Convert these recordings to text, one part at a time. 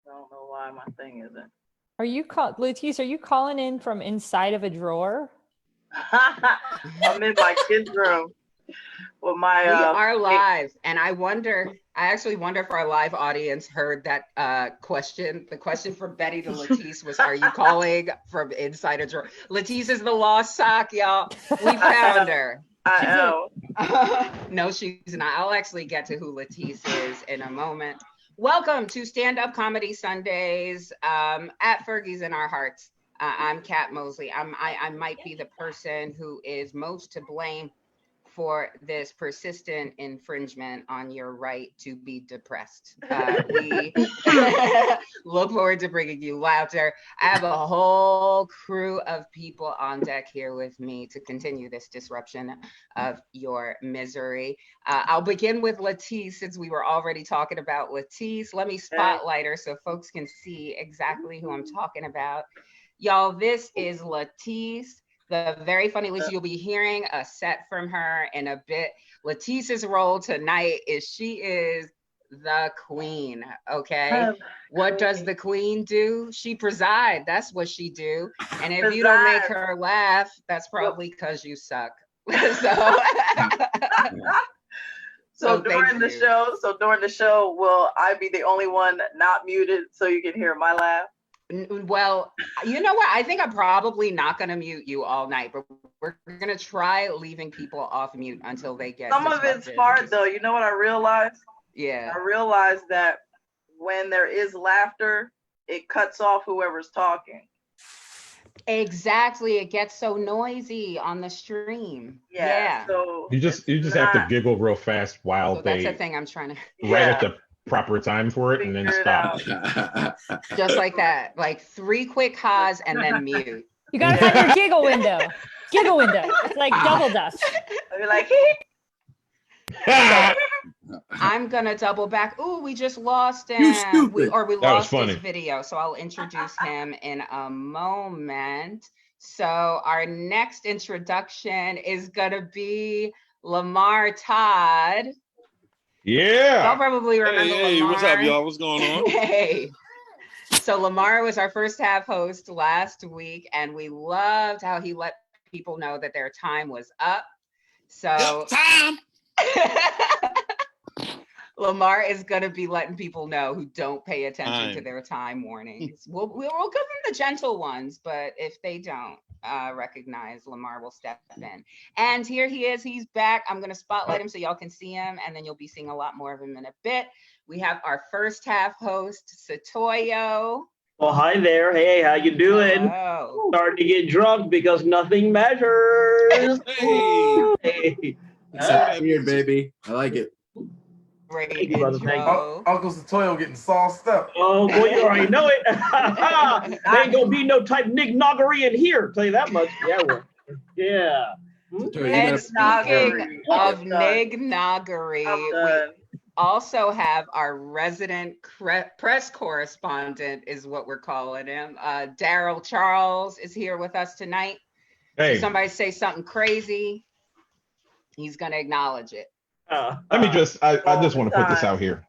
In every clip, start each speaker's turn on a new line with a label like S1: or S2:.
S1: I don't know why my thing isn't.
S2: Letice, are you calling in from inside of a drawer?
S1: I'm in my kid's room with my.
S3: We are live, and I actually wonder if our live audience heard that question. The question from Betty to Letice was, "Are you calling from inside a drawer?" Letice is the lost sock, y'all. We found her.
S1: I am.
S3: No, she's not. I'll actually get to who Letice is in a moment. Welcome to Stand Up Comedy Sundays at Fergie's in Our Hearts. I'm Kat Mosley. I might be the person who is most to blame for this persistent infringement on your right to be depressed. We look forward to bringing you laughter. I have a whole crew of people on deck here with me to continue this disruption of your misery. I'll begin with Letice, since we were already talking about Letice. Let me spotlight her so folks can see exactly who I'm talking about. Y'all, this is Letice, the very funny Letice. You'll be hearing a set from her in a bit. Letice's role tonight is she is the queen, okay? What does the queen do? She preside. That's what she do. And if you don't make her laugh, that's probably because you suck.
S1: So during the show, will I be the only one not muted so you can hear my laugh?
S3: Well, you know what? I think I'm probably not going to mute you all night, but we're going to try leaving people off mute until they get
S1: Some of it's hard, though. You know what I realized?
S3: Yeah.
S1: I realized that when there is laughter, it cuts off whoever's talking.
S3: Exactly. It gets so noisy on the stream. Yeah.
S1: So
S4: you just have to giggle real fast while
S3: that's the thing I'm trying to.
S4: Right at the proper time for it, and then stop.
S3: Just like that, like 3 quick ha's and then mute.
S2: You gotta have your giggle window. Giggle window. It's like double dutch.
S1: I'll be like,
S3: I'm gonna double back. Ooh, we just lost him. We lost his video, so I'll introduce him in a moment. So our next introduction is gonna be Lamar Todd.
S4: Yeah.
S3: Y'all probably remember
S5: Hey,
S3: Lamar.
S5: What's up, y'all? What's going on?
S3: Hey. So Lamar was our first half host last week, and we loved how he let people know that their time was up. So
S5: time.
S3: Lamar is going to be letting people know who don't pay attention to their time warnings. We'll give them the gentle ones, but if they don't recognize, Lamar will step in. And here he is. He's back. I'm going to spotlight him so y'all can see him, and then you'll be seeing a lot more of him in a bit. We have our first half host, Satoyo.
S6: Well, hi there. Hey, how you doing?
S3: Hello.
S6: Starting to get drunk because nothing matters.
S5: Hey.
S7: It's weird, baby. I like it.
S3: Great
S6: intro.
S8: Uncle Satoyo getting sauced up.
S6: Oh, boy, you already know it. There ain't gonna be no type nignoggery in here, tell you that much. Yeah, well, yeah.
S3: And speaking of nignoggery, we also have our resident press correspondent, is what we're calling him. Daryl Charles is here with us tonight.
S4: Hey.
S3: If somebody say something crazy, he's gonna acknowledge it.
S4: I just want to put this out here.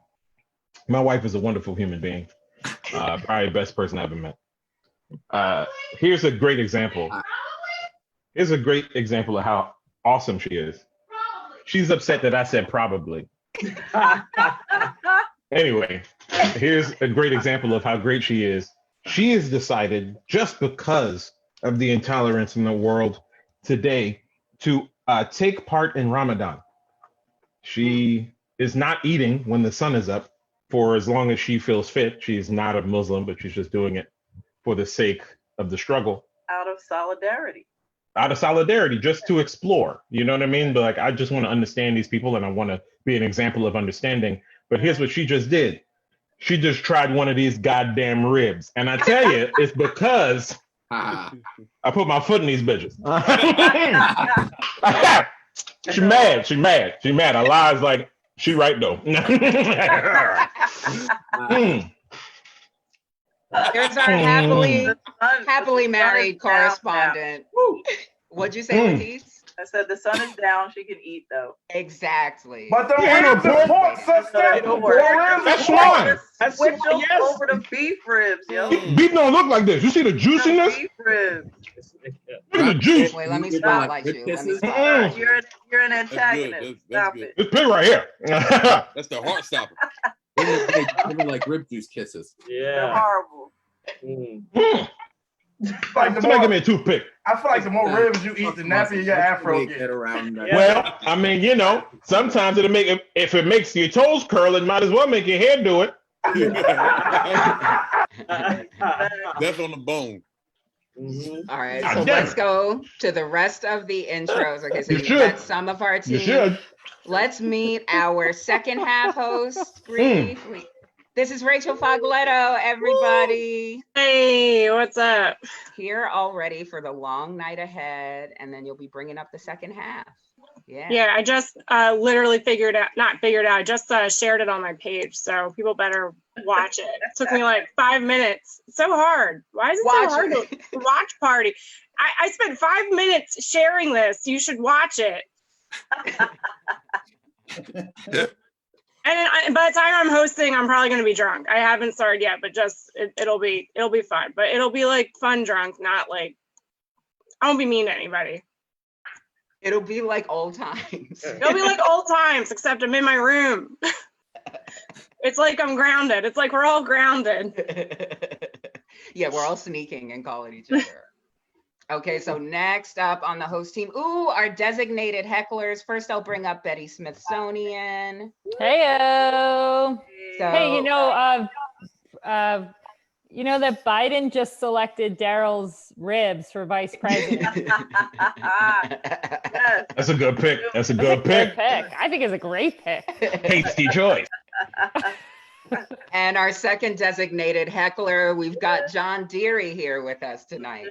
S4: My wife is a wonderful human being. Probably the best person I ever met. Here's a great example. Here's a great example of how awesome she is. She's upset that I said probably. Anyway, here's a great example of how great she is. She has decided, just because of the intolerance in the world today, to take part in Ramadan. She is not eating when the sun is up for as long as she feels fit. She's not a Muslim, but she's just doing it for the sake of the struggle.
S1: Out of solidarity.
S4: Just to explore. You know what I mean? But like, I just want to understand these people, and I want to be an example of understanding. But here's what she just did. She just tried one of these goddamn ribs. And I tell you, it's because I put my foot in these bitches. She mad. I lies like she right though.
S3: Here's our happily married correspondent. What'd you say, Letice?
S1: I said the sun is down. She can eat though.
S3: Exactly.
S8: But the
S4: Yeah,
S8: ribs
S4: no
S8: is pork, sister.
S6: No
S8: The
S6: pork.
S8: ribs
S4: That's
S8: is
S4: swine.
S6: That's
S1: Switch
S6: swine, yes.
S1: over to beef ribs, yo.
S4: Beef don't look like this. You see the
S1: The
S4: juiciness?
S1: beef ribs.
S4: Look at the juice.
S3: Wait, let me
S7: You're doing, like,
S3: spotlight
S7: rib
S3: you. Let me
S7: kisses?
S3: spotlight you.
S1: You're an
S5: That's good.
S1: antagonist.
S5: That's
S1: Stop
S5: good.
S1: it.
S4: This pig right here.
S5: That's the heart stopper.
S7: Give her like rib juice kisses.
S1: They're
S6: Yeah.
S1: horrible.
S6: Mm.
S8: like the
S4: Somebody give me
S8: more,
S4: a toothpick.
S8: I feel like the more ribs you eat, the nappier your afro
S7: Get
S8: gets.
S7: around that.
S6: Yeah.
S4: Well, I mean, you know, sometimes it'll make it, if it makes your toes curl, it might as well make your hair do it.
S5: That's on the bone.
S6: Mhm.
S3: All right,
S4: God
S3: so
S4: damn
S3: let's
S4: it.
S3: go to the rest of the intros. Okay, so
S4: You
S3: you
S4: should.
S3: met some of our
S4: You
S3: team.
S4: should.
S3: Let's meet our second half host briefly. This is Rachel Fogoletto, everybody.
S9: Hey, what's up?
S3: Here already for the long night ahead, and then you'll be bringing up the second half. Yeah.
S9: Yeah, I just literally not figured out, I just shared it on my page, so people better watch it. It took me like 5 minutes. It's so hard. Why is it
S3: Watch
S9: so hard
S3: it.
S9: to watch party? I spent 5 minutes sharing this. You should watch it. And by the time I'm hosting, I'm probably gonna be drunk. I haven't started yet, but just it'll be fun. But it'll be like fun drunk, not like I won't be mean to anybody.
S3: It'll be like old times.
S9: It'll be like old times, except I'm in my room. It's like I'm grounded. It's like we're all grounded.
S3: Yeah, we're all sneaking and calling each other. Okay, so next up on the host team, our designated hecklers. First, I'll bring up Betty Smithsonian.
S2: Heyo.
S3: So,
S2: Hey, you know that Biden just selected Daryl's ribs for vice president.
S1: Yes.
S4: That's a good pick. That's a
S2: That's
S4: good
S2: a
S4: pick.
S2: good pick. I think it's a great pick.
S4: Tasty choice.
S3: and our second designated heckler, we've got John Deary here with us tonight.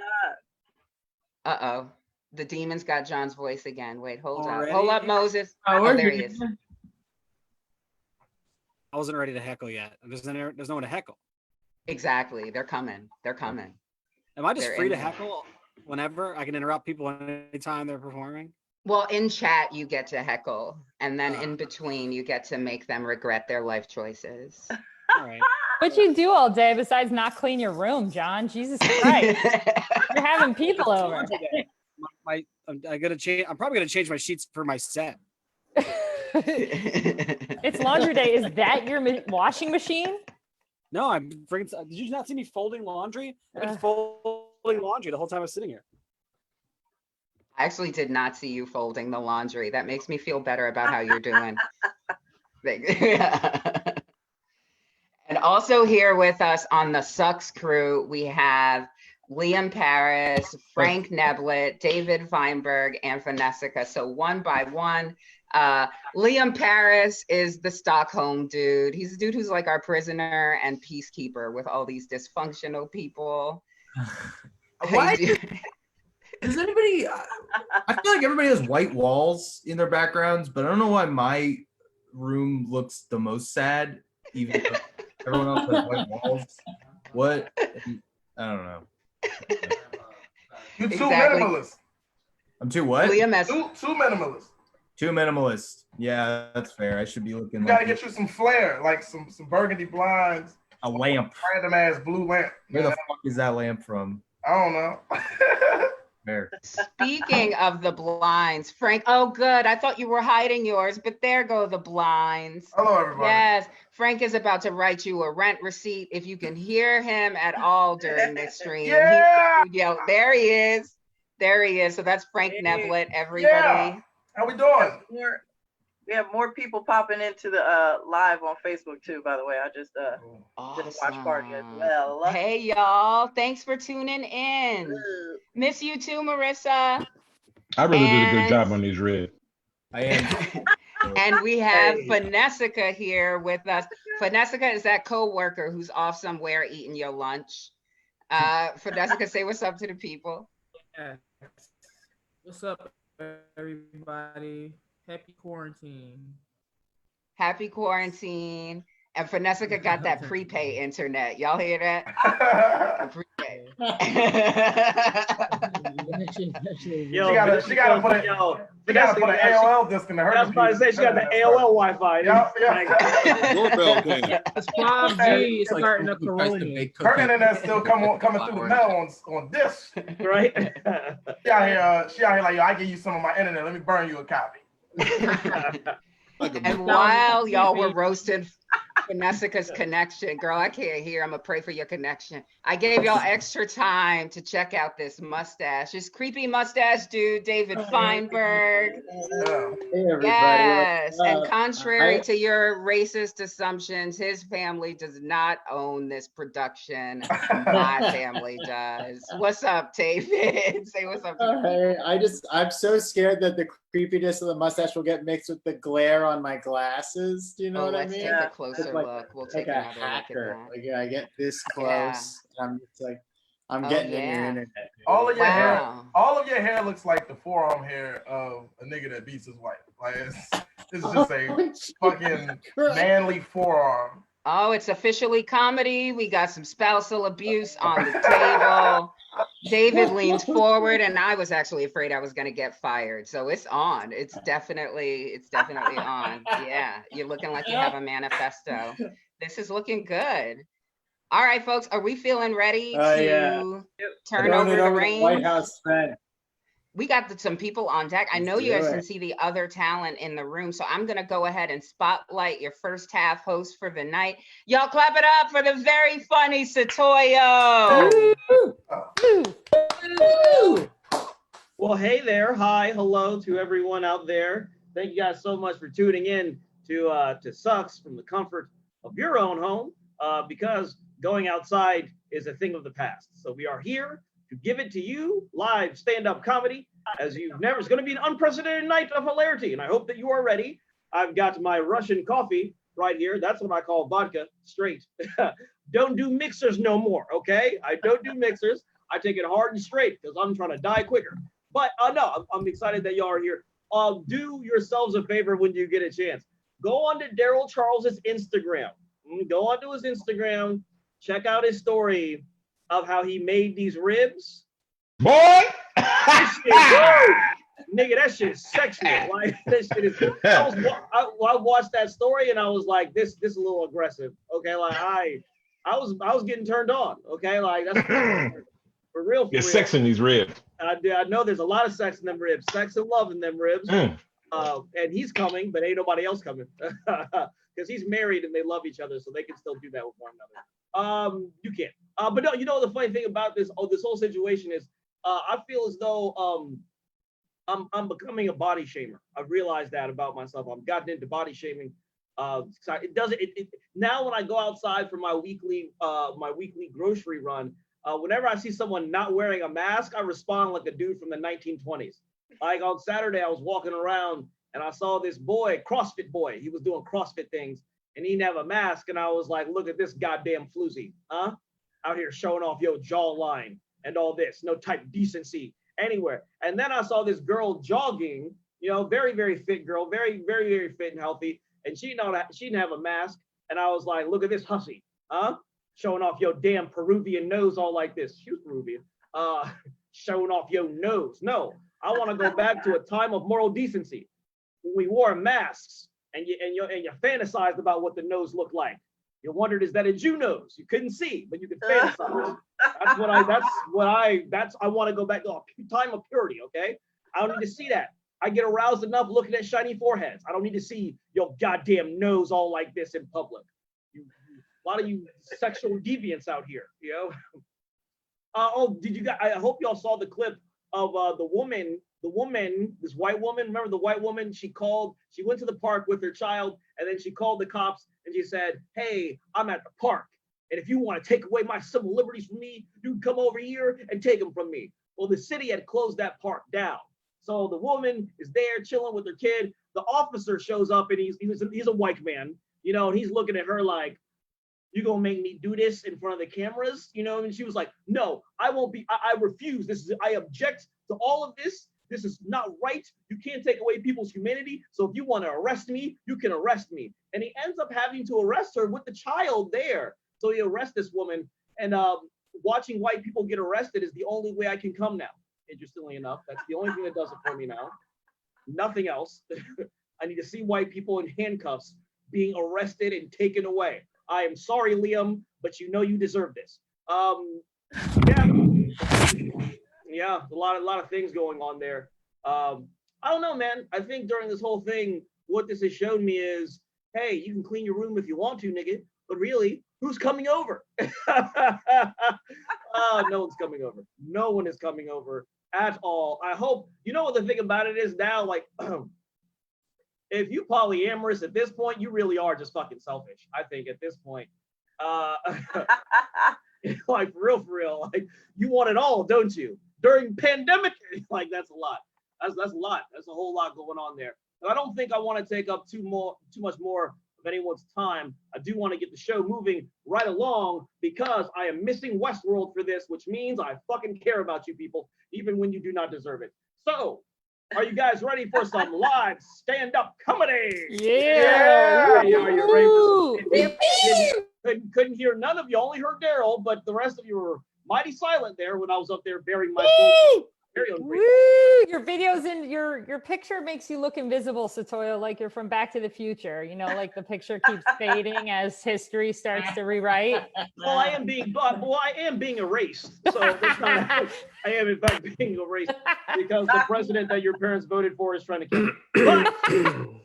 S3: Uh-oh. The demons got John's voice again. Wait, hold up. Hold up, Moses. Oh, there he is.
S10: I wasn't ready to heckle yet. There's no one to heckle.
S3: Exactly. They're coming. They're coming.
S10: Am I just
S3: They're
S10: free to
S3: in.
S10: heckle whenever? I can interrupt people anytime they're performing?
S3: Well, in chat, you get to heckle. And then in between, you get to make them regret their life choices.
S10: All right.
S2: What you do all day besides not clean your room, John? Jesus Christ. You're having people over.
S10: I'm probably gonna change my sheets for my set.
S2: It's laundry day. Is that your washing machine?
S10: No, I'm freaking. Did you not see me folding laundry? I've been folding laundry the whole time I was sitting here.
S3: I actually did not see you folding the laundry. That makes me feel better about how you're doing. And also here with us on the Sucks crew, we have Liam Paris, Frank Neblett, David Feinberg, and Vanessica. So one by one, Liam Paris is the Stockholm dude. He's a dude who's like our prisoner and peacekeeper with all these dysfunctional people.
S7: Why? Does anybody? I feel like everybody has white walls in their backgrounds, but I don't know why my room looks the most sad, even though everyone else has white walls. What? I don't know.
S8: You're too
S3: Exactly.
S8: minimalist.
S7: I'm too what?
S3: Liam has
S8: Too minimalist.
S7: Too minimalist. Yeah, that's fair. I should be looking.
S8: You gotta get you some flair, like some burgundy blinds,
S7: a lamp.
S8: random ass blue lamp.
S7: Where the fuck is that lamp from?
S8: I don't know.
S7: There.
S3: Speaking of the blinds, Frank, oh good, I thought you were hiding yours, but there go the blinds.
S8: Hello, everybody.
S3: Yes, Frank is about to write you a rent receipt. If you can hear him at all during this stream,
S8: Yeah.
S3: there he is. There he is. So that's Frank Neblett, everybody.
S8: Yeah. How we doing?
S1: We have more people popping into the live on Facebook too, by the way. I just did a watch party as well.
S3: Hey y'all, thanks for tuning in. Miss you too, Marissa.
S4: I really did a good job on these ribs.
S7: I am.
S3: And we have Vanessica here with us. Vanessica is that co-worker who's off somewhere eating your lunch. Vanessica, say what's up to the people.
S11: Yeah. What's up, everybody? Happy quarantine.
S3: Happy quarantine. And Vanessica got that prepay internet. Y'all hear that? right.
S8: She gotta put an AOL disc in her.
S6: I was about to say she got the AOL Wi-Fi.
S8: Yeah.
S5: Doorbell came.
S11: It's 5G starting to corona.
S8: Her internet's still coming through the mail on disc.
S6: Right?
S8: She out here like, yo, I give you some of my internet. Let me burn you a copy.
S3: And while y'all were roasting Vanessa's connection, girl, I can't hear. I'm gonna pray for your connection. I gave y'all extra time to check out this mustache. This creepy mustache dude, David Feinberg.
S12: Hey, everybody.
S3: Yes, and contrary to your racist assumptions, his family does not own this production. My family does. What's up, David? Say what's up.
S12: Hey, I'm so scared that the creepiness of the mustache will get mixed with the glare on my glasses. Do you know what I mean?
S3: Let's take a closer look. We'll take
S12: like a
S3: another
S12: hacker.
S3: look at that.
S12: Like I get this close, and I'm just like, I'm getting in your internet. Dude.
S8: All of your hair looks like the forearm hair of a nigga that beats his wife. Like it's just a fucking manly forearm.
S3: Oh, it's officially comedy. We got some spousal abuse on the table. David leans forward, and I was actually afraid I was going to get fired. So it's on. It's definitely on. Yeah, you're looking like you have a manifesto. This is looking good. All right, folks, are we feeling ready to turn over the reins?
S12: White House friend.
S3: We got some people on deck. I know you guys can see the other talent in the room, so I'm going to go ahead and spotlight your first half host for the night. Y'all clap it up for the very funny Satoyo.
S6: Well, hey there. Hi, hello to everyone out there. Thank you guys so much for tuning in to Sucks from the comfort of your own home, because going outside is a thing of the past. So we are here to give it to you, live stand-up comedy, as you've never. It's going to be an unprecedented night of hilarity, and I hope that you are ready. I've got my Russian coffee right here. That's what I call vodka, straight. Don't do mixers no more, okay? I don't do mixers. I take it hard and straight because I'm trying to die quicker. But no, I'm excited that y'all are here. Do yourselves a favor when you get a chance. Go on to Daryl Charles's Instagram. Go onto his Instagram. Check out his story of how he made these ribs.
S4: Boy!
S6: Nigga, that shit is sexual. Like, that shit is. I watched that story and I was like, this is a little aggressive. Okay, like I was getting turned on. Okay, like that's for real.
S4: You're sexing these ribs.
S6: I know there's a lot of sex in them ribs, sex and love in them ribs. And he's coming, but ain't nobody else coming because he's married and they love each other, so they can still do that with one another. You can't. But no, you know the funny thing about this whole situation is, I feel as though I'm becoming a body shamer. I've realized that about myself. I've gotten into body shaming. Now when I go outside for my weekly grocery run, whenever I see someone not wearing a mask, I respond like a dude from the 1920s. Like on Saturday, I was walking around and I saw this boy, CrossFit boy. He was doing CrossFit things and he didn't have a mask. And I was like, look at this goddamn floozy, huh? Out here showing off your jawline and all this, no type of decency anywhere. And then I saw this girl jogging, very, very fit girl, very, very, very fit and healthy. And she didn't have a mask. And I was like, look at this hussy, huh? Showing off your damn Peruvian nose all like this. She was Peruvian. Showing off your nose. No, I want to go back to a time of moral decency when we wore masks and you fantasized about what the nose looked like. You wondered, is that a Jew nose? You couldn't see, but you could fantasize. I want to go back to a time of purity, okay? I don't need to see that. I get aroused enough looking at shiny foreheads. I don't need to see your goddamn nose all like this in public. A lot of you sexual deviants out here, did you guys? I hope y'all saw the clip of the woman, this white woman. Remember the white woman? She went to the park with her child, and then she called the cops and she said, "Hey, I'm at the park, and if you want to take away my civil liberties from me, you can come over here and take them from me." Well, the city had closed that park down. So the woman is there chilling with her kid. The officer shows up and he's a white man, and he's looking at her like, "You gonna make me do this in front of the cameras?" And she was like, "No, I won't be. I refuse. I object to all of this. This is not right. You can't take away people's humanity. So if you want to arrest me, you can arrest me." And he ends up having to arrest her with the child there. So he arrests this woman, and watching white people get arrested is the only way I can come now. Interestingly enough, that's the only thing that does it for me now. Nothing else. I need to see white people in handcuffs being arrested and taken away. I am sorry, Liam, but you know you deserve this. Yeah, a lot of things going on there. I don't know, man. I think during this whole thing, what this has shown me is, hey, you can clean your room if you want to, nigga, but really, who's coming over? No one's coming over. No one is coming over at all. I hope, you know what the thing about it is now, like, if you polyamorous at this point, you really are just fucking selfish, I think, at this point. Like, for real, like, you want it all, don't you? During pandemic, like, that's a lot. That's a lot. That's a whole lot going on there. And I don't think I want to take up too much more of anyone's time. I do want to get the show moving right along because I am missing Westworld for this, which means I fucking care about you people, even when you do not deserve it. So, are you guys ready for some live stand-up comedy?
S2: Yeah.
S6: Are you ready for some? Couldn't hear none of you, only heard Daryl, but the rest of you were mighty silent there when I was up there bearing my soul. Very ungrateful.
S2: Woo! Your videos in your picture makes you look invisible, Satoyo, like you're from Back to the Future. You know, like the picture keeps fading as history starts to rewrite.
S6: Well, I am being erased. So that's not. I am in fact being erased because the president that your parents voted for is trying to kill me. But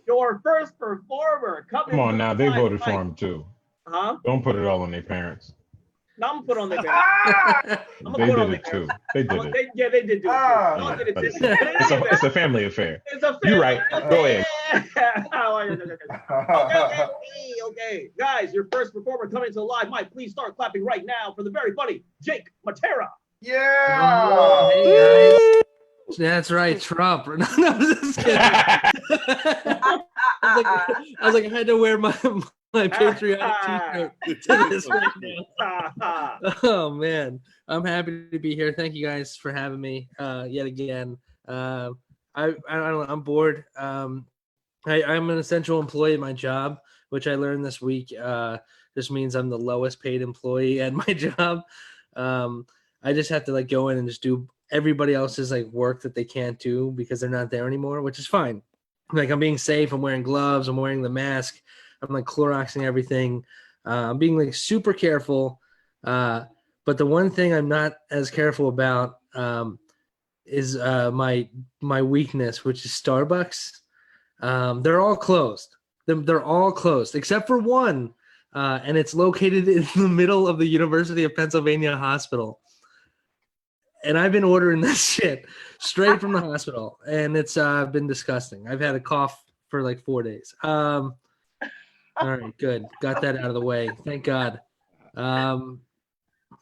S6: your first performer coming.
S4: Come on now, they voted for him too.
S6: Huh?
S4: Don't put it all on their parents.
S6: No, I'm gonna put on their parents.
S4: They did it too. They did it.
S6: Yeah, they did do it.
S4: It's a family affair. You're right. Go ahead.
S6: Okay. Guys, your first performer coming to the live mic. Please start clapping right now for the very funny Jake Matera.
S8: Yeah.
S11: Oh, hey guys. That's right, Trump. No, just kidding. I was like, I had to wear my patriotic t-shirt to this right now. Oh man, I'm happy to be here. Thank you guys for having me yet again. I don't know, I'm bored. I'm an essential employee at my job, which I learned this week. Just means I'm the lowest paid employee at my job. I just have to like go in and just do everybody else's like work that they can't do because they're not there anymore, which is fine. Like I'm being safe. I'm wearing gloves. I'm wearing the mask. I'm like Cloroxing everything. I'm being like super careful. But the one thing I'm not as careful about is my weakness, which is Starbucks. They're all closed. They're all closed except for one, and it's located in the middle of the University of Pennsylvania hospital. And I've been ordering this shit straight from the hospital, and it's been disgusting. I've had a cough for like 4 days. All right, good. Got that out of the way. Thank God. I don't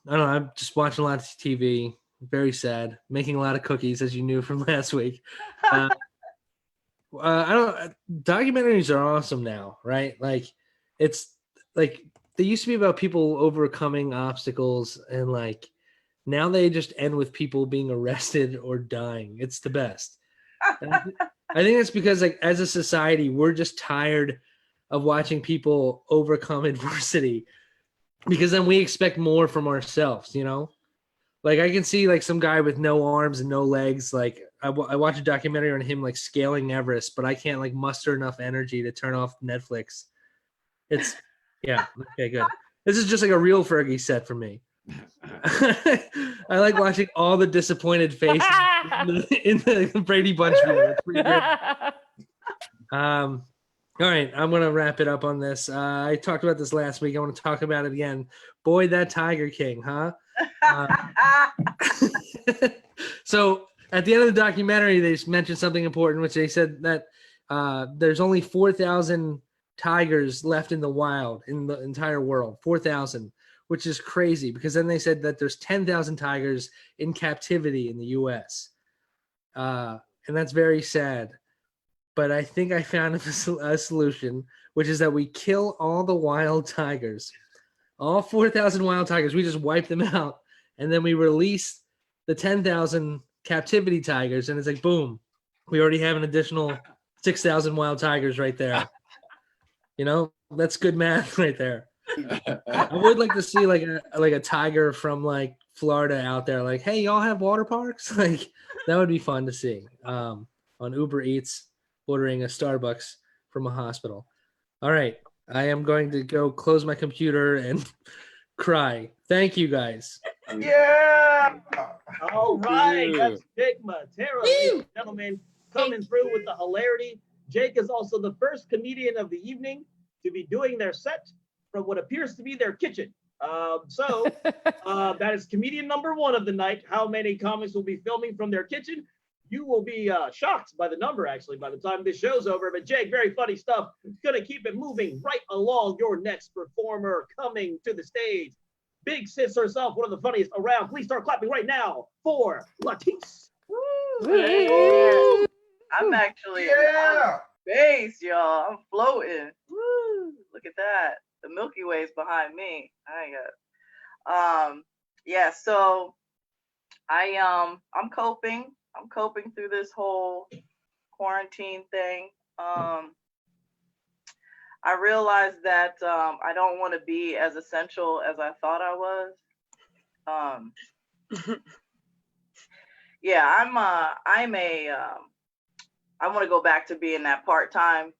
S11: know. I'm just watching a lot of TV. Very sad. Making a lot of cookies, as you knew from last week. Documentaries are awesome now, right? Like, it's like they used to be about people overcoming obstacles, and like now they just end with people being arrested or dying. It's the best. I think it's because, like, as a society, we're just tired of watching people overcome adversity, because then we expect more from ourselves, you know? Like I can see like some guy with no arms and no legs. Like I watched a documentary on him like scaling Everest, but I can't like muster enough energy to turn off Netflix. It's yeah. Okay, good. This is just like a real Fergie set for me. I like watching all the disappointed faces in the Brady Bunch video. It's pretty great. All right, I'm going to wrap it up on this. I talked about this last week. I want to talk about it again. Boy, that Tiger King, huh? So at the end of the documentary, they mentioned something important, which they said that there's only 4,000 tigers left in the wild in the entire world. 4,000, which is crazy, because then they said that there's 10,000 tigers in captivity in the U.S. And that's very sad. But I think I found a solution, which is that we kill all the wild tigers, all 4,000 wild tigers. We just wipe them out, and then we release the 10,000 captivity tigers, and it's like, boom, we already have an additional 6,000 wild tigers right there. You know, that's good math right there. I would like to see like a tiger from like Florida out there, like, hey, y'all have water parks? Like that would be fun to see. On Uber Eats, ordering a Starbucks from a hospital. All right, I am going to go close my computer and cry. Thank you guys.
S6: Yeah. All right. That's Jake Matera, ladies and gentlemen, coming through with the hilarity. Jake is also the first comedian of the evening to be doing their set from what appears to be their kitchen. So that is comedian number 1 of the night. How many comics will be filming from their kitchen? You will be shocked by the number, actually, by the time this show's over. But Jake, very funny stuff. Gonna keep it moving right along. Your next performer coming to the stage. Big sis herself, one of the funniest around. Please start clapping right now for Latisse.
S1: Hey. I'm actually on base, y'all. I'm floating. Woo! Look at that. The Milky Way's behind me. I got. Yeah. So I'm coping. I'm coping through this whole quarantine thing. I realized that I don't want to be as essential as I thought I was. Yeah, I want to go back to being that part-time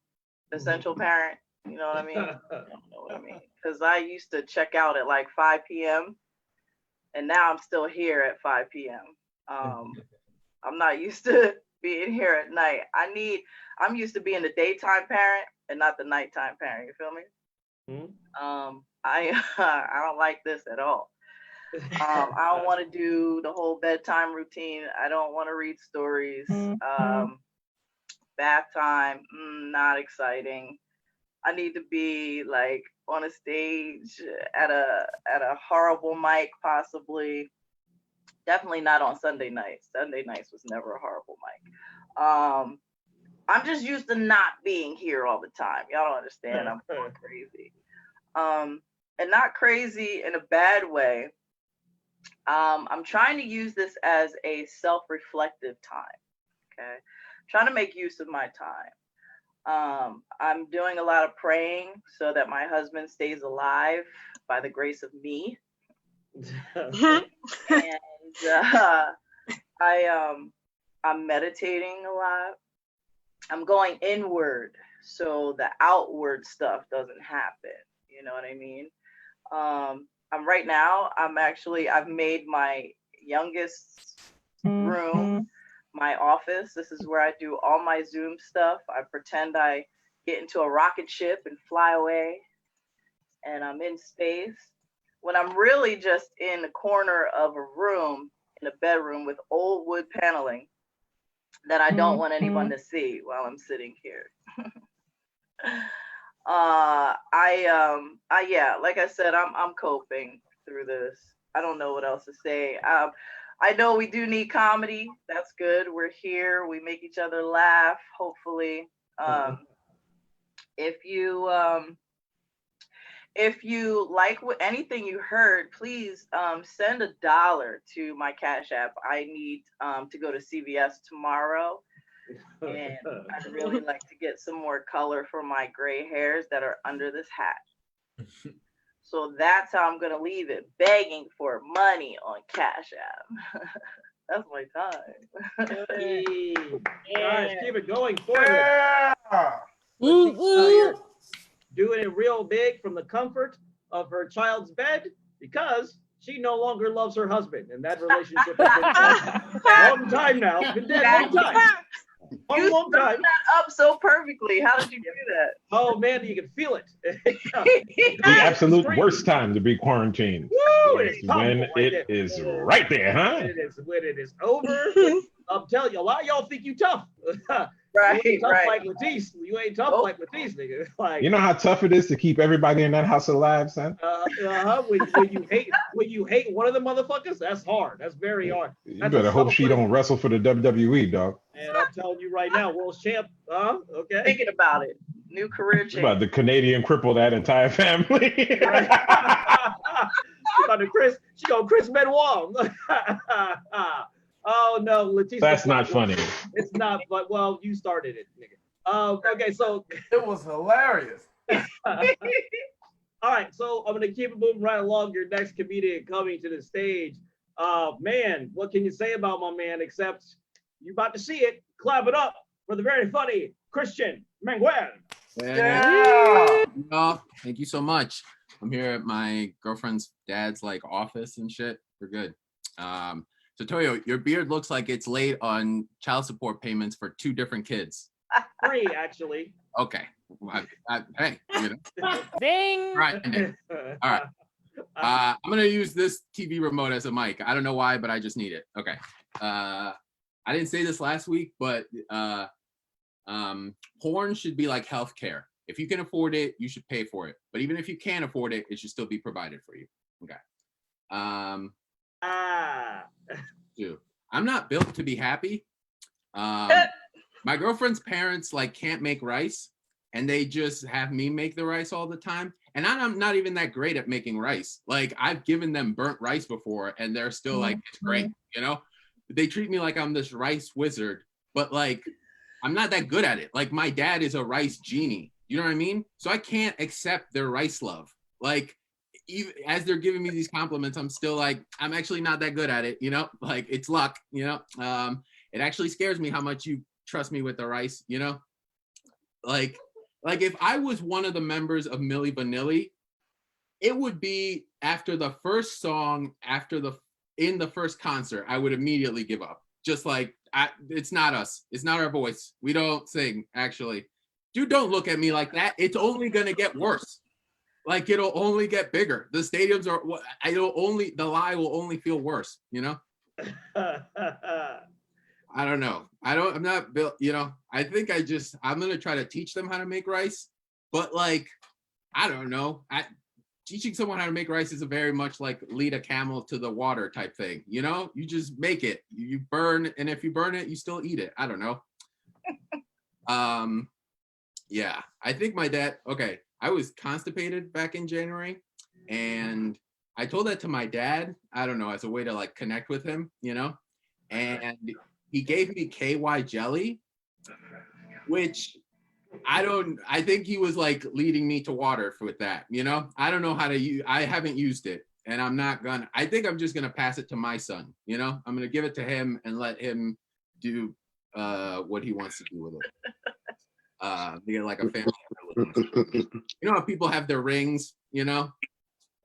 S1: essential parent. You know what I mean? I don't know what I mean. Because I used to check out at like 5 p.m. and now I'm still here at 5 p.m. I'm not used to being here at night. I'm used to being the daytime parent and not the nighttime parent. You feel me? I don't like this at all. I don't want to do the whole bedtime routine. I don't want to read stories. Bath time, not exciting. I need to be like on a stage at a horrible mic, possibly. Definitely not on Sunday nights. Sunday nights was never a horrible mic. I'm just used to not being here all the time. Y'all don't understand. I'm going crazy. And not crazy in a bad way. I'm trying to use this as a self-reflective time. Okay. Trying to make use of my time. I'm doing a lot of praying so that my husband stays alive by the grace of me. And I'm meditating a lot. I'm going inward so the outward stuff doesn't happen. You know what I mean? I've made my youngest room my office. This is where I do all my Zoom stuff. I pretend I get into a rocket ship and fly away, and I'm in space when I'm really just in the corner of a room, in a bedroom with old wood paneling that I don't want anyone to see while I'm sitting here. Yeah, like I said, I'm coping through this. I don't know what else to say. I know we do need comedy. That's good. We're here. We make each other laugh, hopefully. If you like anything you heard, please send $1 to my Cash App. I need to go to CVS tomorrow. And I'd really like to get some more color for my gray hairs that are under this hat. So that's how I'm gonna leave it, begging for money on Cash App. That's my time.
S6: Guys, keep it going forward. Doing it real big from the comfort of her child's bed because she no longer loves her husband, and that relationship has been a long time now. Been dead a long time.
S1: You summed that up so perfectly. How did you do that?
S6: Oh man, you can feel it.
S4: The absolute worst time to be quarantined.
S6: Woo,
S4: is when it is right there, huh?
S6: When it is over. I'm telling you, a lot of y'all think you tough.
S1: Right,
S6: you ain't tough
S1: right.
S6: like Latisse. You ain't tough like Latisse, nigga. Like,
S4: you know how tough it is to keep everybody in that house alive, son?
S6: When you hate one of the motherfuckers, that's hard. That's very hard.
S4: You better hope she don't wrestle for the WWE, dog.
S6: And I'm telling you right now, world champ. Okay.
S1: Thinking about it. New career change.
S4: About the Canadian cripple that entire family.
S6: She go Chris Benoit. Oh no, Latisse.
S4: That's not funny.
S6: It's not, but well, you started it, nigga. Okay, so
S8: it was hilarious.
S6: All right, so I'm gonna keep it moving right along. Your next comedian coming to the stage. Man, what can you say about my man except you about to see it? Clap it up for the very funny Christian Manuel.
S13: Yeah. Oh, thank you so much. I'm here at my girlfriend's dad's like office and shit. We're good. So Toyo, your beard looks like it's late on child support payments for 2 different kids.
S6: 3 actually.
S13: Okay. Hey, you know.
S2: Ding.
S13: Right. All right. I'm gonna use this TV remote as a mic. I don't know why, but I just need it. Okay. I didn't say this last week, but porn should be like healthcare. If you can afford it, you should pay for it. But even if you can't afford it, it should still be provided for you. Okay. Dude, I'm not built to be happy. My girlfriend's parents like can't make rice, and they just have me make the rice all the time. And I'm not even that great at making rice. Like I've given them burnt rice before, and they're still like, it's great, you know? They treat me like I'm this rice wizard, but like I'm not that good at it. Like my dad is a rice genie. You know what I mean? So I can't accept their rice love. Like even as they're giving me these compliments, I'm still like, I'm actually not that good at it, you know? Like it's luck, you know? It actually scares me how much you trust me with the rice, you know? Like if I was one of the members of Milli Vanilli, it would be after the first song, in the first concert, I would immediately give up. Just like, it's not us. It's not our voice. We don't sing, actually. Dude, don't look at me like that. It's only gonna get worse. Like it'll only get bigger. The stadiums are, the lie will only feel worse, you know? I don't know. I'm not built, you know, I think I'm going to try to teach them how to make rice, but like, I don't know. Teaching someone how to make rice is a very much like lead a camel to the water type thing. You know, you just make it, you burn. And if you burn it, you still eat it. I don't know. Yeah, I think my dad, okay. I was constipated back in January and I told that to my dad, I don't know, as a way to like connect with him, you know, and he gave me KY jelly, which I think he was like leading me to water with that, you know? I don't know how to use, I haven't used it and I think I'm just gonna pass it to my son, you know? I'm gonna give it to him and let him do what he wants to do with it. Be like a family. You know how people have their rings, you know?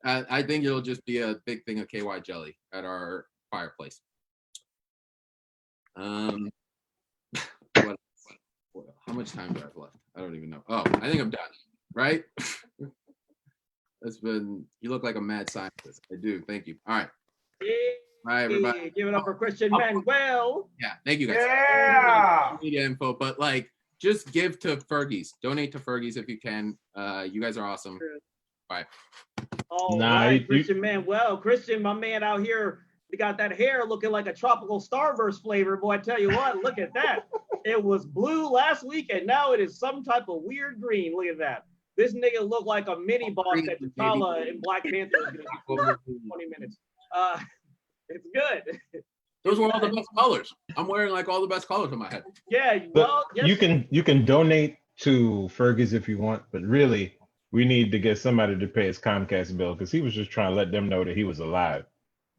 S13: I think it'll just be a big thing of KY jelly at our fireplace. How much time do I have left? I don't even know. Oh, I think I'm done, right? You look like a mad scientist. I do. Thank you. All right. Bye, everybody.
S6: Give it up for Christian Manuel.
S13: Yeah, thank you guys.
S8: Yeah.
S13: Media info, but like, just give to Fergie's. Donate to Fergie's if you can. You guys are awesome. Bye.
S6: All right, Christian Manuel. Christian, my man out here, he got that hair looking like a tropical Starburst flavor. Boy, I tell you what, look at that. It was blue last week, and now it is some type of weird green. Look at that. This nigga looked like a mini boss that T'Challa in Black Panther is going to be 20 minutes. It's good.
S13: Those were all the best colors. I'm wearing like all the best colors on my head.
S6: Yeah,
S4: well, yes. You can donate to Fergie's if you want, but really, we need to get somebody to pay his Comcast bill because he was just trying to let them know that he was alive.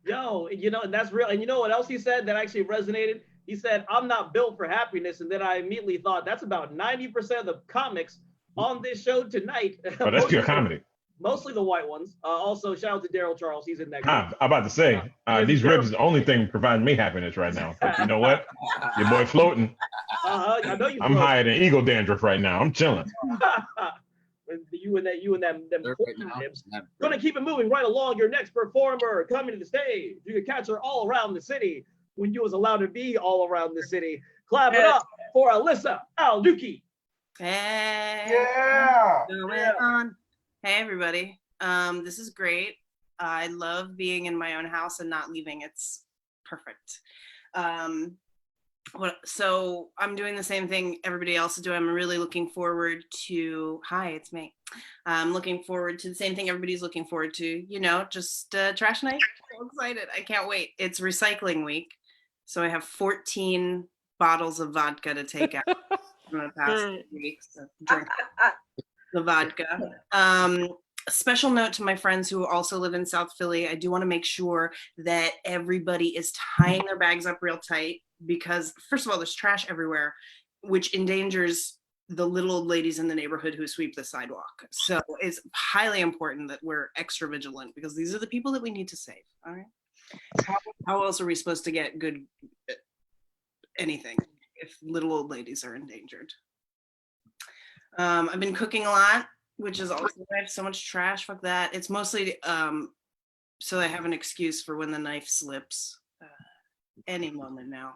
S6: Yo, you know, that's real. And you know what else he said that actually resonated? He said, I'm not built for happiness. And then I immediately thought that's about 90% of the comics on this show tonight.
S4: Oh, that's pure comedy.
S6: Mostly the white ones. Also, shout out to Daryl Charles. He's in that.
S4: I'm about to say, these ribs is the only thing providing me happiness right now. But you know what? Your boy floating.
S6: I know
S4: I'm higher than eagle dandruff right now. I'm chilling.
S6: You and them ribs. Gonna keep it moving right along. Your next performer coming to the stage. You can catch her all around the city when you was allowed to be all around the city. Clap it up for Alyssa Al-Duki.
S14: Hey.
S8: Yeah.
S14: Hey everybody. This is great. I love being in my own house and not leaving. It's perfect. So I'm doing the same thing everybody else is doing. I'm really looking forward to, hi, it's me. I'm looking forward to the same thing everybody's looking forward to, you know, just trash night. I'm so excited. I can't wait. It's recycling week. So I have 14 bottles of vodka to take out in the past weeks. So drink the vodka. A special note to my friends who also live in South Philly. I do want to make sure that everybody is tying their bags up real tight because, first of all, there's trash everywhere, which endangers the little old ladies in the neighborhood who sweep the sidewalk. So it's highly important that we're extra vigilant because these are the people that we need to save. All right. How else are we supposed to get good anything if little old ladies are endangered? I've been cooking a lot, which is also I have so much trash. Fuck that. It's mostly so I have an excuse for when the knife slips any moment now.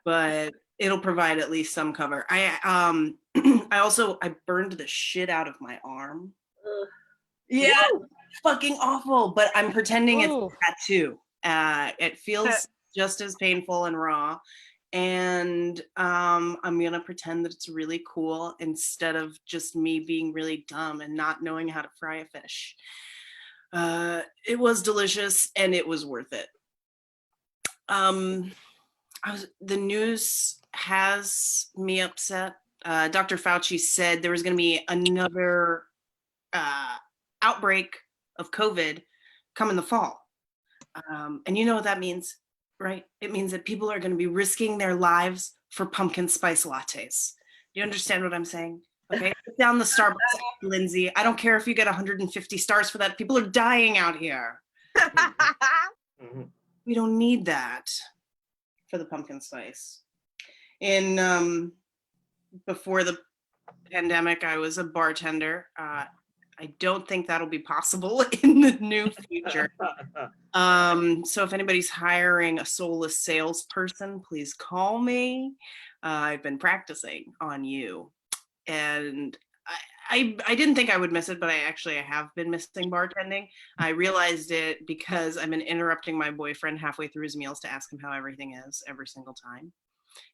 S14: But it'll provide at least some cover. I I burned the shit out of my arm. Yeah, fucking awful. But I'm pretending it's a tattoo. It feels just as painful and raw. And I'm gonna pretend that it's really cool instead of just me being really dumb and not knowing how to fry a fish. It was delicious and it was worth it. The news has me upset. Dr. Fauci said there was going to be another outbreak of COVID come in the fall. And you know what that means, right? It means that people are going to be risking their lives for pumpkin spice lattes. Do you understand what I'm saying? Okay, put down the Starbucks, Lindsay. I don't care if you get 150 stars for that. People are dying out here. We don't need that for the pumpkin spice. Before the pandemic, I was a bartender. I don't think that'll be possible in the new future. So if anybody's hiring a soulless salesperson, please call me. I've been practicing on you. And I didn't think I would miss it, but I have been missing bartending. I realized it because I've been interrupting my boyfriend halfway through his meals to ask him how everything is every single time.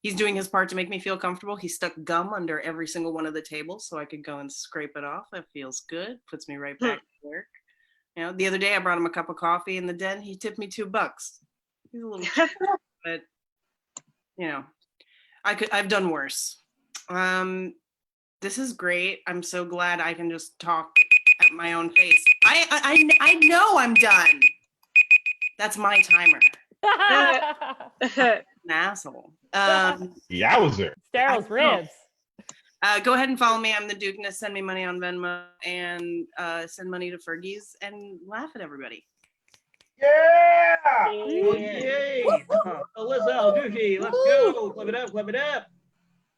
S14: He's doing his part to make me feel comfortable. He stuck gum under every single one of the tables so I could go and scrape it off. It feels good, puts me right back to work. You know, the other day I brought him a cup of coffee in the den. He tipped me $2. He's a little cheap, but you know, I've done worse. This is great. I'm so glad I can just talk at my own pace. I know I'm done. That's my timer. An asshole.
S4: Yowzer.
S2: Steryl's ribs.
S14: Go ahead and follow me. I'm the Dukeness. Send me money on Venmo and send money to Fergie's and laugh at everybody.
S8: Yeah!
S6: Yay! Alyssa, Dookie, let's go. Clap it up, clap it up.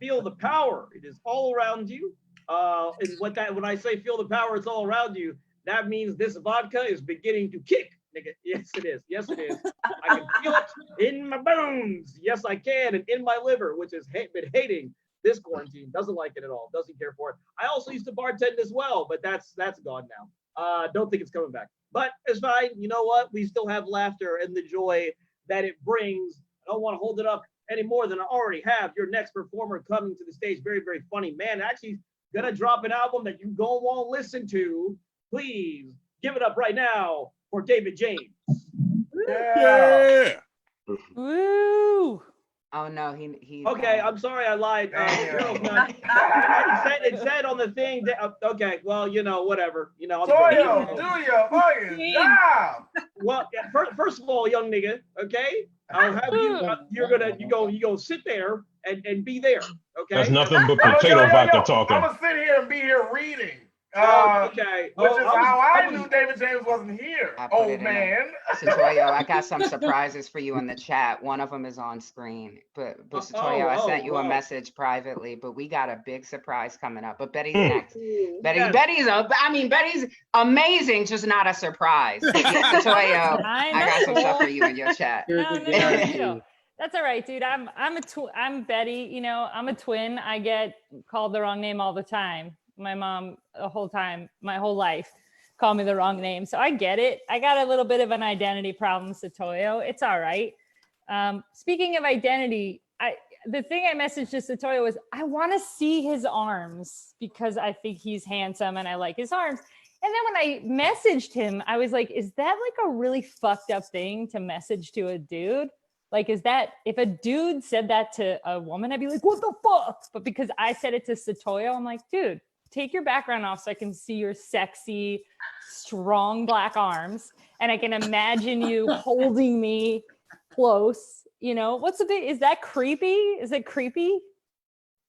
S6: Feel the power. It is all around you. And when I say feel the power, it's all around you. That means this vodka is beginning to kick, nigga. Yes, it is. Yes, it is. I can feel it in my bones. Yes, I can, and in my liver, which has been hating this quarantine. Doesn't like it at all. Doesn't care for it. I also used to bartend as well, but that's gone now. Don't think it's coming back. But it's fine. You know what? We still have laughter and the joy that it brings. I don't want to hold it up any more than I already have. Your next performer coming to the stage, very, very funny man. Actually, gonna drop an album that you go won't listen to. Please give it up right now for David James.
S5: Yeah.
S2: Woo!
S3: Oh no, he.
S6: Okay, I'm sorry, I lied. It said on the thing that, okay, well, you know, whatever. You know,
S8: Toyo, do your fucking job.
S6: Well, first of all, young nigga, okay, I'll have you. You're gonna sit there and be there. Okay.
S4: That's nothing but potato vodka talking.
S8: I'm gonna sit here and be here reading.
S6: Okay.
S8: Which is how I knew David James wasn't here. Old man.
S3: Satoyo, I got some surprises for you in the chat. One of them is on screen. But Satoyo, I sent you a message privately, but we got a big surprise coming up. But Betty's next. Betty's amazing, just not a surprise. Satoyo, I got some stuff for you in your chat.
S2: That's all right, dude. I'm Betty. You know, I'm a twin. I get called the wrong name all the time. My mom, my whole life, called me the wrong name. So I get it. I got a little bit of an identity problem, Satoyo. It's all right. Speaking of identity, the thing I messaged to Satoyo was, I want to see his arms because I think he's handsome and I like his arms. And then when I messaged him, I was like, is that like a really fucked up thing to message to a dude? Like, is that, if a dude said that to a woman, I'd be like, what the fuck? But because I said it to Satoyo, I'm like, dude, take your background off so I can see your sexy, strong black arms, and I can imagine you holding me close. You know, what's a bit? Is that creepy? Is it creepy?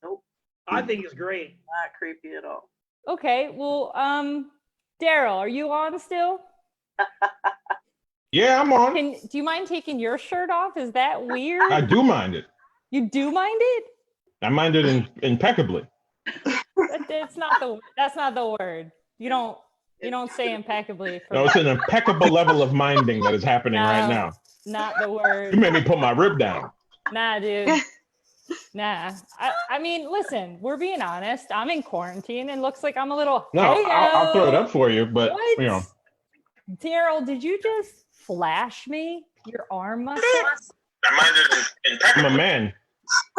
S1: Nope.
S6: I think it's great.
S1: Not creepy at all.
S2: Okay, well, Daryl, are you on still?
S4: Yeah, I'm on.
S2: Do you mind taking your shirt off? Is that weird?
S4: I do mind it.
S2: You do mind it?
S4: I mind it impeccably.
S2: That's not the word. You don't say impeccably.
S4: No, it's an impeccable level of minding that is happening right now.
S2: Not the word.
S4: You made me put my rib down.
S2: Nah, dude. Nah. I mean, listen, we're being honest. I'm in quarantine and looks like I'm a little.
S4: No, I'll throw it up for you, but
S2: What?
S4: you know.
S2: Daryl, did you just flash me? Your arm muscle?
S4: I'm a man.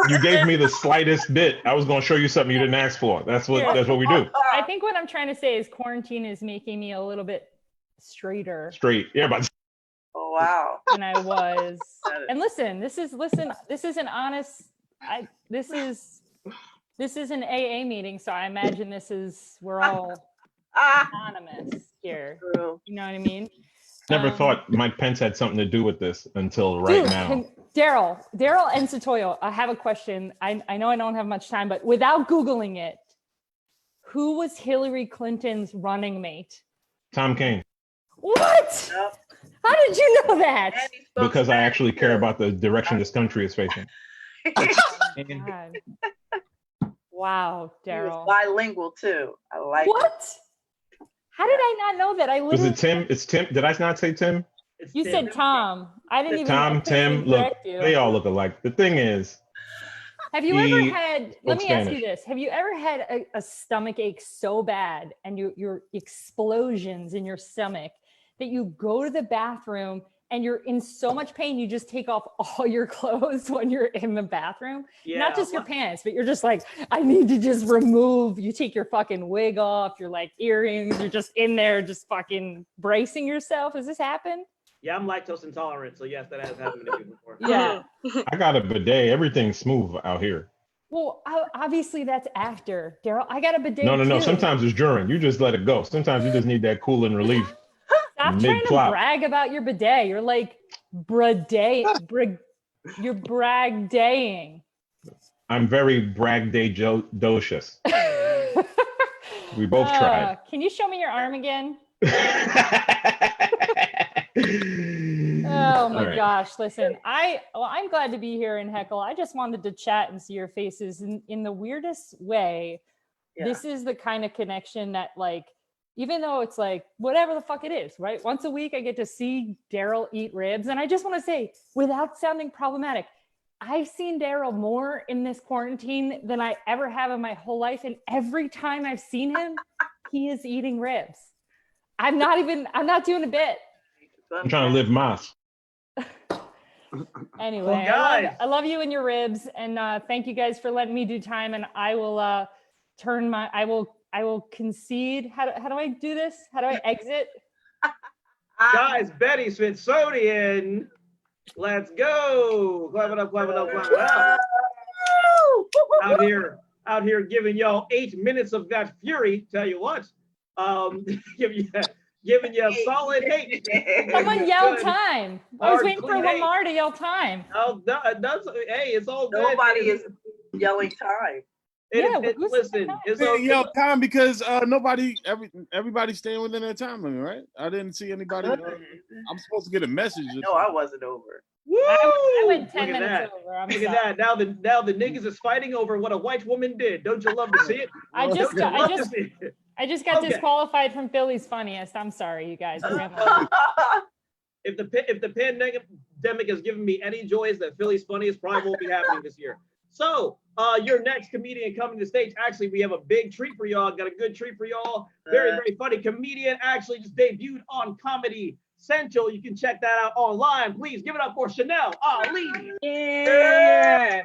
S4: You gave me the slightest bit. I was going to show you something you didn't ask for. That's what we do.
S2: I think what I'm trying to say is quarantine is making me a little bit straighter.
S4: Straight. Yeah, but
S1: Oh wow.
S2: Than I was. And listen, this is an honest. This is an AA meeting, so I imagine we're all anonymous here.
S1: True.
S2: You know what I mean?
S4: never thought Mike Pence had something to do with this until right now.
S2: Daryl and Satoyo, I have a question. I know I don't have much time, but without Googling it, who was Hillary Clinton's running mate?
S4: Tom Kane.
S2: What?
S1: Yep.
S2: How did you know that?
S4: Because I actually care about the direction this country is facing.
S2: God. Wow, Daryl.
S1: Bilingual too. I like
S2: what? How did I not know that?
S4: Was it Tim? It's Tim. Did I not say Tim?
S2: You said Tom. I didn't even.
S4: Tom, Tim. Look, they all look alike. The thing is,
S2: have you ever had? Let me ask you this: have you ever had a stomach ache so bad and your explosions in your stomach that you go to the bathroom and you're in so much pain you just take off all your clothes when you're in the bathroom?
S6: Yeah,
S2: not just your pants, but you're just like, I need to just remove. You take your fucking wig off, your like earrings. You're just in there, just fucking bracing yourself. Has this happened?
S6: Yeah, I'm lactose intolerant, so yes, that has happened to me before.
S2: Yeah.
S4: I got a bidet. Everything's smooth out here.
S2: Well, obviously that's after, Daryl. I got a bidet.
S4: No.
S2: too.
S4: Sometimes it's during. You just let it go. Sometimes you just need that cooling relief.
S2: Stop trying to brag about your bidet. You're like you're bragdaying.
S4: I'm very braggadocious. We both tried.
S2: Can you show me your arm again? Oh my gosh, listen, I'm glad to be here in Heckle. I just wanted to chat and see your faces in the weirdest way. Yeah. This is the kind of connection that, like, even though it's like whatever the fuck it is, right? Once a week I get to see Daryl eat ribs. And I just want to say, without sounding problematic, I've seen Daryl more in this quarantine than I ever have in my whole life. And every time I've seen him, he is eating ribs. I'm not doing a bit.
S4: I'm trying to live Moss.
S2: Anyway,
S6: well, guys.
S2: I love you and your ribs, and thank you guys for letting me do time. And I will I will concede. How do I do this? How do I exit?
S6: Guys, Betty Smithsonian, let's go! Clap it up, clap it up, clap it up. Out here, giving y'all 8 minutes of that fury. Tell you what, giving you a solid 8.
S2: Someone yell time. I was waiting for Lamar to yell time.
S6: Oh, hey, it's all good.
S1: Nobody is yelling time.
S6: Listen, it's all
S5: yell time because everybody's staying within their time limit, right? I didn't see anybody. I'm supposed to get a message.
S1: No, I wasn't over.
S2: I went 10 minutes over.
S6: Look at that. Now the niggas is fighting over what a white woman did. Don't you love to see it?
S2: I just got disqualified from Philly's Funniest. I'm sorry, you guys.
S6: If the pandemic has given me any joys, that Philly's Funniest probably won't be happening this year. So your next comedian coming to stage. Actually, we have a big treat for y'all. Got a good treat for y'all. Very, very funny comedian. Actually just debuted on Comedy Central. You can check that out online. Please give it up for Chanel Ali.
S9: Yeah.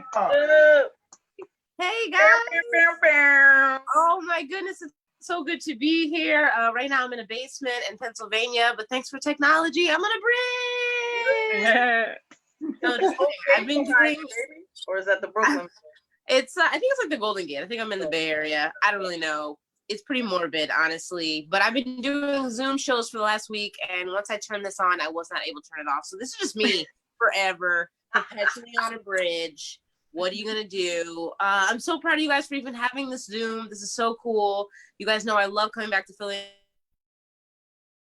S9: Hey guys. Oh my goodness. It's so good to be here. Right now I'm in a basement in Pennsylvania, but thanks for technology. I'm gonna bring. No, just kidding. I've been doing.
S1: Or is that the Brooklyn?
S9: It's I think it's like the Golden Gate. I think I'm in the Bay Area. I don't really know.
S15: it's pretty morbid, honestly. But I've been doing Zoom shows for the last week, and once I turned this on, I was not able to turn it off. So this is just me forever, perpetually on a bridge. What are you gonna do? I'm so proud of you guys for even having this Zoom. This is so cool. You guys know I love coming back to Philly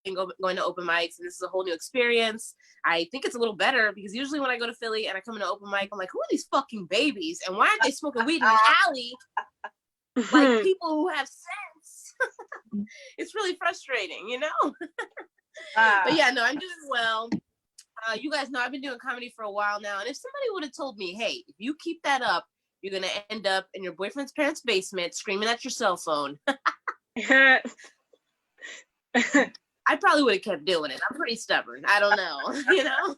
S15: and going to open mics, and this is a whole new experience. I think it's a little better because usually when I go to Philly and I come into open mic, I'm like, who are these fucking babies? And why aren't they smoking weed in the alley? Like people who have sense. It's really frustrating, you know? But yeah, no, I'm doing well. You guys know I've been doing comedy for a while now. And if somebody would have told me, hey, if you keep that up, you're going to end up in your boyfriend's parents' basement screaming at your cell phone. I probably would have kept doing it. I'm pretty stubborn. I don't know, you know?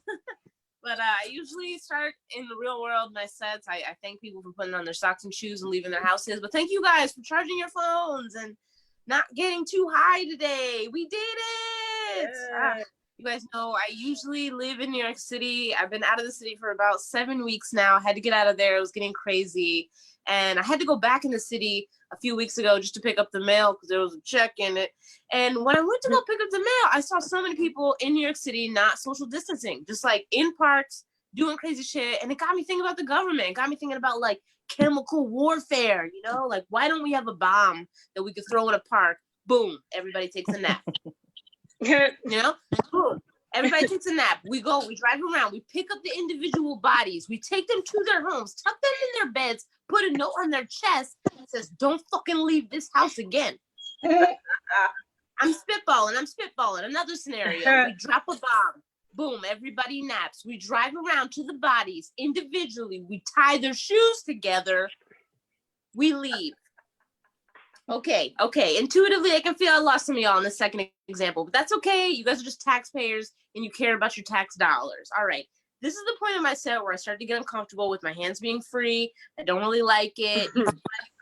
S15: But I usually start in the real world my sets. I thank people for putting on their socks and shoes and leaving their houses. But thank you guys for charging your phones and not getting too high today. We did it. You guys know I usually live in New York City. I've been out of the city for about 7 weeks now. I had to get out of there. It was getting crazy. And I had to go back in the city a few weeks ago just to pick up the mail because there was a check in it. And when I went to go pick up the mail, I saw so many people in New York City not social distancing, just like in parks, doing crazy shit. And it got me thinking about the government. It got me thinking about like chemical warfare, you know, like why don't we have a bomb that we could throw in a park? Boom, everybody takes a nap. You know, boom, everybody takes a nap. We go, we drive around, we pick up the individual bodies, we take them to their homes, tuck them in their beds, put a note on their chest that says, don't fucking leave this house again. I'm spitballing. Another scenario, we drop a bomb. Boom, everybody naps. We drive around to the bodies individually. We tie their shoes together. We leave. Okay. Intuitively, I can feel I lost some of y'all in the second example, but that's okay. You guys are just taxpayers and you care about your tax dollars. All right. This is the point of my set where I start to get uncomfortable with my hands being free. I don't really like it. It's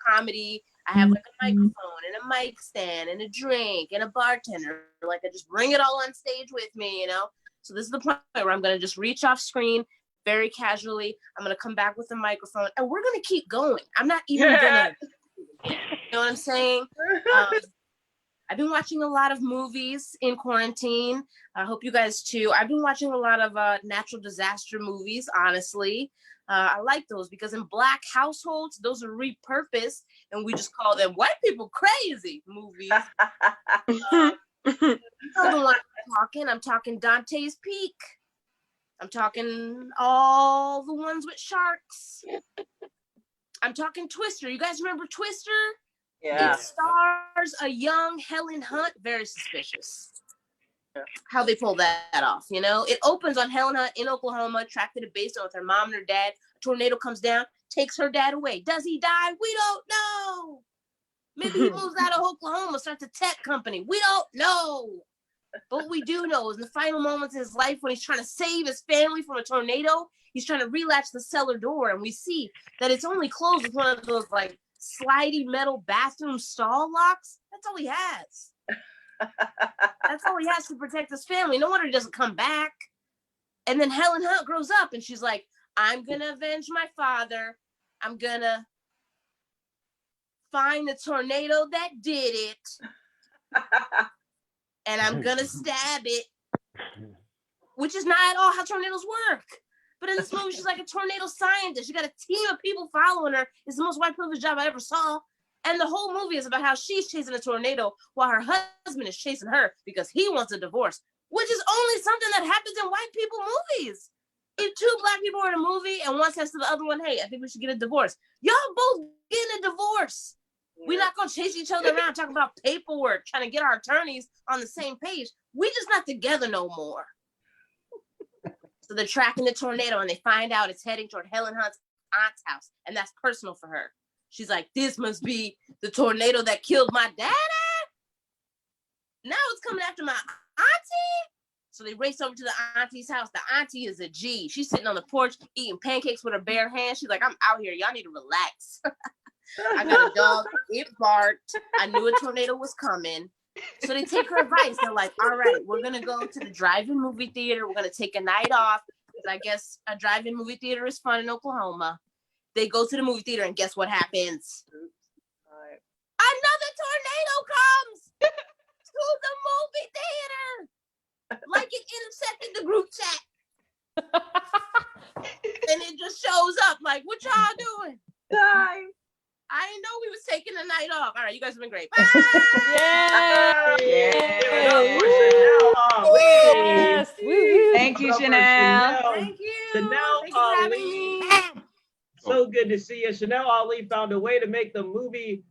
S15: comedy. I have like a microphone and a mic stand and a drink and a bartender. Like I just bring it all on stage with me, you know? So this is the point where I'm going to just reach off screen very casually. I'm going to come back with a microphone and we're going to keep going. I'm not even going to, you know what I'm saying? I've been watching a lot of movies in quarantine. I hope you guys too. I've been watching a lot of natural disaster movies, honestly. I like those because in Black households, those are repurposed and we just call them white people crazy movies. You know the one I'm talking Dante's Peak. I'm talking all the ones with sharks. I'm talking Twister. You guys remember Twister?
S1: Yeah.
S15: It stars a young Helen Hunt. Very suspicious. How they pull that off, you know? It opens on Helen Hunt in Oklahoma, trapped in a basement with her mom and her dad. A tornado comes down, takes her dad away. Does he die? We don't know. Maybe he moves out of Oklahoma, starts a tech company. We don't know. But what we do know is in the final moments of his life when he's trying to save his family from a tornado, he's trying to relatch the cellar door, and we see that it's only closed with one of those like slidey metal bathroom stall locks. That's all he has. That's all he has to protect his family. No wonder he doesn't come back. And then Helen Hunt grows up and she's like, I'm gonna avenge my father. I'm gonna find the tornado that did it. And I'm gonna stab it. Which is not at all how tornadoes work. But in this movie, she's like a tornado scientist. She got a team of people following her. It's the most white privileged job I ever saw. And the whole movie is about how she's chasing a tornado while her husband is chasing her because he wants a divorce, which is only something that happens in white people movies. If two Black people are in a movie and one says to the other one, hey, I think we should get a divorce. Y'all both getting a divorce. We're not going to chase each other around talking about paperwork, trying to get our attorneys on the same page. We just not together no more. So they're tracking the tornado and they find out it's heading toward Helen Hunt's aunt's house. And that's personal for her. She's like, this must be the tornado that killed my daddy. Now it's coming after my auntie. So they race over to the auntie's house. The auntie is a G. She's sitting on the porch eating pancakes with her bare hands. She's like, I'm out here. Y'all need to relax. I got a dog. It barked. I knew a tornado was coming. So they take her advice. They're like, all right, we're going to go to the drive-in movie theater. We're going to take a night off. Because I guess a drive-in movie theater is fun in Oklahoma. They go to the movie theater and guess what happens? A another tornado comes to the movie theater, like it intercepted the group chat, and it just shows up like, what y'all doing?
S1: Die.
S15: I didn't know we was taking the night off. All right, you guys have been great. Bye.
S2: Yes.
S3: Thank you, Chanel.
S15: Thank you.
S6: Chanel
S15: Thanks for having
S6: Ali.
S15: me.
S6: So good to see you. Chanel Ali found a way to make the movie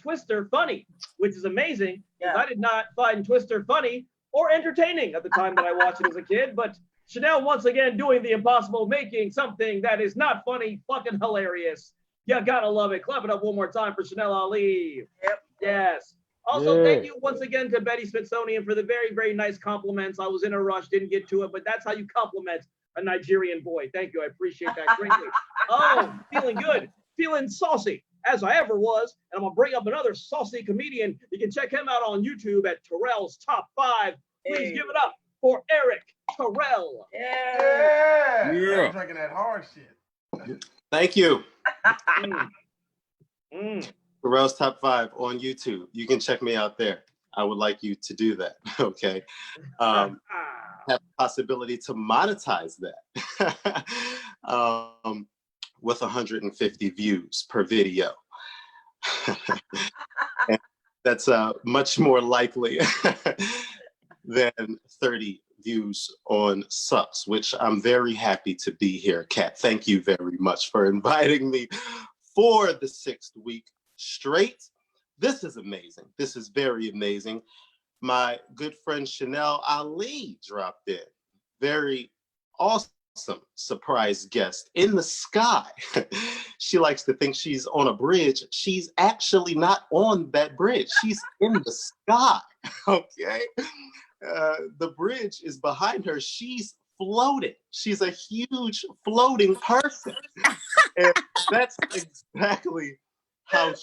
S6: Twister funny, which is amazing. Because I did not find Twister funny or entertaining at the time that I watched it as a kid. But Chanel once again doing the impossible, making something that is not funny fucking hilarious. You gotta love it. Clap it up one more time for Chanel Ali.
S1: Yep.
S6: Yes. Also, thank you once again to Betty Smithsonian for the very, very nice compliments. I was in a rush, didn't get to it, but that's how you compliment a Nigerian boy. Thank you. I appreciate that greatly. Oh, feeling good, feeling saucy as I ever was. And I'm going to bring up another saucy comedian. You can check him out on YouTube at Terrell's Top 5. Please give it up for Eric Terrell.
S8: Yeah.
S5: Yeah.
S8: Drinking that hard shit.
S16: Thank you. Terrell's Top 5 on YouTube. You can check me out there. I would like you to do that. Okay. Have the possibility to monetize that with 150 views per video. And that's much more likely than 30 views on subs, which I'm very happy to be here, Kat. Thank you very much for inviting me for the 6th week straight. This is amazing. This is very amazing. My good friend Chanel Ali dropped in. Very awesome surprise guest in the sky. She likes to think she's on a bridge. She's actually not on that bridge. She's in the sky, okay? The bridge is behind her. She's floating. She's a huge floating person. And that's exactly how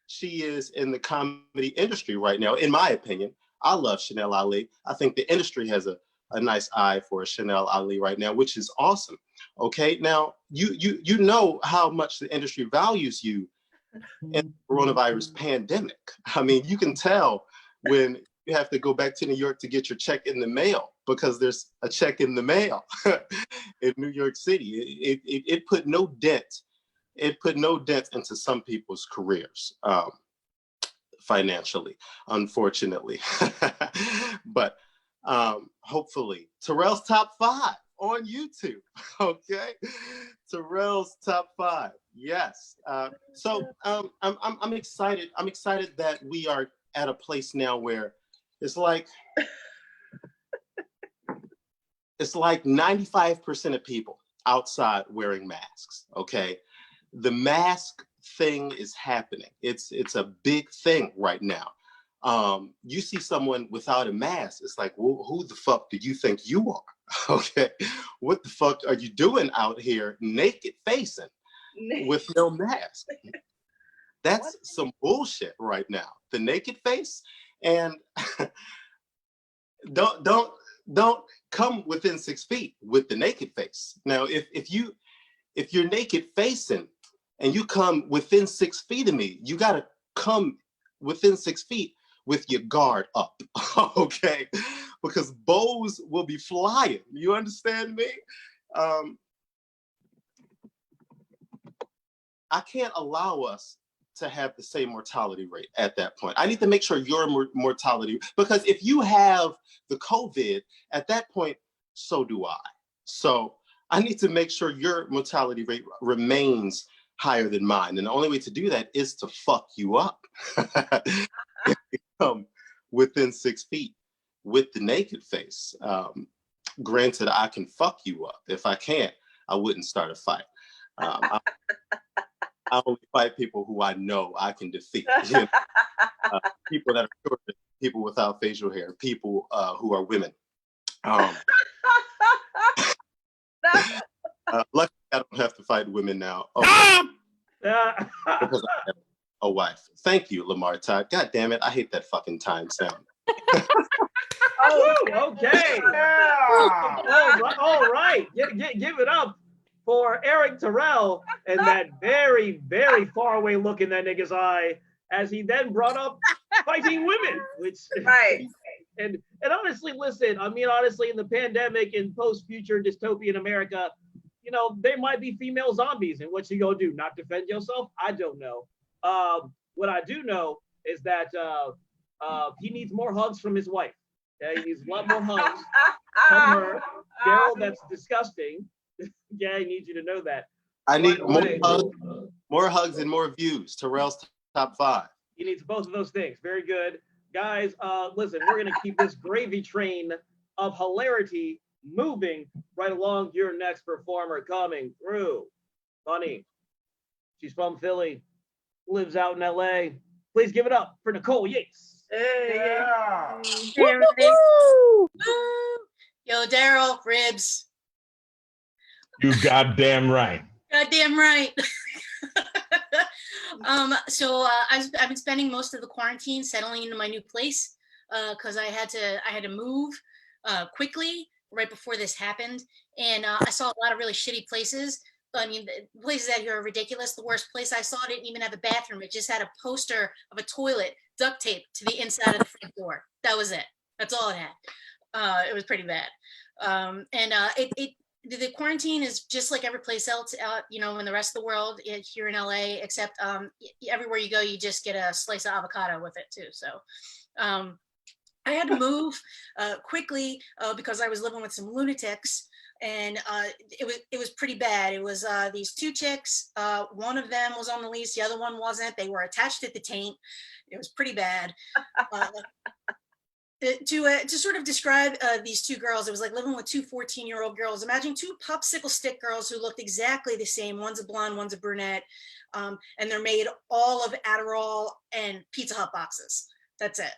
S16: she is in the comedy industry right now, in my opinion. I love Chanel Ali. I think the industry has a nice eye for Chanel Ali right now, which is awesome. Okay, now you know how much the industry values you in the coronavirus pandemic. I mean, you can tell when you have to go back to New York to get your check in the mail because there's a check in the mail in New York City. It put no dent. It put no dent into some people's careers financially, unfortunately. But hopefully, Terrell's Top 5 on YouTube. Okay, Terrell's Top 5. Yes. So I'm excited. I'm excited that we are at a place now where it's like 95% of people outside wearing masks. Okay, the mask thing is happening. It's a big thing right now. You see someone without a mask, it's like, well, who the fuck do you think you are? Okay, what the fuck are you doing out here naked facing with no mask? That's some bullshit right now. The naked face, and don't come within 6 feet with the naked face. Now, if you're naked facing and you come within 6 feet of me, you gotta come within 6 feet with your guard up, okay? Because bows will be flying. You understand me? I can't allow us to have the same mortality rate at that point. I need to make sure your mortality, because if you have the COVID, at that point, so do I. So I need to make sure your mortality rate remains higher than mine. And the only way to do that is to fuck you up. If you come within 6 feet with the naked face. Granted, I can fuck you up. If I can't, I wouldn't start a fight. I only fight people who I know I can defeat. You know? People that are short, people without facial hair, people who are women. Luckily, I don't have to fight women now. Because I have a wife. Thank you, Lamar Todd. God damn it, I hate that fucking time sound.
S6: Oh, okay. All right. Give it up for Eric Terrell and that very, very far away look in that nigga's eye as he then brought up fighting women, which
S1: right.
S6: And honestly, listen, I mean, honestly, in the pandemic and post-future dystopian America, you know, there might be female zombies, and what you gonna do? Not defend yourself? I don't know. What I do know is that he needs more hugs from his wife. Yeah, he needs a lot more hugs from her. Daryl, that's disgusting. Yeah, I need you to know that.
S16: I need more hugs and more views. Terrell's top 5.
S6: He needs both of those things. Very good. Guys, listen, we're going to keep this gravy train of hilarity moving right along. Your next performer coming through. Funny. She's from Philly, lives out in LA. Please give it up for Nicole Yates.
S1: Hey.
S8: Yeah.
S15: Woo! Yo, Daryl, ribs.
S4: You goddamn right.
S15: Goddamn right. So I've been spending most of the quarantine settling into my new place because I had to move quickly right before this happened, and I saw a lot of really shitty places. I mean, the places out here are ridiculous. The worst place I saw didn't even have a bathroom. It just had a poster of a toilet duct taped to the inside of the front door. That was it. That's all it had. It was pretty bad. The quarantine is just like every place else, you know, in the rest of the world here in LA, except everywhere you go, you just get a slice of avocado with it too. So I had to move quickly because I was living with some lunatics, and it was pretty bad. It was these 2 chicks. One of them was on the lease, the other one wasn't. They were attached at the taint. It was pretty bad. To sort of describe these 2 girls, it was like living with 2 14-year-old girls. Imagine 2 popsicle stick girls who looked exactly the same. One's a blonde, one's a brunette, and they're made all of Adderall and Pizza Hut boxes. That's it.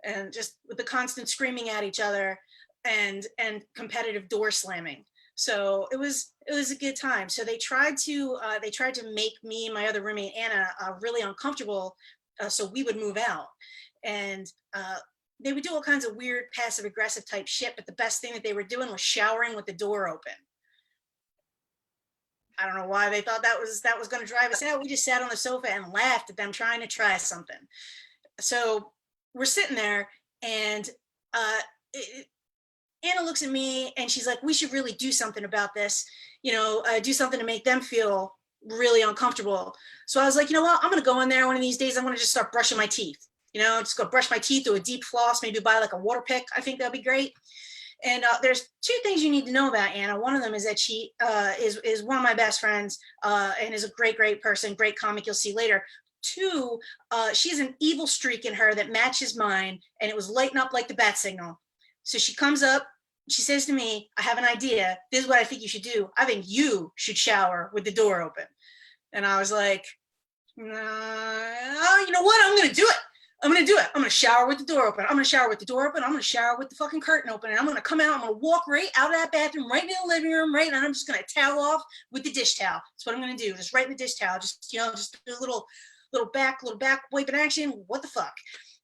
S15: And just with the constant screaming at each other and competitive door slamming. So it was a good time. So they tried to make me and my other roommate Anna really uncomfortable, so we would move out. And they would do all kinds of weird passive aggressive type shit, but the best thing that they were doing was showering with the door open. I don't know why they thought that was going to drive us out. We just sat on the sofa and laughed at them trying to try something. So we're sitting there, and Anna looks at me and she's like, we should really do something about this, you know, do something to make them feel really uncomfortable. So I was like, you know what, I'm going to go in there one of these days. I'm going to just start brushing my teeth. You know, just go brush my teeth, do a deep floss, maybe buy like a water pick. I think that'd be great. And there's 2 things you need to know about Anna. One of them is that she is one of my best friends and is a great, great person, great comic you'll see later. 2, she has an evil streak in her that matches mine, and it was lighting up like the bat signal. So she comes up, she says to me, I have an idea. This is what I think you should do. I think you should shower with the door open. And I was like, you know what? I'm going to do it. I'm going to do it. I'm going to shower with the door open. I'm going to shower with the door open. I'm going to shower with the fucking curtain open. And I'm going to come out. I'm going to walk right out of that bathroom, right in the living room, right. And I'm just going to towel off with the dish towel. That's what I'm going to do. Just right in the dish towel. Just, you know, just a little back wiping action. What the fuck?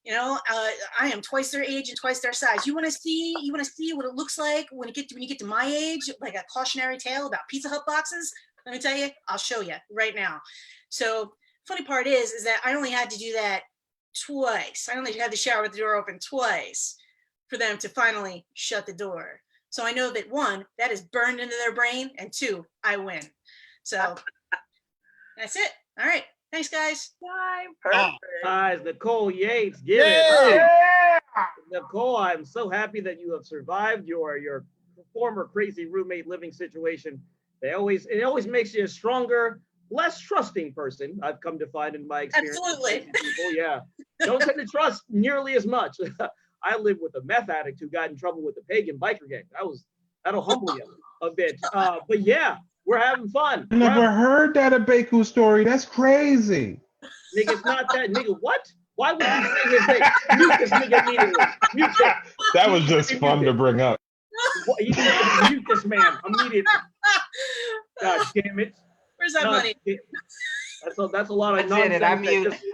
S15: You know, I am twice their age and twice their size. You want to see what it looks like when you get to my age, like a cautionary tale about Pizza Hut boxes? Let me tell you, I'll show you right now. So funny part is that I only had to do that twice. I only had to shower with the door open twice for them to finally shut the door. So I know that 1, that is burned into their brain, and 2, I win. So that's it. All right. Thanks, guys.
S1: Bye. Perfect.
S6: Guys, Nicole Yates, give it up. Nicole, I'm so happy that you have survived your former crazy roommate living situation. It always makes you a stronger, less trusting person, I've come to find in my experience.
S15: Absolutely.
S6: People, yeah. Don't tend to trust nearly as much. I lived with a meth addict who got in trouble with the pagan biker gang. That'll humble you a bit. But yeah, we're having fun.
S4: I never heard that Abeku story. That's crazy.
S6: Nigga, it's not that. Nigga, what? Why would you say his name? Mute this nigga immediately. Mute him.
S4: That was just fun to bring up.
S6: You need to mute this man immediately. God damn it.
S15: Where's that money?
S6: That's a lot of nonsense.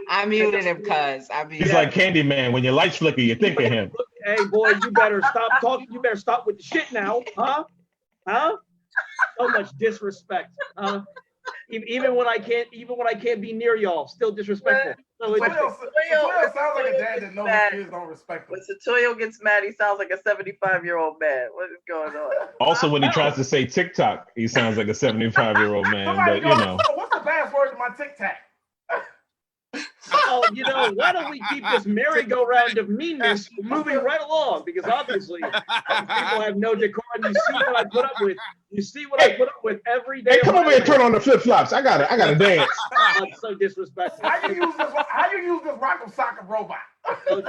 S3: I muted him because
S4: He's like Candyman. When your lights flicker, you think of him.
S6: Hey boy, you better stop talking. You better stop with the shit now, huh? So much disrespect. Even when I can't be near y'all, still disrespectful. So
S8: Satoyo sounds like a dad that knows his kids don't respect him.
S1: When Satoyo gets mad, he sounds like a 75-year-old man. What is going on?
S4: Also, when he tries to say TikTok, he sounds like a 75-year-old man.
S8: Somebody
S4: But you know,
S8: what's the password to my Tic Tac?
S6: Oh, why don't we keep this merry-go-round of meanness moving right along? Because obviously, these people have no decorum. You see what I put up with. You see what I put up with every day.
S4: hey, come over here and turn on the flip flops. I gotta dance.
S6: That's so disrespectful.
S8: How you use this Rock'em Sock'em robot?
S6: So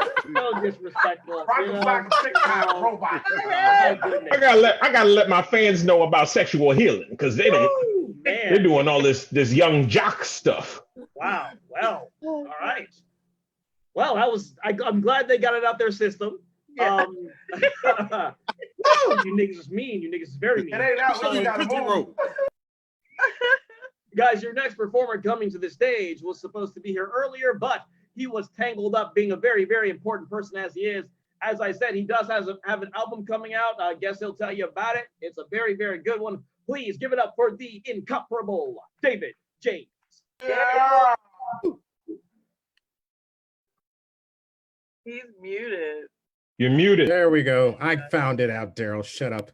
S6: disrespectful.
S8: Rock'em Sock'em TikTok robot.
S4: I gotta let my fans know about sexual healing because they're doing all this young jock stuff.
S6: Wow. Well, all right. Well, I'm glad they got it out their system. Yeah. Woo, you niggas is mean. You niggas is very mean.
S8: It ain't out when you gotta move.
S6: Guys, your next performer coming to the stage was supposed to be here earlier, but he was tangled up being a very, very important person as he is. As I said, he does have an album coming out. I guess he'll tell you about it. It's a very, very good one. Please give it up for the incomparable David James.
S8: Yeah.
S1: He's muted.
S4: You're muted.
S17: There we go. I found it out, Daryl. Shut up.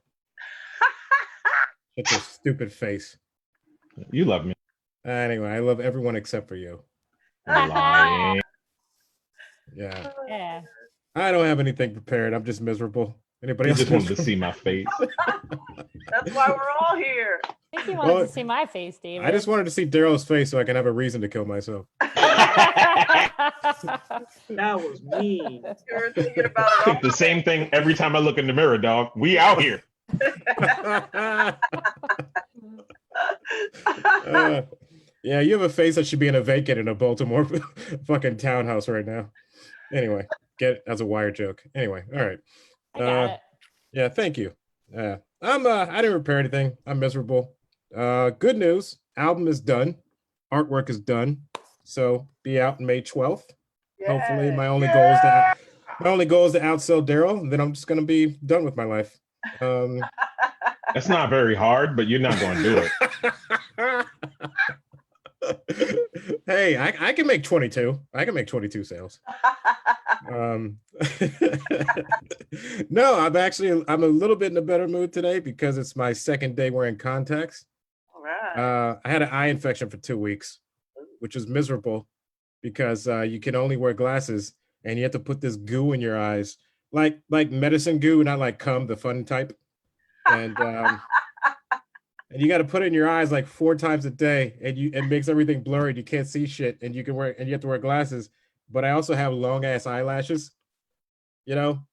S17: Shut your stupid face.
S4: You love me.
S17: Anyway, I love everyone except for you.
S4: Lying.
S17: Yeah.
S2: Yeah.
S17: I don't have anything prepared. I'm just miserable. Anybody
S4: You
S17: else
S4: just wanted to see my face.
S1: That's why we're all here.
S2: I think you wanted to see my face, David.
S17: I just wanted to see Daryl's face so I can have a reason to kill myself.
S6: That was mean.
S1: You were thinking about
S4: I think the same thing every time I look in the mirror, dog. We out here.
S17: Yeah, you have a face that should be in a vacant in a Baltimore fucking townhouse right now. Anyway, get it as a wire joke. Anyway, all right.
S2: I got it.
S17: Yeah, thank you. I didn't prepare anything. I'm miserable. Good news. Album is done. Artwork is done. So be out May 12th. Hopefully my only goal is to outsell Daryl, and then I'm just gonna be done with my life.
S4: That's not very hard, but you're not going to do it.
S17: Hey, I can make 22. I can make 22 sales. No, I'm a little bit in a better mood today because it's my second day wearing contacts.
S1: All right.
S17: I had an eye infection for 2 weeks, which is miserable because you can only wear glasses and you have to put this goo in your eyes, like medicine goo, not like cum, the fun type. And you got to put it in your eyes like 4 times a day, and it makes everything blurry. You can't see shit, and you have to wear glasses. But I also have long ass eyelashes,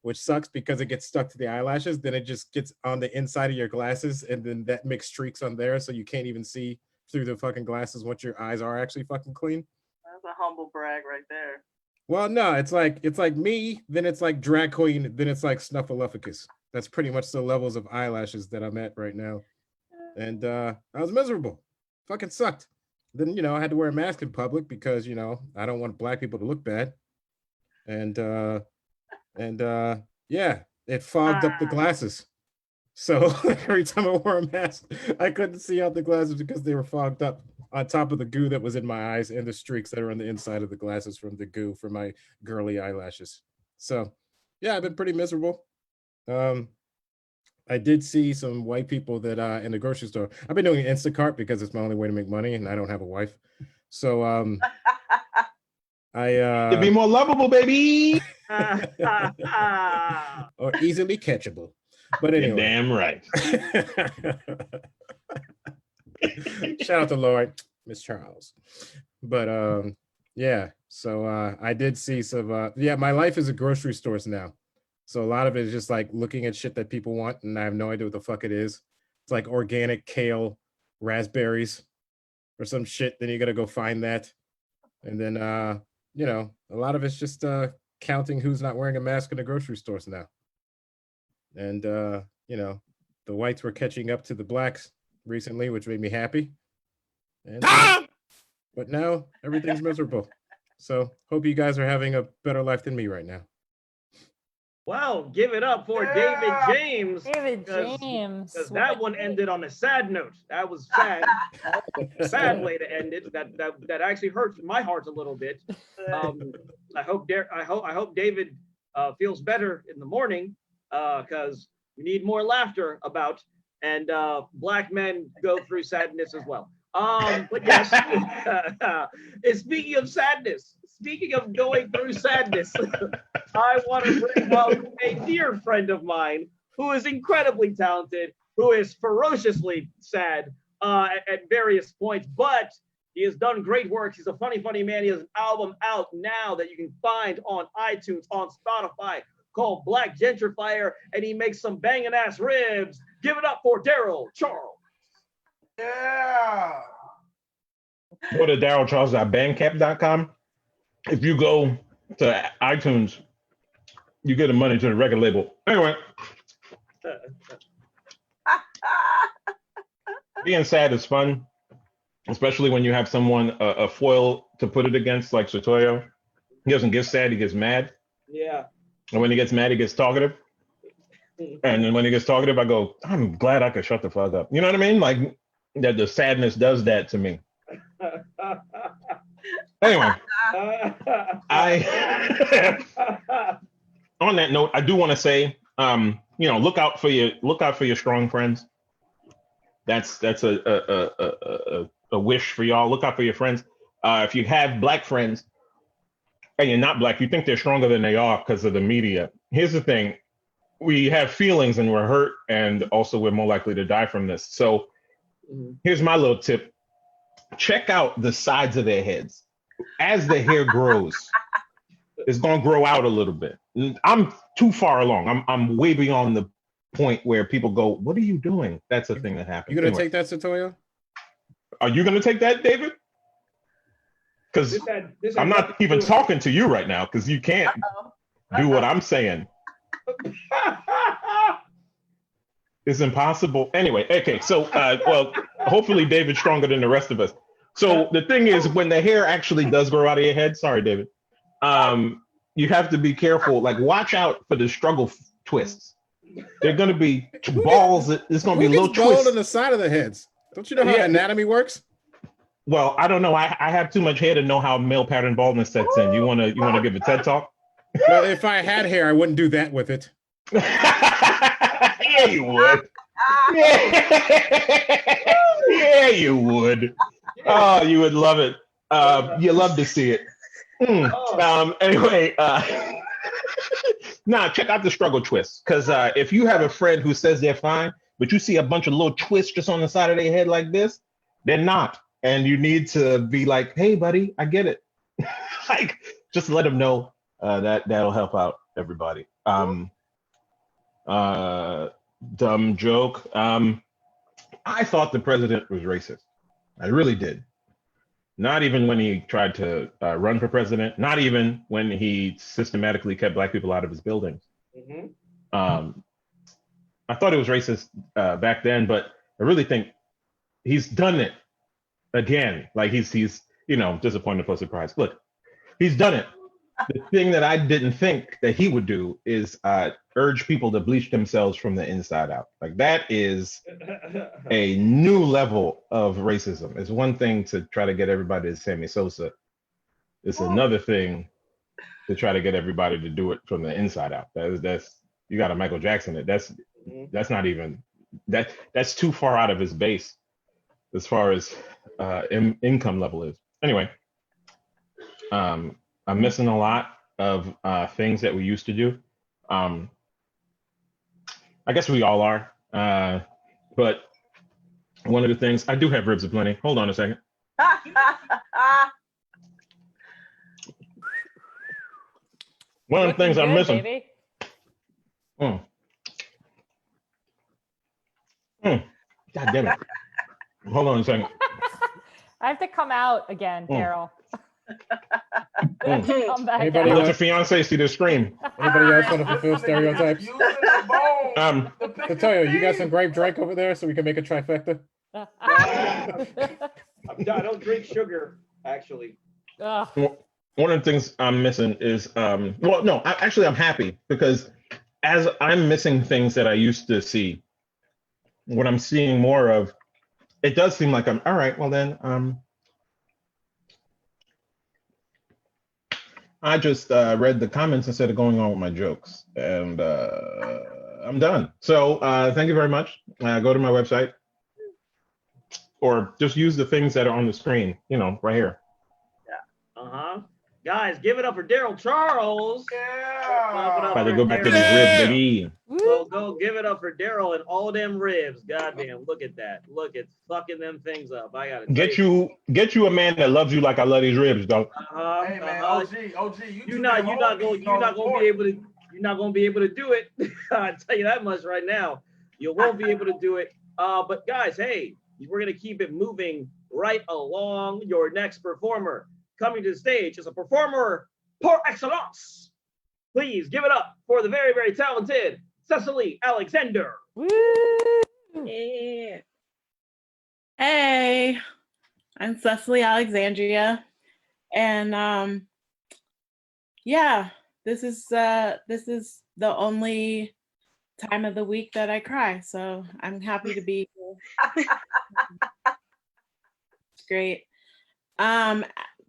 S17: which sucks because it gets stuck to the eyelashes. Then it just gets on the inside of your glasses, and then that makes streaks on there, so you can't even see through the fucking glasses once your eyes are actually fucking clean.
S1: That's a humble brag right there.
S17: Well, no, it's like me, then it's like drag queen, then it's like snuffleupagus. That's pretty much the levels of eyelashes that I'm at right now. And I was miserable. Fucking sucked. Then, I had to wear a mask in public because, I don't want black people to look bad. And yeah, it fogged up the glasses. So every time I wore a mask, I couldn't see out the glasses because they were fogged up on top of the goo that was in my eyes and the streaks that are on the inside of the glasses from the goo for my girly eyelashes. So yeah, I've been pretty miserable. I did see some white people that in the grocery store. I've been doing Instacart because it's my only way to make money and I don't have a wife. So
S4: to be more lovable, baby.
S17: Or easily catchable. But anyway.
S4: You're damn right.
S17: Shout out to Lloyd, Miss Charles. But yeah, so I did see some my life is a grocery stores now. So a lot of it is just like looking at shit that people want, and I have no idea what the fuck it is. It's like organic kale, raspberries, or some shit. Then you gotta go find that, and then a lot of it's just counting who's not wearing a mask in the grocery stores now. And the whites were catching up to the blacks recently, which made me happy. And but now everything's miserable. So hope you guys are having a better life than me right now.
S6: Well, give it up for David James.
S2: David James.
S6: Because that one ended on a sad note. That was sad. Sad way to end it. That actually hurts my heart a little bit. I hope David feels better in the morning because we need more laughter about, and Black men go through sadness as well. But yes, and speaking of sadness, speaking of going through sadness, I want to bring up a dear friend of mine who is incredibly talented, who is ferociously sad at various points, but he has done great work. He's a funny man. He has an album out now that you can find on iTunes, on Spotify, called Black Gentrifier, and he makes some banging ass ribs. Give it up for Daryl Charles.
S8: Yeah.
S4: Go to darylcharles.bandcamp.com. If you go to iTunes, you get the money to the record label. Anyway. Being sad is fun, especially when you have someone, a foil to put it against, like Sotoyo. He doesn't get sad, he gets mad.
S6: Yeah.
S4: And when he gets mad, he gets talkative. And then when he gets talkative, I go, I'm glad I could shut the fuck up. You know what I mean? Like, that the sadness does that to me. Anyway, on that note, I do want to say, look out for your strong friends. That's a wish for y'all. Look out for your friends. If you have Black friends and you're not Black, you think they're stronger than they are because of the media. Here's the thing: we have feelings and we're hurt, and also we're more likely to die from this. So here's my little tip: check out the sides of their heads. As the hair grows, it's gonna grow out a little bit. I'm too far along. I'm way beyond the point where people go, "What are you doing?" That's the thing that happens.
S17: You gonna take that, Sotoyo?
S4: Are you gonna take that, David? Because I'm not even talking to you right now because you can't do what I'm saying. It's impossible. Anyway, okay. So, well, hopefully David's stronger than the rest of us. So the thing is, when the hair actually does grow out of your head, sorry, David, you have to be careful. Like, watch out for the struggle twists. They're going to be balls. It's going to be little twists.
S17: Bald on the side of the heads. Don't you know how anatomy works?
S4: Well, I don't know. I have too much hair to know how male pattern baldness sets in. You want to give a TED talk?
S17: Well, if I had hair, I wouldn't do that with it.
S4: Yeah, you would. Yeah, you would. Oh, you would love it. You love to see it. Anyway, check out the struggle twists. Because if you have a friend who says they're fine, but you see a bunch of little twists just on the side of their head like this, they're not. And you need to be like, hey, buddy, I get it. Like, just let them know that'll help out everybody. Dumb joke. I thought the president was racist. I really did. Not even when he tried to run for president, not even when he systematically kept Black people out of his buildings. I thought it was racist back then, but I really think he's done it again. Like he's disappointed plus surprise. Look, he's done it. The thing that I didn't think that he would do is urge people to bleach themselves from the inside out. Like that is a new level of racism. It's one thing to try to get everybody to Sammy Sosa. It's another thing to try to get everybody to do it from the inside out. That's you got to Michael Jackson it. That's not even that's too far out of his base as far as income level is. Anyway, I'm missing a lot of things that we used to do. I guess we all are. But one of the things, I do have ribs aplenty. Hold on a second. One of the things I'm missing. God damn it. Hold on a second.
S2: I have to come out again, Daryl.
S17: Anybody
S4: let your fiance see the screen.
S17: Anybody else want to fulfill stereotypes? Latoya, you got some grape drink over there so we can make a trifecta?
S6: I don't drink sugar, actually.
S4: one of the things I'm missing is well, no, actually I'm happy because as I'm missing things that I used to see, what I'm seeing more of, it does seem like I'm all right. Well then, I just read the comments instead of going on with my jokes, and I'm done. So thank you very much. Go to my website, or just use the things that are on the screen. You know, right here.
S6: Uh-huh. Guys, give it up for Daryl Charles.
S8: Yeah.
S4: About to go back to these ribs, baby.
S6: So go give it up for Daryl and all them ribs. Goddamn, look at that. Look at fucking them things up. I gotta
S4: Get you a man that loves you like I love these ribs, dog.
S8: Hey man, OG,
S6: you're not gonna be able to do it. I tell you that much right now. You won't be able to do it. But guys, hey, we're gonna keep it moving right along. Your next performer coming to the stage is a performer par excellence. Please give it up for the very, very talented Cecily Alexander.
S18: Yeah. Hey, I'm Cecily Alexandria, and yeah, this is the only time of the week that I cry, so I'm happy to be here. It's great.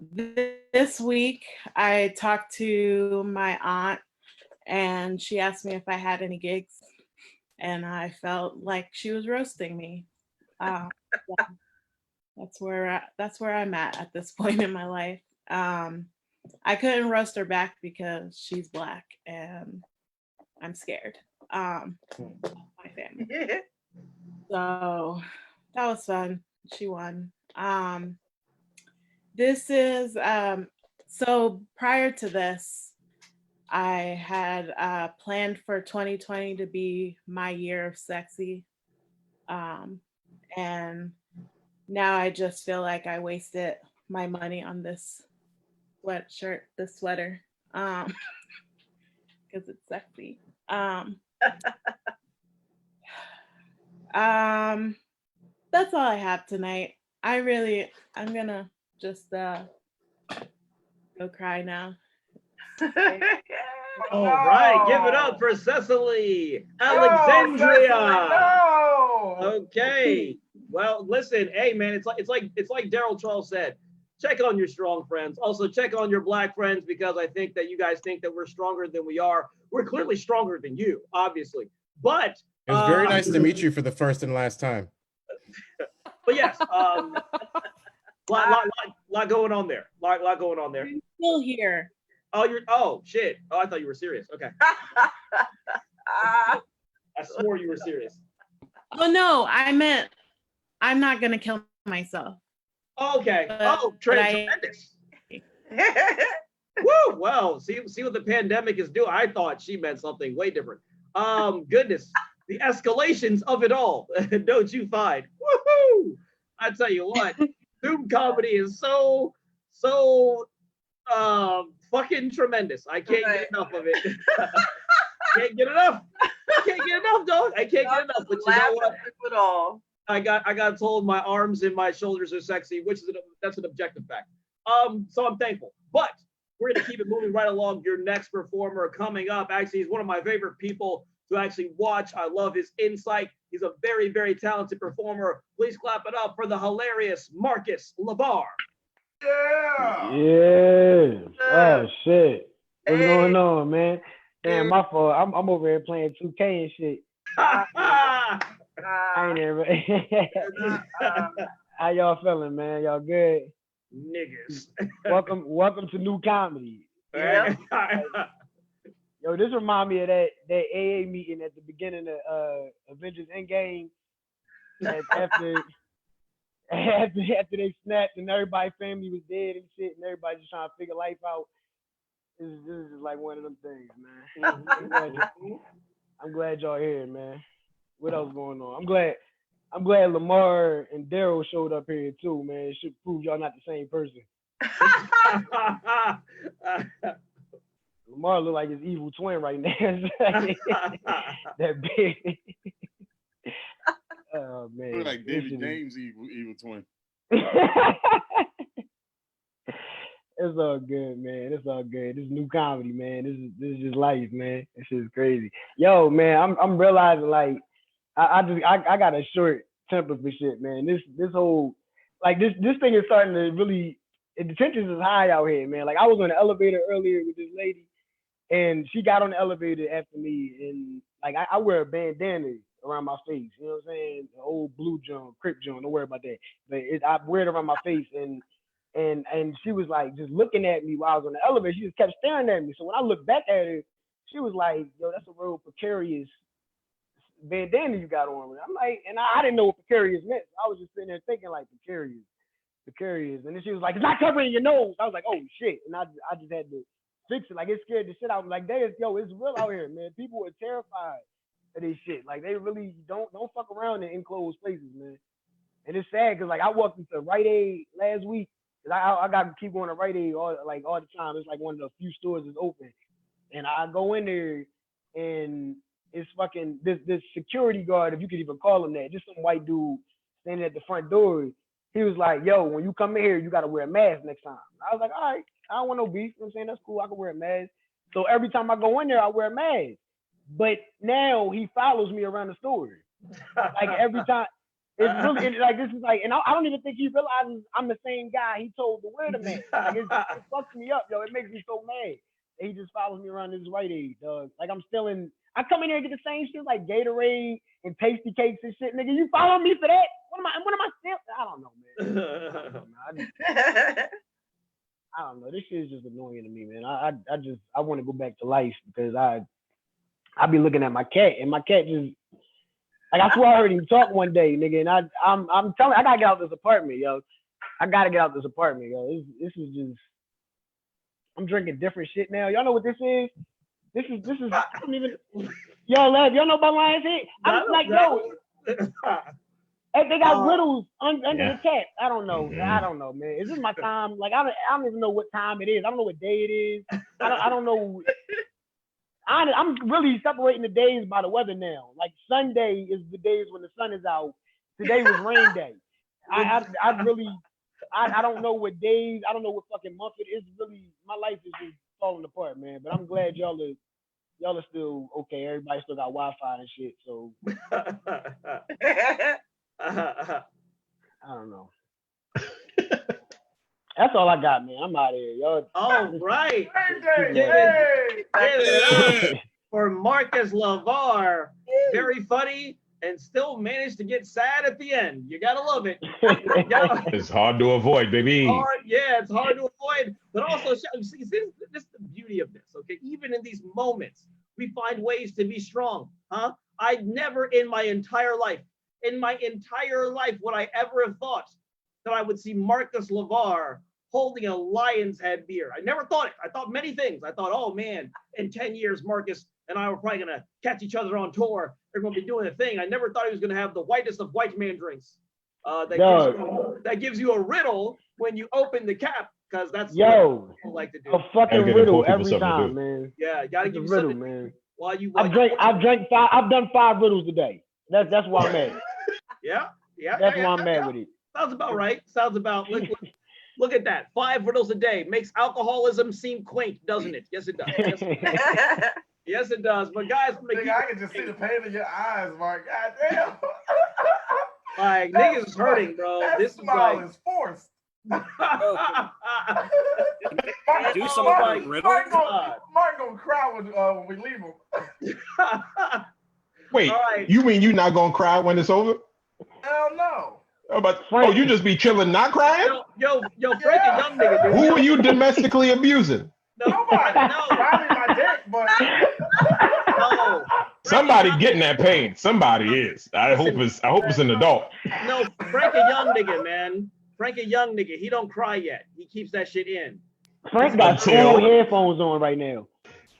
S18: This week I talked to my aunt, and she asked me if I had any gigs, and I felt like she was roasting me. Yeah. That's where I'm at this point in my life. I couldn't roast her back because she's Black and I'm scared. My family. So that was fun. She won. This is so prior to this, I had planned for 2020 to be my year of sexy. And now I just feel like I wasted my money on this sweatshirt, this sweater, because it's sexy. That's all I have tonight. I'm gonna just go cry now.
S6: All right, give it up for Cecily Alexandria.
S8: No.
S6: Okay. Well, listen, hey man, it's like Daryl Charles said. Check on your strong friends. Also, check on your Black friends, because I think that you guys think that we're stronger than we are. We're clearly stronger than you, obviously. But
S17: It was very nice to meet you for the first and last time.
S6: But yes, lot going on there. Lot going on there.
S18: I'm still here.
S6: Oh shit. Oh, I thought you were serious. Okay. I swore you were serious.
S18: Oh no, I meant I'm not gonna kill myself.
S6: Okay. Tremendous. Woo! Well, see what the pandemic is doing. I thought she meant something way different. Goodness, the escalations of it all. Don't you find? Woohoo! I tell you what, Zoom comedy is so fucking tremendous. I can't get enough of it. Can't get enough. Can't get enough, dog. I can't get enough. But you know what? I got told my arms and my shoulders are sexy, that's an objective fact. So I'm thankful. But we're gonna keep it moving right along. Your next performer coming up, actually, he's one of my favorite people to actually watch. I love his insight. He's a very, very talented performer. Please clap it up for the hilarious Marcus LeVar.
S8: Yeah.
S19: Yeah. Oh shit. What's going on, man? Damn, my fault. I'm over here playing 2K and shit. I ain't ever. How y'all feeling, man? Y'all good?
S6: Niggas.
S19: Welcome to new comedy.
S6: Yeah.
S19: Yo, this remind me of that AA meeting at the beginning of Avengers Endgame. After they snapped and everybody's family was dead and shit, and everybody just trying to figure life out. This is like one of them things, man. I'm glad y'all here, man. What else going on? I'm glad Lamar and Daryl showed up here too, man. It should prove y'all not the same person. Lamar look like his evil twin right now. That big. Oh man.
S5: Look like David James' evil twin.
S19: It's all good, man. It's all good. This is new comedy, man. This is just life, man. This shit is crazy. Yo, man, I'm realizing like I got a short temper for shit, man. This whole like this thing is starting to really the tensions is high out here, man. Like I was on the elevator earlier with this lady, and she got on the elevator after me, and like I wear a bandana around my face. You know what I'm saying? The old blue joint, Crip joint. Don't worry about that. But I wear it around my face, and she was like just looking at me while I was on the elevator. She just kept staring at me. So when I looked back at her, she was like, "Yo, that's a real precarious bandana you got on." I'm like, and I didn't know what precarious meant. I was just sitting there thinking like precarious. And then she was like, "It's not covering your nose." I was like, "Oh shit!" And I just had to fix it. Like it scared the shit out of me. Like it's real out here, man. People are terrified of this shit. Like they really don't fuck around in enclosed places, man. And it's sad because like I walked into Rite Aid last week. Cause I got to keep going to Rite Aid all the time. It's like one of the few stores that's open, and I go in there and it's fucking this security guard, if you could even call him that, just some white dude standing at the front door. He was like, "Yo, when you come in here, you gotta wear a mask next time." I was like, "All right, I don't want no beef." You know what I'm saying? That's cool. I can wear a mask. So every time I go in there, I wear a mask. But now he follows me around the store. Like every time. It's really like this is like, and I don't even think he realizes I'm the same guy he told to wear the mask. Like it fucks me up, yo. It makes me so mad. And he just follows me around this Rite Aid, dog. Like I'm still in. I come in here and get the same shit like Gatorade and pasty cakes and shit, nigga. You follow me for that? What am I still? I don't know, man. I don't know. This shit is just annoying to me, man. I want to go back to life because I be looking at my cat and my cat just like I swear I heard him talk one day, nigga. And I'm telling I gotta get out of this apartment, yo. I gotta get out of this apartment, yo. This is just I'm drinking different shit now. Y'all know what this is? This is I don't even y'all know about Lion's Head? I'm like, yo. They got riddles under the cat. I don't know. I don't know, man. Is this my time? Like I don't even know what time it is. I don't know what day it is. I don't know. I'm really separating the days by the weather now. Like Sunday is the days when the sun is out. Today was rain day. I don't know what days. I don't know what fucking month it is. Really, my life is just falling apart, man. But I'm glad y'all are still okay. Everybody still got Wi-Fi and shit. So I don't know. That's all I got, man. I'm out of here, y'all.
S6: All right. Give it up for Marcus LeVar. Very funny and still managed to get sad at the end. You gotta love it.
S4: It's hard to avoid, baby.
S6: It's hard to avoid. But also, see, this is the beauty of this, okay? Even in these moments, we find ways to be strong, huh? I never in my entire life, would I ever have thought that I would see Marcus LeVar holding a Lion's Head beer. I never thought it. I thought many things. I thought, oh man, in 10 years, Marcus and I were probably gonna catch each other on tour. They're gonna be doing a thing. I never thought he was gonna have the whitest of white man drinks. That gives you a riddle when you open the cap, because that's what people like to do.
S19: A fucking riddle every time, man.
S6: Yeah, you gotta give you
S19: riddle,
S6: something,
S19: man.
S6: While you
S19: I've done 5 riddles today. That's why I'm mad.
S6: Yeah.
S19: That's why I'm mad with it.
S6: Sounds about right. Sounds about look at that. 5 riddles a day makes alcoholism seem quaint, doesn't it? Yes, it does. Yes, it does. But guys,
S8: I can just see the pain in your eyes, Mark. God damn.
S6: Like niggas is hurting, bro.
S8: This smile is forced.
S10: Do some like riddle.
S8: Mark gonna cry when we leave him.
S4: Wait, you mean you not gonna cry when it's over?
S8: Hell no.
S4: You just be chilling, not crying?
S6: Yo, Frank, a young nigga, dude.
S4: Who are you domestically abusing?
S8: Nobody. Probably my dick, but
S6: no.
S4: Somebody getting that pain. Somebody is. I hope it's an adult.
S6: No, Frank a young nigga, man. Frank a young nigga. He don't cry yet. He keeps that shit in.
S19: Frank got cool headphones on right now.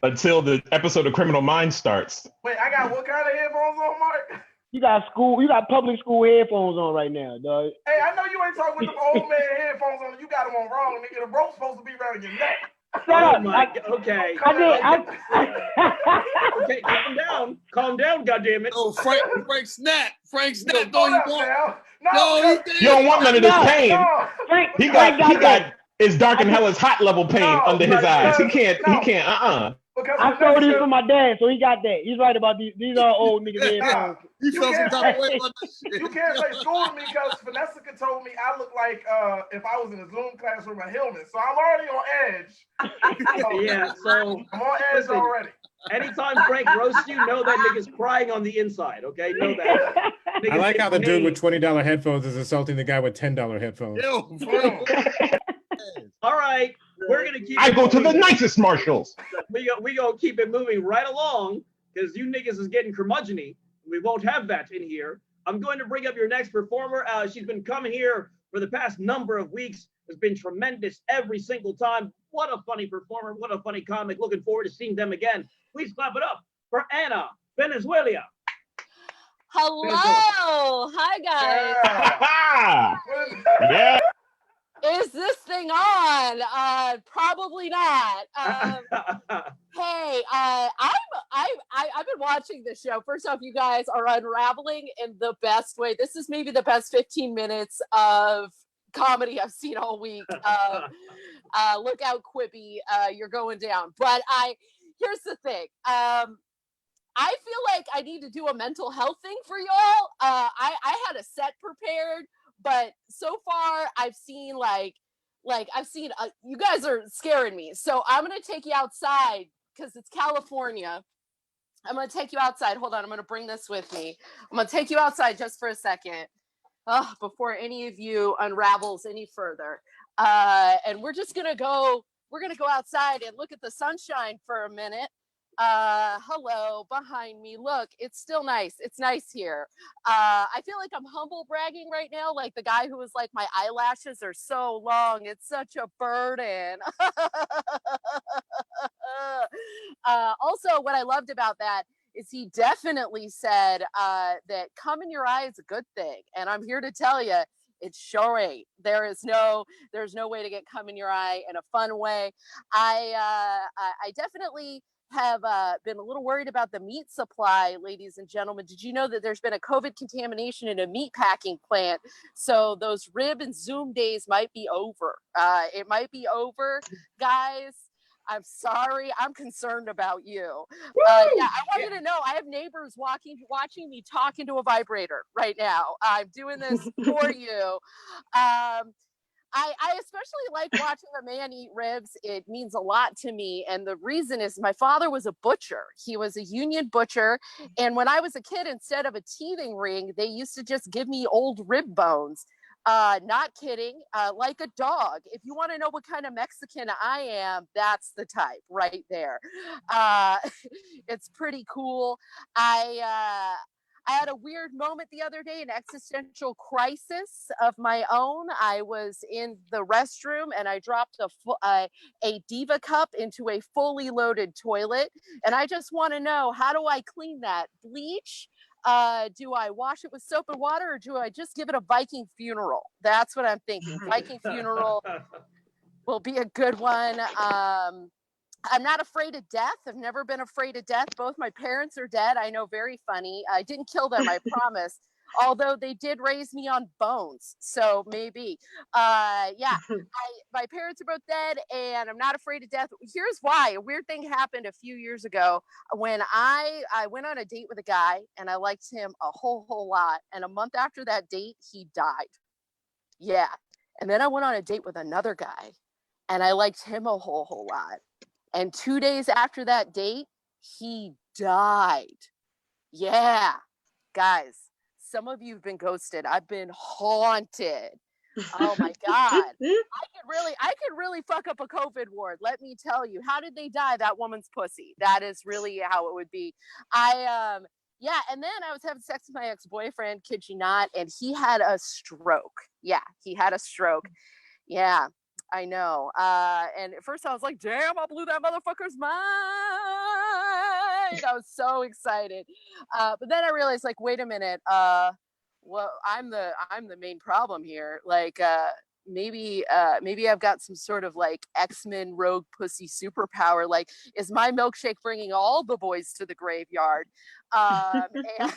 S4: Until the episode of Criminal Minds starts.
S8: Wait, I got what kind of headphones on, Mark?
S19: You got public school headphones on right now, dog.
S8: Hey, I know you ain't talking with them old man headphones on. You got them on wrong, nigga. The rope's supposed to be around your neck.
S19: Shut up.
S6: Okay.
S19: Okay,
S6: calm down, goddammit.
S11: Oh, Frank snap. Frank snap.
S8: No,
S11: you
S4: don't want none of this pain.
S19: Frank
S4: He got It's dark and hell is hot level pain under his eyes. He can't.
S8: Because
S19: I stole these from my dad, so he got that. He's right about these. These are old niggas' headphones.
S5: You felt some type of way about that shit.
S8: You can't say school to me because Vanessa told me I look like if I was in a Zoom class with a helmet. So I'm already on edge.
S6: Yeah, so
S8: I'm on edge
S6: listen,
S8: already.
S6: Anytime Frank roasts you, know that nigga's crying on the inside. Okay, know that.
S17: I like how the dude with $20 headphones is assaulting the guy with $10 headphones.
S6: All right, we're gonna keep.
S4: I go to the nicest Marshalls.
S6: We gonna keep it moving right along because you niggas is getting curmudgeon-y. We won't have that in here. I'm going to bring up your next performer. She's been coming here for the past number of weeks. Has been tremendous every single time. What a funny performer! What a funny comic. Looking forward to seeing them again. Please clap it up for Anna Venezuela.
S20: Hello. Hi, guys.
S4: Yeah.
S20: Is this thing on? Probably not. Hey, I've been watching this show. First off, you guys are unraveling in the best way. This is maybe the best 15 minutes of comedy I've seen all week. Look out, Quibi, you're going down. But here's the thing. I feel like I need to do a mental health thing for y'all. I had a set prepared, but so far I've seen you guys are scaring me. So I'm gonna take you outside because it's California. I'm gonna take you outside. Hold on, I'm gonna bring this with me. I'm gonna take you outside just for a second, before any of you unravels any further. And we're gonna go outside and look at the sunshine for a minute. Hello behind me. Look, it's still nice. It's nice here. I feel like I'm humble bragging right now, like the guy who was like, my eyelashes are so long, it's such a burden. Also, what I loved about that is he definitely said that cum in your eye is a good thing, and I'm here to tell you it sure ain't. There's no way to get cum in your eye in a fun way. I definitely have been a little worried about the meat supply, ladies and gentlemen. Did you know that there's been a COVID contamination in a meat packing plant? So those rib and Zoom days might be over. It might be over, guys. I'm sorry. I'm concerned about you. Yeah, I want you to know I have neighbors watching me talk into a vibrator right now. I'm doing this for you. I especially like watching a man eat ribs. It means a lot to me. And the reason is my father was a butcher. He was a union butcher. And when I was a kid, instead of a teething ring, they used to just give me old rib bones. Not kidding, like a dog. If you want to know what kind of Mexican I am, that's the type right there. It's pretty cool. I had a weird moment the other day, an existential crisis of my own. I was in the restroom and I dropped a Diva cup into a fully loaded toilet. And I just want to know, how do I clean that? Bleach? Do I wash it with soap and water, or do I just give it a Viking funeral? That's what I'm thinking. Viking funeral will be a good one. I'm not afraid of death. I've never been afraid of death. Both my parents are dead. I know, very funny. I didn't kill them, I promise. Although they did raise me on bones, so maybe. Yeah, my parents are both dead, and I'm not afraid of death. Here's why. A weird thing happened a few years ago when I went on a date with a guy, and I liked him a whole lot. And a month after that date, he died. Yeah, and then I went on a date with another guy, and I liked him a whole lot. And 2 days after that date, he died. Yeah, guys. Some of you have been ghosted. I've been haunted. Oh my God. I could really fuck up a COVID ward. Let me tell you. How did they die? That woman's pussy. That is really how it would be. Yeah, and then I was having sex with my ex-boyfriend, kid you not, and he had a stroke. Yeah, he had a stroke. Yeah, I know. And at first I was like, damn, I blew that motherfucker's mind. I was so excited. But then I realized, like, wait a minute. Well, I'm the main problem here. Like, maybe I've got some sort of like X-Men rogue pussy superpower. Like, is my milkshake bringing all the boys to the graveyard? And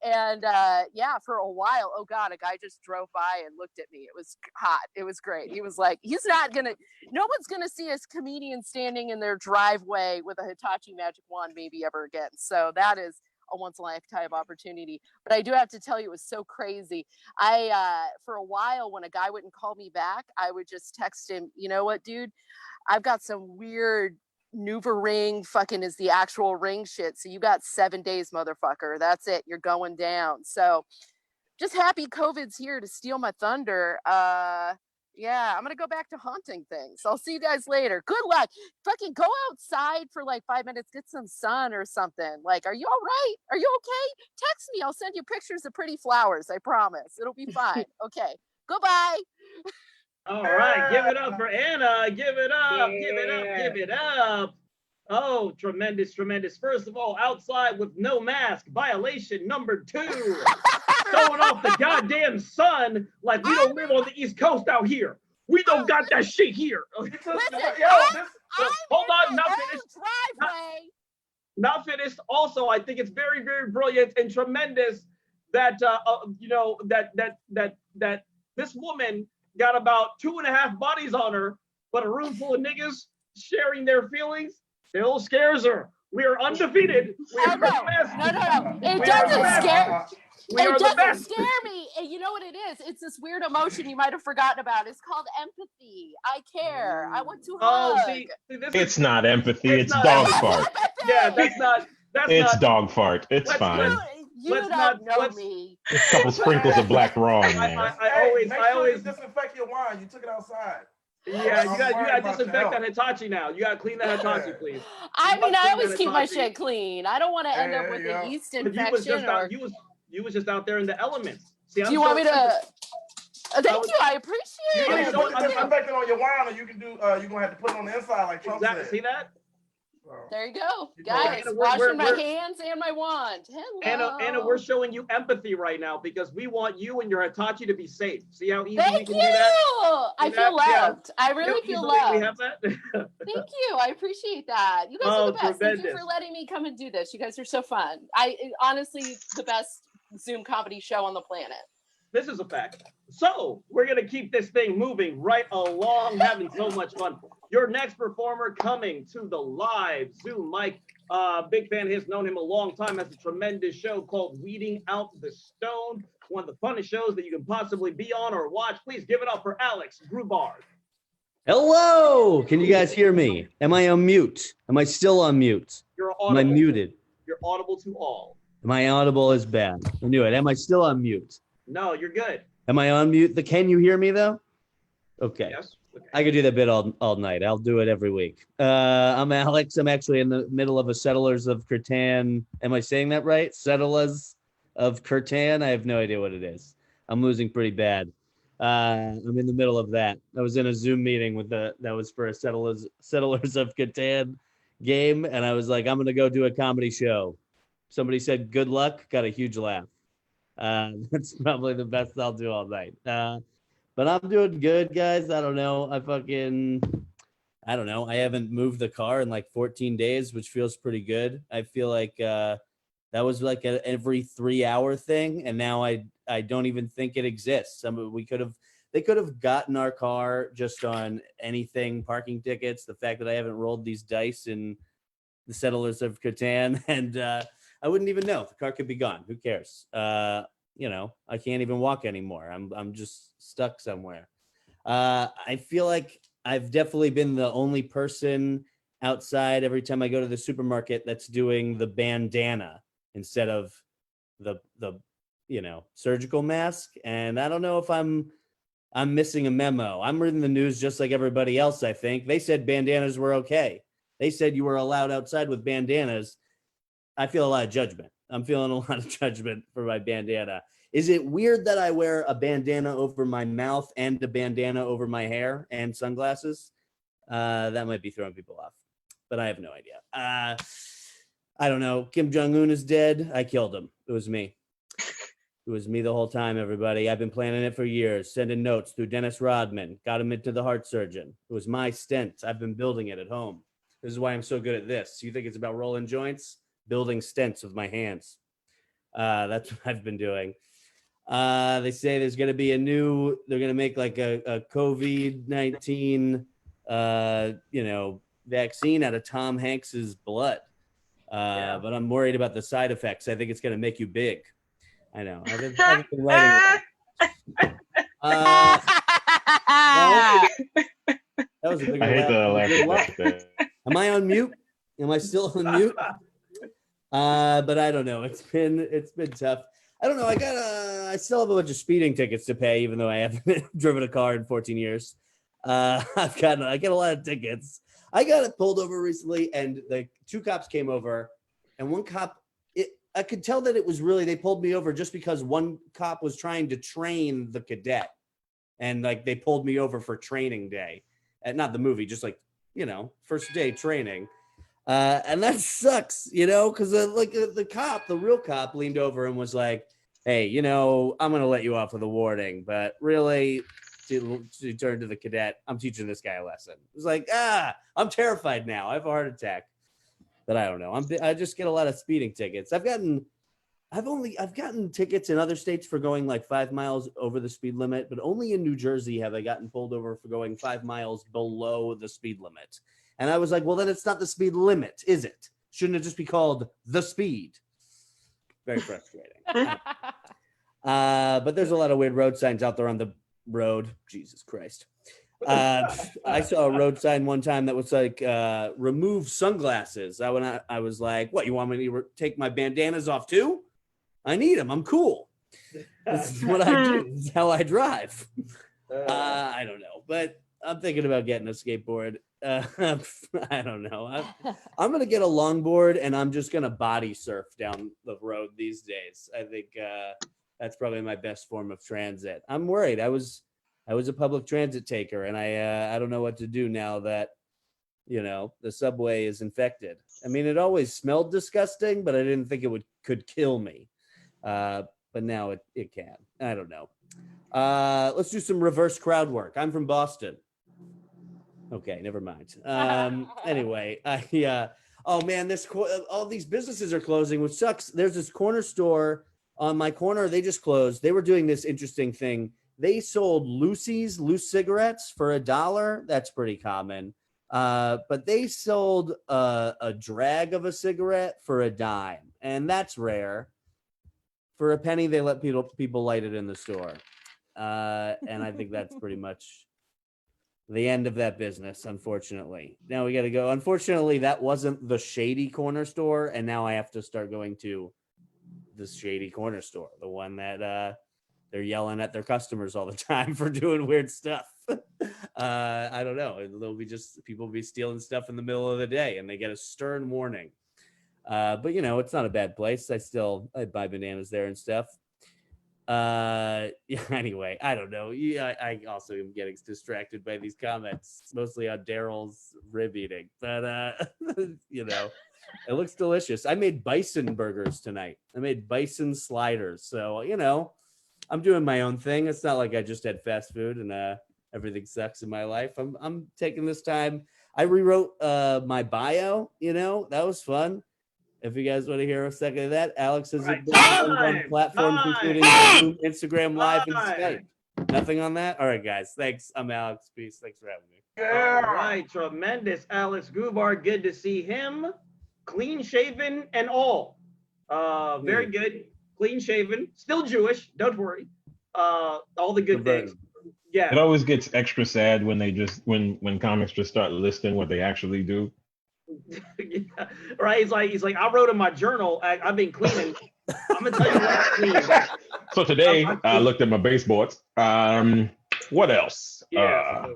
S20: and yeah, for a while, oh god, a guy just drove by and looked at me. It was hot. It was great. He was like, no one's gonna see us comedians standing in their driveway with a Hitachi magic wand maybe ever again. So that is a once in a lifetime opportunity. But I do have to tell you, it was so crazy. For a while, when a guy wouldn't call me back, I would just text him, you know what, dude, I've got some weird Nuva ring fucking is the actual ring shit. So you got 7 days, motherfucker. That's it. You're going down. So just happy COVID's here to steal my thunder. Yeah, I'm gonna go back to haunting things. I'll see you guys later. Good luck. Fucking go outside for like 5 minutes, get some sun or something. Like, are you all right? Are you okay? Text me. I'll send you pictures of pretty flowers. I promise. It'll be fine. Okay. Goodbye.
S6: All right, give it up for Anna. Give it up. Give it up. Give it up. Oh, tremendous, tremendous. First of all, outside with no mask, violation number 2. Showing off the goddamn sun like we don't live on the East Coast out here. We don't got that shit here.
S20: Listen,
S6: hold on, not finished. Not finished. Also, I think it's very, very brilliant and tremendous that that this woman got about 2.5 bodies on her, but a room full of niggas sharing their feelings still scares her. We are undefeated. We are the best.
S20: No. It doesn't scare. It doesn't scare me. And you know what it is? It's this weird emotion you might have forgotten about. It's called empathy. I care. I want to hug.
S4: It's not empathy. It's dog fart.
S6: Yeah, that's not.
S4: Dog fart. It's fine.
S20: You don't know me.
S4: A couple sprinkles of black raw in there.
S6: I always
S8: disinfect your wine. You took it outside.
S6: Yeah, you got to disinfect that Hitachi now. You got to clean that Hitachi, please.
S20: I mean, I always keep my shit clean. I don't want to end up with a yeast infection.
S6: You was just out there in the elements. See,
S20: do you want me to? Thank you. I appreciate it.
S8: You can disinfect it on your wine, or you can do. You're gonna have to put it on the inside like Trump said.
S6: See that?
S20: There you go, guys. Washing my hands and my wand. Hello.
S6: Anna, we're showing you empathy right now because we want you and your Hitachi to be safe. See how easy we
S20: Thank
S6: can
S20: you.
S6: do that?
S20: I feel loved. I really feel loved.
S6: We have that.
S20: Thank you. I appreciate that. You guys are the best. Thank you for letting me come and do this. You guys are so fun. Honestly, the best Zoom comedy show on the planet.
S6: This is a fact. So we're gonna keep this thing moving right along, having so much fun. Your next performer coming to the live Zoom mic. Big fan of his, known him a long time, has a tremendous show called Weeding Out the Stone. One of the funnest shows that you can possibly be on or watch. Please give it up for Alex Grubard.
S21: Hello, can you guys hear me? Am I on mute? Am I still on mute?
S6: You're audible.
S21: Am I muted?
S6: You're audible to all.
S21: Am I audible is bad. I knew it. Am I still on mute?
S6: No, you're good.
S21: Am I on mute? Can you hear me though? Okay.
S6: Yes. Okay.
S21: I could do that bit all night. I'll do it every week. I'm Alex. I'm actually in the middle of a Settlers of Catan. Am I saying that right? Settlers of Catan? I have no idea what it is. I'm losing pretty bad. I'm in the middle of that. I was in a Zoom meeting that was for a Settlers of Catan game, and I was like, I'm gonna go do a comedy show. Somebody said, "Good luck." Got a huge laugh. That's probably the best I'll do all night. But I'm doing good, guys. I don't know. I don't know. I haven't moved the car in like 14 days, which feels pretty good. I feel like that was like every 3-hour thing, and now I don't even think it exists. They could have gotten our car just on anything, parking tickets. The fact that I haven't rolled these dice in the Settlers of Catan, and I wouldn't even know. The car could be gone. Who cares? I can't even walk anymore. I'm just stuck somewhere. I feel like I've definitely been the only person outside every time I go to the supermarket that's doing the bandana instead of the surgical mask. And I don't know if I'm missing a memo. I'm reading the news just like everybody else, I think. They said bandanas were okay. They said you were allowed outside with bandanas. I feel a lot of judgment. I'm feeling a lot of judgment for my bandana. Is it weird that I wear a bandana over my mouth and a bandana over my hair and sunglasses? That might be throwing people off, but I have no idea. I don't know. Kim Jong-un is dead. I killed him. It was me. It was me the whole time, everybody. I've been planning it for years, sending notes through Dennis Rodman, got him into the heart surgeon. It was my stent. I've been building it at home. This is why I'm so good at this. You think it's about rolling joints? Building stents with my hands. That's what I've been doing. They say there's going to be they're going to make like a COVID-19, vaccine out of Tom Hanks's blood. But I'm worried about the side effects. I think it's going to make you big. I know. I've been writing. That was a big
S4: I hate
S21: laugh. Am I on mute? Am I still on mute? But I don't know. It's been tough. I don't know. I still have a bunch of speeding tickets to pay, even though I haven't driven a car in 14 years. I get a lot of tickets. I got it pulled over recently, and the 2 cops came over, and one cop, I could tell that it was really, they pulled me over just because one cop was trying to train the cadet, and like they pulled me over for training day, and not the movie, just like, first day training. And that sucks, because the real cop leaned over and was like, hey, I'm going to let you off with a warning, but really, to turn to the cadet, I'm teaching this guy a lesson. It was like, I'm terrified now. I have a heart attack. But I don't know. I just get a lot of speeding tickets. I've gotten tickets in other states for going like 5 miles over the speed limit, but only in New Jersey have I gotten pulled over for going 5 miles below the speed limit. And I was like, well, then it's not the speed limit, is it? Shouldn't it just be called the speed? Very frustrating. But there's a lot of weird road signs out there on the road. Jesus Christ. I saw a road sign one time that was like, remove sunglasses. I was like, what, you want me to take my bandanas off too? I need them. I'm cool. This is what I do. This is how I drive. I don't know, but I'm thinking about getting a skateboard. I don't know. I'm going to get a longboard, and I'm just going to body surf down the road these days. I think that's probably my best form of transit. I'm worried. I was a public transit taker, and I don't know what to do now that, the subway is infected. I mean, it always smelled disgusting, but I didn't think it could kill me. But now it can. I don't know. Let's do some reverse crowd work. I'm from Boston. Okay, never mind. Anyway, oh man, all these businesses are closing, which sucks. There's this corner store on my corner. They just closed. They were doing this interesting thing. They sold loose cigarettes for $1. That's pretty common. But they sold a drag of a cigarette for $0.10, and that's rare. For $0.01, they let people light it in the store. And I think that's pretty much the end of that business, unfortunately. Now we got to go. Unfortunately, that wasn't the shady corner store, and now I have to start going to the shady corner store, the one that they're yelling at their customers all the time for doing weird stuff. I don't know. People will be stealing stuff in the middle of the day, and they get a stern warning. But it's not a bad place. I buy bananas there and stuff. Anyway, I don't know. Yeah, I also am getting distracted by these comments, mostly on Daryl's rib eating. But it looks delicious. I made bison burgers tonight. I made bison sliders. So I'm doing my own thing. It's not like I just had fast food and everything sucks in my life. I'm taking this time. I rewrote my bio. That was fun. If you guys want to hear a second of that, Alex has been on platforms including Zoom, Instagram Live, and Skype. Nothing on that? All right, guys. Thanks. I'm Alex. Peace. Thanks for having me.
S6: Yeah. All right. Tremendous. Alex Gubar. Good to see him. Clean shaven and all. Very good. Clean shaven. Still Jewish. Don't worry. All the good things. Yeah.
S4: It always gets extra sad when when comics just start listing what they actually do.
S6: Yeah, right. He's like, I wrote in my journal, I've been cleaning. I'm gonna tell you what I cleaned.
S4: So today I looked at my baseboards. What else?
S6: Yeah.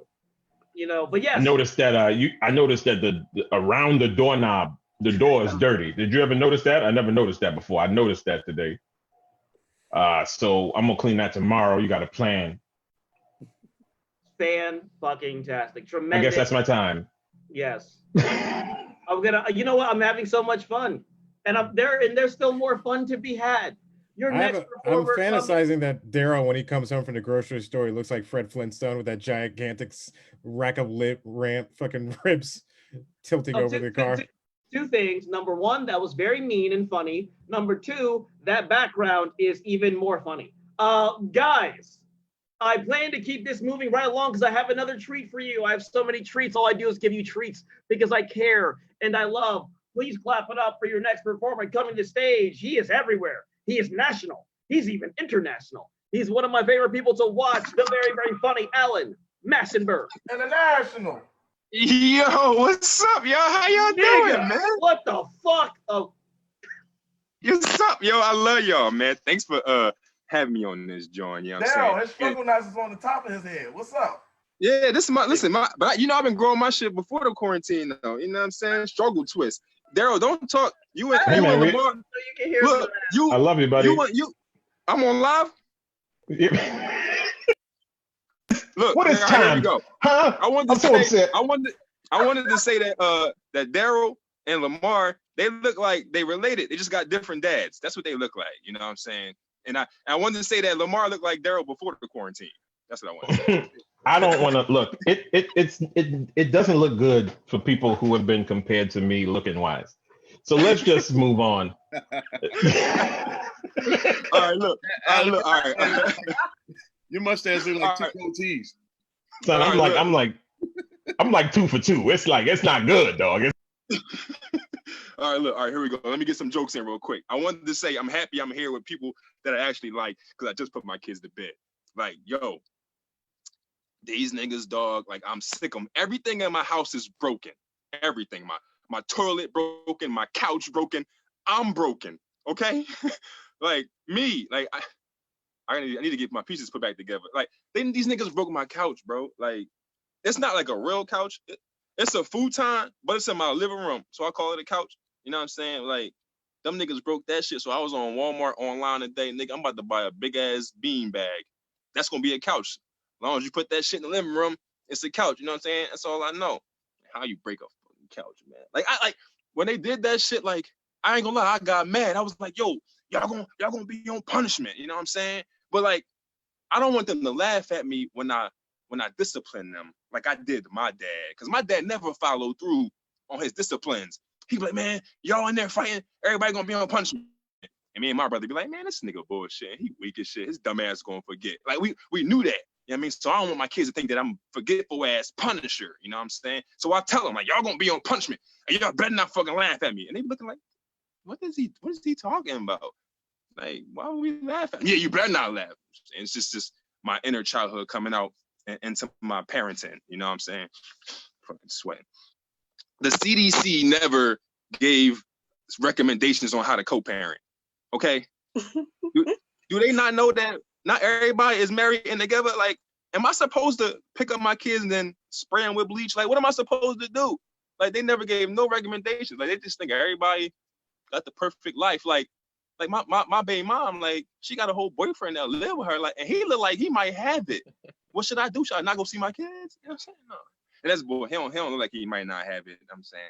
S6: But yes.
S4: I noticed that the around the doorknob, the door is dirty. Did you ever notice that? I never noticed that before. I noticed that today. So I'm gonna clean that tomorrow. You got a plan?
S6: Fan-fucking-tastic. Tremendous.
S4: I guess that's my time.
S6: Yes. I'm gonna. You know what? I'm having so much fun, and there's still more fun to be had. Your
S17: I'm
S6: next performer coming.
S17: fantasizing that Daryl, when he comes home from the grocery store, he looks like Fred Flintstone with that gigantic rack of fucking ribs tilting over the car.
S6: Two things. Number one, that was very mean and funny. Number two, that background is even more funny. Guys, I plan to keep this moving right along because I have another treat for you. I have so many treats. All I do is give you treats because I care and I love. Please clap it up for your next performer coming to stage. He is everywhere. He is national. He's even international. He's one of my favorite people to watch. The very, very funny Alan Massenberg.
S8: International.
S7: Yo, what's up, y'all? How y'all doing, man?
S6: What the fuck? Oh,
S7: what's up, yo? I love y'all, man. Thanks for having me on this joint. You know what I'm saying?
S8: Daryl, his struggle knife is on the top of his head. What's up?
S7: Yeah, this is but you know I've been growing my shit before the quarantine though. You know what I'm saying? Struggle twist. Daryl, don't talk. You and
S4: man,
S7: Lamar.
S6: so you can hear
S7: Look,
S4: I love you, buddy.
S7: I'm on live. Look,
S4: what is
S7: man,
S4: time?
S7: Here we go.
S4: Huh?
S7: I wanted to say that that Daryl and Lamar, they look like they related. They just got different dads. That's what they look like. You know what I'm saying? And I wanted to say that Lamar looked like Daryl before the quarantine. That's what I want to say.
S4: I don't want to look. It doesn't look good for people who have been compared to me looking wise. So let's just move on.
S7: All right, look. All right.
S5: Your mustache look like two goatees.
S4: Son, I'm like 2 for 2. It's not good, dog.
S7: All right, look. All right, here we go. Let me get some jokes in real quick. I wanted to say I'm happy I'm here with people that I actually like because I just put my kids to bed. Like, yo, these niggas, dog, like I'm sick of them. Everything in my house is broken. Everything. My toilet broken, my couch broken. I'm broken. Okay? Like me, like I need to get my pieces put back together. Like these niggas broke my couch, bro. Like it's not like a real couch. It's a futon, but it's in my living room. So I call it a couch. You know what I'm saying? Like them niggas broke that shit. So I was on Walmart online today, nigga. I'm about to buy a big ass bean bag. That's gonna be a couch. As long as you put that shit in the living room, it's a couch. You know what I'm saying? That's all I know. How you break a fucking couch, man? Like I when they did that shit, like I ain't gonna lie, I got mad. I was like, yo, y'all gonna be on punishment. You know what I'm saying? But like, I don't want them to laugh at me when I discipline them like I did my dad, because my dad never followed through on his disciplines. He'd be like, man, y'all in there fighting, everybody gonna be on punishment. And me and my brother be like, man, this nigga bullshit. He weak as shit. His dumb ass gonna forget. Like we knew that. You know what I mean? So I don't want my kids to think that I'm forgetful ass punisher. You know what I'm saying? So I tell them like, y'all gonna be on punishment, and y'all better not fucking laugh at me. And they be looking like, what is he talking about? Like, why would we laugh at him? Yeah, you better not laugh. And it's just my inner childhood coming out into my parenting. You know what I'm saying? Fucking sweating. The CDC never gave recommendations on how to co-parent. Okay? Do they not know that not everybody is married and together? Like, am I supposed to pick up my kids and then spray them with bleach? Like, what am I supposed to do? Like, they never gave no recommendations. Like, they just think everybody got the perfect life. Like my baby mom, like, she got a whole boyfriend that live with her. Like, and he look like he might have it. What should I do? Should I not go see my kids? You know what I'm saying? No. And that's bull. He don't look like he might not have it. I'm saying.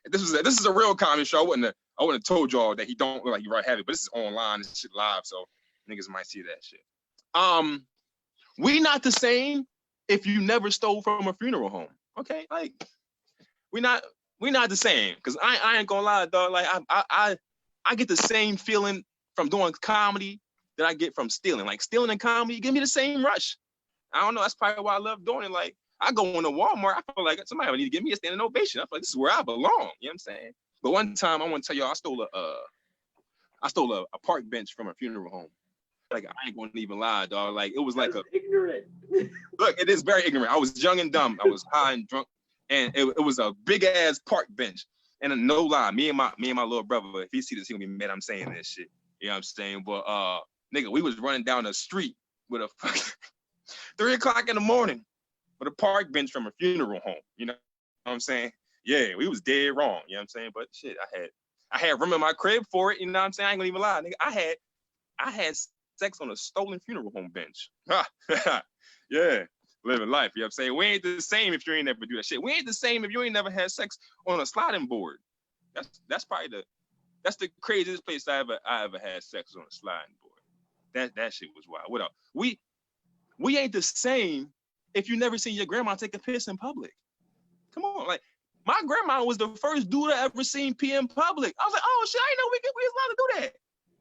S7: This is a real comedy show. I wouldn't have told y'all that he don't look like he might have it, but this is online and shit live, so niggas might see that shit. We not the same if you never stole from a funeral home. Okay? Like, we not the same. Cause I ain't gonna lie, dog. Like I get the same feeling from doing comedy that I get from stealing. Like stealing and comedy give me the same rush. I don't know. That's probably why I love doing it. Like I go into Walmart, I feel like somebody would need to give me a standing ovation. I feel like this is where I belong. You know what I'm saying? But one time I want to tell y'all, I stole a park bench from a funeral home. Like I ain't gonna even lie, dog. Like it was like
S6: ignorant.
S7: Look, it is very ignorant. I was young and dumb. I was high and drunk, and it was a big ass park bench. And no lie, me and my little brother, if he see this, he gonna be mad I'm saying this shit. You know what I'm saying? But nigga, we was running down the street with a fucking 3 o'clock in the morning with a park bench from a funeral home. You know what I'm saying? Yeah, we was dead wrong. You know what I'm saying? But shit, I had room in my crib for it. You know what I'm saying? I ain't gonna even lie, nigga. I had sex on a stolen funeral home bench. Yeah, living life. You know what I'm saying? We ain't the same if you ain't never do that shit. We ain't the same if you ain't never had sex on a sliding board. That's probably the craziest place I ever had sex on a sliding board. That shit was wild. What else? We ain't the same if you never seen your grandma take a piss in public. Come on, like my grandma was the first dude I ever seen pee in public. I was like, oh shit, I didn't know we was allowed to do that.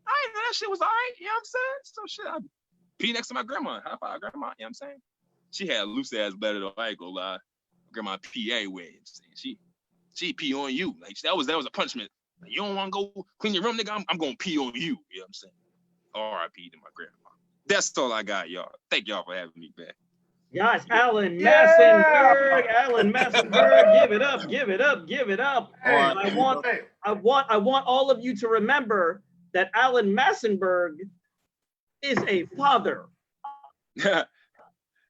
S7: I didn't know that shit was all right. You know what I'm saying? So shit, I pee next to my grandma. High five, grandma. You know what I'm saying? She had loose ass bladder though. I ain't gonna lie. Grandma pee everywhere. She pee on you. Like that was a punishment. Like, you don't want to go clean your room, nigga. I'm gonna pee on you. You know what I'm saying? R.I.P. to my grandma. That's all I got, y'all. Thank y'all for having me back.
S6: Guys, Alan Massenberg, Alan Massenberg, give it up, give it up, give it up.
S8: Hey,
S6: I want all of you to remember that Alan Massenberg is a father. That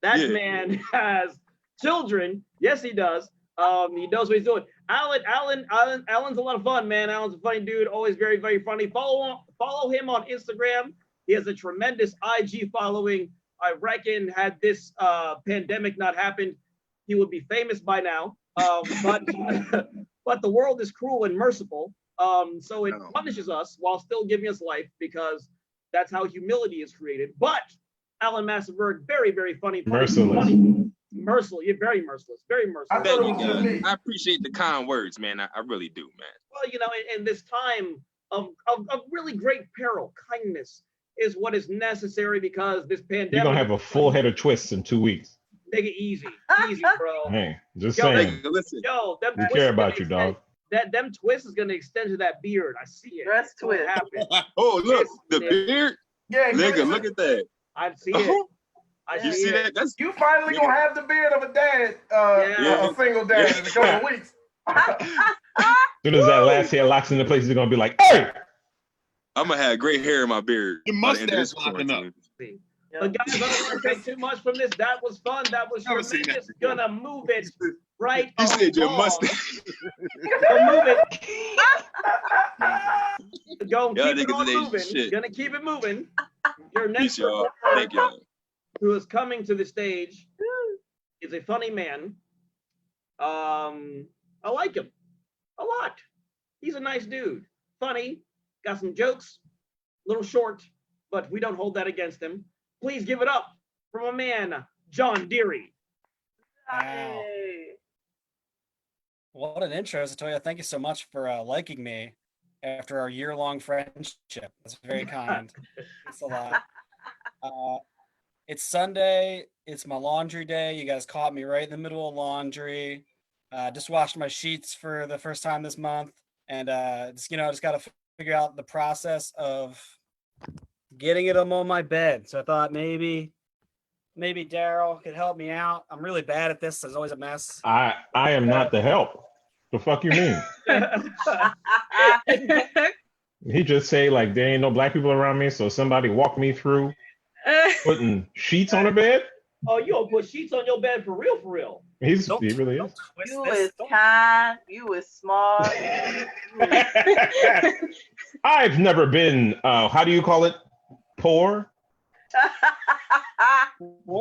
S6: man has children. Yes, he does. He knows what he's doing. Alan's a lot of fun, man. Alan's a funny dude, always very, very funny. Follow him on Instagram. He has a tremendous IG following. I reckon had this pandemic not happened, he would be famous by now. But the world is cruel and merciful. So it punishes us while still giving us life because that's how humility is created. But Alan Massenberg, very, very funny.
S4: Merciless.
S6: Merciless. You're very merciless. Very merciless.
S7: I appreciate the kind words, man. I really do, man.
S6: Well, you know, in this time of really great peril, kindness is what is necessary because this pandemic.
S4: You're gonna have a full head of twists in 2 weeks.
S6: Take it easy, bro.
S4: Hey, just saying.
S7: Listen.
S6: Yo, them
S4: We care about you, dog.
S6: Them twists is gonna extend to that beard. I see it.
S1: Dress twist.
S7: Oh, look, the beard.
S8: Yeah,
S7: nigga, look at that.
S6: I see it.
S7: You see that? That's
S8: you finally gonna have the beard of a dad, a single dad in a couple of weeks.
S4: As soon as that last hair locks into place, he's gonna be like, hey!
S7: I'm gonna have gray hair in my beard.
S5: Your mustache locking up.
S6: But guys, I don't want to take too much from this. That was fun. That was tremendous. Gonna move it right.
S7: You said your mustache.
S6: Gonna move it. Gonna
S7: Y'all
S6: keep it
S7: niggas
S6: on
S7: ain't
S6: moving.
S7: shit.
S6: Gonna keep it moving. Your next
S7: Peace, y'all. Thank y'all.
S6: who is coming to the stage is a funny man. I like him a lot. He's a nice dude. Funny. Got some jokes. A little short, but we don't hold that against him. Please give it up for my man, John Deary.
S10: Wow. What an intro, Zatoya. Thank you so much for liking me after our year-long friendship. That's very kind. It's a lot. It's Sunday. It's my laundry day. You guys caught me right in the middle of laundry. Just washed my sheets for the first time this month. And just got to figure out the process of getting them on my bed. So I thought maybe Daryl could help me out. I'm really bad at this. There's always a mess.
S4: I am not the help. The fuck you mean? He just say like there ain't no black people around me, so somebody walk me through putting sheets on a bed.
S6: Oh, you don't put sheets on your bed for real, for real.
S4: He really is.
S1: You is kind. You is smart.
S4: I've never been. How do you call it? Poor.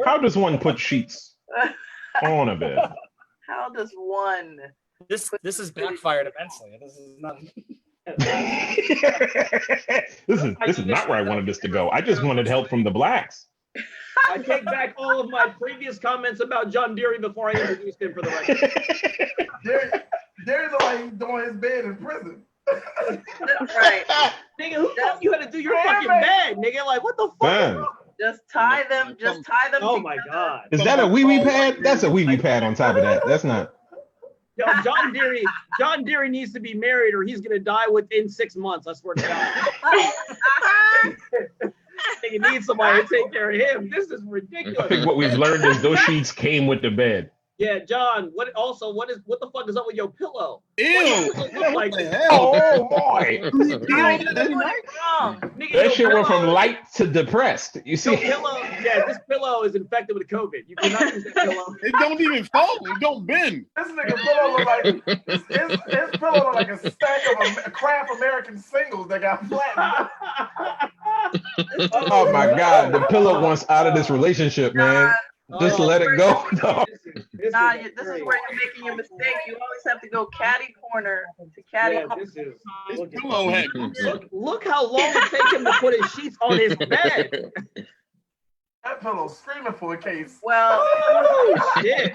S4: How does one put sheets on a bed?
S1: How does one?
S10: This is backfired immensely. This is not.
S4: This is not where I wanted this to go. I just wanted help from the blacks.
S6: I take back all of my previous comments about John Deary before I introduced him for the record.
S8: Deary look like he's doing his bed in prison.
S1: Right.
S6: Nigga, who taught you how to do your fucking bed, nigga? Like, what the fuck?
S4: Damn.
S1: Just tie them. Just tie them.
S6: Oh my god.
S4: Is that a wee-wee pad? That's a wee-wee pad on top of that. That's not.
S6: Yo, John Deary needs to be married or he's gonna die within 6 months. I swear to God. Nigga needs somebody to take care of him. This is ridiculous.
S4: I think what we've learned is those sheets came with the bed.
S6: Yeah, John. What the fuck is up with your pillow?
S5: Ew!
S6: What does it look like?
S4: Oh boy!
S6: Nigga,
S4: That
S6: your
S4: shit went from
S6: pillow-
S4: light to depressed. You see?
S6: This pillow is infected with COVID. You cannot use that pillow.
S5: It don't even fold. It don't bend.
S8: This nigga pillow look like his pillow look like a stack of Kraft American singles that got flattened.
S4: Oh my God! The pillow wants out of this relationship, man. Just let it go, dog.
S6: this
S1: Nah,
S6: is
S1: this is where you're making your mistake. You always have to go catty corner to catty
S6: Yeah,
S1: corner.
S6: this is.
S8: Look
S6: how long it takes him to put his sheets on his bed.
S8: That pillow's screaming for a case.
S1: Well,
S6: oh shit.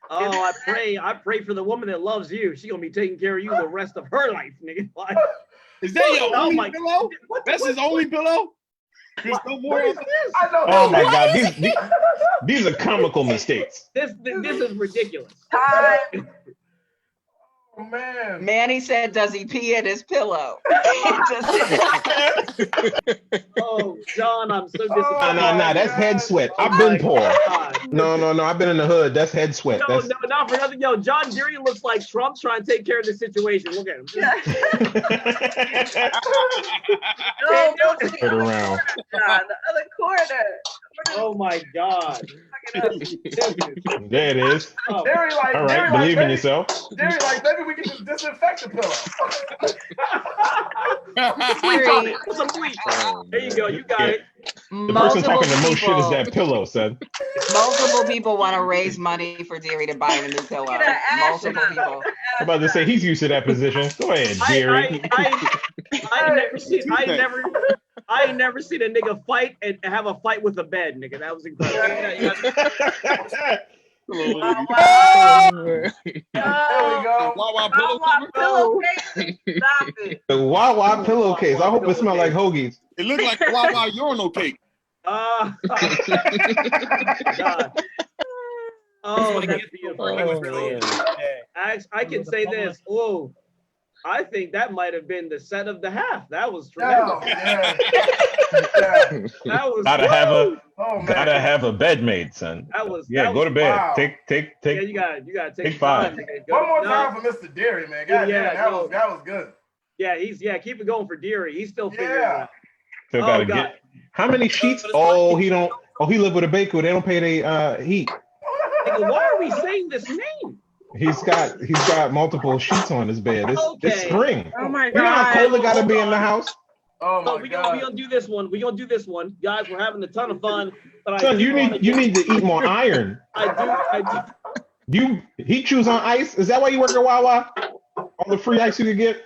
S6: Oh, I pray for the woman that loves you. She gonna be taking care of you the rest of her life, nigga. Like,
S5: is that your
S6: oh
S5: only
S6: my,
S5: pillow? That's his only pillow? There's no more.
S6: What is this?
S8: I know.
S4: Oh my God, these are comical mistakes.
S6: This is ridiculous.
S8: Oh man.
S3: Manny said, "Does he pee at his pillow?"
S6: Oh, John, I'm so disappointed.
S4: Nah, that's head sweat. I've been poor. No, I've been in the hood. That's head sweat.
S6: No, not for nothing. Yo, John Deere looks like Trump trying to take care of the situation. Look at him.
S4: Turn around.
S1: John, the other corner.
S6: Oh my God.
S4: There it is.
S6: Oh.
S8: Jerry, like,
S4: All right,
S8: Jerry,
S4: believe in
S8: maybe-
S4: yourself.
S8: Jerry, like, maybe we can just disinfect the pillow.
S6: Bleach on it. Put some bleach. There you go. You got it.
S4: The person talking the most shit is that pillow, son.
S3: Multiple people want to raise money for Deary to buy him a new pillow. Multiple people.
S4: I'm about to say he's used to that position. Go ahead, Jerry.
S6: I ain't never seen a nigga fight and have a fight with a bed, nigga. That was incredible.
S8: There we go.
S5: Wawa pillow cover.
S1: Pillowcase. Stop it.
S4: The Wawa pillowcase. I hope it smells like hoagies.
S5: It looked like a Wawa urinal cake.
S6: God. Oh, that's beautiful. I can say this. Oh, I think that might have been the set of the half. That was tremendous. That was
S4: Gotta have a bed made, son.
S6: That
S4: go to bed.
S6: wow.
S4: Take.
S6: Yeah, you gotta take
S4: 5.
S8: One more time for Mr. Deary, man. God damn, that was good.
S6: Yeah, keep it going for Deary. He's still figuring it out.
S4: Still gotta get. How many sheets? Oh, he don't. Oh, he live with a baker. They don't pay their heat.
S6: Nigga, why are we saying this name?
S4: He's got multiple sheets on his bed. It's spring.
S9: Oh my
S4: You know how
S9: God.
S4: cold it gotta be in the house.
S8: Oh my
S6: we
S8: God.
S6: gonna do this one. We're gonna do this one, guys. We're having a ton of fun. But
S4: Son, you need to eat more iron.
S6: I do.
S4: He chews on ice. Is that why you work at Wawa? All the free ice you could get.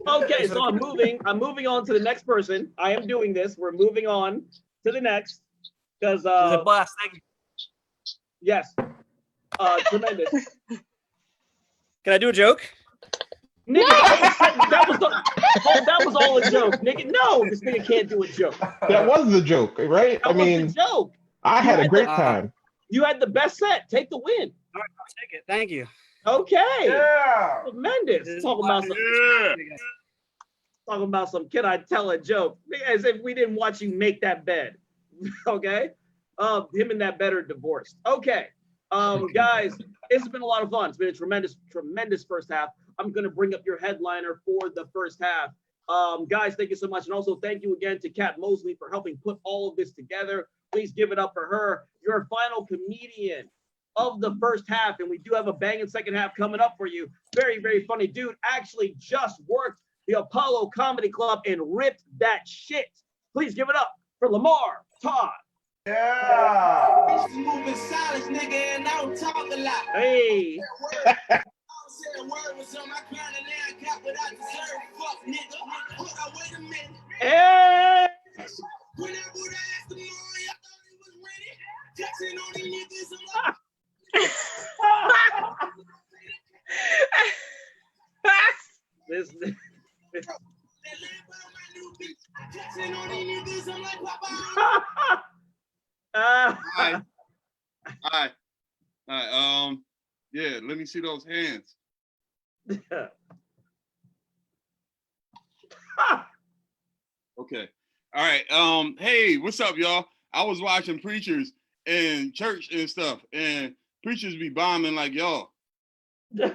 S6: Okay, so I'm moving on to the next person. I am doing this. We're moving on to the next because
S10: It was a blast. Thank you.
S6: yes, tremendous.
S10: Can I do a joke?
S6: Nigga, that was all a joke, nigga. No, this nigga can't do a joke.
S4: That was the joke, right?
S6: That was the joke.
S4: I had a great
S6: the-
S4: time.
S6: You had the best set. Take the win.
S10: All right, I'll take it. Thank you.
S6: Okay.
S8: Yeah.
S6: Tremendous. Talking about some. Can I tell a joke? As if we didn't watch you make that bed. Okay. Him and that bed are divorced. Okay. Guys, it's been a lot of fun. It's been a tremendous first half. I'm gonna bring up your headliner for the first half. Guys, thank you so much. And also thank you again to Kat Mosley for helping put all of this together. Please give it up for her. Your final comedian of the first half. And we do have a banging second half coming up for you. Very, very funny dude. Actually just worked the Apollo Comedy Club and ripped that shit. Please give it up for Lamar Todd.
S8: Yeah.
S12: Moving silence, nigga, and I don't talk a lot.
S6: Hey.
S12: Said word was on my crown and now I got what I deserve. Fuck, nigga. Hold on, wait a minute.
S6: Hey.
S12: When I would ask the more, y'all thought it was ready. Jackson on these niggas,
S6: This
S12: Jackson on these niggas, I'm like, Papa.
S5: All right. Yeah, let me see those hands. Okay. All right. Hey, what's up, y'all? I was watching preachers in church and stuff, and preachers be bombing like y'all. They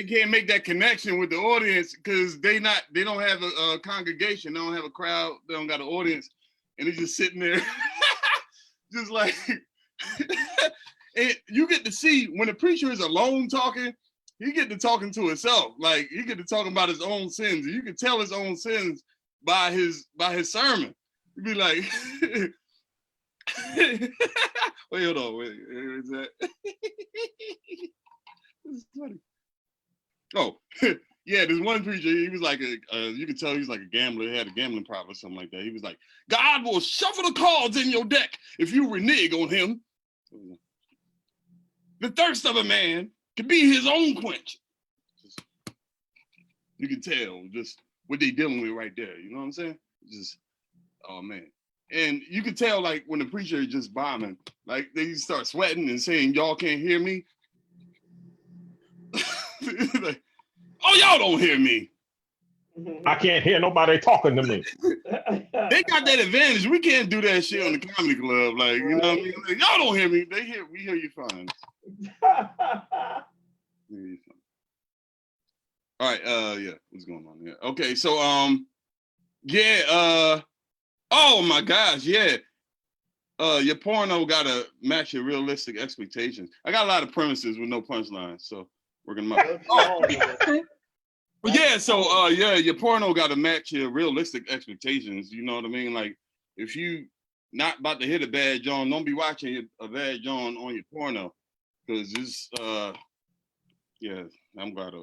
S5: can't make that connection with the audience because they don't have a congregation, they don't have a crowd, they don't got an audience, and they're just sitting there, just like. And you get to see when the preacher is alone talking, he get to talking to himself. Like he get to talking about his own sins. And you can tell his own sins by his sermon. He'd be like, wait, hold on, wait, is that? This is funny. Oh, yeah, there's one preacher, he was like you could tell he was like a gambler, he had a gambling problem or something like that. He was like, God will shuffle the cards in your deck if you renege on him. The thirst of a man can be his own quench. You can tell just what they dealing with right there. You know what I'm saying? Just, oh man. And you can tell like when the preacher is just bombing, like they start sweating and saying, y'all can't hear me. Like, oh, y'all don't hear me.
S4: I can't hear nobody talking to me.
S5: They got that advantage. We can't do that shit on the comedy club. Like, you know what I mean? Like, y'all don't hear me. We hear you fine. All right, yeah, what's going on here? Okay, so yeah, oh my gosh, yeah. Your porno gotta match your realistic expectations. I got a lot of premises with no punchlines, so working them up. But yeah, so yeah, your porno gotta match your realistic expectations. You know what I mean? Like if you not about to hit a bad John, don't be watching a bad John on your porno. Cause this yeah, I'm glad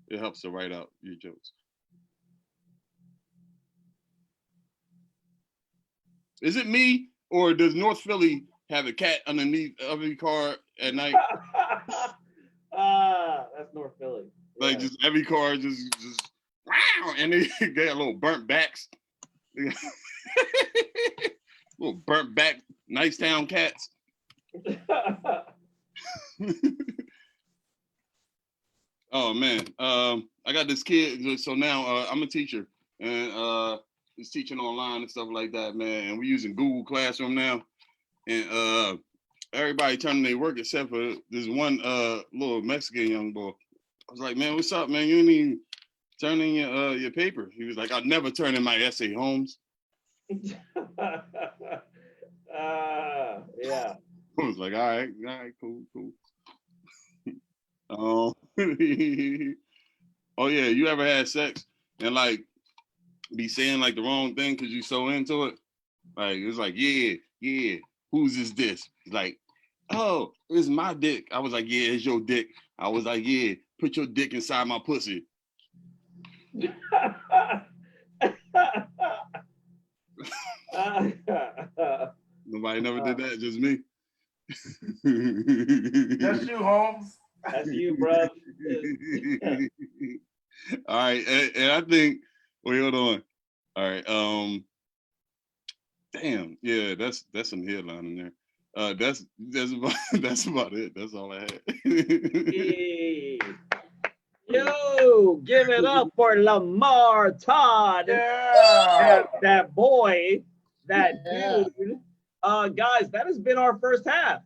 S5: it helps to write out your jokes. Is it me or does North Philly have a cat underneath every car at night?
S6: That's North Philly.
S5: Like just every car just wow, and they got little burnt backs. Little burnt back nice town cats. Oh man, I got this kid. So now I'm a teacher, and he's teaching online and stuff like that, man. And we're using Google Classroom now, and everybody turning their work except for this one little Mexican young boy. I was like, man, what's up, man? You ain't even turn in your paper. He was like, I'd never turn in my essay, Holmes.
S6: Yeah.
S5: I was like, all right, cool. Oh yeah, you ever had sex and like be saying like the wrong thing because you so into it? Like it's like, yeah, whose is this? It's like, oh, it's my dick. I was like, yeah, it's your dick. I was like, yeah, put your dick inside my pussy. Nobody never did that, just me.
S8: That's you, Holmes.
S6: That's you, bro.
S5: All right, and I think, wait, hold on. All right, damn, yeah, that's some headline in there. That's about it. That's all I had.
S6: Hey. Yo, give it up for Lamar Todd.
S8: Yeah.
S6: That boy, that dude. Guys, that has been our first half.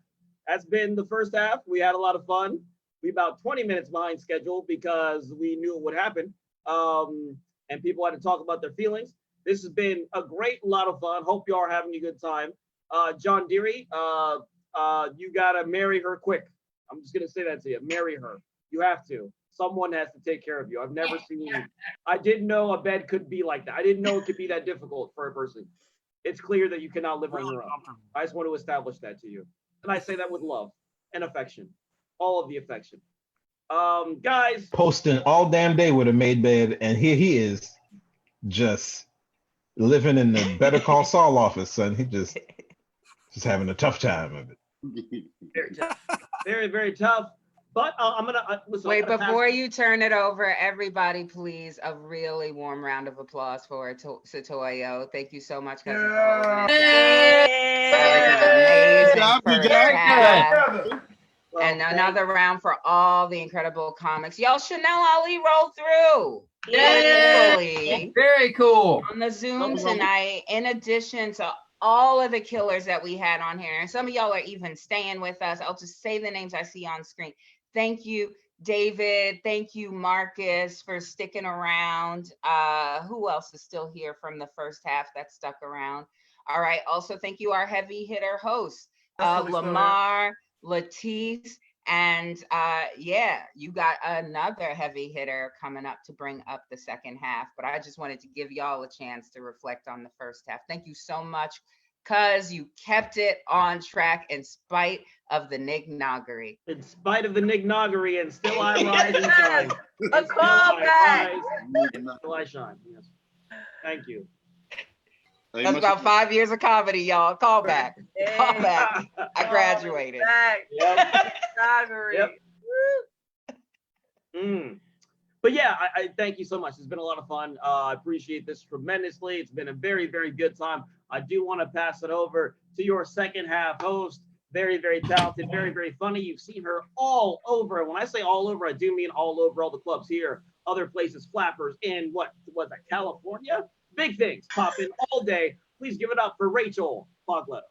S6: That's been the first half. We had a lot of fun. We about 20 minutes behind schedule because we knew it would happen. And people had to talk about their feelings. This has been a great lot of fun. Hope you are having a good time. John Deere, you gotta marry her quick. I'm just gonna say that to you. Marry her. You have to. Someone has to take care of you. I've never seen. I didn't know a bed could be like that. I didn't know it could be that difficult for a person. It's clear that you cannot live on your own. I just want to establish that to you. And I say that with love and affection. All of the affection. Guys.
S4: Posting all damn day with a made bed, and here he is, just living in the Better Call Saul office, son. He just having a tough time of it.
S6: Very tough. Very, very tough. But I'm gonna listen.
S3: Wait, before you turn it over, everybody, please, a really warm round of applause for Satoyo. Thank you so much, cousin. That was an amazing first half. And another round for all the incredible comics. Yo, Chanel Ali rolled through.
S11: Yeah, very cool.
S3: On the Zoom tonight, in addition to all of the killers that we had on here. And some of y'all are even staying with us. I'll just say the names I see on screen. Thank you, David. Thank you, Marcus, for sticking around. Who else is still here from the first half that stuck around? All right. Also, thank you, our heavy hitter hosts, Lamar, Latisse, And yeah, you got another heavy hitter coming up to bring up the second half. But I just wanted to give y'all a chance to reflect on the first half. Thank you so much, because you kept it on track in spite of the nignoggery.
S6: In spite of the nignoggery, and still I rise and shine.
S1: A callback.
S6: Still I shine. Yes. Thank you.
S3: That's about 5 years of comedy, y'all. Call back. Call back. I graduated.
S6: Yep.
S1: Nignoggery.
S6: But yeah, I thank you so much. It's been a lot of fun. I appreciate this tremendously. It's been a very, very good time. I do want to pass it over to your second half host. Very, very talented, very, very funny. You've seen her all over. And when I say all over, I do mean all over all the clubs here, other places, flappers in what was that, California? Big things popping all day. Please give it up for Rachel Fogletto.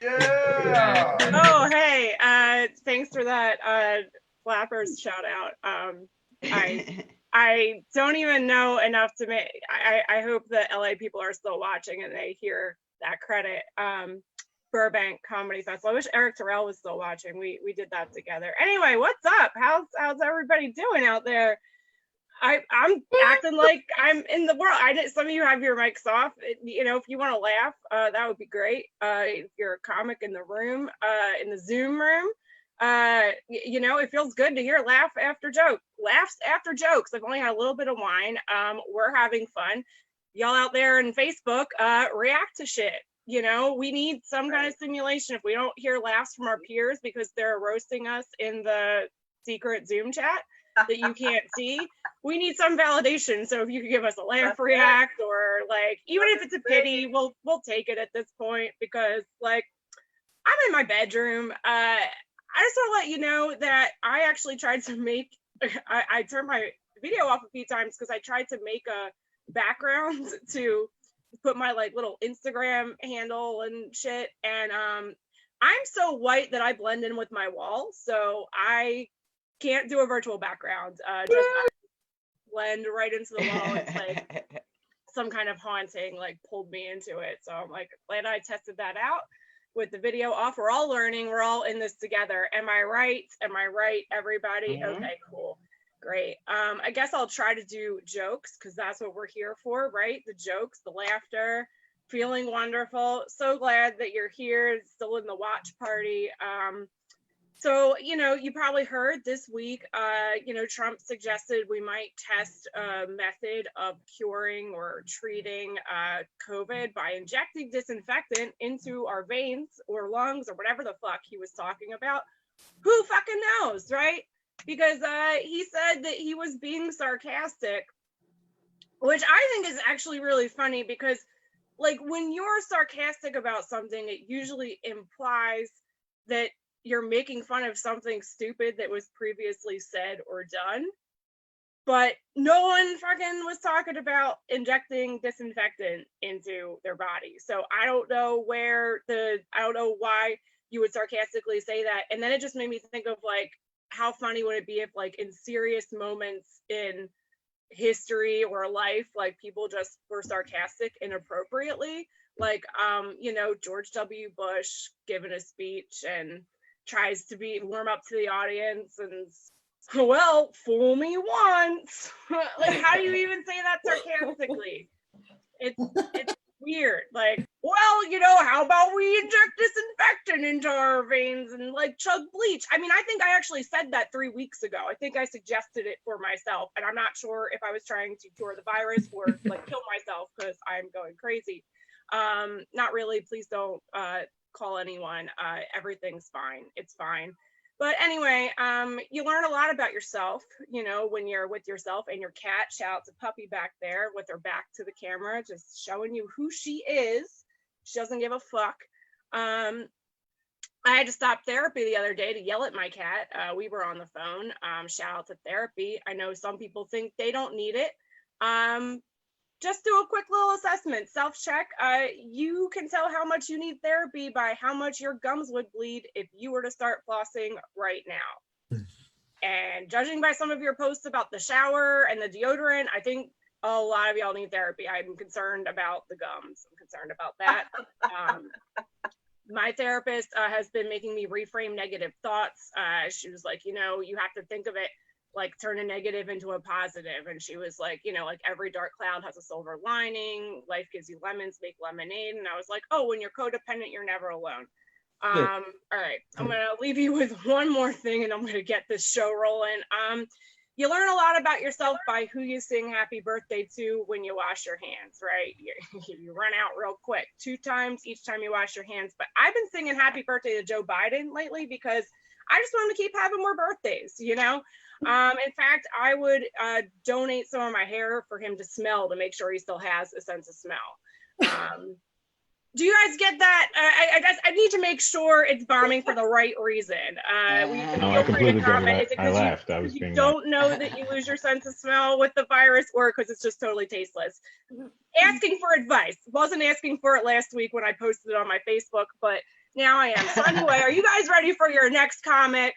S8: Yeah.
S9: Oh, hey, thanks for that flappers shout out. I don't even know enough to make, I hope the LA people are still watching and they hear that credit. Burbank Comedy Festival. I wish Eric Terrell was still watching. We did that together. Anyway, what's up? How's everybody doing out there? I'm acting like I'm in the world. Some of you have your mics off. You know, if you want to laugh, that would be great. If you're a comic in the room, in the Zoom room, you know, it feels good to hear laughs after jokes. I've only had a little bit of wine. We're having fun. Y'all out there in Facebook, react to shit. You know, we need some kind of stimulation. If we don't hear laughs from our peers because they're roasting us in the secret Zoom chat that you can't see, we need some validation. So if you could give us a laugh react, or like, even if it's a pity, we'll take it at this point, because like, I'm in my bedroom. I just want to let you know that I actually tried to make, I turned my video off a few times because I tried to make a background to put my like little Instagram handle and shit. And I'm so white that I blend in with my wall. So I can't do a virtual background. Just I blend right into the wall. It's like some kind of haunting like pulled me into it. So I'm like, glad I tested that out with the video off. We're all learning. We're all in this together. Am I right? Am I right, everybody? Okay, cool. Great. I guess I'll try to do jokes because that's what we're here for, right? The jokes, the laughter, feeling wonderful. So glad that you're here, still in the watch party. So, you know, you probably heard this week, you know, Trump suggested we might test a method of curing or treating COVID by injecting disinfectant into our veins or lungs or whatever the fuck he was talking about. Who fucking knows, right? Because he said that he was being sarcastic, which I think is actually really funny, because like when you're sarcastic about something, it usually implies that you're making fun of something stupid that was previously said or done. But no one fucking was talking about injecting disinfectant into their body. So I don't know why you would sarcastically say that. And then it just made me think of like, how funny would it be if like in serious moments in history or life, like people just were sarcastic inappropriately, like you know, George W. Bush giving a speech and tries to warm up to the audience and, well, fool me once. Like, how do you even say that sarcastically? It's weird. Like, well, you know, how about we inject disinfectant into our veins and like chug bleach? I mean, I think I actually said that 3 weeks ago. I think I suggested it for myself, and I'm not sure if I was trying to cure the virus or like kill myself because I'm going crazy. Not really. Please don't call anyone. Everything's fine. It's fine. But anyway, you learn a lot about yourself, you know, when you're with yourself and your cat. Shout out to Puppy back there with her back to the camera, just showing you who she is. She doesn't give a fuck. I had to stop therapy the other day to yell at my cat. We were on the phone. Shout out to therapy. I know some people think they don't need it. Just do a quick little assessment, self-check. You can tell how much you need therapy by how much your gums would bleed if you were to start flossing right now. And judging by some of your posts about the shower and the deodorant, I think a lot of y'all need therapy. I'm concerned about the gums. I'm concerned about that. my therapist has been making me reframe negative thoughts. She was like, you know, you have to think of it like turn a negative into a positive. And she was like, you know, like every dark cloud has a silver lining. Life gives you lemons, make lemonade. And I was like, oh, when you're codependent, you're never alone. All right, I'm gonna leave you with one more thing and I'm gonna get this show rolling. You learn a lot about yourself by who you sing happy birthday to when you wash your hands, right? You run out real quick 2 times each time you wash your hands. But I've been singing happy birthday to Joe Biden lately because I just want him to keep having more birthdays, you know? In fact, I would donate some of my hair for him to smell to make sure he still has a sense of smell. Do you guys get that? I need to make sure it's bombing for the right reason.
S4: No, I completely get it. I laughed. I was
S9: you
S4: being
S9: don't know that you lose your sense of smell with the virus, or because it's just totally tasteless. Asking for advice. Wasn't asking for it last week when I posted it on my Facebook, but now I am. So anyway, are you guys ready for your next comic?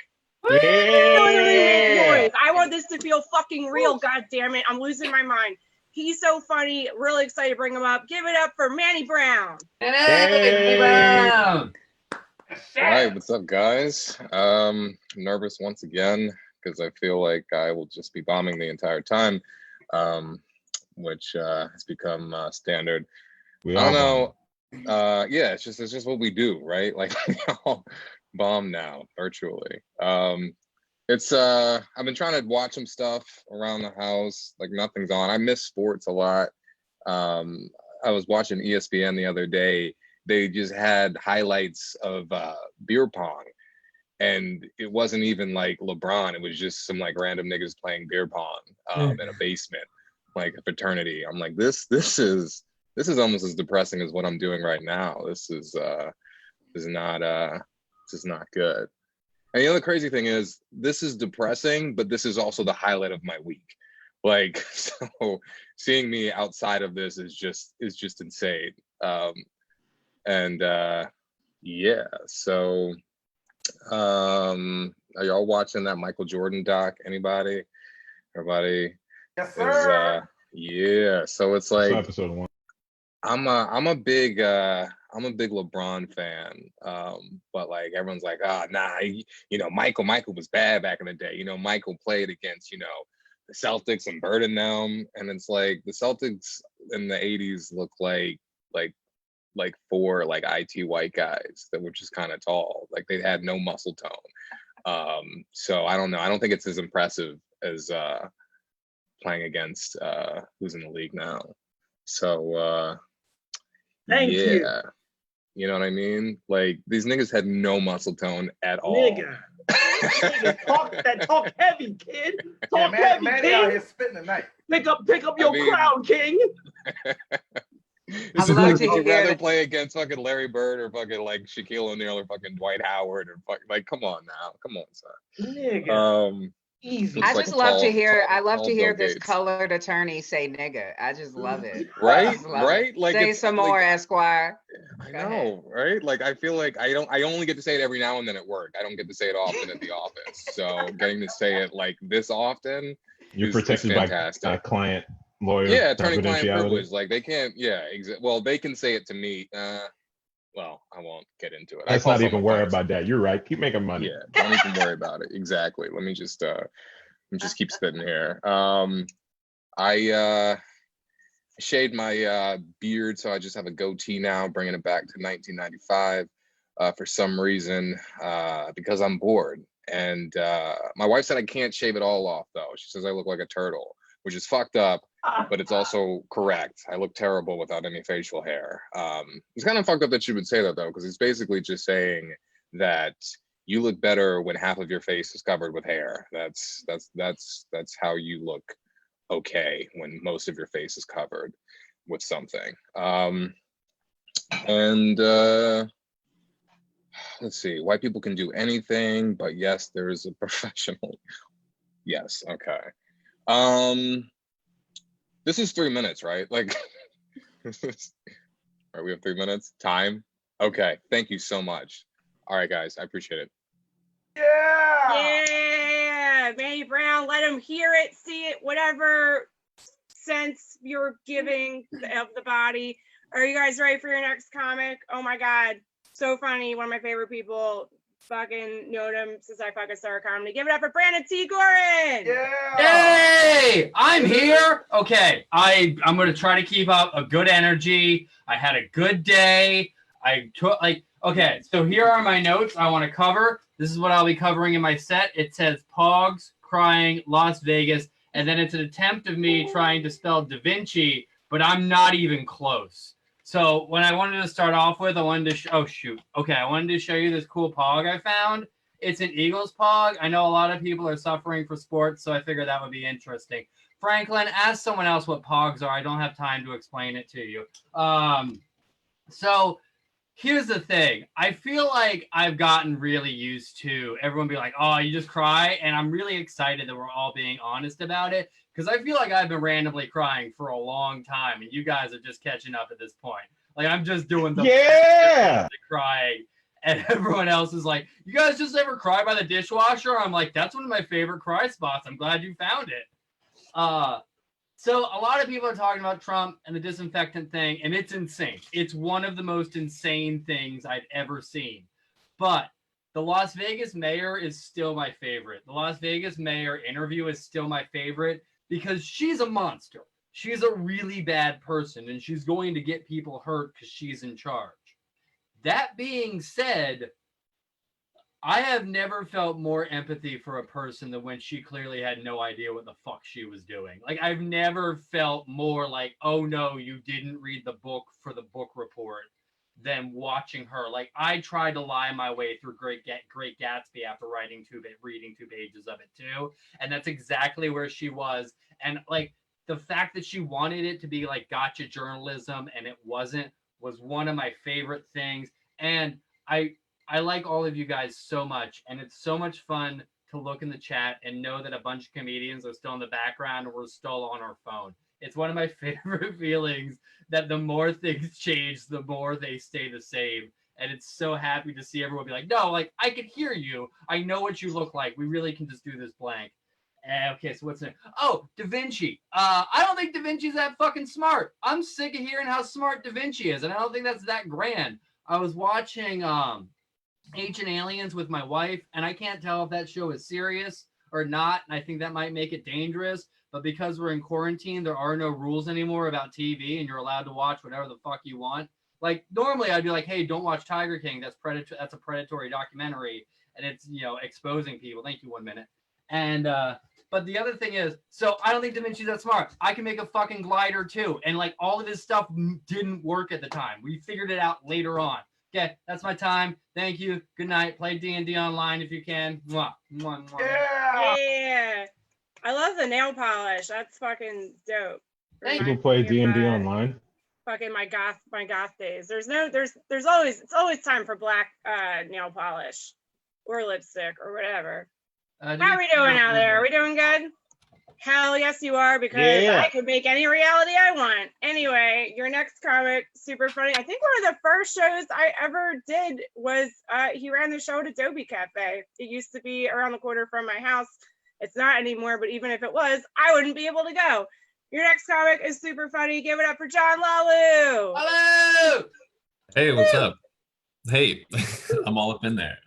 S12: Yeah.
S9: I want this to feel fucking real. God damn it! I'm losing my mind. He's so funny. Really excited to bring him up. Give it up for Manny Brown.
S12: Manny Brown.
S13: All right, what's up, guys? Nervous once again because I feel like I will just be bombing the entire time, which has become standard. I don't know. Yeah, it's just what we do, right? Like we all bomb now virtually. I've been trying to watch some stuff around the house, like nothing's on. I miss sports a lot. I was watching ESPN the other day. They just had highlights of beer pong, and it wasn't even like LeBron. It was just some like random niggas playing beer pong in a basement, like a fraternity. I'm like, this is almost as depressing as what I'm doing right now. This is not good. And the other crazy thing is, this is depressing, but this is also the highlight of my week. Like, so seeing me outside of this is just insane. Yeah. So, are y'all watching that Michael Jordan doc? Anybody? Everybody?
S8: Yes, sir.
S13: Yeah. So it's like
S4: episode 1.
S13: I'm a big LeBron fan, but like everyone's like, Michael was bad back in the day. Michael played against the Celtics and Bird and them, and it's like the Celtics in the '80s look like 4 like IT white guys that were just kind of tall, like they had no muscle tone. So I don't know. I don't think it's as impressive as playing against who's in the league now. So
S6: Thank you.
S13: You know what I mean? Like these niggas had no muscle tone at all.
S6: Nigga, talk heavy, kid. Talk
S8: Yeah,
S6: heavy,
S8: Manny
S6: king.
S8: out here spitting tonight.
S6: Pick up your crown, king.
S13: Would you rather play against fucking Larry Bird or fucking like Shaquille O'Neal or fucking Dwight Howard or like come on now, come on, son.
S6: Nigga. Easy.
S3: I just love to hear. I love to hear
S13: Bill
S3: this
S13: Gates.
S3: colored attorney say "nigga." I just love it.
S13: Right?
S3: I just love
S13: Right?
S3: it.
S13: Like
S3: say
S13: it's
S3: some
S13: like-
S3: more, Esquire.
S13: I know, right? Like I feel like I only get to say it every now and then at work. I don't get to say it often at the office. So getting to say it like this often
S4: You're
S13: is
S4: protected
S13: fantastic.
S4: by client, lawyer,
S13: Yeah, attorney-client
S4: confidentiality.
S13: privilege. Like they can't. Yeah, well, they can say it to me. Well, I won't get into it.
S4: Let's not even worry about that. You're right. Keep making money.
S13: Yeah, don't even worry about it. Exactly. Let me just keep spitting here. I shaved my beard, so I just have a goatee now, bringing it back to 1995 for some reason because I'm bored. And my wife said I can't shave it all off, though. She says I look like a turtle, which is fucked up, but it's also correct. I look terrible without any facial hair. It's kind of fucked up that she would say that, though, because it's basically just saying that you look better when half of your face is covered with hair. That's how you look okay when most of your face is covered with something. Let's see, white people can do anything, but yes, there is a professional. Yes, okay. This is 3 minutes, right? Like, all right, we have 3 minutes. Time? Okay, thank you so much. All right, guys, I appreciate it.
S9: Yeah, Manny Brown, let him hear it, see it, whatever sense you're giving of the body. Are you guys ready for your next comic? Oh my God, So funny. One of my favorite people. Fucking known him since I fucking started comedy. Give it up for Brandon T. Gorin.
S14: Hey, I'm here. Okay, I'm gonna try to keep up a good energy. I had a good day. I took okay. So here are my notes I want to cover. This is what I'll be covering in my set. It says Pogs, crying, Las Vegas, and then it's an attempt of me trying to spell Da Vinci, but I'm not even close. So when I wanted to start off with, I wanted to I wanted to show you this cool Pog I found. It's an Eagles Pog. I know a lot of people are suffering for sports, so I figured that would be interesting. Franklin, ask someone else what Pogs are. I don't have time to explain it to you. So here's the thing. I feel like I've gotten really used to everyone being like, oh, you just cry. And I'm really excited that we're all being honest about it. Because I feel like I've been randomly crying for a long time. And you guys are just catching up at this point. Like, I'm just doing the crying. And everyone else is like, you guys just ever cry by the dishwasher? I'm like, that's one of my favorite cry spots. I'm glad you found it. So a lot of people are talking about Trump and the disinfectant thing, and it's insane. It's one of the most insane things I've ever seen. But the Las Vegas mayor is still my favorite. The Las Vegas mayor interview is still my favorite because she's a monster. She's a really bad person, and she's going to get people hurt because she's in charge. That being said, I have never felt more empathy for a person than when she clearly had no idea what the fuck she was doing. Like, I've never felt more like, oh no, you didn't read the book for the book report than watching her. Like, I tried to lie my way through Great Gatsby after reading 2 pages of it too. And that's exactly where she was. And like, the fact that she wanted it to be like gotcha journalism and it wasn't was one of my favorite things. And I like all of you guys so much, and it's so much fun to look in the chat and know that a bunch of comedians are still in the background and we're still on our phone. It's one of my favorite feelings that the more things change, the more they stay the same. And it's so happy to see everyone be like, no, like, I can hear you. I know what you look like. We really can just do this blank. Okay, so what's next? Oh, Da Vinci. I don't think Da Vinci's that fucking smart. I'm sick of hearing how smart Da Vinci is, and I don't think that's that grand. I was watching Ancient Aliens with my wife, and I can't tell if that show is serious or not, and I think that might make it dangerous. But because we're in quarantine, there are no rules anymore about TV, and you're allowed to watch whatever the fuck you want. Like, normally I'd be like, hey, don't watch Tiger King. That's a predatory documentary, and it's, you know, exposing people. Thank you, 1 minute. And but the other thing is, so I don't think Da Vinci's that smart. I can make a fucking glider too, and like all of his stuff didn't work at the time. We figured it out later on. Okay, that's my time. Thank you. Good night. Play D&D online if you can. Mwah. Mwah, mwah.
S9: Yeah. I love the nail polish. That's fucking dope.
S4: People play D&D online.
S9: Fucking my goth days. There's always time for black nail polish or lipstick or whatever. How are we doing out there? Are we doing good? Hell yes, you are, because I can make any reality I want. Anyway, your next comic, super funny. I think one of the first shows I ever did was he ran the show at Adobe Cafe. It used to be around the corner from my house. It's not anymore, but even if it was, I wouldn't be able to go. Your next comic is super funny. Give it up for John Lalu.
S14: Hello.
S22: Hey, what's up? Hey, I'm all up in there.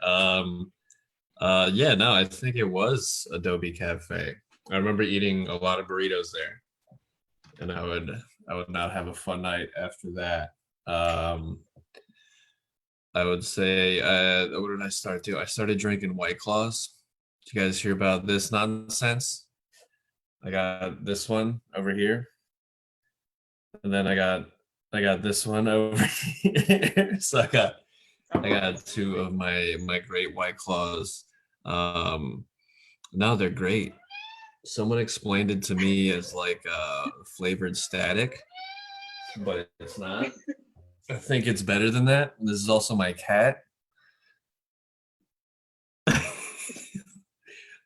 S22: Yeah, no, I think it was Adobe Cafe. I remember eating a lot of burritos there, and I would not have a fun night after that. I would say, what did I start doing? I started drinking White Claws. Did you guys hear about this nonsense? I got this one over here, and then I got this one over here. So I got 2 of my great White Claws. No, they're great. Someone explained it to me as like flavored static, but it's not. I think it's better than that. This is also my cat.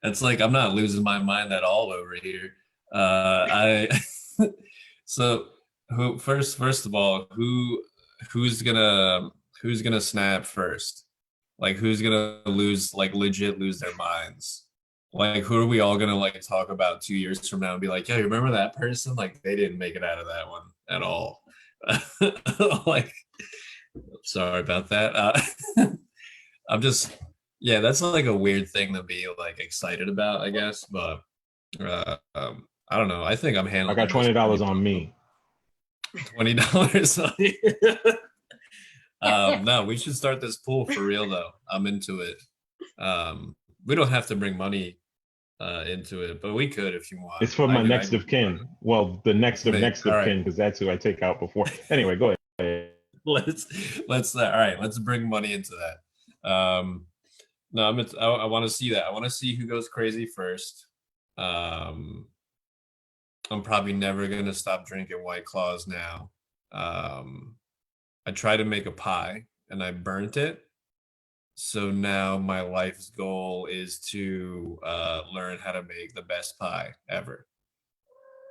S22: It's like I'm not losing my mind at all over here. So first of all, who's gonna snap first? Like, who's gonna legit lose their minds? Like, who are we all gonna like talk about 2 years from now and be like, yeah, you remember that person? Like, they didn't make it out of that one at all. Like, Sorry about that. I'm just, yeah, that's like a weird thing to be like excited about, I guess. But I don't know. I think I'm
S4: I
S22: handling
S4: got
S22: this pretty
S4: $20 on me.
S22: $20 on you. No, we should start this pool for real though. I'm into it. We don't have to bring money into it, but we could if you want.
S4: It's for my next of kin. Well, the next of
S22: Maybe.
S4: next of
S22: All right.
S4: kin, because that's who I take out before. Anyway, go ahead.
S22: Let's all right, let's bring money into that. No, I want to see that. I want to see who goes crazy first. I'm probably never gonna stop drinking White Claws now. I tried to make a pie and I burnt it. So now my life's goal is to learn how to make the best pie ever.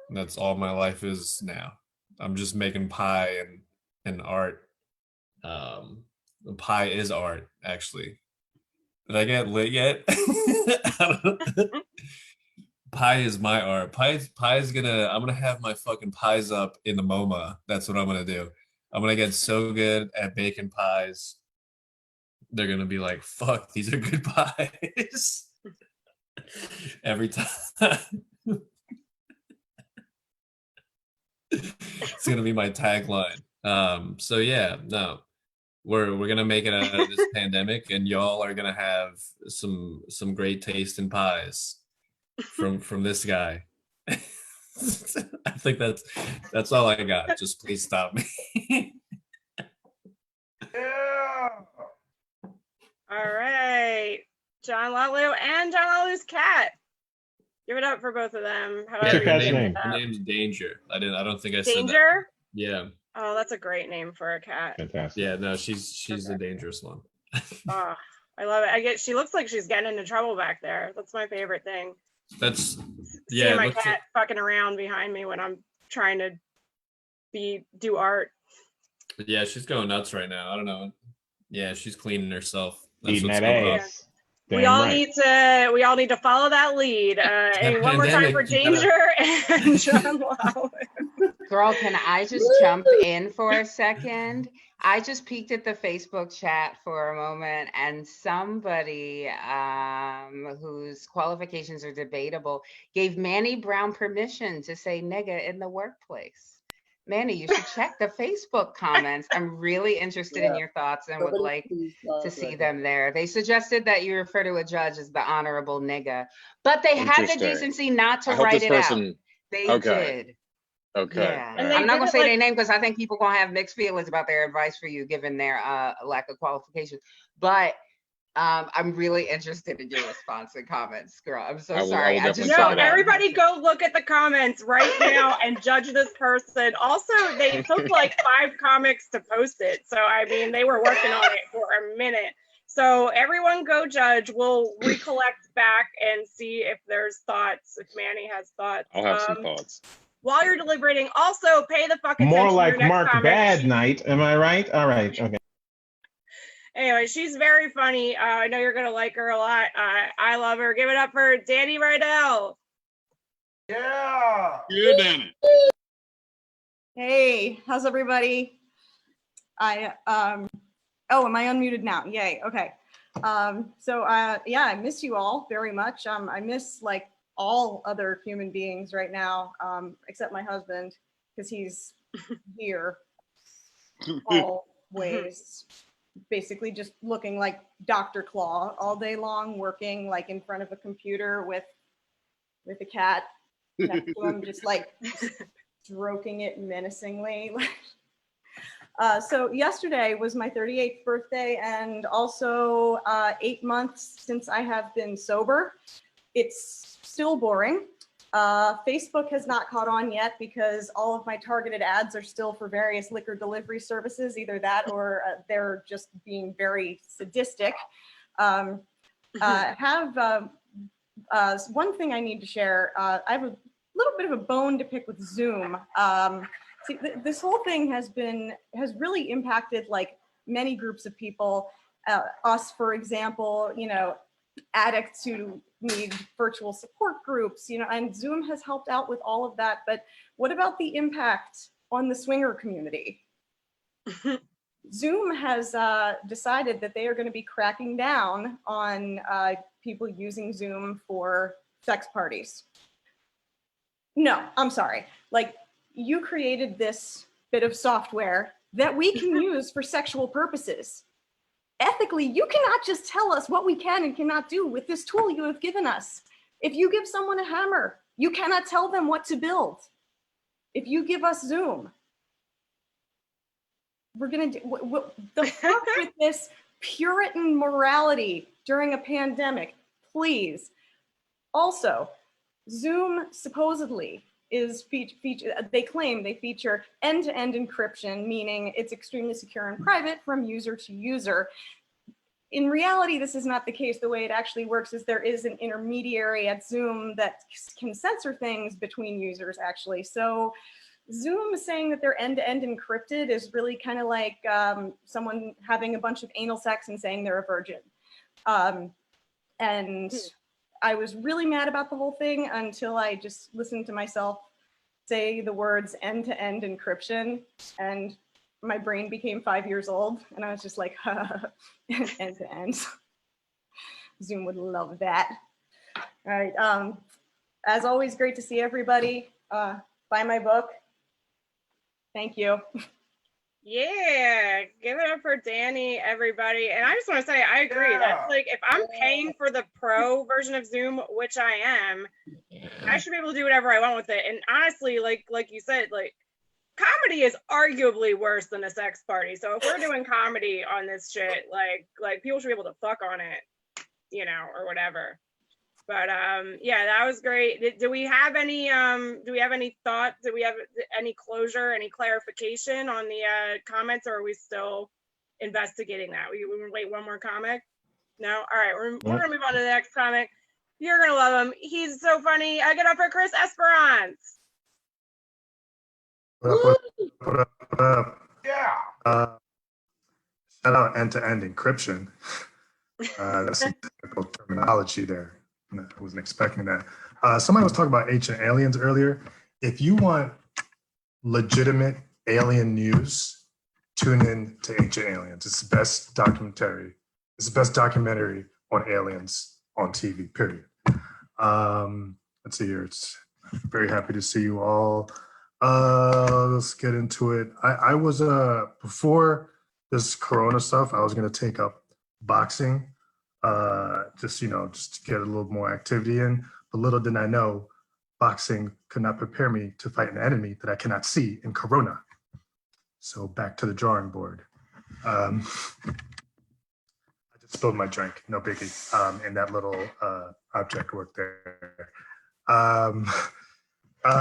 S22: And that's all my life is now. I'm just making pie and art. Pie is art, actually. Did I get lit yet? Pie is my art. I'm gonna have my fucking pies up in the MoMA. That's what I'm gonna do. I'm gonna get so good at baking pies. They're gonna be like, fuck, these are good pies. Every time. It's gonna be my tagline. So yeah, no. We're gonna make it out of this pandemic, and y'all are gonna have some great taste in pies from this guy. I think that's all I got. Just please stop me.
S9: All right, John Lulu and John Lulu's cat. Give it up for both of them. However you name it
S22: Her
S9: up.
S22: name's Danger. I don't think I said that.
S9: Danger?
S22: Yeah.
S9: Oh, that's a great name for a cat.
S4: Fantastic.
S22: Yeah, no, she's a dangerous one.
S9: Oh, I love it. She looks like she's getting into trouble back there. That's my favorite thing.
S22: That's
S9: Seeing my cat fucking around behind me when I'm trying to do art.
S22: Yeah, she's going nuts right now. I don't know. Yeah, she's cleaning herself. That's
S4: Eating
S22: what's
S4: that
S22: going on.
S4: ass.
S9: We all need to follow that lead. And one more time for Danger and John Lulu.
S3: Girl, can I just jump in for a second? I just peeked at the Facebook chat for a moment, and somebody whose qualifications are debatable gave Manny Brown permission to say nigga in the workplace. Manny, you should check the Facebook comments. I'm really interested in your thoughts and would like to see them there. They suggested that you refer to a judge as the honorable nigga, but they had the
S13: Interesting.
S3: decency not to
S13: I hope
S3: write
S13: this
S3: it out.
S13: person.
S3: They
S13: Okay.
S3: did.
S13: Okay.
S3: Yeah.
S13: all right.
S3: I'm not gonna say their name because I think people gonna have mixed feelings about their advice for you given their lack of qualification. But I'm really interested in your response and comments, girl. I'm so sorry. I just saw that.
S9: Everybody go look at the comments right now and judge this person. Also, they took like 5 comics to post it. So, I mean, they were working on it for a minute. So everyone go judge. We'll recollect back and see if there's thoughts, if Manny has thoughts.
S13: I'll have some thoughts.
S9: While you're deliberating, also pay the fuck attention
S4: More
S9: to
S4: like
S9: your next
S4: Mark
S9: comic.
S4: Bad Night. Am I right? All right. Okay.
S9: Anyway, she's very funny. I know you're gonna like her a lot. I love her. Give it up for Danny Rydell.
S8: Yeah.
S5: Yeah, Danny.
S15: Hey, how's everybody? Oh, am I unmuted now? Yay. Okay. Yeah, I miss you all very much. I miss like all other human beings right now, except my husband, because he's here always. Basically just looking like Dr. Claw all day long, working like in front of a computer with a cat next to him, just like stroking it menacingly. So yesterday was my 38th birthday and also 8 months since I have been sober. It's still boring. Facebook has not caught on yet because all of my targeted ads are still for various liquor delivery services, either that or they're just being very sadistic. One thing I need to share. I have a little bit of a bone to pick with Zoom. See, this whole thing has really impacted like many groups of people. Us, for example, addicts who need virtual support groups, and Zoom has helped out with all of that. But what about the impact on the swinger community? Zoom has decided that they are going to be cracking down on people using Zoom for sex parties. No, I'm sorry. Like, you created this bit of software that we can use for sexual purposes. Ethically, you cannot just tell us what we can and cannot do with this tool you have given us. If you give someone a hammer, you cannot tell them what to build. If you give us Zoom, we're gonna do the fuck with this Puritan morality during a pandemic, please. Also, Zoom supposedly is they claim they feature end-to-end encryption, meaning it's extremely secure and private from user to user. In reality, this is not the case. The way it actually works is there is an intermediary at Zoom that can censor things between users, actually. So Zoom saying that they're end-to-end encrypted is really kind of like someone having a bunch of anal sex and saying they're a virgin. And I was really mad about the whole thing until I just listened to myself say the words end-to-end encryption, and my brain became 5 years old, and I was just like, end-to-end. Zoom would love that. All right, as always, great to see everybody. Buy my book. Thank you.
S9: Yeah, give it up for Danny, everybody. And I just want to say, I agree.
S8: Yeah.
S9: That's like, if I'm paying for the pro version of Zoom, which I am, I should be able to do whatever I want with it. And honestly, like you said, like, comedy is arguably worse than a sex party. So if we're doing comedy on this shit, like people should be able to fuck on it, you know, or whatever. But yeah, that was great. Do we have any thoughts? Do we have any closure, any clarification on the comments, or are we still investigating that? We wait one more comic? No? All right, we're gonna move on to the next comic. You're gonna love him. He's so funny. I get up for Chris Esperance.
S2: What up?
S8: Yeah.
S2: Shout out end-to-end encryption. That's some technical terminology there. I wasn't expecting that. Somebody was talking about ancient aliens earlier. If you want legitimate alien news, tune in to Ancient Aliens. It's the best documentary. It's the best documentary on aliens on TV, period. Let's see here. It's very happy to see you all. Let's get into it. I was, before this Corona stuff, I was going to take up boxing. Just to get a little more activity in. But little did I know, boxing could not prepare me to fight an enemy that I cannot see in Corona. So back to the drawing board. I just spilled my drink, no biggie, in that little object work there.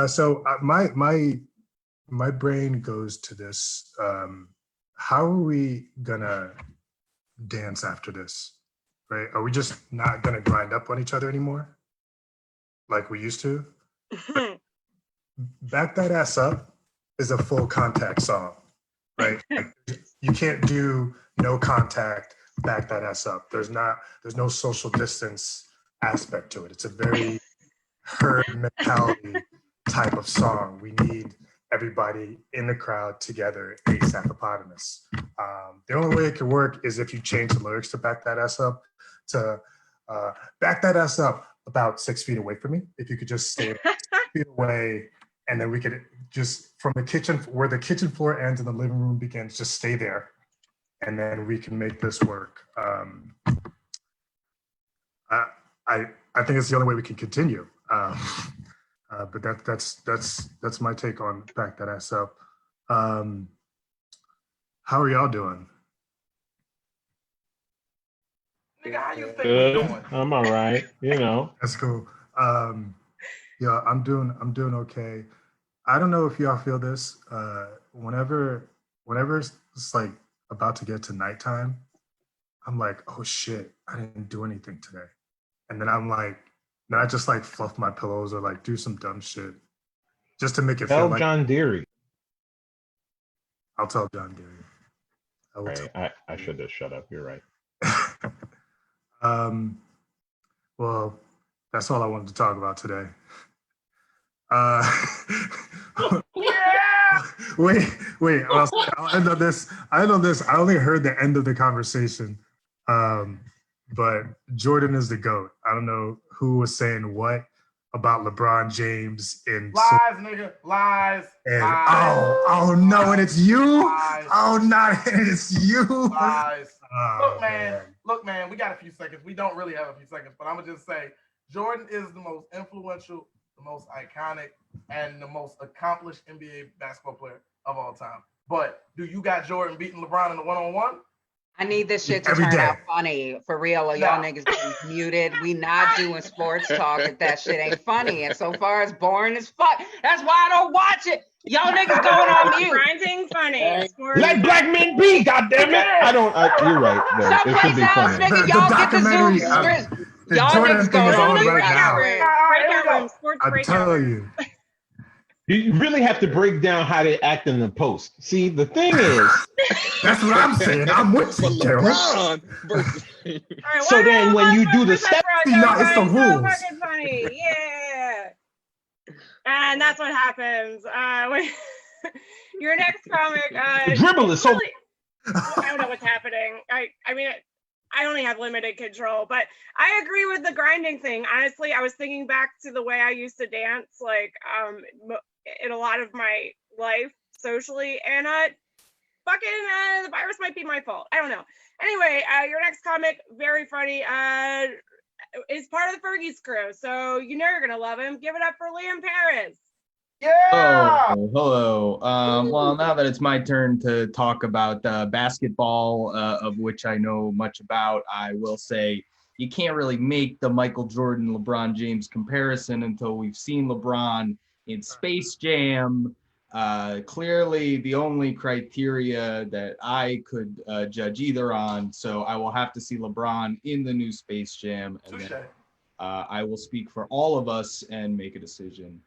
S2: So my brain goes to this. How are we gonna dance after this? Right? Are we just not gonna grind up on each other anymore, like we used to? Back That Ass Up is a full contact song, right? Like, you can't do no contact, back that ass up. There's no social distance aspect to it. It's a very herd mentality type of song. We need everybody in the crowd together, ASAPopotamus. The only way it could work is if you change the lyrics to Back That Ass Up to back that ass up about 6 feet away from me. If you could just stay 6 feet away, and then we could just, from the kitchen, where the kitchen floor ends and the living room begins, just stay there, and then we can make this work. I think it's the only way we can continue. But that's my take on Back That Ass Up. How are y'all doing?
S8: Nigga, how you think
S4: Good.
S8: we're doing?
S4: I'm all right. You know.
S2: That's cool. Yeah, I'm doing okay. I don't know if y'all feel this. Whenever it's like about to get to nighttime, I'm like, oh shit, I didn't do anything today. And then I just like fluff my pillows or like do some dumb shit just to make it feel
S4: Tell
S2: like
S4: John Deere.
S2: I'll tell John Deere. I will tell.
S4: I should have shut up. You're right.
S2: Well, that's all I wanted to talk about today. I'll end on this. I only heard the end of the conversation. But Jordan is the GOAT. I don't know who was saying what about LeBron James in
S8: Lies, nigga. Lies.
S2: and
S8: Lies.
S2: oh no, and it's you.
S8: Lies.
S2: Oh no, it's you.
S8: Lies.
S2: Oh,
S8: Look, man, we got a few seconds. We don't really have a few seconds, but I'm gonna just say Jordan is the most influential, the most iconic, and the most accomplished NBA basketball player of all time. But do you got Jordan beating LeBron in the one-on-one?
S3: I need this shit to
S2: Every
S3: turn
S2: day.
S3: out funny. For real, y'all niggas getting muted. We not doing sports talk if that shit ain't funny. And so far, it's boring as fuck. That's why I don't watch it. Y'all niggas going on mute.
S9: Grinding funny. Sports
S4: Let black men be, goddammit. You're right. Though. It should
S3: Someplace
S4: be
S3: else,
S4: funny.
S3: nigga.
S2: The
S3: Y'all get the Zoom
S2: documentary,
S3: script.
S2: the
S3: Y'all
S2: Jordan
S3: niggas
S2: thing
S3: going
S2: is
S3: on
S2: on
S3: mute
S2: right now.
S9: Breakout room. Sports
S2: I'm
S9: breakout
S2: telling
S9: room.
S2: you.
S4: You really have to break down how they act in the post. See, the thing is,
S2: that's what I'm saying. I'm with you, Derek.
S9: All right,
S4: So then when you do the
S9: step,
S2: no, it's the
S9: so
S2: rules.
S9: fucking funny. Yeah. And that's what happens. When your next comic.
S4: dribble is so.
S9: Really, I don't know what's happening. I mean, I only have limited control, but I agree with the grinding thing. Honestly, I was thinking back to the way I used to dance, like in a lot of my life socially, and the virus might be my fault. I don't know. Anyway, your next comic, very funny, is part of the Fergie's crew, so you know you're gonna love him. Give it up for Liam Paris.
S8: Yeah.
S16: Hello. Well, now that it's my turn to talk about basketball, of which I know much about, I will say you can't really make the Michael Jordan, LeBron James comparison until we've seen LeBron in Space Jam. Clearly, the only criteria that I could judge either on, so I will have to see LeBron in the new Space Jam, and then I will speak for all of us and make a decision.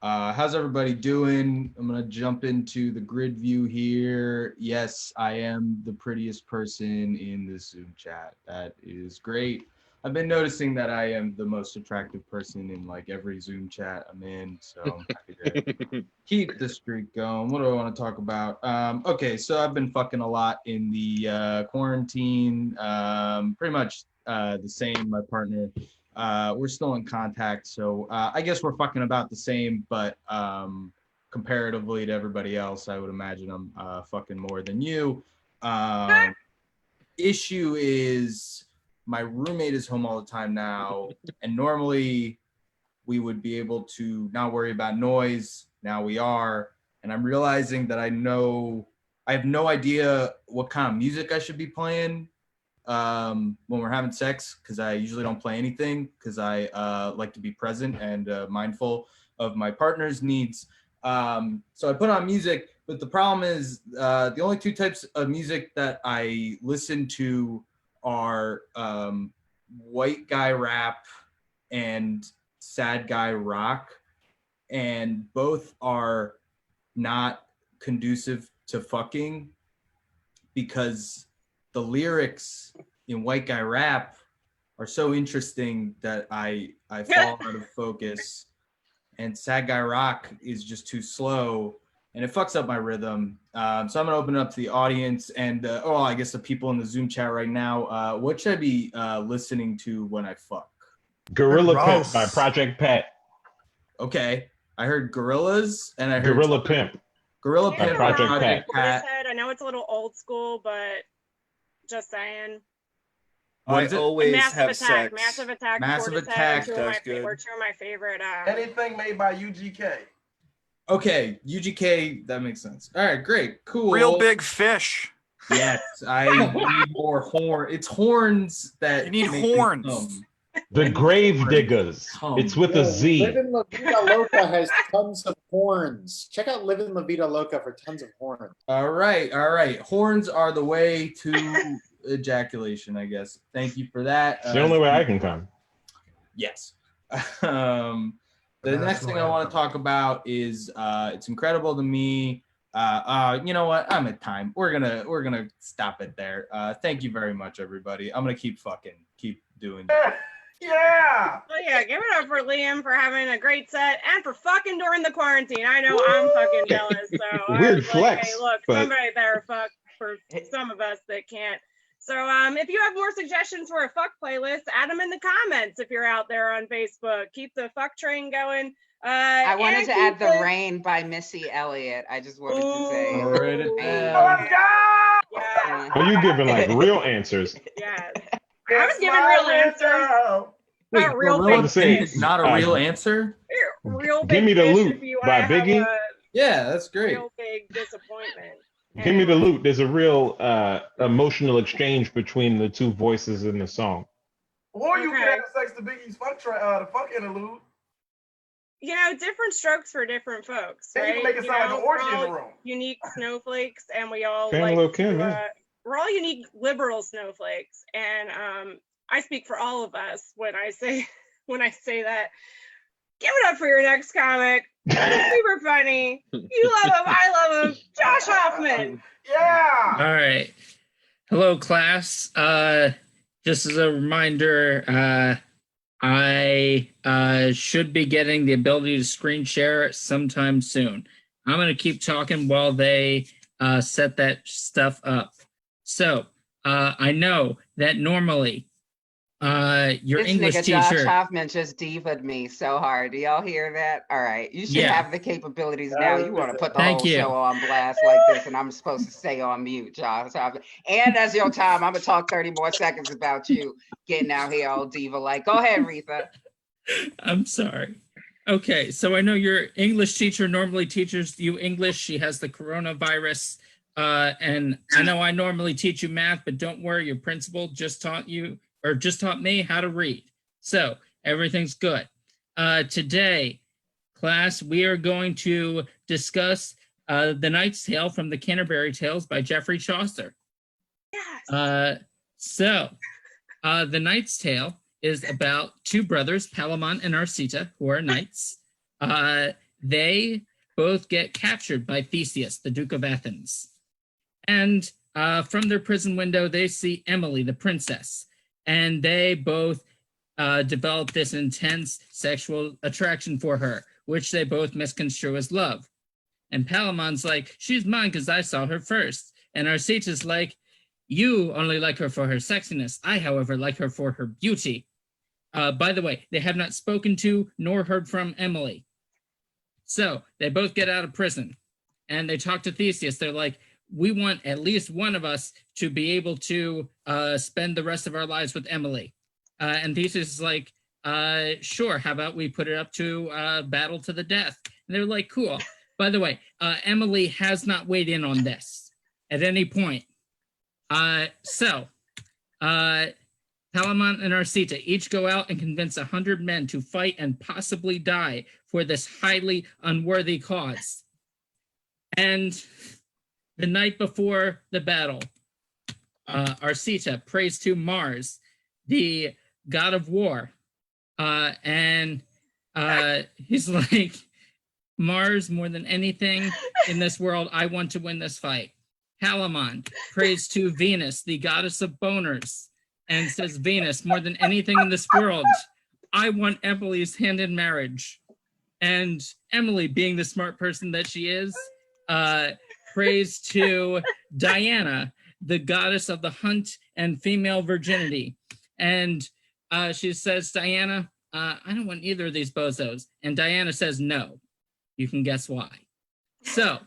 S16: How's everybody doing? I'm gonna jump into the grid view here. Yes, I am the prettiest person in this Zoom chat. That is great. I've been noticing that I am the most attractive person in like every Zoom chat I'm in, so I'm happy to keep the streak going. What do I want to talk about? Okay, so I've been fucking a lot in the quarantine. Pretty much the same. My partner. We're still in contact, so I guess we're fucking about the same, but comparatively to everybody else, I would imagine I'm fucking more than you. Issue is my roommate is home all the time now, and normally we would be able to not worry about noise. Now we are, and I'm realizing that I have no idea what kind of music I should be playing when we're having sex, because I usually don't play anything because I like to be present and mindful of my partner's needs. So I put on music, but the problem is the only two types of music that I listen to are white guy rap and sad guy rock, and both are not conducive to fucking because the lyrics in white guy rap are so interesting that I fall out of focus, and sad guy rock is just too slow and it fucks up my rhythm. So I'm gonna open it up to the audience and I guess the people in the Zoom chat right now. What should I be listening to when I fuck?
S4: Gorilla Pimp by Project Pat.
S16: Okay, I heard Gorillas and I heard
S4: Gorilla Pimp.
S16: Gorilla Pimp by Project Pat.
S9: I know it's a little old school, but just saying.
S16: I always
S9: Massive
S16: have
S9: Attack,
S16: sex.
S9: Massive Attack,
S16: Massive
S9: Portishead
S16: Attack,
S9: were two of my favorite.
S8: Anything made by UGK.
S16: Okay, UGK, that makes sense. All right, great, cool.
S18: Real Big Fish.
S16: Yes, I need more horn. It's horns that
S18: you need
S16: make me
S18: horns.
S16: come.
S4: The Grave Diggers. It's with a Z.
S23: Livin' La Vida Loca has tons of horns. Check out Livin' La Vida Loca for tons of horns.
S16: All right. Horns are the way to ejaculation, I guess. Thank you for that.
S4: It's the only way I can come.
S16: Yes. The next thing I want to talk about is it's incredible to me. You know what? I'm at time. We're gonna stop it there. Thank you very much, everybody. I'm gonna keep doing that.
S8: Yeah.
S9: Well, yeah, give it up for Liam for having a great set and for fucking during the quarantine. I know I'm fucking jealous. So I
S4: Weird
S9: was like, hey,
S4: flex,
S9: look,
S4: but
S9: somebody better fuck for some of us that can't. So if you have more suggestions for a fuck playlist, add them in the comments if you're out there on Facebook. Keep the fuck train going.
S3: I wanted
S9: and
S3: to add
S9: keep
S3: The
S9: it-
S3: Rain by Missy Elliott. I just wanted to say.
S11: All right, it
S8: Let's go.
S9: Yes,
S4: are you giving like real answers?
S9: yes. I was giving real answers.
S16: Wait,
S9: Not real
S16: Gorilla
S9: big
S4: say,
S9: fish.
S16: not a
S4: uh,
S16: real answer?
S9: Real
S4: Give
S9: big
S4: me the
S9: fish
S4: loot
S9: if you
S4: by
S9: want to have
S4: Biggie.
S9: a
S11: Yeah, that's great.
S9: real big disappointment.
S4: Give me the loot. There's a real emotional exchange between the two voices in the song.
S8: Or you could
S9: Okay.
S8: have sex to Biggie's the funk interlude.
S9: You know, different strokes for different folks,
S8: Then you
S9: right?
S8: can make it sound like an
S9: know,
S8: orgy
S9: we're
S8: in the
S9: all
S8: room.
S9: unique snowflakes, and we all
S4: Fan
S9: like
S4: Lil Kim,
S9: to,
S4: yeah.
S9: we're all unique liberal snowflakes, and I speak for all of us when I say that. Give it up for your next comic. Super funny. You love him. I love him. Josh Hoffman.
S8: Yeah.
S18: All right. Hello, class. Just as a reminder, I should be getting the ability to screen share sometime soon. I'm going to keep talking while they set that stuff up. So I know that normally your
S3: This
S18: English
S3: nigga Josh
S18: teacher.
S3: Hoffman just diva'd me so hard. Do y'all hear that? All right. You should
S18: Yeah.
S3: have the capabilities now. You want to put the
S18: Thank
S3: whole
S18: you.
S3: show on blast like this, and I'm supposed to stay on mute, Josh Hoffman. And as your time, I'm going to talk 30 more seconds about you getting out here all diva like. Go ahead, Retha.
S18: I'm sorry. Okay, so I know your English teacher normally teaches you English. She has the coronavirus. And I know I normally teach you math, but don't worry, your principal just taught me how to read. So everything's good. Today, class, we are going to discuss The Knight's Tale from the Canterbury Tales by Geoffrey Chaucer.
S9: Yes.
S18: The Knight's Tale is about two brothers, Palamon and Arcita, who are knights. They both get captured by Theseus, the Duke of Athens. And from their prison window, they see Emily, the princess. And they both develop this intense sexual attraction for her, which they both misconstrue as love. And Palamon's like, she's mine because I saw her first. And Arcita's like, you only like her for her sexiness. I, however, like her for her beauty. By the way, they have not spoken to nor heard from Emily. So they both get out of prison and they talk to Theseus. They're like, we want at least one of us to be able to spend the rest of our lives with Emily. And Theseus is like, sure, how about we put it up to battle to the death? And they're like, cool. By the way, Emily has not weighed in on this at any point. Palamon and Arcita each go out and convince 100 men to fight and possibly die for this highly unworthy cause. And the night before the battle, Arcita prays to Mars, the god of war. And he's like, Mars, more than anything in this world, I want to win this fight. Palamon prays to Venus, the goddess of boners, and says, Venus, more than anything in this world, I want Emily's hand in marriage. And Emily, being the smart person that she is, prays to Diana, the goddess of the hunt and female virginity. And she says, Diana, I don't want either of these bozos. And Diana says, no. You can guess why. So,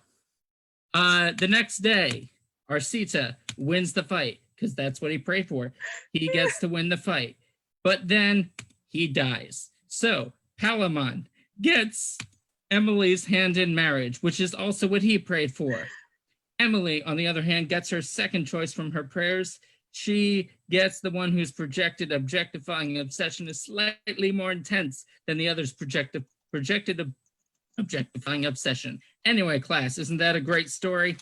S18: the next day, Arcita wins the fight because that's what he prayed for. He gets to win the fight, but then he dies. So Palamon gets Emily's hand in marriage, which is also what he prayed for. Emily, on the other hand, gets her second choice from her prayers. She gets the one whose projected objectifying obsession is slightly more intense than the other's projected objectifying obsession. Anyway, class, isn't that a great story?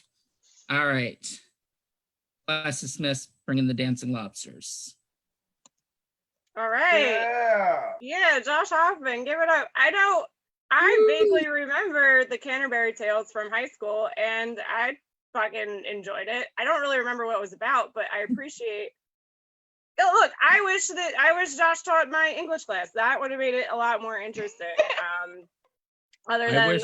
S18: All right. Class dismissed, bring in the dancing lobsters.
S9: All right. Yeah, Josh Hoffman, give it up. I vaguely remember the Canterbury Tales from high school, and I fucking enjoyed it. I don't really remember what it was about, but I appreciate Look, I wish Josh taught my English class. That would have made it a lot more interesting. Other than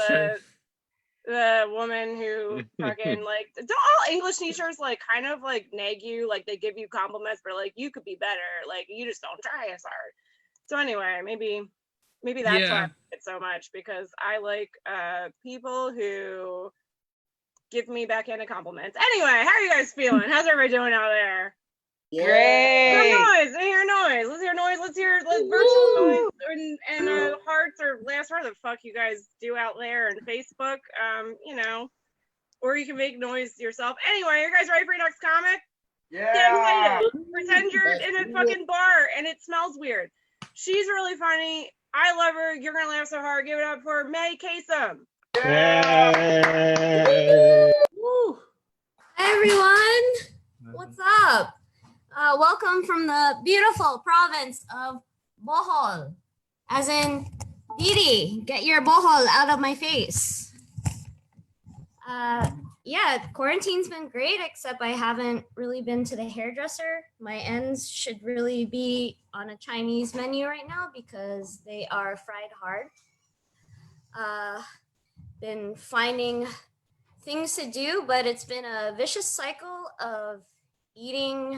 S9: the woman who fucking like, don't all English teachers like kind of like nag you, like they give you compliments, but like you could be better, like you just don't try as hard. So anyway, maybe that's why I like it so much, because I like people who give me backhanded compliments. Anyway, how are you guys feeling? How's everybody doing out there?
S3: Great.
S9: Noise. I hear noise. Let's hear noise. Let's hear virtual noise and hearts or laughs, whatever the fuck you guys do out there and Facebook. You know, or you can make noise yourself. Anyway, you guys ready for your next comic?
S8: Yeah.
S9: Get excited. Pretend you're in a fucking bar and it smells weird. She's really funny. I love her. You're gonna laugh so hard. Give it up for May Kasem.
S4: Yay!
S19: Hi everyone, what's up? Welcome from the beautiful province of Bohol, as in Didi, get your Bohol out of my face. Yeah, quarantine's been great, except I haven't really been to the hairdresser. My ends should really be on a Chinese menu right now because they are fried hard. Been finding things to do, but it's been a vicious cycle of eating,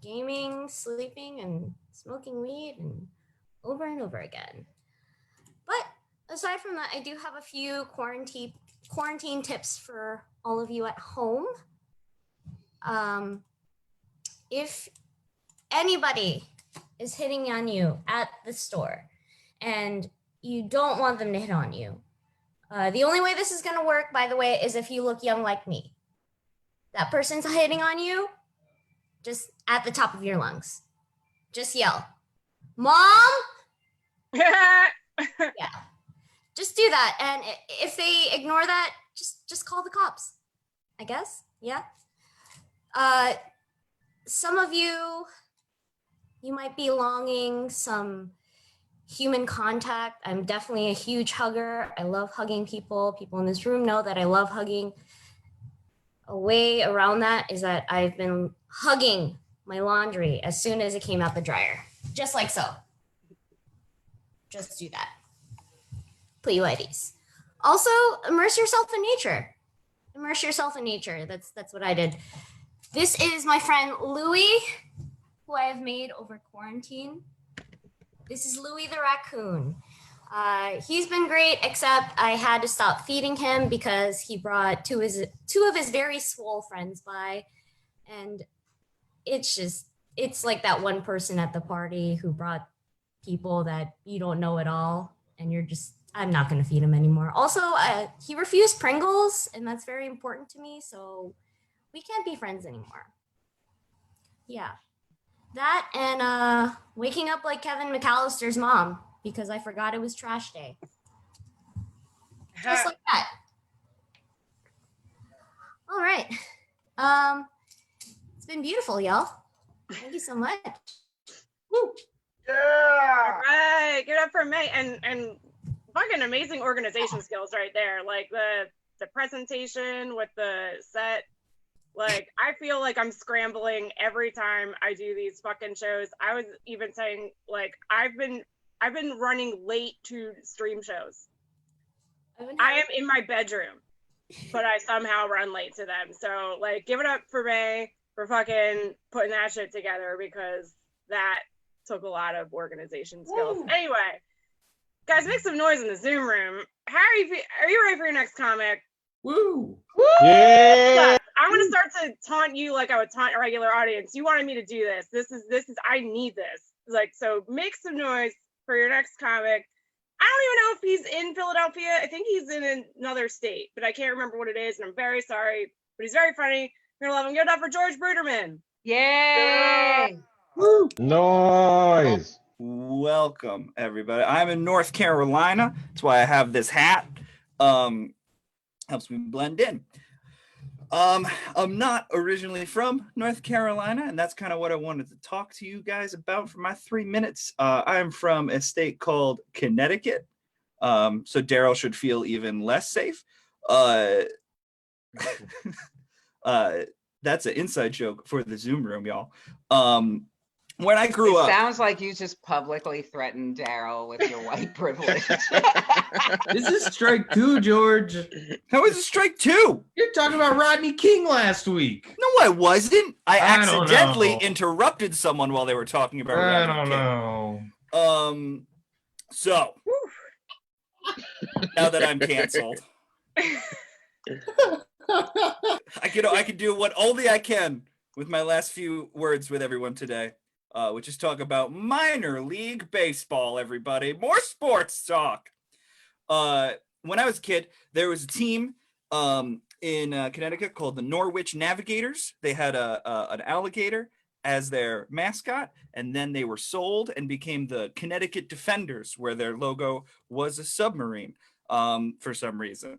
S19: gaming, sleeping, and smoking weed and over again. But aside from that, I do have a few quarantine tips for all of you at home. If anybody is hitting on you at the store and you don't want them to hit on you, the only way this is going to work, by the way, is if you look young like me. That person's hitting on you, just at the top of your lungs. Just yell, "Mom!" Yeah. Just do that. And if they ignore that, just call the cops, I guess. Yeah. Some of you might be longing some human contact. I'm definitely a huge hugger. I love hugging people. People in this room know that I love hugging. A way around that is that I've been hugging my laundry as soon as it came out the dryer. Just like so. Just do that. Put you at ease. Also, immerse yourself in nature. Immerse yourself in nature. That's what I did. This is my friend Louie, who I have made over quarantine. This is Louie the raccoon. He's been great, except I had to stop feeding him because he brought two of his very swole friends by, and it's like that one person at the party who brought people that you don't know at all, and I'm not going to feed him anymore. Also, he refused Pringles, and that's very important to me, so we can't be friends anymore. Yeah. That and waking up like Kevin McAllister's mom because I forgot it was trash day. Just like that. All right. It's been beautiful, y'all. Thank you so much.
S9: Woo. Yeah. All right. Give it up for May and fucking amazing organization skills right there. Like the presentation with the set. Like, I feel like I'm scrambling every time I do these fucking shows. I was even saying, like, I've been running late to stream shows. I am in my bedroom, but I somehow run late to them. So, like, give it up for May for fucking putting that shit together, because that took a lot of organization skills. Woo. Anyway, guys, make some noise in the Zoom room. Are you ready for your next comic?
S17: Woo!
S9: Woo!
S4: Yeah.
S9: I'm gonna start to taunt you like I would taunt a regular audience. You wanted me to do this. This is I need this. Like, so make some noise for your next comic. I don't even know if he's in Philadelphia. I think he's in another state, but I can't remember what it is, and I'm very sorry. But he's very funny. You're gonna love him. Give it up for George Bruderman.
S3: Yay!
S9: Woo!
S4: Noise.
S20: Welcome, everybody. I'm in North Carolina. That's why I have this hat. Helps me blend in. I'm not originally from North Carolina, and that's kind of what I wanted to talk to you guys about for my 3 minutes. I'm from a state called Connecticut, so Daryl should feel even less safe. That's an inside joke for the Zoom room, y'all. when I grew
S3: It
S20: up,
S3: sounds like you just publicly threatened Daryl with your white privilege.
S16: This is strike 2, George.
S20: How is it strike 2?
S16: You're talking about Rodney King last week.
S20: No, I wasn't. I
S16: I don't
S20: accidentally
S16: know.
S20: interrupted someone while they were talking about
S16: I
S20: Rodney
S16: don't
S20: King.
S16: know.
S20: So now that I'm canceled, I can do what only I can with my last few words with everyone today, which is talk about minor league baseball. Everybody, more sports talk. When I was a kid, there was a team in Connecticut called the Norwich Navigators. They had an alligator as their mascot, and then they were sold and became the Connecticut Defenders, where their logo was a submarine for some reason.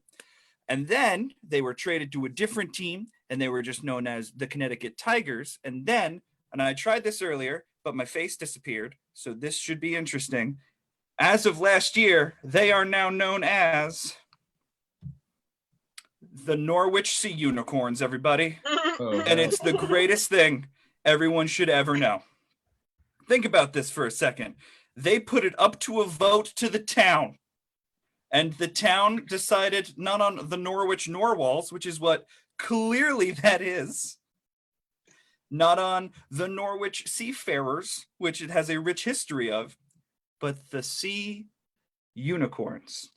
S20: And then they were traded to a different team, and they were just known as the Connecticut Tigers. And then, and I tried this earlier, but my face disappeared, so this should be interesting. As of last year, they are now known as the Norwich Sea Unicorns, everybody. And it's the greatest thing everyone should ever know. Think about this for a second. They put it up to a vote to the town. And the town decided not on the Norwich Narwhals, which is what clearly that is. Not on the Norwich Seafarers, which it has a rich history of, but the Sea Unicorns.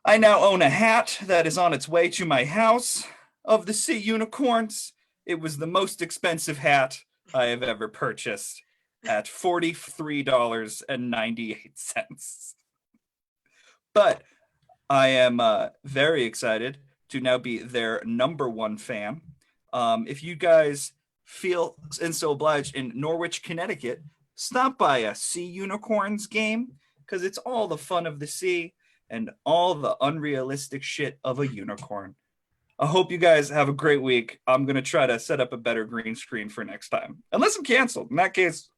S20: I now own a hat that is on its way to my house of the Sea Unicorns. It was the most expensive hat I have ever purchased at $43.98. But I am very excited to now be their #1 fan. If you guys feel and so obliged in Norwich, Connecticut, stop by a Sea Unicorns game, because it's all the fun of the sea and all the unrealistic shit of a unicorn. I hope you guys have a great week. I'm going to try to set up a better green screen for next time. Unless I'm canceled. In that case,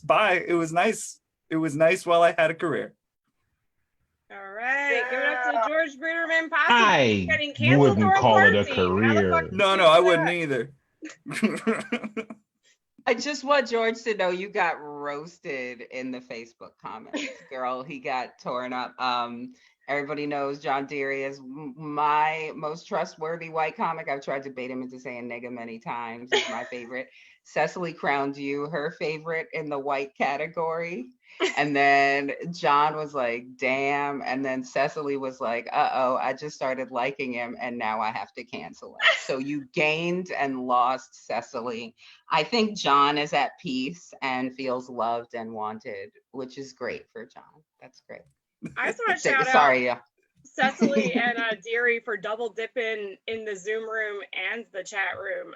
S20: bye. It was nice. It was nice while I had a career.
S9: All right, give it up to George Bruderman, possibly getting
S4: I
S9: canceled
S4: wouldn't
S9: or
S4: call it a
S9: quarantined. How the fuck
S4: career.
S20: No, I wouldn't either.
S3: I just want George to know you got roasted in the Facebook comments, girl. He got torn up. Everybody knows John Deere is my most trustworthy white comic. I've tried to bait him into saying nigga many times. He's my favorite. Cecily crowned you her favorite in the white category. And then John was like, damn. And then Cecily was like, uh-oh, I just started liking him and now I have to cancel him. So you gained and lost Cecily. I think John is at peace and feels loved and wanted, which is great for John. That's great.
S9: I just want to shout out Cecily and Deary for double dipping in the Zoom room and the chat room,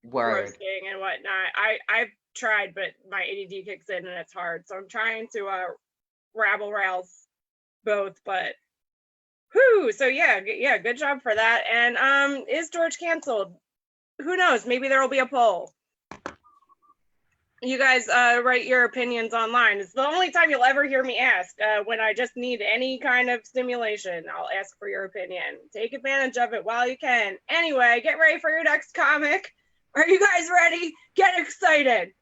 S9: roasting and whatnot. I've tried, but my ADD kicks in and it's hard. So I'm trying to rabble rouse both, but whoo. So yeah, good job for that. And is George canceled? Who knows? Maybe there will be a poll. You guys write your opinions online. It's the only time you'll ever hear me ask when I just need any kind of stimulation. I'll ask for your opinion. Take advantage of it while you can. Anyway, get ready for your next comic. Are you guys ready? Get excited.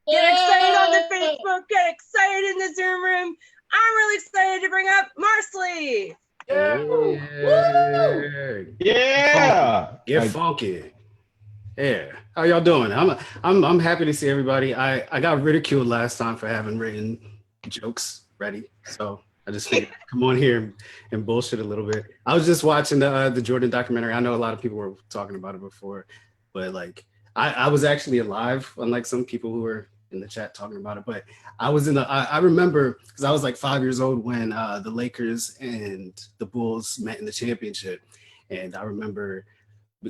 S9: Get excited on the Facebook. Get excited in the Zoom room. I'm really excited to bring up Marsley.
S4: Yeah.
S7: Get funky. Yeah. How y'all doing? I'm happy to see everybody. I got ridiculed last time for having written jokes ready. So I just figured come on here and bullshit a little bit. I was just watching the Jordan documentary. I know a lot of people were talking about it before, but like I was actually alive, unlike some people who were in the chat talking about it. But I was I remember because I was like 5 years old when the Lakers and the Bulls met in the championship. And I remember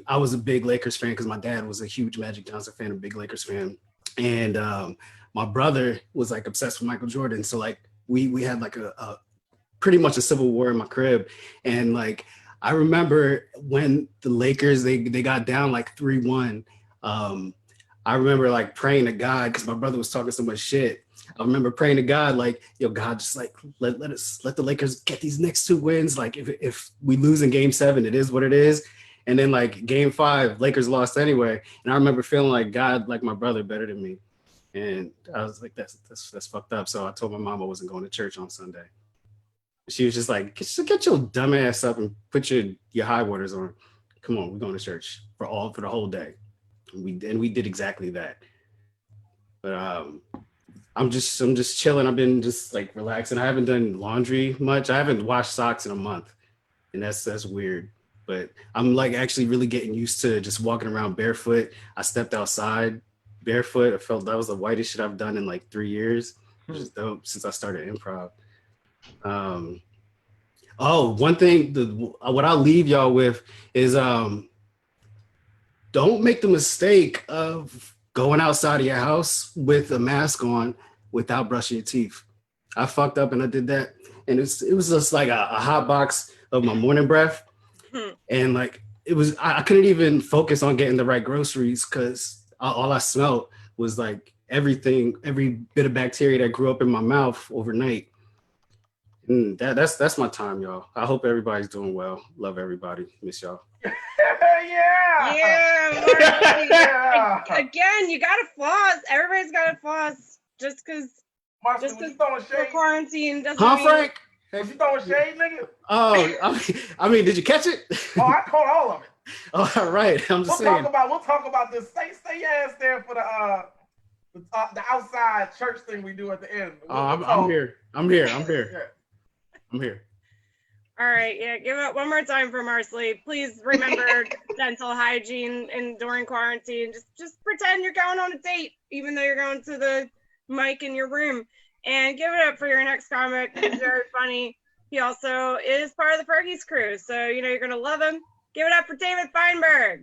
S7: I was a big Lakers fan because my dad was a huge Magic Johnson fan, a big Lakers fan. And my brother was like obsessed with Michael Jordan. So like we had like a pretty much a civil war in my crib. And like, I remember when the Lakers, they got down like 3-1. I remember like praying to God because my brother was talking so much shit. I remember praying to God, like, yo, God, just like let the Lakers get these next 2 wins. Like if we lose in game 7, it is what it is. And then like game 5, Lakers lost anyway. And I remember feeling like God, like my brother, better than me. And I was like, that's fucked up. So I told my mom I wasn't going to church on Sunday. She was just like, get your dumb ass up and put your high waters on. Come on, we're going to church for the whole day. And we did exactly that. But I'm just chilling. I've been just like relaxing. I haven't done laundry much. I haven't washed socks in a month, and that's weird. But I'm like actually really getting used to just walking around barefoot. I stepped outside barefoot. I felt that was the whitest shit I've done in like 3 years, which is dope since I started improv. One thing, what I'll leave y'all with is don't make the mistake of going outside of your house with a mask on without brushing your teeth. I fucked up and I did that. And it was just like a hot box of my morning breath. And like, I couldn't even focus on getting the right groceries because all I smelled was like every bit of bacteria that grew up in my mouth overnight. And that's my time, y'all. I hope everybody's doing well. Love everybody. Miss y'all.
S9: Yeah. Again, you gotta floss. Everybody's gotta floss. Just because we're quarantined doesn't mean.
S8: Frank? Was you throwing shade, nigga?
S7: Oh, I mean, did you catch it?
S8: Oh, I caught all of it.
S7: Oh, all right. I'm just saying.
S8: We'll talk about this. Stay your ass there for the outside church thing we do at the end.
S7: I'm here. I'm here.
S9: All right, yeah, give it one more time for Marsley. Please remember dental hygiene and during quarantine. Just pretend you're going on a date, even though you're going to the mic in your room. And give it up for your next comic. He's very funny. He also is part of the Fergie's crew, so you're gonna love him. Give it up for David Feinberg.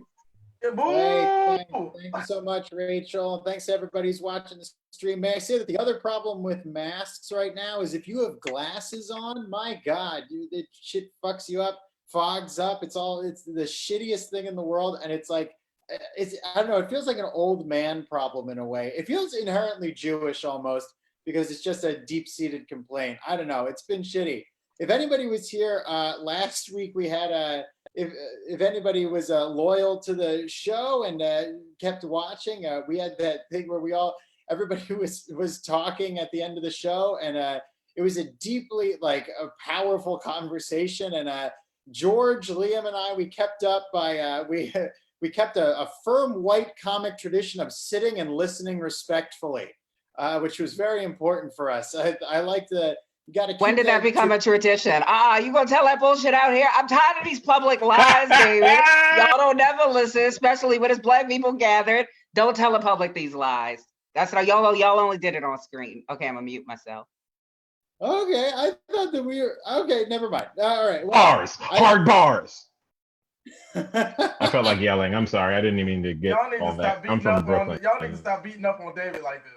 S23: Hey, thank you so much, Rachel. Thanks to everybody who's watching the stream. May I say that the other problem with masks right now is if you have glasses on, my God, dude, it shit fucks you up, fogs up. It's the shittiest thing in the world. And it's like, I don't know, it feels like an old man problem in a way. It feels inherently Jewish almost because it's just a deep-seated complaint. I don't know. It's been shitty. If anybody was here last week, we had if anybody was loyal to the show and kept watching, we had that thing where everybody was talking at the end of the show, and it was a deeply a powerful conversation. And George, Liam, and I, we kept up by we kept a firm white comic tradition of sitting and listening respectfully, which was very important for us. I like the.
S3: When did that become a tradition? You gonna tell that bullshit out here? I'm tired of these public lies, David. Y'all don't never listen, especially when it's Black people gathered. Don't tell the public these lies. That's how y'all only did it on screen. Okay, I'm gonna mute myself.
S23: Okay, I thought that we were okay. Never mind. All right. Well,
S4: bars, hard bars. I felt like yelling. I'm sorry. I didn't even mean to get all that. I'm from Brooklyn.
S8: Y'all need to stop beating up on David like this.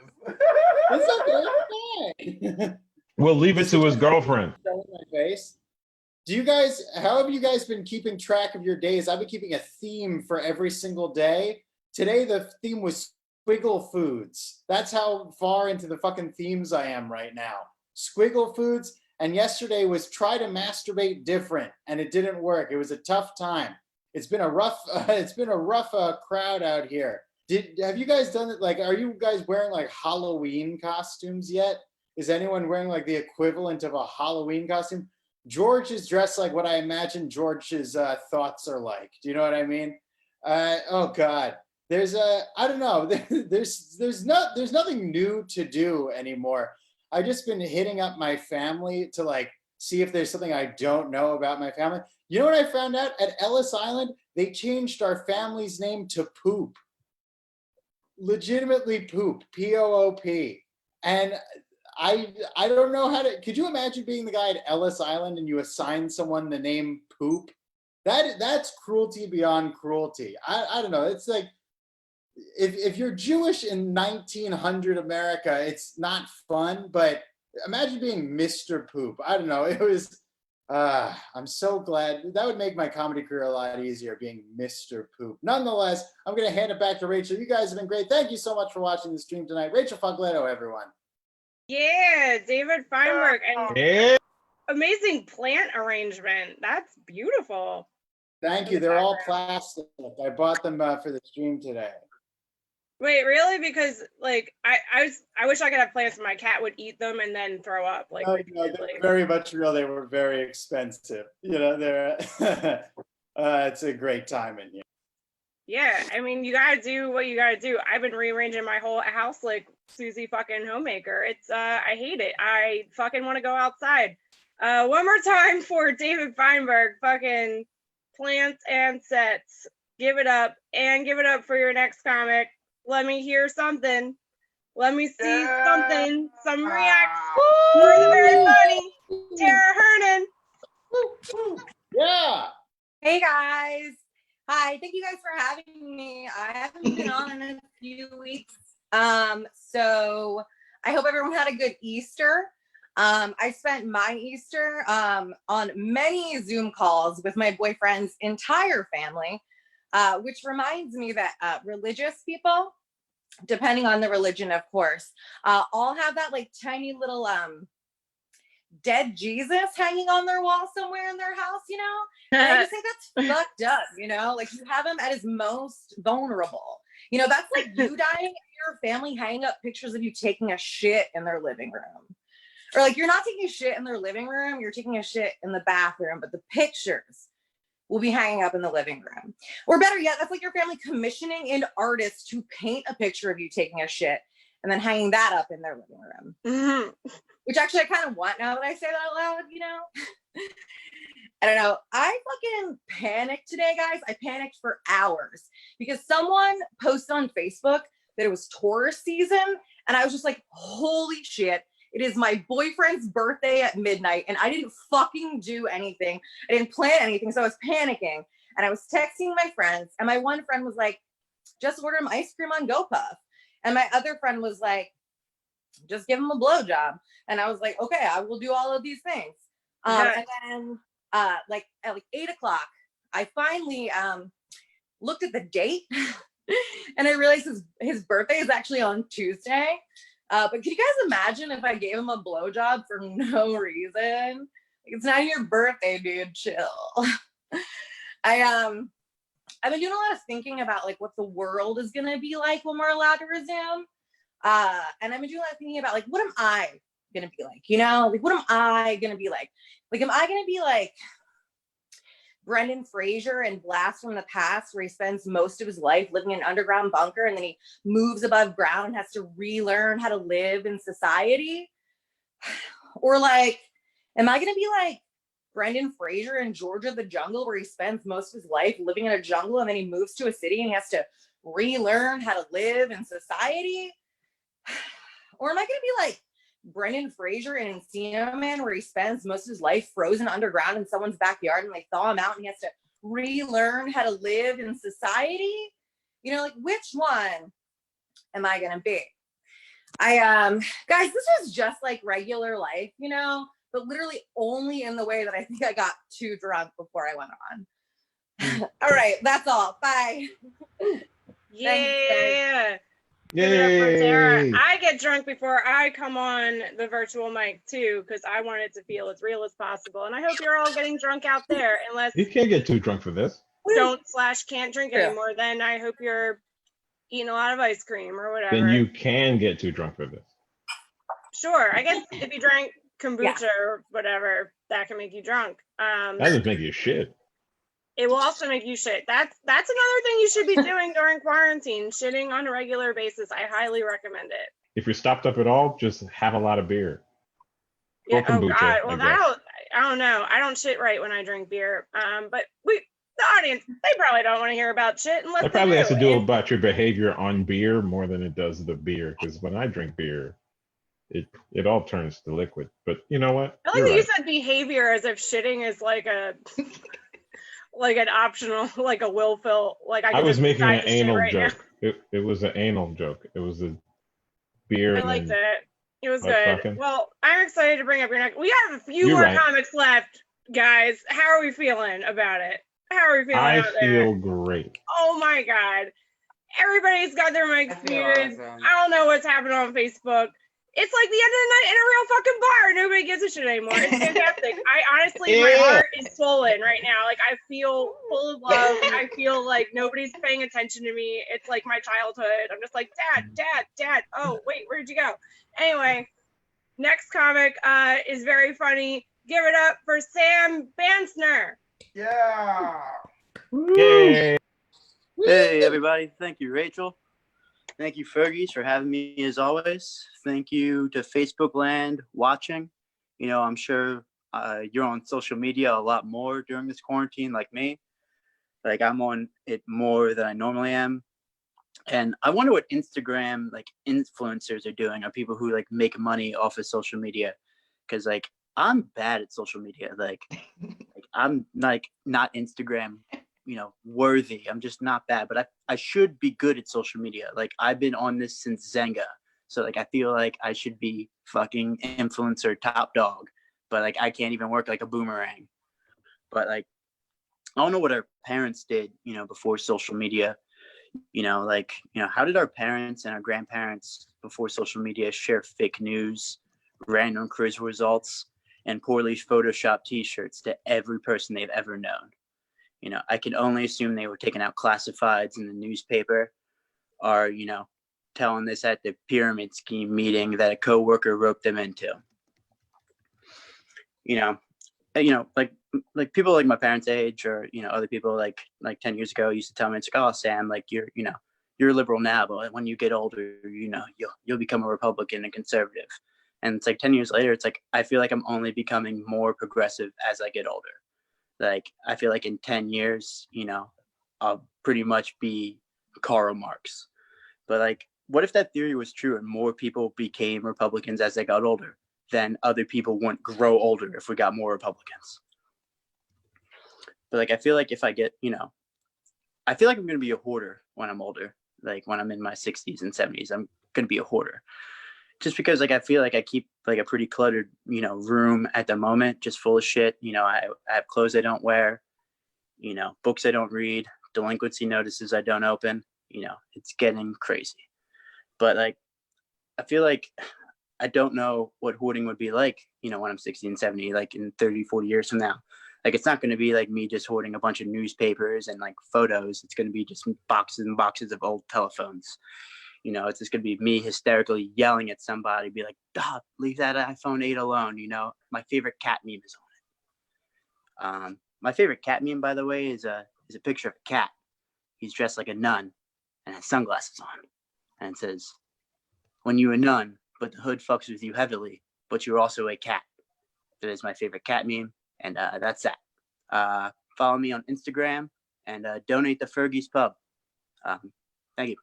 S23: It's okay.
S4: We'll leave it to his girlfriend.
S23: My face. How have you guys been keeping track of your days? I've been keeping a theme for every single day. Today, the theme was squiggle foods. That's how far into the fucking themes I am right now. Squiggle foods. And yesterday was try to masturbate different, and it didn't work. It was a tough time. It's been a rough crowd out here. Have you guys done it? Are you guys wearing Halloween costumes yet? Is anyone wearing the equivalent of a Halloween costume? George is dressed like what I imagine George's thoughts are like. Do you know what I mean? Oh God, I don't know. There's nothing new to do anymore. I've just been hitting up my family to see if there's something I don't know about my family. You know what I found out? At Ellis Island, they changed our family's name to Poop. Legitimately Poop, P-O-O-P. And I don't know how to. Could you imagine being the guy at Ellis Island and you assign someone the name Poop? That's cruelty beyond cruelty. I don't know. It's like if you're Jewish in 1900 America, it's not fun. But imagine being Mr. Poop. I don't know. It was. I'm so glad that would make my comedy career a lot easier, being Mr. Poop. Nonetheless, I'm going to hand it back to Rachel. You guys have been great. Thank you so much for watching the stream tonight. Rachel Fogletto, everyone.
S9: Yeah, David Feinberg, and amazing plant arrangement. That's beautiful.
S23: Thank you. They're all plastic. I bought them for the stream today.
S9: Wait, really? Because like I wish I could have plants where my cat would eat them and then throw up. Like
S23: No,
S9: repeatedly.
S23: they're very much real. They were very expensive. They're it's a great timing.
S9: Yeah, I mean, you gotta do what you gotta do. I've been rearranging my whole house like Susie fucking homemaker. It's I hate it. I fucking want to go outside. One more time for David Feinberg. Fucking plants and sets. Give it up and give it up for your next comic. Let me hear something. Let me see something. Some react. For the very funny Tara Hernan.
S23: Yeah.
S1: Hey guys. Hi, thank you guys for having me. I haven't been on in a few weeks. So I hope everyone had a good Easter. I spent my Easter on many Zoom calls with my boyfriend's entire family, which reminds me that religious people, depending on the religion, of course, all have that like tiny little dead Jesus hanging on their wall somewhere in their house, And I just think that's fucked up, Like you have him at his most vulnerable. That's like you dying and your family hanging up pictures of you taking a shit in their living room. Or like you're not taking a shit in their living room, you're taking a shit in the bathroom, but the pictures will be hanging up in the living room. Or better yet, that's like your family commissioning an artist to paint a picture of you taking a shit and then hanging that up in their living room.
S9: Mm-hmm.
S1: Which actually I kind of want now that I say that out loud, I don't know. I fucking panicked today, guys. I panicked for hours because someone posted on Facebook that it was Taurus season. And I was just like, holy shit. It is my boyfriend's birthday at midnight and I didn't fucking do anything. I didn't plan anything. So I was panicking and I was texting my friends. And my one friend was like, just order him ice cream on GoPuff. And my other friend was like, just give him a blowjob. And I was like, okay, I will do all of these things. And then like at like 8 o'clock, I finally looked at the date and I realized his birthday is actually on Tuesday. But can you guys imagine if I gave him a blowjob for no reason? Like, it's not your birthday, dude. Chill. I've been doing a lot of thinking about like what the world is gonna be like when we're allowed to resume. And I've been doing a lot of thinking about like, what am I gonna be like? Like what am I gonna be like? Like, am I gonna be like Brendan Fraser in Blast from the Past, where he spends most of his life living in an underground bunker and then he moves above ground and has to relearn how to live in society? Or like, am I gonna be like Brendan Fraser in Georgia the Jungle, where he spends most of his life living in a jungle and then he moves to a city and he has to relearn how to live in society? Or am I gonna be like Brendan Fraser in Encino Man, where he spends most of his life frozen underground in someone's backyard and they thaw him out and he has to relearn how to live in society? Like which one am I gonna be? Guys, this was just like regular life, but literally only in the way that I think I got too drunk before I went on. All right, that's all. Bye.
S9: Yeah.
S4: Yay.
S9: Give it up for Tara. I get drunk before I come on the virtual mic too, because I want it to feel as real as possible. And I hope you're all getting drunk out there, unless
S4: You can't get too drunk for this.
S9: can't drink anymore. Then I hope you're eating a lot of ice cream or whatever.
S4: Then you can get too drunk for this.
S9: Sure. I guess if you drank kombucha or whatever, that can make you drunk.
S4: That doesn't make you shit.
S9: It will also make you shit. That's another thing you should be doing during quarantine, shitting on a regular basis. I highly recommend it.
S4: If you're stopped up at all, just have a lot of beer.
S9: Yeah.
S4: Or kombucha,
S9: Oh God. Well,
S4: I guess.
S9: I don't know. I don't shit right when I drink beer. But the audience, they probably don't want to hear about shit unless
S4: That probably has to do
S9: And
S4: about your behavior on beer more than it does the beer. Because when I drink beer, it all turns to liquid. But you know what?
S9: I like
S4: You're
S9: that you
S4: right.
S9: said behavior as if shitting is like a like an optional, like a willful, like
S4: I
S9: could
S4: was
S9: just
S4: making
S9: decide
S4: an
S9: to shit
S4: anal
S9: right now.
S4: joke. It was an anal joke. It was a beer.
S9: I
S4: and
S9: liked
S4: then
S9: it. It was
S4: butt
S9: good.
S4: fucking.
S9: Well, I'm excited to bring up your next. We have a few
S4: You're
S9: more
S4: right.
S9: comics left, guys. How are we feeling about it? How are we feeling
S4: I
S9: out there?
S4: feel great.
S9: Oh my God. Everybody's got their mics
S3: feel
S9: muted.
S3: awesome.
S9: I don't know what's happening on Facebook. it's like the end of the night in a real fucking bar. Nobody gives a shit anymore. It's fantastic. I honestly, my
S4: Yeah.
S9: heart is swollen right now. Like I feel full of love. I feel like nobody's paying attention to me. It's like my childhood. I'm just like, Dad. Oh, wait, where'd you go? Anyway, next comic is very funny. Give it up for Sam Bansner.
S8: Yeah.
S4: Yay.
S10: Hey, everybody. Thank you, Rachel. Thank you, Fergies, for having me as always. Thank you to Facebook Land watching. You know, I'm sure you're on social media a lot more during this quarantine like me. Like I'm on it more than I normally am. And I wonder what Instagram like influencers are doing, or people who like make money off of social media. Cause like I'm bad at social media. Like I'm like not Instagram, you know, worthy. I'm just not bad, but I should be good at social media. Like I've been on this since Zenga. So like I feel like I should be fucking influencer top dog, but like I can't even work like a boomerang. But like I don't know what our parents did, you know, before social media. You know, like, you know, how did our parents and our grandparents before social media share fake news, random quiz results, and poorly photoshopped t-shirts to every person they've ever known? You know, I can only assume they were taking out classifieds in the newspaper, or, you know, telling this at the pyramid scheme meeting that a coworker roped them into. You know, like people like my parents' age, or, you know, other people like 10 years ago used to tell me, it's like, oh, Sam, like you're a liberal now, but when you get older, you know, you'll become a Republican and conservative. And it's like 10 years later, it's like, I feel like I'm only becoming more progressive as I get older. Like, I feel like in 10 years, you know, I'll pretty much be Karl Marx. But like, what if that theory was true and more people became Republicans as they got older? Then other people wouldn't grow older if we got more Republicans. But like, I feel like if I get, you know, I feel like I'm going to be a hoarder when I'm older. Like when I'm in my 60s and 70s, I'm going to be a hoarder. Just because like I feel like I keep like a pretty cluttered, you know, room at the moment, just full of shit. You know, I have clothes I don't wear, you know, books I don't read, delinquency notices I don't open. You know, it's getting crazy. But like, I feel like I don't know what hoarding would be like, you know, when I'm 60 and 70, like in 30, 40 years from now. Like, it's not going to be like me just hoarding a bunch of newspapers and like photos. It's going to be just boxes and boxes of old telephones. You know, it's just going to be me hysterically yelling at somebody, be like, "Dog, leave that iPhone 8 alone." You know, my favorite cat meme is on it. My favorite cat meme, by the way, is a picture of a cat. He's dressed like a nun and has sunglasses on. And it says, "When you're a nun, but the hood fucks with you heavily, but you're also a cat." That is my favorite cat meme. And that's that. Follow me on Instagram and donate to Fergie's Pub. Thank you.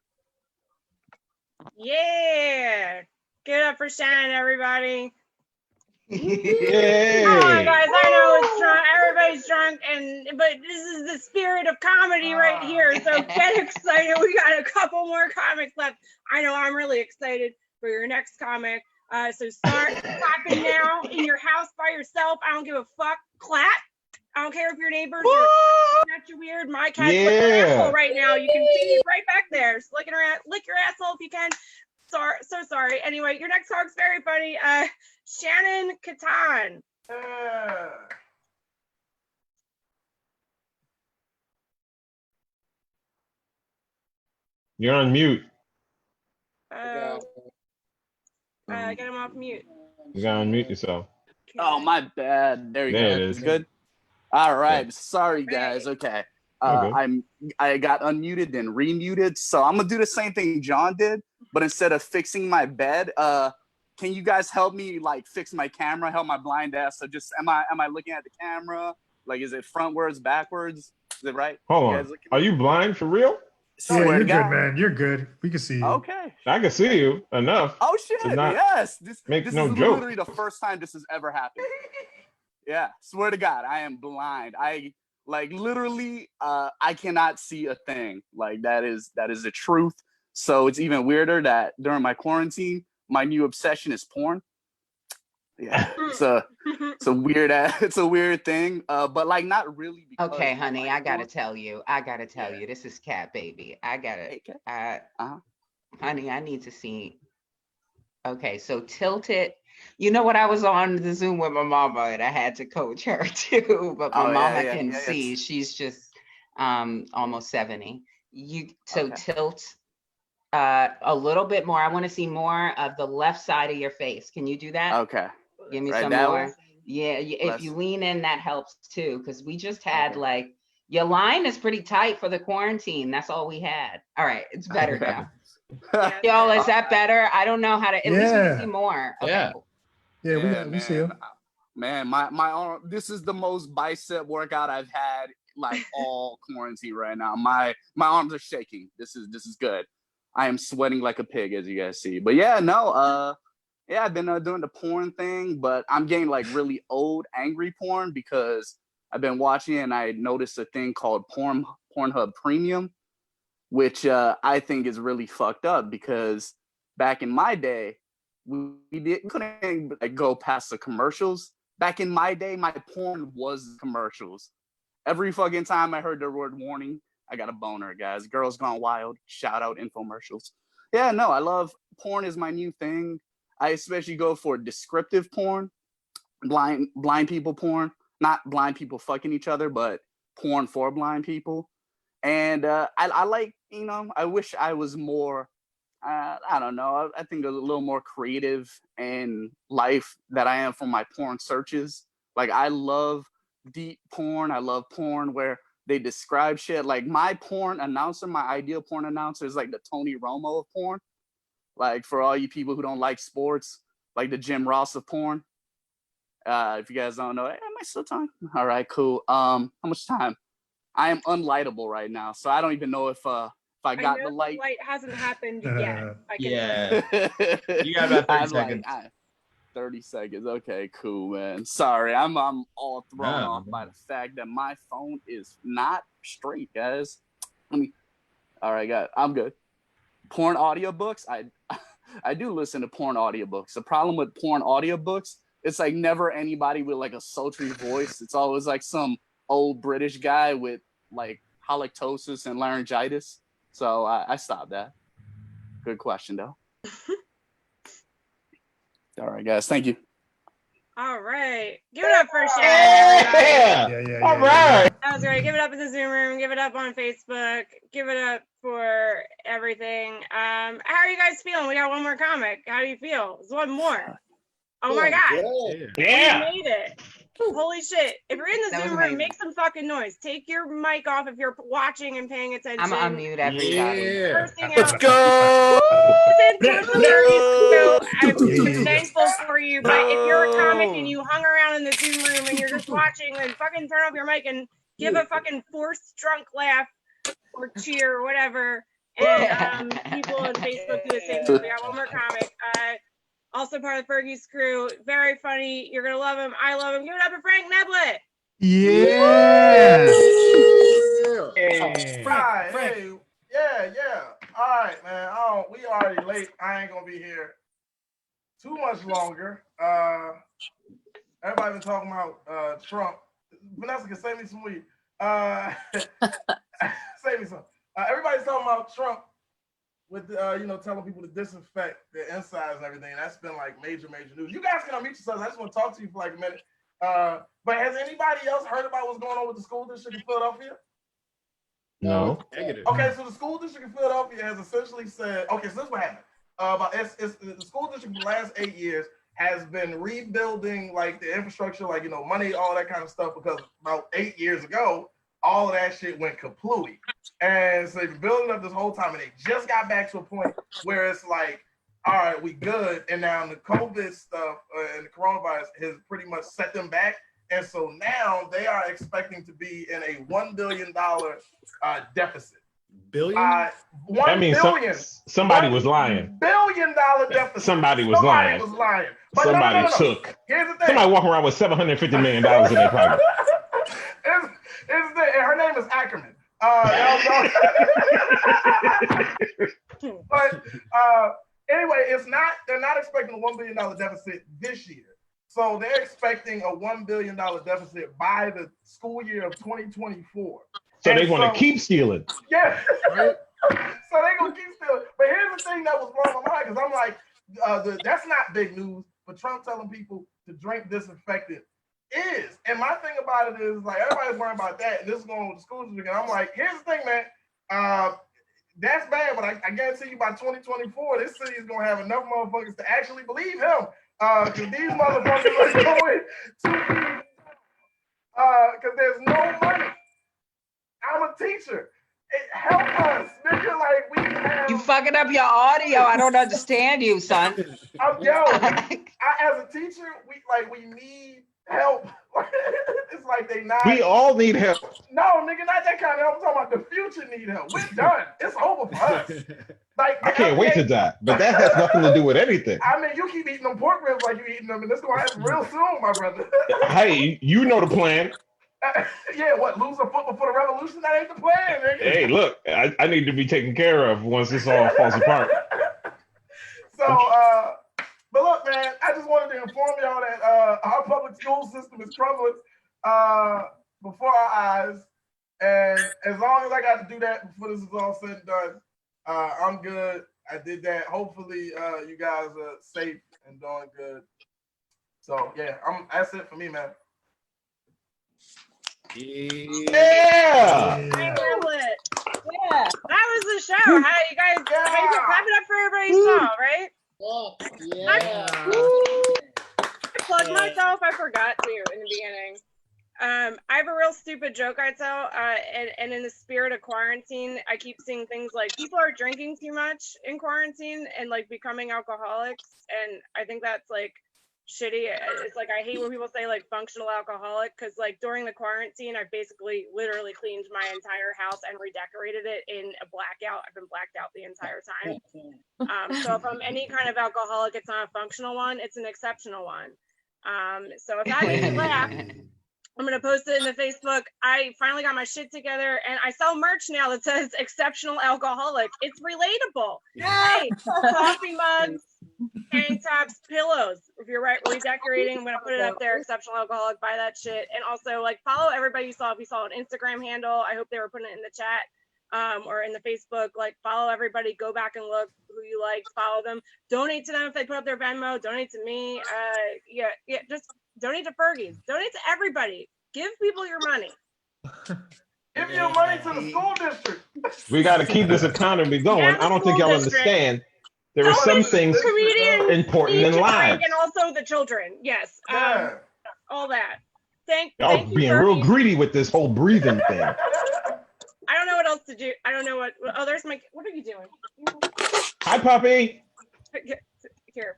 S9: Yeah. Give it up for Shannon, everybody.
S4: Yay.
S9: Come on, guys. I know it's drunk. Everybody's drunk, but this is the spirit of comedy right here. So get excited. We got a couple more comics left. I know I'm really excited for your next comic. So start clapping now in your house by yourself. I don't give a fuck. Clap. I don't care if your neighbors are not you weird. My cat's licking her asshole right now. You can see it right back there. Just lick your asshole if you can. So sorry. Anyway, your next talk's very funny. Shannon Catan.
S4: You're on mute.
S9: Get him off mute.
S4: You gotta unmute yourself.
S12: Oh, my bad. There you
S4: There
S12: go.
S4: it is.
S12: It's good. All right. Sorry, guys. Okay.
S4: Okay.
S12: I got unmuted and remuted, so I'm gonna do the same thing John did, but instead of fixing my bed, can you guys help me like fix my camera, help my blind ass? So just am I looking at the camera? Like, is it frontwards, backwards? Is it right?
S4: Hold
S12: You
S4: on.
S12: guys
S4: Are you blind for real?
S2: Yeah,
S12: Swear
S2: you're
S12: to
S2: good,
S12: God.
S2: man. You're good. We can see you.
S12: Okay.
S4: I can see you enough.
S12: Oh shit!
S4: It's not
S12: Yes. This
S4: make no
S12: is
S4: joke.
S12: literally the first time this has ever happened. Yeah. Swear to God, I am blind. I like literally. I cannot see a thing. Like that is the truth. So it's even weirder that during my quarantine, my new obsession is porn. Yeah, it's a weird thing. But like not really.
S3: Okay, honey, I gotta tell you. This is Cat Baby. Honey, I need to see Okay, so tilt it. You know what? I was on the Zoom with my mama and I had to coach her too, but my
S12: Oh
S3: mama
S12: yeah,
S3: can
S12: yeah,
S3: see.
S12: it's
S3: She's just almost 70. So
S12: okay.
S3: tilt a little bit more. I want to see more of the left side of your face. Can you do that?
S12: Okay.
S3: Give me
S12: Right
S3: some
S12: that way.
S3: more. Yeah, if you
S12: Let's
S3: lean in, that helps too, because we just had
S12: okay.
S3: like your line is pretty tight for the quarantine. That's all we had. All right, it's better now. Y'all, is that better? I don't know how to. At least we can see
S2: Yeah.
S3: more. Okay,
S16: Yeah.
S3: cool.
S2: Yeah,
S12: Yeah,
S2: we see
S12: man.
S2: him.
S12: Man, my arm. This is the most bicep workout I've had like all quarantine right now. My arms are shaking. This is good. I am sweating like a pig, as you guys see. But yeah, no. Yeah, I've been doing the porn thing, but I'm getting like really old, angry porn because I've been watching and I noticed a thing called Pornhub Premium, which I think is really fucked up because back in my day, couldn't like, go past the commercials. Back in my day, my porn was commercials. Every fucking time I heard the word warning, I got a boner, guys. Girls Gone Wild, shout out infomercials. Yeah, no, I love porn is my new thing. I especially go for descriptive porn, blind people porn, not blind people fucking each other, but porn for blind people. And I like, I wish I was more, I don't know, I think a little more creative in life that I am from my porn searches. Like I love deep porn. I love porn where they describe shit. Like my porn announcer, my ideal porn announcer is like the Tony Romo of porn. Like for all you people who don't like sports, like the Jim Ross of porn. If you guys don't know, am I still talking? All right, cool. How much time? I am unlightable right now, so I don't even know if I got
S9: know
S12: the light.
S9: light hasn't happened yet. I can
S16: Yeah. You got about 30
S12: I'm
S16: seconds.
S12: 30 seconds. Okay, cool, man. Sorry, I'm all thrown
S16: No,
S12: off by the fact that my phone is not straight, guys. All right, I'm good. Porn audiobooks. I do listen to porn audiobooks. The problem with porn audiobooks, it's like never anybody with like a sultry voice. It's always like some old British guy with like halitosis and laryngitis. So I stopped that. Good question though. All right, guys. Thank you.
S9: All right. Give it up for Shannon, everybody.
S4: All right.
S9: That was great. Give it up in the Zoom room. Give it up on Facebook. Give it up for everything. How are you guys feeling? We got one more comic. How do you feel? There's one more. Oh my God.
S4: Yeah.
S9: We made it. Holy shit. If you're in the
S3: That was
S9: Zoom room,
S3: amazing.
S9: make some fucking noise. Take your mic off if you're watching and paying attention.
S3: I'm gonna unmute everybody.
S16: Yeah.
S9: Cursing
S16: Let's
S9: out.
S16: go.
S9: I'm thankful for you, but if you're a comic and you hung around in the Zoom room and you're just watching, then fucking turn off your mic and give a fucking forced drunk laugh or cheer or whatever. And people on Facebook do the same thing. We got one more comic. Also part of Fergie's crew. Very funny. You're gonna love him. I love him. Give it up for Frank Neblett.
S2: Yeah.
S8: Frank. Hey, yeah. All right, man. We already late. I ain't gonna be here too much longer. Everybody been talking about Trump. Vanessa can save me some weed. Save me some. Everybody's talking about Trump with telling people to disinfect their insides and everything. That's been like major news. You guys can unmute yourselves. I just want to talk to you for like a minute. But has anybody else heard about what's going on with the school district in Philadelphia?
S4: No.
S7: Negative.
S8: Okay, so the school district in Philadelphia has essentially said, okay, so this is what happened. The school district for the last 8 years has been rebuilding like the infrastructure, like money, all that kind of stuff, because about 8 years ago, all of that shit went kaplooey. And so they've been building up this whole time, and they just got back to a point where it's like, all right, we good. And now the COVID stuff and the coronavirus has pretty much set them back. And so now they are expecting to be in a $1 billion deficit.
S7: Billion?
S4: That means somebody was lying.
S8: $1 billion deficit.
S4: Somebody was lying.
S8: But
S4: somebody
S8: no.
S4: took.
S8: Here's the thing.
S4: Somebody walking around with $750 million in their pocket.
S8: And her name is Ackerman. But anyway, they're not expecting a $1 billion deficit this year. So they're expecting a $1 billion deficit by the school year of 2024.
S4: So they want to keep stealing.
S8: Yeah. So they're going to keep stealing. But here's the thing that was blowing my mind, because I'm like, that's not big news, but Trump telling people to drink disinfectant is. And my thing about it is, like, everybody's worrying about that, and this is going with the school district. And I'm like, here's the thing, man. That's bad, but I guarantee you by 2024, this city is going to have enough motherfuckers to actually believe him. Because these motherfuckers are going to because there's no money. I'm a teacher. Help us, nigga. Like, we have.
S3: You fucking up your audio. I don't understand you, son.
S8: As a teacher, we need help. It's like they not.
S4: We all need help.
S8: No, nigga, not that kind of help. I'm talking about the future need help. We're done. It's over for us. Like,
S4: I can't wait to die, but that has nothing to do with anything.
S8: I mean, you keep eating them pork ribs like you eating them, and it's gonna happen real soon, my brother.
S4: Hey, you know the plan.
S8: Yeah, what, lose a foot before the revolution? That ain't the plan, nigga.
S4: Hey, look, I need to be taken care of once this all falls apart.
S8: So, but look, man, I just wanted to inform y'all that our public school system is crumbling before our eyes. And as long as I got to do that before this is all said and done, I'm good. I did that. Hopefully, you guys are safe and doing good. So, yeah, that's it for me, man.
S4: Yeah.
S9: Yeah, that was the show. How you guys? How you clap it up for everybody saw, right?
S23: Yeah.
S9: I plugged myself. I forgot to in the beginning. I have a real stupid joke I tell, and in the spirit of quarantine, I keep seeing things like people are drinking too much in quarantine and like becoming alcoholics, and I think that's like shitty. It's like I hate when people say like functional alcoholic, because like during the quarantine I basically literally cleaned my entire house and redecorated it in a blackout. I've been blacked out the entire time. So if I'm any kind of alcoholic, it's not a functional one, it's an exceptional one. So if that makes you laugh, I'm gonna post it in the Facebook. I finally got my shit together and I sell merch now that says exceptional alcoholic. It's relatable. Hey, coffee mugs, tank tops, pillows. If you're redecorating, I'm gonna put it up there. Exceptional alcoholic, buy that shit. And also like follow everybody you saw. If you saw an Instagram handle, I hope they were putting it in the chat or in the Facebook. Like follow everybody, go back and look who you like, follow them, donate to them if they put up their Venmo, donate to me. Yeah, just donate to Fergie's, donate to everybody. Give people your money.
S8: Give your money to the school district.
S4: We got to keep this economy going. I don't think y'all understand. There are some things important in life.
S9: And also the children. Yes. All that. Thank
S4: Y'all
S9: you,
S4: being
S9: Fergie.
S4: real greedy with this whole breathing thing.
S9: I don't know what else to do. I don't know what. Oh, there's my. What are you doing?
S4: Hi, puppy.
S9: Here,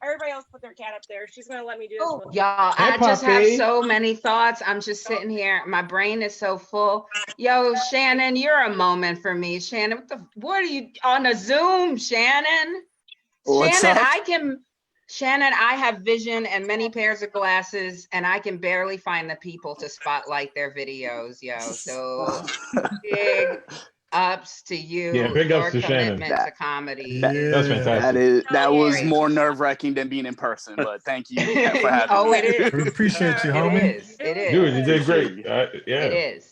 S9: everybody else put their cat up there. She's gonna let me do this.
S3: Y'all, I just have so many thoughts. I'm just sitting here. My brain is so full. Yo, Shannon, you're a moment for me. Shannon, what are you on a Zoom, Shannon?
S10: What's
S3: Shannon,
S10: up?
S3: Shannon, I have vision and many pairs of glasses, and I can barely find the people to spotlight their videos, yo. So big ups to you.
S4: Yeah, big ups to Shannon.
S3: Commitment to comedy.
S4: That's fantastic.
S12: That was more nerve-wracking than being in person, but thank you for having me.
S3: Oh, it is.
S2: We appreciate you, homie.
S3: It is.
S4: Dude, you did great. Yeah.
S3: It is.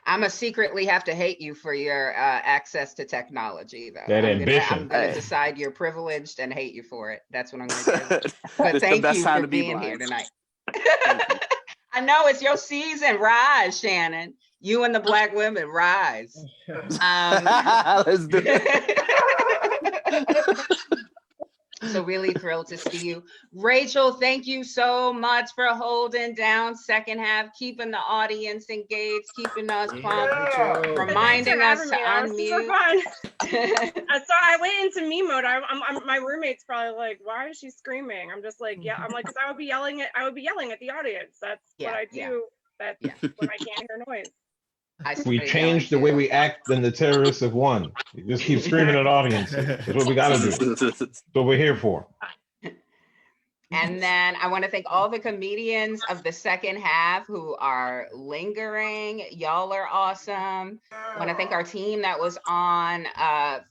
S3: I'm gonna secretly have to hate you for your access to technology, though.
S4: That
S3: I'm
S4: ambition.
S3: gonna decide you're privileged and hate you for it. That's what I'm gonna do. But
S12: It's the
S3: thank
S12: best
S3: you
S12: time
S3: for
S12: to be
S3: being
S12: blind.
S3: here tonight. I know it's your season. Rise, Shannon. You and the Black women, rise.
S12: Let's do it.
S3: So really thrilled to see you. Rachel, thank you so much for holding down second half, keeping the audience engaged, keeping us pumped, reminding us to unmute.
S9: So I went into me mode. My roommate's probably like, "Why is she screaming?" I'm just like, "Yeah." I'm like, "Cause I would be yelling at the audience. That's what I do. That's when I can't hear noise."
S4: We changed the way we act, then the terrorists have won. You just keep screaming at audience. That's what we got to do. That's what we're here for.
S3: And then I want to thank all the comedians of the second half who are lingering. Y'all are awesome. I want to thank our team that was on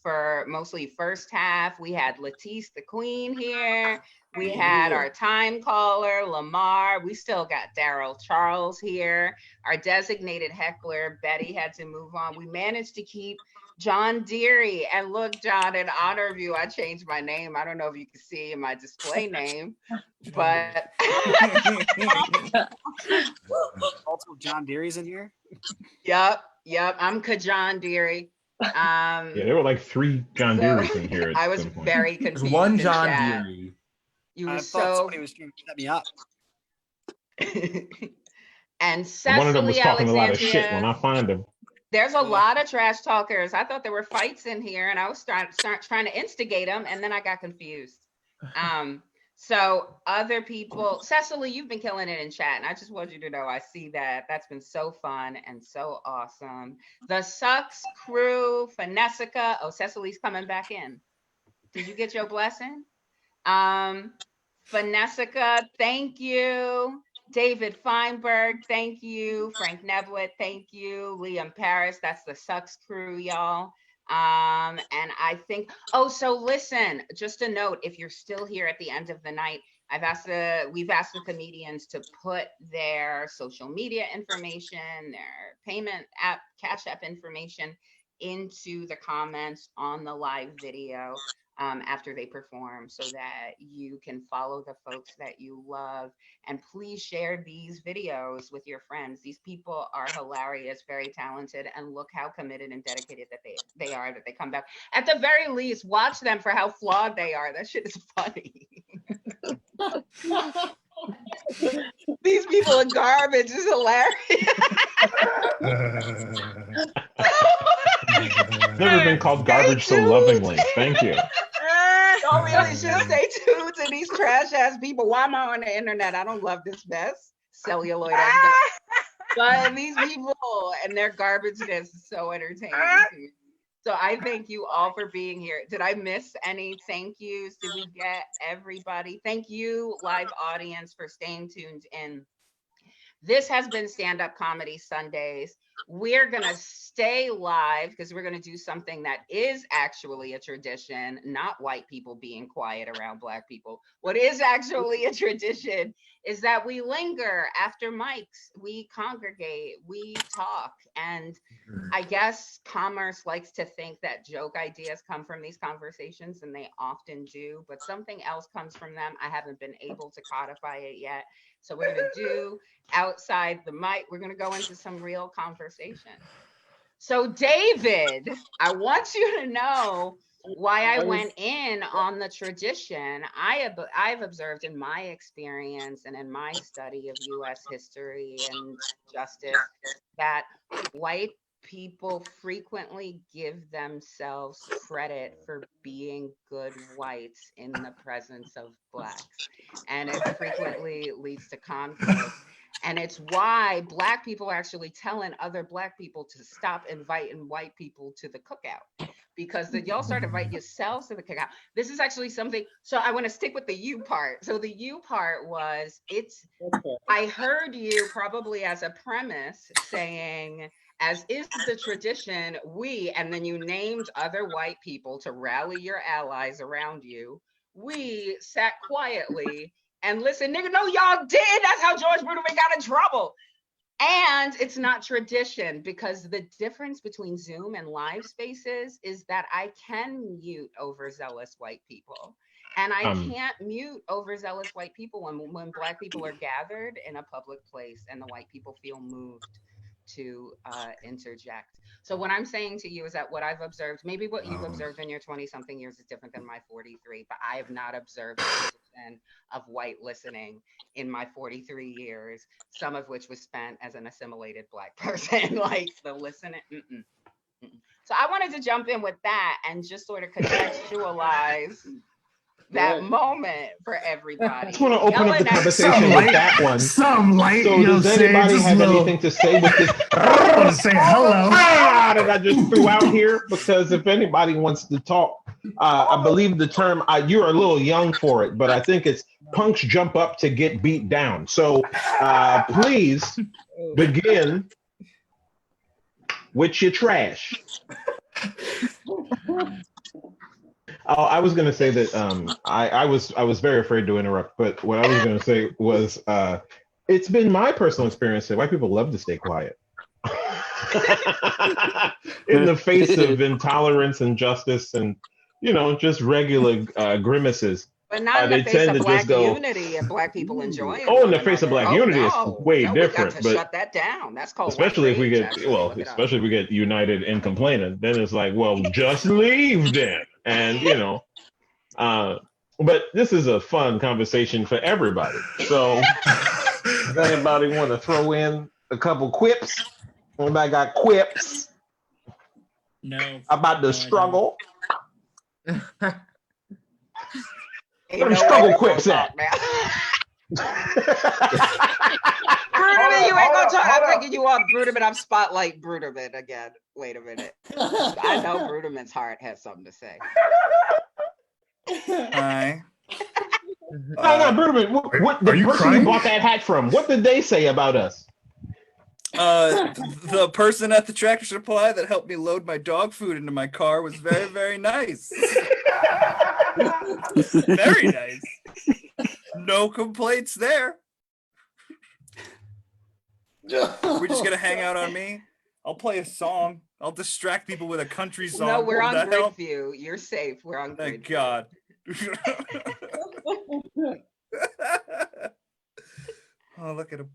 S3: for mostly first half. We had Latisse the Queen here. We had our time caller, Lamar. We still got Daryl Charles here. Our designated heckler, Betty, had to move on. We managed to keep John Deary. And look, John, in honor of you, I changed my name. I don't know if you can see in my display name, but
S6: Also, John Deary's in here.
S3: yep, I'm Kajon Deary.
S4: Yeah, there were like 3 John
S3: So
S4: Deere's in here at
S3: I was
S4: some point.
S3: very
S16: There's
S3: confused.
S16: one
S3: in
S16: John
S3: chat.
S16: Deere.
S3: You
S6: I
S3: were
S6: thought
S3: so
S6: somebody was trying to set me up.
S3: and
S4: One of them was
S3: Cecily
S4: talking a lot of shit when
S3: Alexandria.
S4: I find him.
S3: There's a lot of trash talkers. I thought there were fights in here, and I was trying to instigate them, and then I got confused. So other people, Cecily, you've been killing it in chat, and I just want you to know I see that. That's been so fun and so awesome. The Sucks crew, Finessica. Oh, Cecily's coming back in. Did you get your blessing? Finessica, thank you. David Feinberg, thank you. Frank Neblett, thank you. Liam Paris, that's the Sucks crew, y'all. And I think, oh, so listen, just a note, if you're still here at the end of the night, we've asked the comedians to put their social media information, their payment app, Cash App information into the comments on the live video after they perform, so that you can follow the folks that you love. And please share these videos with your friends. These people are hilarious, very talented, and look how committed and dedicated that they are, that they come back. At the very least, watch them for how flawed they are. That shit is funny. These people are garbage. It's hilarious.
S4: Never been called garbage so lovingly. Thank you.
S3: Don't really should stay tuned to these trash ass people. Why am I on the internet? I don't love this mess. Celluloid. But these people and their garbageness is so entertaining to me. So I thank you all for being here. Did I miss any thank yous? Did we get everybody? Thank you, live audience, for staying tuned in. This has been Stand Up Comedy Sundays. We're going to stay live because we're going to do something that is actually a tradition, not white people being quiet around Black people. What is actually a tradition is that we linger after mics, we congregate, we talk. And I guess commerce likes to think that joke ideas come from these conversations, and they often do, but something else comes from them. I haven't been able to codify it yet. So we're going to do outside the mic. We're going to go into some real conversation. So David, I want you to know why I went in on the tradition. I've observed in my experience and in my study of US history and justice that white people frequently give themselves credit for being good whites in the presence of Blacks. And it frequently leads to conflict. And it's why Black people are actually telling other Black people to stop inviting white people to the cookout, because y'all start inviting yourselves to the cookout. This is actually something, so I want to stick with the you part. So the you part was, I heard you probably as a premise saying, as is the tradition, and then you named other white people to rally your allies around you. We sat quietly and listened. Nigga, no, y'all did. That's how George Bruderman got in trouble. And it's not tradition, because the difference between Zoom and live spaces is that I can mute overzealous white people. And I can't mute overzealous white people when Black people are gathered in a public place and the white people feel moved to interject. So what I'm saying to you is that what I've observed, maybe what you've observed in your 20-something years is different than my 43, but I have not observed a tradition of white listening in my 43 years, some of which was spent as an assimilated Black person, like the listening. So I wanted to jump in with that and just sort of contextualize that moment for everybody.
S4: I just want to open up the conversation with that one.
S2: Some light.
S4: So does anybody have anything to say with this?
S2: I want to say hello.
S4: That I just threw out here, because if anybody wants to talk, I believe the term, you're a little young for it, but I think it's punks jump up to get beat down. So please begin with your trash. I was going to say that I was very afraid to interrupt, but what I was going to say was it's been my personal experience that white people love to stay quiet. in the face of intolerance and justice and, just regular grimaces.
S3: But not in
S4: They
S3: the face
S4: tend
S3: of
S4: to
S3: Black
S4: just go,
S3: unity and Black people enjoying
S4: oh, in
S3: one
S4: the face of
S3: another.
S4: Black
S3: Oh,
S4: unity is
S3: no,
S4: way
S3: no,
S4: different.
S3: we got to
S4: But
S3: shut that down. That's called
S4: especially
S3: white
S4: if we
S3: rage,
S4: get,
S3: actually. Look it up.
S4: especially if we get united in complaining, then it's like, well, just leave then. And, but this is a fun conversation for everybody. So does anybody want to throw in a couple quips? Anybody got quips?
S18: No.
S4: About the struggle?
S3: Ain't
S4: Them
S3: no
S4: struggle
S3: way we
S4: quips
S3: gonna
S4: at?
S3: talk now. Bruderman, you ain't gonna talk. I'm thinking you off Bruderman. I'm spotlight Bruderman again. Wait a minute. I know Bruderman's heart has something to say.
S20: Hi.
S4: No, Bruderman, what the
S2: Are you
S4: person
S2: crying?
S4: you bought that hat from, what did they say about us?
S20: The person at the Tractor Supply that helped me load my dog food into my car was very, very nice. Very nice. No complaints there. We're just gonna hang out on me. I'll play a song. I'll distract people with a country song.
S3: No, we're
S20: Will
S3: on
S20: that help?
S3: Gridview. You're safe. We're on
S20: Thank
S3: Gridview.
S20: God. Oh, look at him.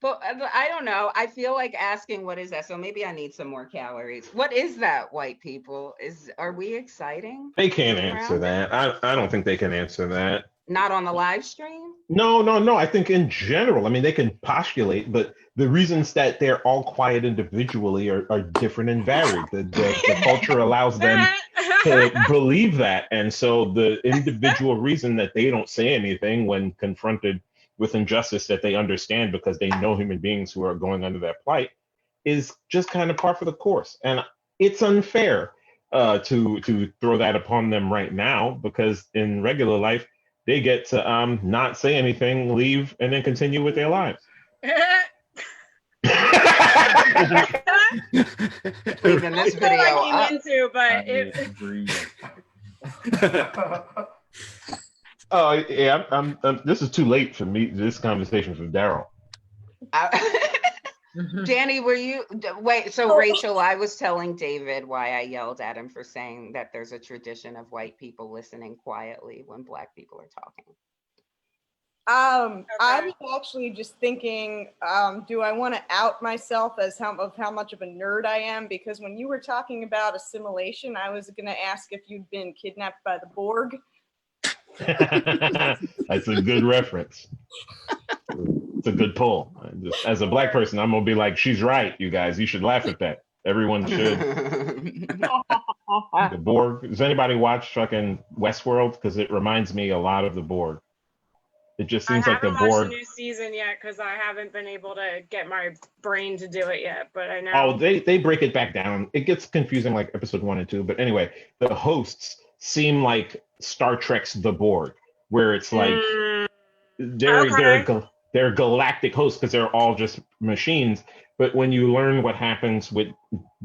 S3: But I don't know. I feel like asking what is that? So maybe I need some more calories. What is that, white people? Are we exciting?
S4: They can't
S3: Being
S4: answer
S3: around?
S4: that. I don't think they can answer that.
S3: Not on the live stream?
S4: No. I think in general, I mean, they can postulate, but the reasons that they're all quiet individually are different and varied. The culture allows them to believe that. And so the individual reason that they don't say anything when confronted with injustice that they understand because they know human beings who are going under that plight is just kind of par for the course. And it's unfair to throw that upon them right now, because in regular life, they get to not say anything, leave, and then continue with their lives.
S3: Leaving this video
S9: I
S3: up.
S9: came into, but
S4: Oh yeah, I'm this is too late for me. This conversation for Daryl.
S3: Danny, wait, so Rachel, I was telling David why I yelled at him for saying that there's a tradition of white people listening quietly when Black people are talking.
S15: I was actually just thinking, do I want to out myself as how much of a nerd I am? Because when you were talking about assimilation, I was going to ask if you'd been kidnapped by the Borg.
S4: That's a good reference. It's a good pull. As a Black person, I'm gonna be like, she's right, you guys. You should laugh at that. Everyone should. The Borg. Does anybody watch fucking Westworld? Because it reminds me a lot of the Borg. It just seems like the
S9: I haven't watched
S4: Borg.
S9: the new season yet because I haven't been able to get my brain to do it yet. But I know.
S4: Oh, they break it back down. It gets confusing like episode 1 and 2. But anyway, the hosts seem like Star Trek's The Borg, where it's like they're galactic hosts because they're all just machines. But when you learn what happens with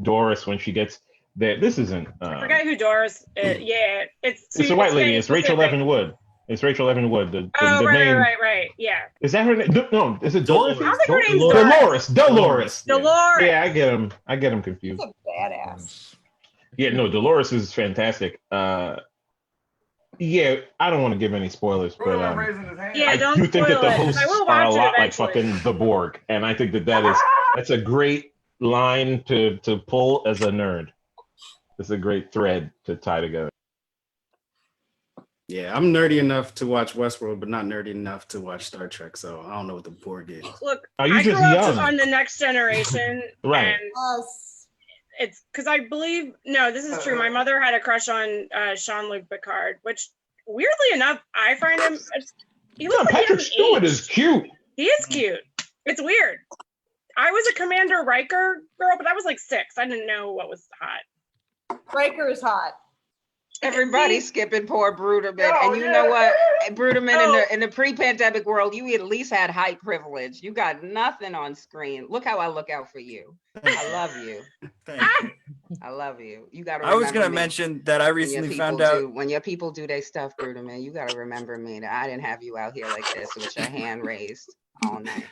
S4: Doris when she gets there, this isn't.
S9: I forget who Doris. Yeah, it's
S4: a white lady.
S9: very
S4: It's Rachel
S9: specific.
S4: Evan Wood. It's Rachel Evan Wood. The main.
S9: Right. Yeah.
S4: Is that her name? No, is it Doris?
S9: I think her name's
S4: Dolores.
S9: Dolores.
S4: Yeah, I get them confused.
S15: That's a badass.
S4: Yeah, no, Dolores is fantastic. Yeah, I don't want to give any spoilers, but I
S9: don't
S4: do think that
S9: spoil
S4: the
S9: it, 'cause
S4: hosts
S9: I will
S4: are a
S9: watch it
S4: lot like
S9: eventually.
S4: fucking the Borg, and I think that's a great line to pull as a nerd. It's a great thread to tie together.
S7: Yeah, I'm nerdy enough to watch Westworld, but not nerdy enough to watch Star Trek. So I don't know what the Borg is.
S9: Look,
S4: Are you
S9: I grew
S4: just
S9: up
S4: young?
S9: on the Next Generation,
S7: Right.
S9: and it's because I believe this is true. My mother had a crush on Jean-Luc Picard, which weirdly enough, I find him. He looks like he
S4: Patrick
S9: hasn't
S4: Stewart
S9: aged.
S4: is cute.
S9: He is cute. It's weird. I was a Commander Riker girl, but I was like 6. I didn't know what was hot.
S15: Riker is hot.
S3: Everybody's skipping poor Bruderman. And you know what? Bruderman, in the pre-pandemic world, you at least had height privilege. You got nothing on screen. Look how I look out for you. I love you.
S20: Thank you.
S3: I love you. You got to
S20: I was gonna mention that I recently found out.
S3: When your people do their stuff, Bruderman, you got to remember me. That I didn't have you out here like this with your hand raised all night.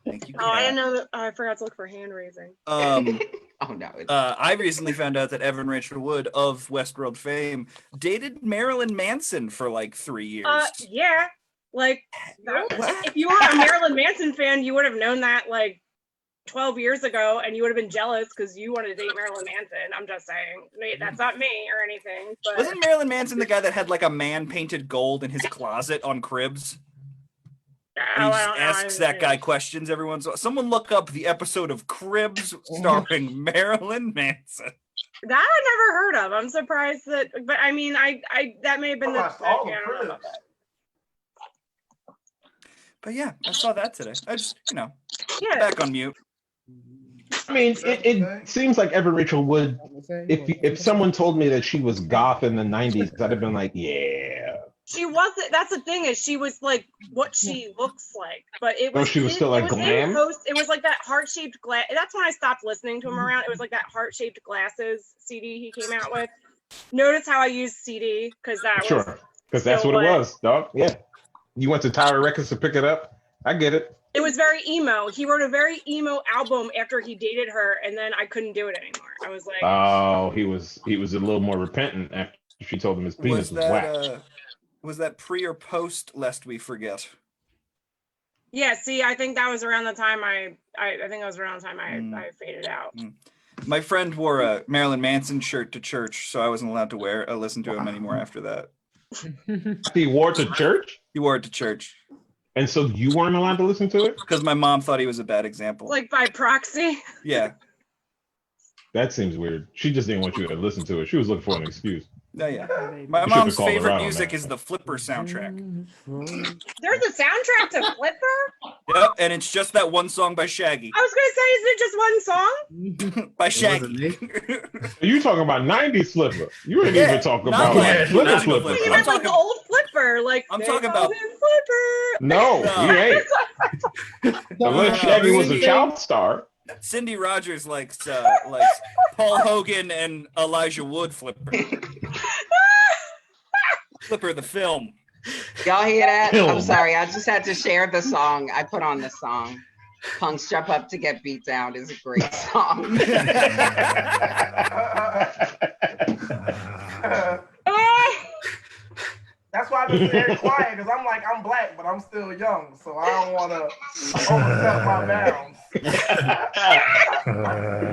S20: Thank you,
S9: Oh, I didn't
S20: Kat.
S9: know that. Oh, I forgot to look for hand raising.
S3: Oh no.
S20: I recently found out that Evan Rachel Wood of Westworld fame dated Marilyn Manson for like 3 years.
S9: Yeah. Like, if you were a Marilyn Manson fan, you would have known that like 12 years ago, and you would have been jealous because you wanted to date Marilyn Manson. I'm just saying, that's not me or anything. But
S20: Wasn't Marilyn Manson the guy that had like a man painted gold in his closet on Cribs? And he just asks that guy questions every once in a while. Someone look up the episode of Cribs starring Marilyn Manson.
S9: that I never heard of. I'm surprised that, but I mean, I that may have been the.
S8: watched all
S9: yeah,
S8: of
S9: I don't know
S8: Cribs.
S9: about that.
S20: But yeah, I saw that today. I just,
S9: Yeah.
S20: back on mute.
S4: I mean, it seems like Evan Rachel Wood. If someone told me that she was goth in the '90s, I'd have been like, yeah.
S9: She wasn't. That's the thing, is she was like what she looks like, but it
S4: Oh,
S9: was.
S4: she was still like
S9: it was
S4: glam?
S9: It was like that heart-shaped glass. That's when I stopped listening to him around. It was like that heart-shaped glasses CD he came out with. Notice how I used CD because that was.
S4: Sure, because that's
S9: still
S4: what it was, dog. Yeah. You went to Tower Records to pick it up. I get it.
S9: It was very emo. He wrote a very emo album after he dated her, and then I couldn't do it anymore. I was like,
S4: Oh, he was a little more repentant after she told him his penis was whack.
S20: Was that pre or post Lest We Forget?
S9: yeah. See, I think that was around the time I think that was around the time I faded out.
S20: My friend wore a Marilyn Manson shirt to church, so I wasn't allowed to listen to him anymore after that.
S4: He wore it to church?
S20: He wore it to church.
S4: And so you weren't allowed to listen to it?
S20: Because my mom thought he was a bad example.
S9: Like by proxy.
S20: Yeah.
S4: That seems weird. She just didn't want you to listen to it. She was looking for an excuse.
S20: No, yeah. My mom's favorite music is the Flipper soundtrack.
S9: There's a soundtrack to Flipper?
S20: Yep, and it's just that one song by Shaggy.
S9: I was gonna say, is it just one song?
S20: By Shaggy.
S4: You talking about 90s Flipper. You ain't even talking about
S20: like
S4: Flipper.
S9: You meant like the old Flipper, like
S20: I'm talking about
S9: Flipper.
S4: No, he ain't. Unless Shaggy was a child star.
S20: Cindy Rogers likes Paul Hogan and Elijah Wood Flipper. Flipper the film.
S3: Y'all hear that?
S20: Film.
S3: I'm sorry. I just had to share the song. I put on the song. Punks Jump Up to Get Beat Down is a great song.
S8: That's why I've been very quiet, because I'm like, I'm black, but I'm still young, so I don't want to overstep my bounds.
S4: It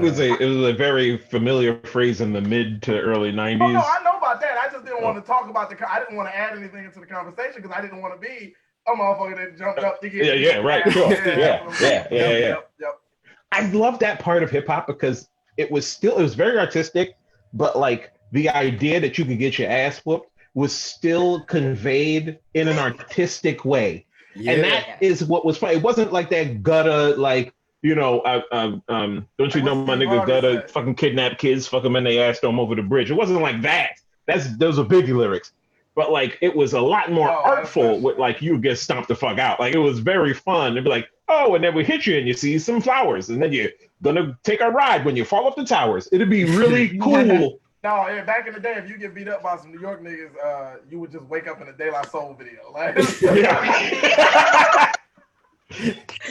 S4: was a very familiar phrase in the mid to early 90s.
S8: Oh, no, I know about that. I just didn't want to talk about I didn't want to add anything into the conversation because I didn't want to be a motherfucker that jumped up to get.
S4: Yeah, right, sure. Yeah.
S8: Yep.
S4: I love that part of hip hop because it was very artistic, but like the idea that you could get your ass whooped was still conveyed in an artistic way.
S7: Yeah.
S4: And that is what was funny. It wasn't like that gutter, like, don't you know my nigga gutter fucking kidnap kids, fuck them in their ass, throw them over the bridge. It wasn't like that. Those are Biggie lyrics. But like, it was a lot more artful with like, you get stomped the fuck out. Like, it was very fun. It'd be like, oh, and then we hit you and you see some flowers. And then you're gonna take a ride when you fall off the towers. It'd be really cool.
S8: No, yeah, back in the day, if you get beat up by some New York niggas, you would just wake up in a De La Soul video. Like,
S4: It's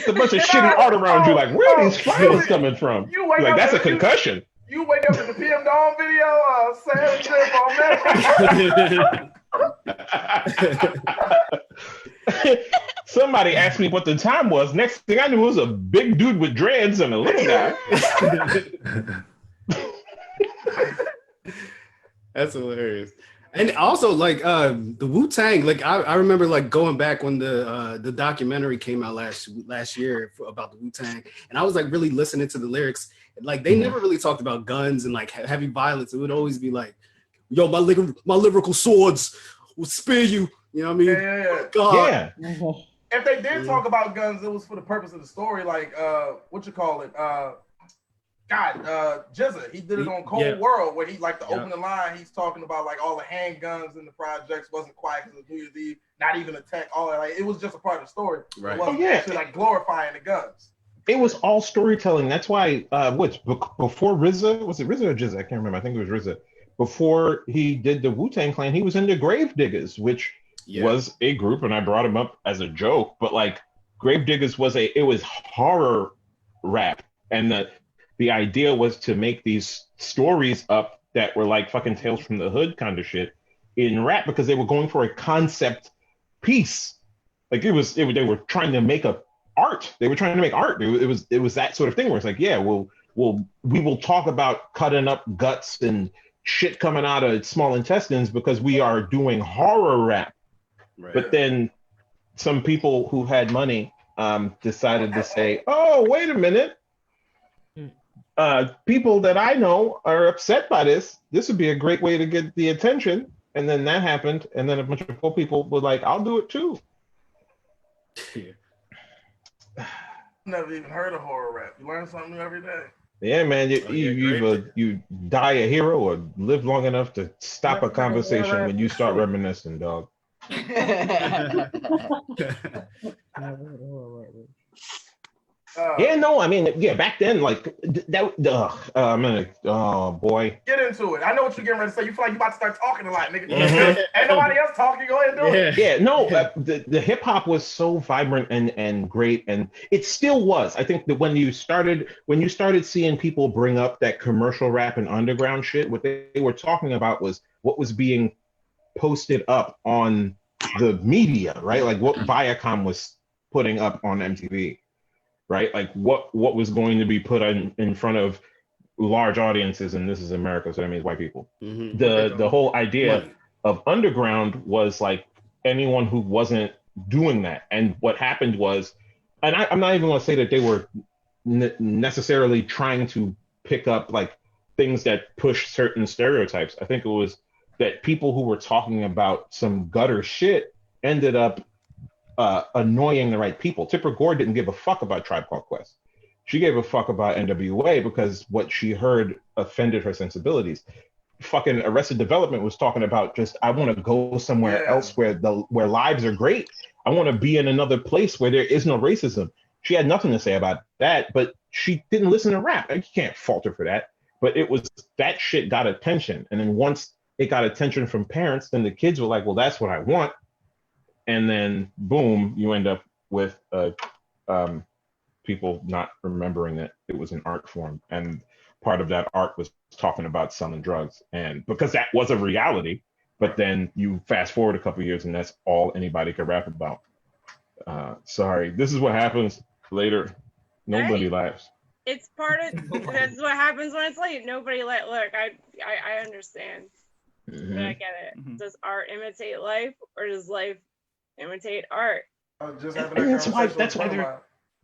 S4: a bunch of shitty art around you. Like, where are these flowers coming from?
S8: You wake
S4: Like,
S8: up
S4: that's a
S8: and
S4: concussion.
S8: you wake up in the PM Dawn video, Sam
S4: Somebody asked me what the time was. Next thing I knew, it was a big dude with dreads and a little guy.
S7: That's hilarious. And also, like the Wu-Tang, like I remember like going back when the documentary came out last year about the Wu-Tang, and I was like really listening to the lyrics. Like they never really talked about guns and like heavy violence. It would always be like, "Yo, my lyrical swords will spear you." You know what I mean?
S8: Yeah.
S7: God.
S8: If they did talk about guns, it was for the purpose of the story. Like, Jizza, he did it on Cold World, where he like the opening line, he's talking about like all the handguns in the projects wasn't quiet because it was New Year's Eve, not even a tech, all that. Like, it was just a part of the story.
S7: Right.
S8: It wasn't actually like glorifying the guns.
S4: It was all storytelling. That's why, before RZA, was it RZA or Jizza? I can't remember. I think it was RZA. Before he did the Wu-Tang Clan, he was in the Grave Diggers, which was a group, and I brought him up as a joke, but like Gravediggers was horror rap, and the idea was to make these stories up that were like fucking Tales from the Hood kind of shit in rap, because they were going for a concept piece. Like they were trying to make art. They were trying to make art. It was that sort of thing where it's like, yeah, we will talk about cutting up guts and shit coming out of small intestines because we are doing horror rap.
S7: Right.
S4: But then some people who had money decided to say, oh, wait a minute. People that I know are upset by this. This would be a great way to get the attention. And then that happened. And then a bunch of poor people were like, I'll do it too.
S8: Never even heard of horror rap. You learn something new every day.
S4: Yeah, man. You die a hero or live long enough to stop a conversation when you start reminiscing, dog. Yeah, no, I mean, yeah, back then, like that. Oh boy.
S8: Get into it. I know what you're getting ready to say. You feel like you about to start talking a lot, nigga. Ain't nobody else talking. Go ahead and do it.
S4: Yeah, no, the hip hop was so vibrant and great, and it still was. I think that when you started seeing people bring up that commercial rap and underground shit, what they were talking about was what was being posted up on the media, right? Like what Viacom was putting up on MTV. Right, like what was going to be put in front of large audiences, and this is America, so that means white people.
S7: Mm-hmm.
S4: The whole idea of underground was like anyone who wasn't doing that, and what happened was, and I'm not even going to say that they were necessarily trying to pick up like things that push certain stereotypes. I think it was that people who were talking about some gutter shit ended up annoying the right people. Tipper Gore didn't give a fuck about Tribe Called Quest. She gave a fuck about NWA because what she heard offended her sensibilities. Fucking Arrested Development was talking about just, I want to go somewhere else where lives are great. I want to be in another place where there is no racism. She had nothing to say about that, but she didn't listen to rap. You can't fault her for that. But it was, that shit got attention. And then once it got attention from parents, then the kids were like, well, that's what I want. And then boom, you end up with people not remembering that it was an art form. And part of that art was talking about selling drugs. And because that was a reality, but then you fast forward a couple of years and that's all anybody could rap about. Sorry, this is what happens later. Nobody laughs.
S9: It's part of, that's what happens when it's late. Nobody look, I understand.
S4: Mm-hmm.
S9: But I get it. Does art imitate life, or does life imitate art?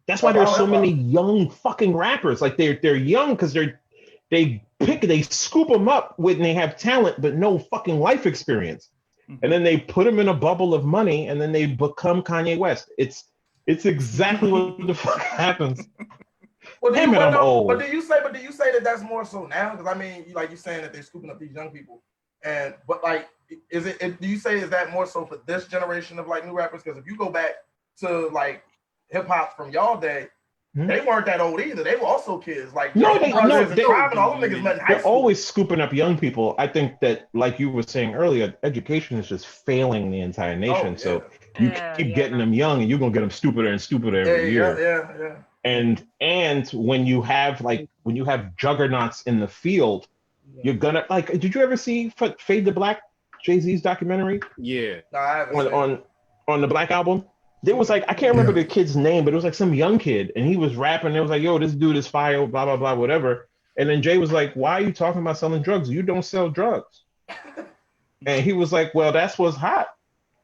S4: That's why there's so many young fucking rappers. Like they're young because they scoop them up when they have talent but no fucking life experience, and then they put them in a bubble of money and then they become Kanye West. It's exactly what the fuck happens.
S8: Well,
S4: Damn it, I'm old.
S8: But do you say that that's more so now? Because I mean, like you're saying that they're scooping up these young people, but like, do you say is that more so for this generation of like new rappers? Because if you go back to like hip hop from y'all day, they weren't that old either. They were also kids. Like
S4: they're always scooping up young people. I think that, like you were saying earlier, education is just failing the entire nation. So you keep getting them young, and you're gonna get them stupider and stupider every year.
S8: Yeah.
S4: And when you have juggernauts in the field, you're gonna like. Did you ever see Fade to Black, Jay-Z's documentary?
S7: Yeah.
S8: No, I haven't
S4: on the Black Album. There was like, I can't remember the kid's name, but it was like some young kid, and he was rapping. It was like, yo, this dude is fire, blah blah blah, whatever. And then Jay was like, why are you talking about selling drugs? You don't sell drugs. And he was like, well, that's what's hot.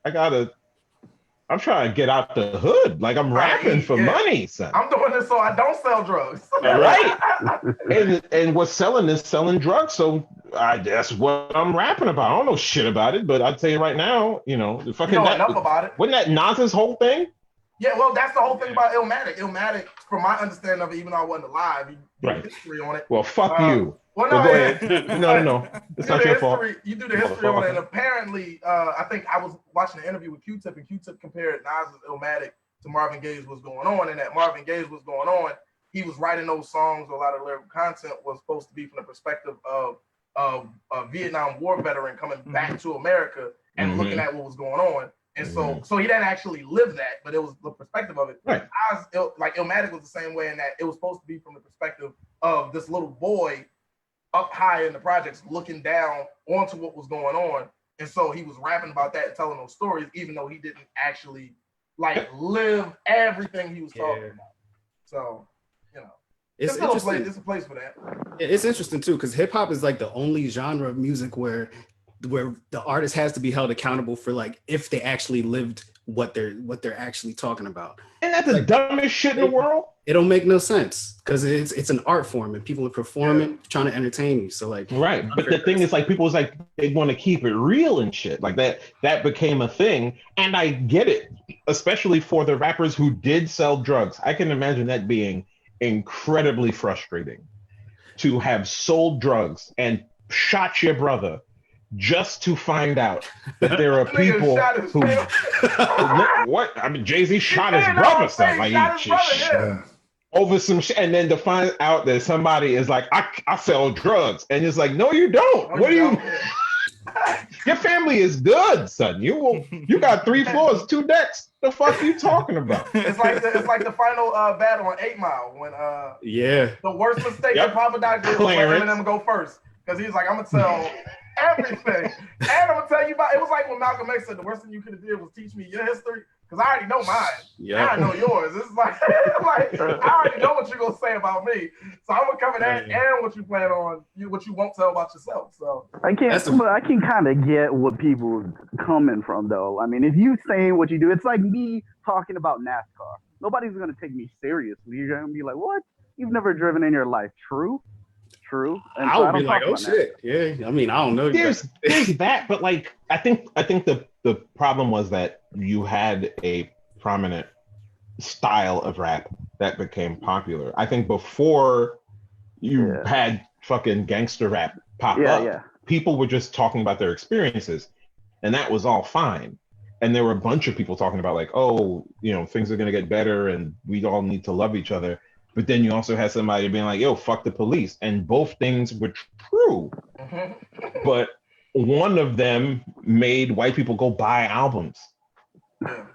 S4: I'm trying to get out the hood. Like I'm rapping for money, son.
S8: I'm doing this so I don't sell drugs.
S4: Right. and what's selling is selling drugs. So that's what I'm rapping about. I don't know shit about it, but I'll tell you right now, the fucking
S8: enough about it.
S4: Wasn't that Nas's whole thing?
S8: Yeah, well, that's the whole thing about Illmatic. Illmatic, from my understanding of it, even though I wasn't alive, you did history on it.
S4: Well, fuck you.
S8: Well,
S4: no, go ahead. No. It's not your fault.
S8: You do the history on it, and apparently, I think I was watching an interview with Q-Tip, and Q-Tip compared Nas's Illmatic to Marvin Gaye's What's Going On, and that Marvin Gaye's What's Going On, he was writing those songs, a lot of lyrical content was supposed to be from the perspective of a Vietnam War veteran coming back to America and looking at what was going on. And so he didn't actually live that, but it was the perspective of it.
S4: Right.
S8: Illmatic was the same way in that it was supposed to be from the perspective of this little boy up high in the projects looking down onto what was going on. And so he was rapping about that and telling those stories, even though he didn't actually like live everything he was talking about. So, you know,
S7: It's
S8: still a place,
S7: interesting.
S8: it's a place for that.
S7: It's interesting too, because hip hop is like the only genre of music where the artist has to be held accountable for like if they actually lived what they're actually talking about.
S4: And that's the dumbest shit in the world.
S7: It don't make no sense because it's an art form and people are performing, trying to entertain you. So like,
S4: right. But the thing is, like, people is like they want to keep it real and shit. Like that became a thing, and I get it, especially for the rappers who did sell drugs. I can imagine that being incredibly frustrating to have sold drugs and shot your brother just to find out that there are people who what? I mean, Jay-Z shot his brother, son. Like over some shit, and then to find out that somebody is like, I sell drugs, and it's like, no, you don't. What do you? Your family is good, son. You got 3 floors, 2 decks. The fuck are you talking about?
S8: It's like the final battle on 8 Mile when the worst mistake that Papa Doc did was let Eminem go first because he's like, I'm gonna tell everything, and I'm gonna tell you about. It was like when Malcolm X said the worst thing you could have did was teach me your history because I already know mine. Yeah, I know yours. It's like I already know what you're gonna say about me, so I'm gonna cover that and what you plan on, what you won't tell about yourself. So
S12: I can kind of get what people coming from though. I mean, if you say what you do, it's like me talking about NASCAR. Nobody's gonna take me seriously. You're gonna be like, "What? You've never driven in your life?" True. And
S7: I would be like, "Oh shit, yeah." I mean, I don't know.
S4: There's that, but like, I think the problem was that you had a prominent style of rap that became popular. I think before you had fucking gangster rap pop up, people were just talking about their experiences, and that was all fine. And there were a bunch of people talking about like, oh, you know, things are gonna get better, and we all need to love each other. But then you also had somebody being like, yo, fuck the police. And both things were true. But one of them made white people go buy albums.
S8: It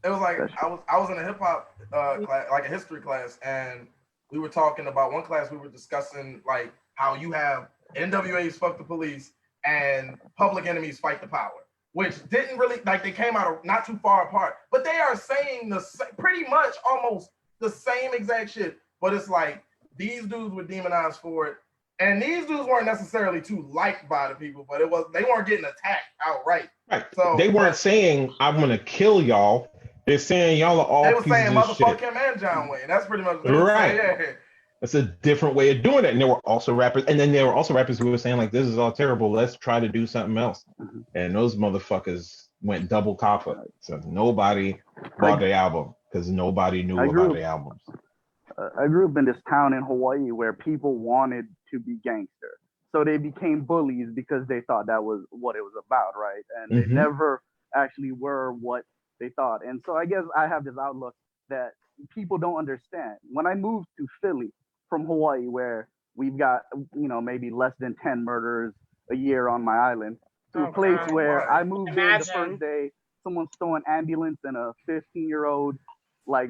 S8: was like I was in a hip hop class, like a history class, and we were talking about one class. We were discussing like how you have NWA's fuck the police and Public Enemy's fight the power, which didn't really like they came out of not too far apart, but they are saying pretty much almost the same exact shit. But it's like these dudes were demonized for it, and these dudes weren't necessarily too liked by the people, but they weren't getting attacked outright.
S4: Right.
S8: So
S4: they weren't saying I'm gonna kill y'all. They're saying y'all are all
S8: they were
S4: pieces
S8: saying
S4: of
S8: motherfuck
S4: shit.
S8: him and John Wayne. That's pretty much
S4: Right.
S8: Yeah.
S4: That's a different way of doing it. And there were also rappers, and then there were also rappers who were saying like, this is all terrible. Let's try to do something else. And those motherfuckers went double copper. So nobody bought the album because nobody knew about the albums.
S12: I grew up in this town in Hawaii where people wanted to be gangster. So they became bullies because they thought that was what it was about, right? And they never actually were what they thought. And so I guess I have this outlook that people don't understand. When I moved to Philly from Hawaii, where we've got, you know, maybe less than 10 murders a year on my island, to a place where I moved in the first day, someone stole an ambulance and a 15-year-old like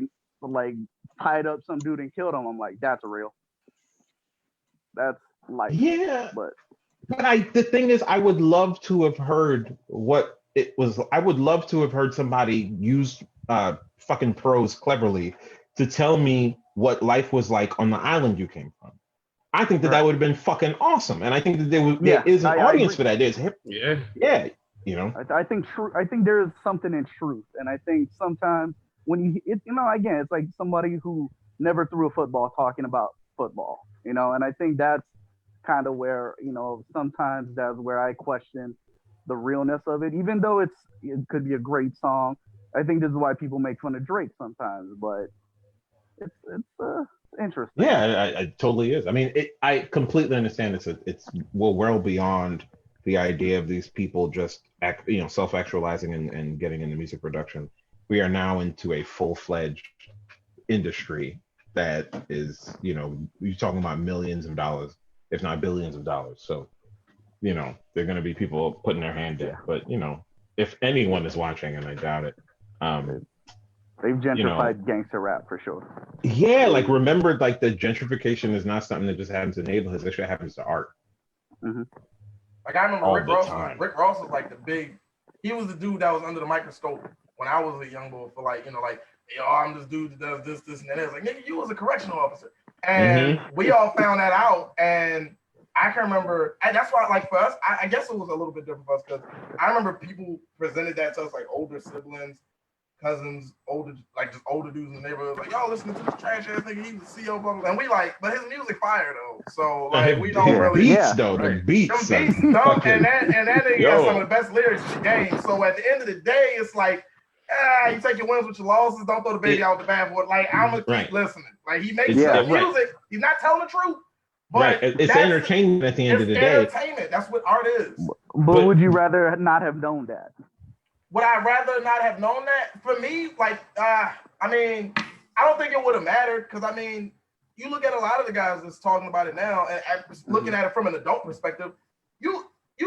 S12: tied up some dude and killed him. I'm like, that's real. That's life.
S4: Yeah.
S12: But
S4: the thing is, I would love to have heard what it was. I would love to have heard somebody use fucking prose cleverly to tell me what life was like on the island you came from. I think that would have been fucking awesome, and I think that there is an audience for that. There's you know.
S12: I think there is something in truth, and I think sometimes when again, it's like somebody who never threw a football talking about football, you know, and I think that's kind of where, you know, sometimes that's where I question the realness of it, even though it could be a great song. I think this is why people make fun of Drake sometimes, but it's interesting.
S4: Yeah, it totally is. I mean, I completely understand it's well beyond the idea of these people just self-actualizing and getting into music production. We are now into a full-fledged industry that is, you know, you're talking about millions of dollars, if not billions of dollars. So, you know, there are going to be people putting their hand in, but you know, if anyone is watching, and I doubt it.
S12: They've gentrified
S4: You know,
S12: gangster rap for sure.
S4: yeah, like remember, like the gentrification is not something that just happens in neighborhoods. It actually happens to art
S8: Like I remember
S4: all
S8: Rick
S4: the
S8: Ross.
S4: time.
S8: Rick Ross was like the big. He was the dude that was under the microscope when I was a young boy. For like, you know, like, yo, I'm this dude that does this, this, and that. It's like, nigga, you was a correctional officer, and we all found that out. And I can remember, and that's why, like, for us, I guess it was a little bit different for us because I remember people presented that to us, like older siblings, cousins, older, like just older dudes in the neighborhood, like, yo, listening to this trash ass nigga, he was CEO, blah, blah, blah. And we like, but his music fire though. So like, we don't really
S4: beats though. The beats,
S8: them beats dumb, and that nigga got some of
S4: yo.
S8: the best lyrics in the game. So at the end of the day, it's like, you take your wins with your losses. Don't throw the baby out with the bathwater. Like, I'm gonna keep listening. Like, he makes good music. He's not telling the truth. But
S4: It's entertainment at the end of the day.
S8: Entertainment. That's what art is.
S12: But would you rather not have known that?
S8: Would I rather not have known that? For me, like, I mean, I don't think it would have mattered because, I mean, you look at a lot of the guys that's talking about it now and looking at it from an adult perspective, you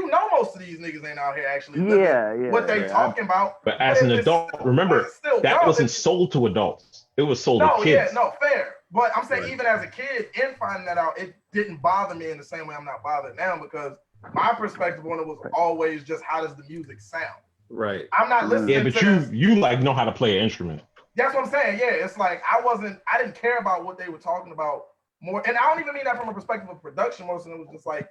S8: know most of these niggas ain't out here actually living what they talking about.
S4: But as an adult, remember, that wasn't sold to adults. It was sold to kids.
S8: Fair. But I'm saying even as a kid, in finding that out, it didn't bother me in the same way I'm not bothered now because my perspective on it was always just how does the music sound?
S7: Right.
S8: I'm not listening
S4: Yeah, but
S8: to
S4: you like know how to play an instrument.
S8: That's what I'm saying. Yeah, it's like I didn't care about what they were talking about more. And I don't even mean that from a perspective of production. Most of it was just like,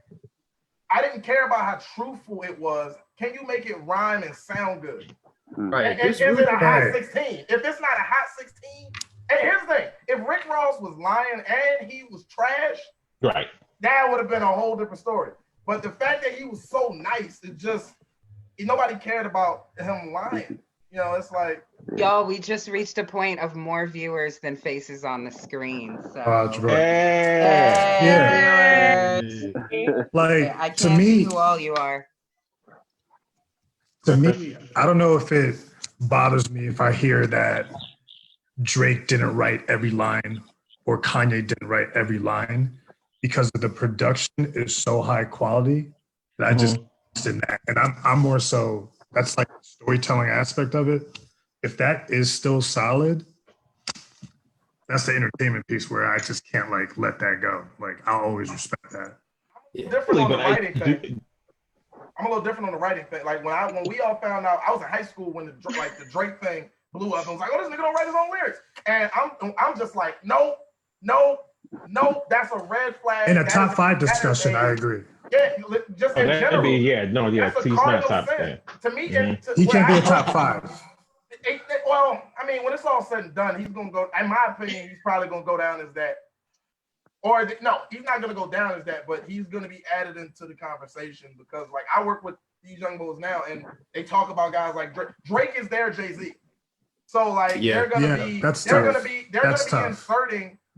S8: I didn't care about how truthful it was. Can you make it rhyme and sound good?
S7: Right.
S8: And is it a hot 16? If it's not a hot 16, and here's the thing, if Rick Ross was lying and he was trash,
S4: right,
S8: that would have been a whole different story. But the fact that he was so nice, it just, nobody cared about him lying. You know, it's like,
S3: y'all, we just reached a point of more viewers than faces on the screen. So
S2: like
S3: I
S2: to
S3: can't see
S2: me,
S3: who all you are.
S2: to me, I don't know if it bothers me if I hear that Drake didn't write every line or Kanye didn't write every line because the production is so high quality that I just in that. And I'm more so, that's like the storytelling aspect of it. If that is still solid, that's the entertainment piece where I just can't like let that go. Like I'll always respect that.
S8: different on the writing thing. I'm a little different on the writing thing. Like when we all found out, I was in high school when the Drake thing blew up. I was like, oh, this nigga don't write his own lyrics. And I'm just like, no, that's a red flag.
S2: In a top 5 discussion, I agree.
S8: Yeah, just in general.
S4: He's not top
S8: sin.
S4: 10.
S8: To me,
S2: He can't be a top 5.
S8: Well, I mean, when it's all said and done, he's gonna go. In my opinion, he's probably gonna go down as that. Or no, he's not gonna go down as that, but he's gonna be added into the conversation because, like, I work with these young boys now, and they talk about guys like Drake. Drake is their Jay-Z. So like, they're gonna be inserting.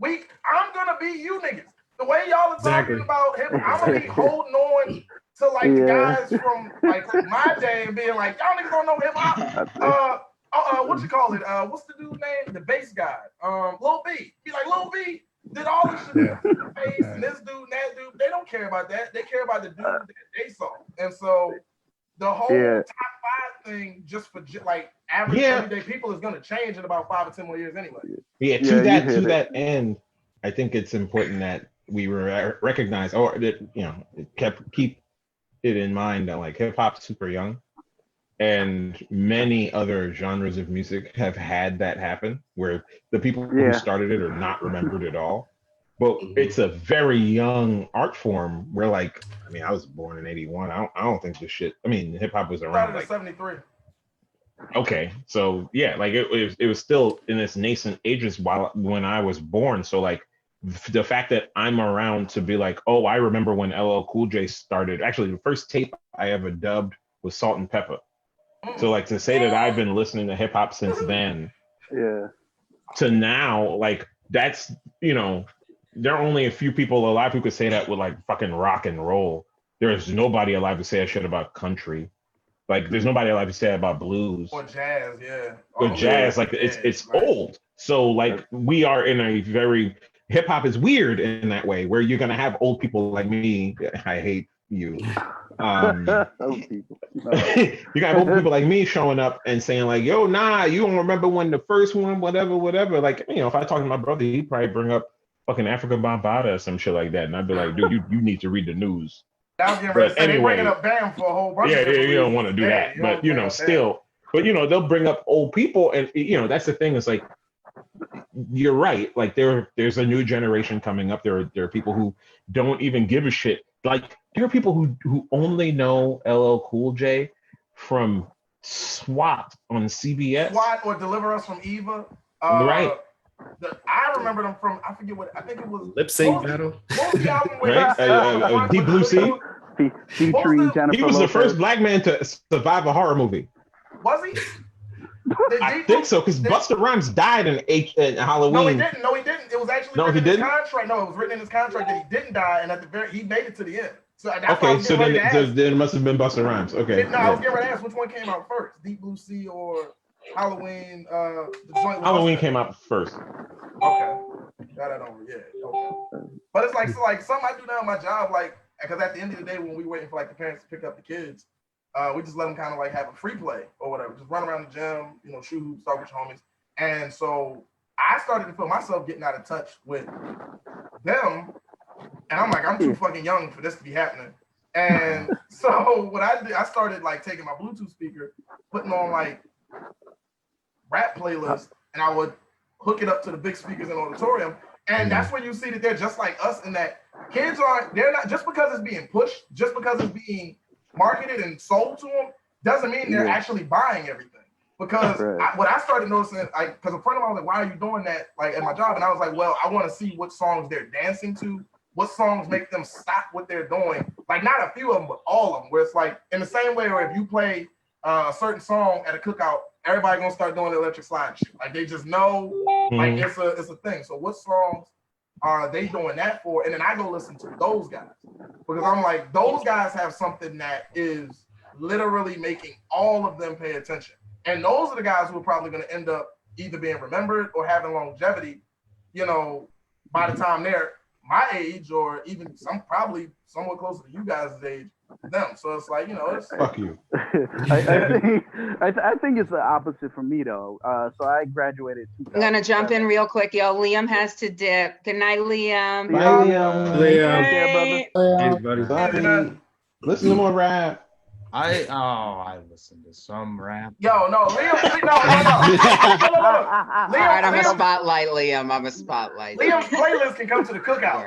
S8: I'm gonna be you niggas. The way y'all are talking about him, I'm gonna be holding on to like the guys from like my day and being like, y'all niggas don't know hip hop. What you call it? What's the dude's name? The bass guy. Lil B. Be like, Lil B did all this shit with the bass and this dude and that dude. They don't care about that. They care about the dude that they saw. And so the whole top 5 thing, just for like average everyday people, is gonna change in about 5 or 10 more years anyway.
S4: Yeah, to that end, I think it's important that we recognize, or that keep it in mind that like hip hop's super young, and many other genres of music have had that happen, where the people who started it are not remembered at all. But it's a very young art form. Where like, I mean, I was born in '81. I don't think this shit. I mean, hip hop was around
S8: Started
S4: like
S8: in '73.
S4: Okay, so yeah, like it was still in its nascent ages when I was born. So like the fact that I'm around to be like, oh, I remember when LL Cool J started. Actually, the first tape I ever dubbed was Salt and Pepper. So like to say that I've been listening to hip hop since then, to now, like that's there are only a few people alive who could say that with like fucking rock and roll. There's nobody alive to say that shit about country. Like, there's nobody alive to say that about blues
S8: or jazz,
S4: or jazz. Like, it's old. So, like, we are in a very hip hop is weird in that way, where you're gonna have old people like me. I hate you.
S14: Old people.
S4: You got old people like me showing up and saying like, "Yo, nah, you don't remember when the first one, whatever, whatever." Like, if I talk to my brother, he'd probably bring up fucking Africa Bambaataa or some shit like that, and I'd be like, "Dude, you need to read the news."
S8: I was getting ready to
S4: But
S8: say they bringing
S4: anyway,
S8: up BAM for a whole bunch
S4: yeah,
S8: of different
S4: you don't
S8: reasons.
S4: want to do
S8: Yeah,
S4: that.
S8: you
S4: But
S8: don't bring up BAM.
S4: still, but they'll bring up old people, and that's the thing. Is like, you're right. Like there's a new generation coming up. There are people who don't even give a shit. Like there are people who only know LL Cool J from SWAT on CBS.
S8: SWAT or Deliver Us from Eva.
S4: Right.
S8: I remember them from, I forget what, I think it was
S7: Lip sync battle.
S8: What was the album with
S4: Right? Deep Blue Sea.
S14: Featuring Jennifer
S4: He was the
S14: Lopez.
S4: first black man to survive a horror movie.
S8: Was he?
S4: I think so, because Busta Rhymes died in Halloween.
S8: No, he didn't. It was actually
S4: No,
S8: written
S4: he
S8: in his
S4: didn't?
S8: contract. No, it was written in his contract that he didn't die, and at the very, he made it to the end. So that's why I
S4: Okay,
S8: was
S4: so
S8: getting ready to ask.
S4: then it must have been Busta Rhymes. Okay.
S8: No, I was getting ready to ask which one came out first, Deep Blue Sea or Halloween? The joint with
S4: Halloween
S8: Busta.
S4: came out first.
S8: Okay, got it over. Yeah, okay. But it's like something I do now in my job, like because at the end of the day, when we waiting for like the parents to pick up the kids, we just let them kind of like have a free play or whatever, just run around the gym, shoot hoops, talk with your homies. And so I started to feel myself getting out of touch with them, and I'm like, I'm too fucking young for this to be happening. And so what I did, I started like taking my Bluetooth speaker, putting on like rap playlists, and I would hook it up to the big speakers in the auditorium. And that's where you see that they're just like us in that kids they're not, just because it's being pushed, just because it's being marketed and sold to them, doesn't mean they're actually buying everything. Because what I started noticing, because a friend of mine was like, why are you doing that like at my job? And I was like, well, I want to see what songs they're dancing to, what songs make them stop what they're doing. Like not a few of them, but all of them, where it's like in the same way where if you play a certain song at a cookout, everybody gonna start doing the electric slide shit. Like they just know, like it's a thing. So what songs are they doing that for? And then I go listen to those guys, because I'm like, those guys have something that is literally making all of them pay attention. And those are the guys who are probably going to end up either being remembered or having longevity, by the time they're my age, or even probably somewhat closer to you guys' age than them. So it's like, it's
S4: fuck you.
S14: I think it's the opposite for me though. So I graduated.
S3: I'm gonna jump in real quick, yo. Liam has to dip. Good night, Liam.
S4: Bye, Liam.
S3: Liam.
S4: Bye. Listen to more rap.
S16: I listen to some rap.
S8: Yo, no, Liam, no.
S3: All right, I'm a spotlight, Liam. I'm a spotlight.
S8: Liam's playlist can come to the cookout.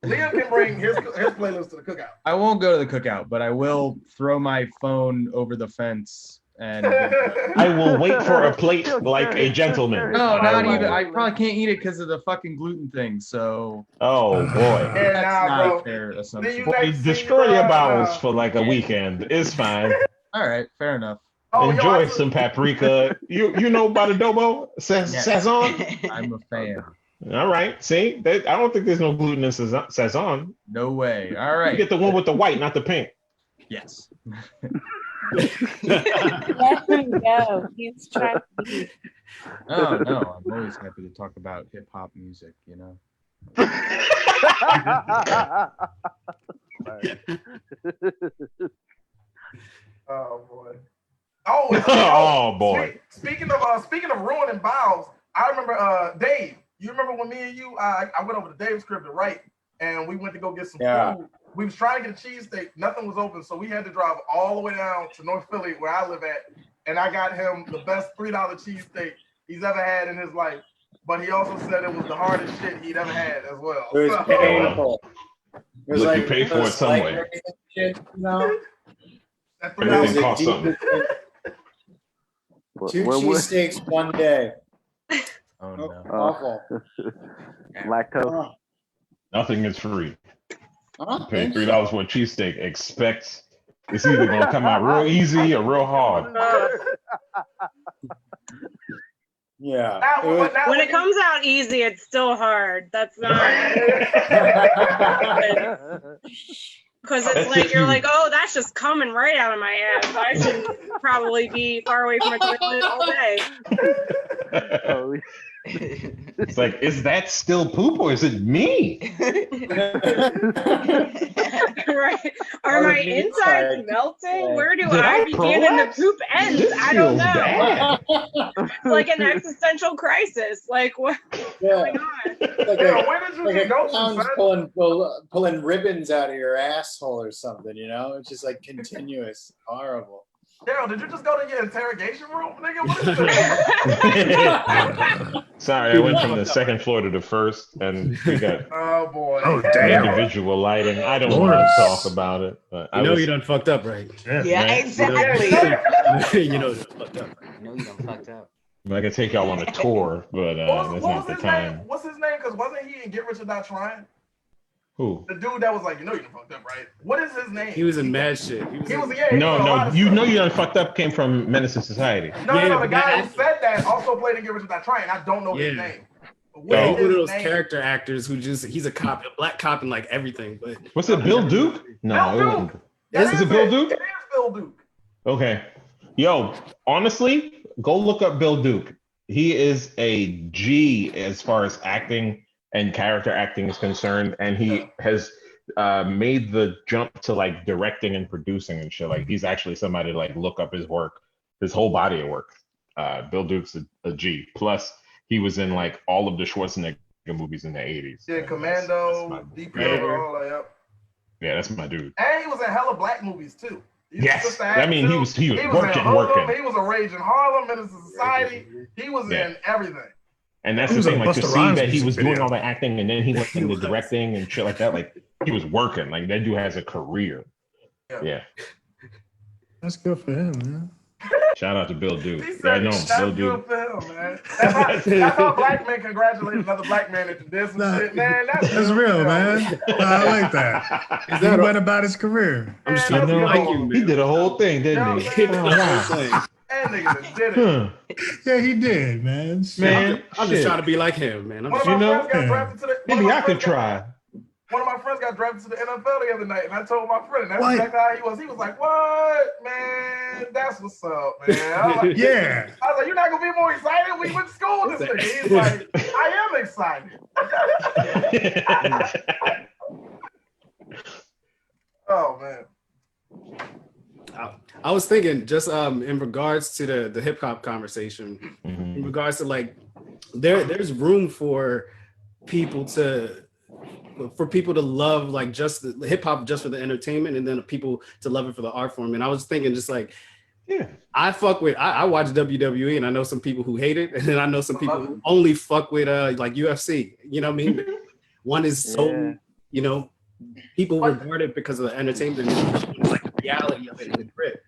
S8: Liam can bring his playlist to the cookout.
S16: I won't go to the cookout, but I will throw my phone over the fence and
S4: I will wait for a plate like a gentleman.
S16: No, not even. I probably can't eat it because of the fucking gluten thing. So.
S4: Oh boy.
S16: That's not a fair assumption.
S4: Boy, destroy your bowels for like a weekend. It's fine.
S16: All right, fair enough.
S4: Enjoy some paprika. You know about adobo? Sazon?
S16: I'm a fan.
S4: All right. See, I don't think there's no gluten in Sazon.
S16: No way. All right.
S4: You get the one with the white, not the pink.
S16: Yes.
S21: Let him go. He's trying to be.
S16: Oh no, I'm always happy to talk about hip hop music,
S8: Oh boy. Oh,
S4: oh boy.
S8: Speaking of ruining bowels, I remember Dave. You remember when me and you I went over to Dave's crib to write, and we went to go get some food. We was trying to get a cheesesteak. Nothing was open, so we had to drive all the way down to North Philly, where I live at, and I got him the best $3 cheesesteak he's ever had in his life. But he also said it was the hardest shit he'd ever had as well.
S23: It was painful. It was
S4: Look,
S23: like
S4: you paid for it some way.
S23: Shit, that
S4: Everything cost something.
S23: Two cheesesteaks one day.
S16: Oh no.
S23: Awful.
S14: Lactose.
S4: Nothing is free.
S23: I
S4: Pay
S23: don't think
S4: $3 for a cheesesteak. Expect it's either gonna come out real easy or real hard.
S23: Yeah.
S9: When it comes out easy, it's still hard. That's not. Because it's like you're like, oh, that's just coming right out of my ass. I should probably be far away from a toilet all day.
S4: It's like, is that still poop or is it me?
S9: Right? Are my insides melting? Where do
S4: Did
S9: I
S4: I
S9: begin and the
S4: prolapse?
S9: poop ends?
S4: This
S9: I don't
S4: feels
S9: know.
S4: bad.
S9: It's like an existential crisis. Like what's going on?
S23: Like
S8: Yeah, where did you
S23: like
S8: get
S23: a
S8: ghosts,
S23: clown's
S8: son?
S23: pulling ribbons out of your asshole or something, you know? It's just like continuous, horrible.
S8: Daryl, did you just go to your interrogation room, nigga? What is this?
S4: Sorry, I went from the second floor to the first, and we got
S8: Oh boy.
S2: Oh, damn.
S4: individual lighting. I don't want to talk about it, but
S7: You know you done fucked up, right?
S3: Yeah,
S4: right?
S3: exactly.
S7: You know you done fucked up.
S3: I know you done fucked up.
S4: I can take y'all on a tour, but that's
S8: What
S4: not
S8: was
S4: the
S8: his
S4: time.
S8: name? What's his name? Because wasn't he in Get Rich or Die Trying?
S4: Who?
S8: The dude that was like, you know you done fucked up, right? What is his name?
S7: He was in mad shit.
S8: He was in a
S4: No,
S8: lot of
S4: you
S8: stuff.
S4: know you done fucked up came from Menace to Society.
S8: No, the guy who said that also played in Get Rich or Die Trying. I don't know his name. What
S7: Yeah,
S8: is
S7: he's one of
S8: his
S7: those
S8: name?
S7: character actors who he's a cop, a black cop in like everything. But
S4: Was it Bill Duke? No, it wasn't. Is it Bill Duke?
S8: It is Bill Duke.
S4: Okay. Yo, honestly, go look up Bill Duke. He is a G as far as acting and character acting is concerned, and he has made the jump to like directing and producing and shit. Like he's actually somebody to like look up his work, his whole body of work. Bill Duke's a G. Plus, he was in like all of the Schwarzenegger movies in the 80s.
S8: Yeah, Commando, Deep
S4: Predator.
S8: all that. Yep.
S4: Yeah, that's my dude.
S8: And he was in hella black movies too.
S4: Yes, I mean he was
S8: in
S4: working.
S8: Hoodlum, he was a Rage in Harlem, Menace to Society. He was in everything.
S4: And that's
S2: He
S4: the
S2: was
S4: thing,
S2: in
S4: like to
S2: Busta
S4: see
S2: Rhymes
S4: that he
S2: music
S4: was doing
S2: video.
S4: all the acting and then he went into directing and shit like that. Like he was working. Like that dude has a career. Yeah.
S2: That's good for him, man.
S4: Shout out to Bill Duke.
S8: He
S4: Yeah, I
S8: said
S4: know
S8: that's
S4: Bill
S8: good
S4: Duke.
S8: for him, man. That's how black men congratulate another black man that did some
S2: Nah,
S8: shit, man. That's
S2: That's
S8: good
S2: real,
S8: for him.
S2: man. I like that.
S7: Is
S2: He
S7: that
S2: went about his career.
S7: I'm just
S8: Man,
S7: trying to be
S8: let's
S7: like
S8: go.
S7: you, man.
S4: He did a whole thing, didn't he?
S8: He did
S4: Oh,
S8: the
S4: wow.
S8: whole thing. That nigga just did it.
S2: Yeah, he did, man.
S4: Man,
S7: I'm just trying to be like him, man. I'm
S8: One
S7: just,
S8: of my
S4: You know?
S8: friends got drafted to the. one of
S4: Maybe
S8: my
S4: I could
S8: friends got-
S4: try.
S8: One of my friends got drafted to the NFL the other night, and I told my friend, that's
S2: What?
S8: exactly how he was. He was like, "What, man? That's what's up, man." I was like,
S2: Yeah.
S8: I was like, "You're not gonna be more excited? We went to school with this nigga." He's like, "I am excited." Oh man.
S7: I was thinking just in regards to the hip hop conversation, in regards to like there's room for people to love like just the hip hop just for the entertainment, and then people to love it for the art form. And I was thinking just like,
S4: yeah,
S7: I watch WWE, and I know some people who hate it, and then I know some people who only fuck with like UFC. You know what I mean? One is so you know, people regard it because of the entertainment. It's like the reality of it in the grip.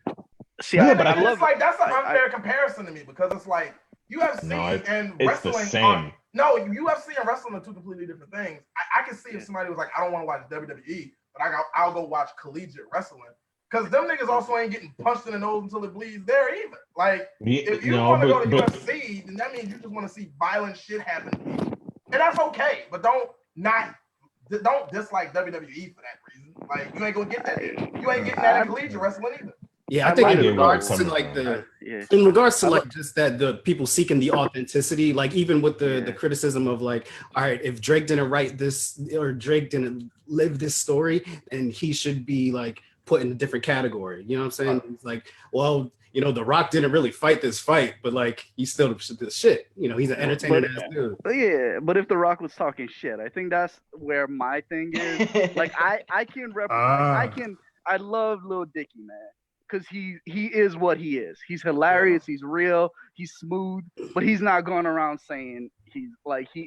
S12: See,
S8: Yeah,
S12: I
S8: but
S12: love
S8: it's like that's an unfair comparison to me because it's like UFC
S4: No,
S8: and
S4: it's the
S8: wrestling
S4: same.
S8: are UFC and wrestling are two completely different things. I can see if somebody was like, I don't want to watch WWE, but I'll go watch collegiate wrestling. Because them niggas also ain't getting punched in the nose until it bleeds there either. Like, if you want to go to UFC, then that means you just want to see violent shit happen to people. And that's okay, but don't dislike WWE for that reason. Like, you ain't gonna get that. You ain't getting that in collegiate wrestling either.
S7: Yeah, I think in
S4: get where
S7: regards
S4: it's
S7: to
S4: coming
S7: like
S4: from.
S7: in regards to like just that the people seeking the authenticity, like even with the criticism of like, all right, if Drake didn't write this or Drake didn't live this story, and he should be like put in a different category. You know what I'm saying? It's like, well, you know, The Rock didn't really fight this fight, but like he's still the shit. You know, he's an entertainer ass dude.
S14: Yeah, but if The Rock was talking shit, I think that's where my thing is. Like I can I love Lil Dicky, man. Because he is what he is. He's hilarious. He's real. He's smooth. But he's not going around saying he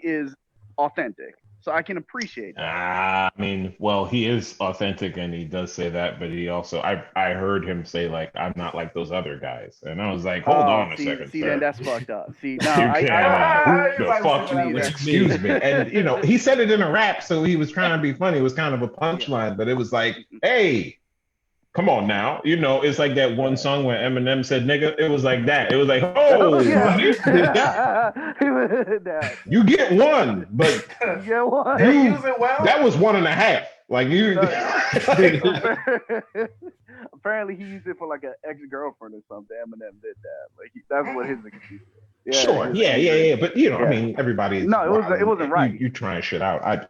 S14: is authentic. So I can appreciate that.
S4: I mean, well, he is authentic and he does say that, but he also, I heard him say like, I'm not like those other guys. And I was like, hold on a second,
S14: See,
S4: sir.
S14: then that's fucked up. See, no,
S4: You can't, the fuck you, excuse me. And, you know, he said it in a rap, so he was trying to be funny. It was kind of a punchline, but it was like, hey, come on now. You know, it's like that one song where Eminem said nigga. It was like that. It was like, oh, you get one, but that was 1.5. Like you.
S14: Apparently he used it for like an ex-girlfriend or something. Eminem did that. Like that's what his excuse is.
S4: Sure. Yeah. But you know, I
S14: Yeah.
S4: mean, everybody.
S14: No, it wasn't right.
S4: You trying shit out. I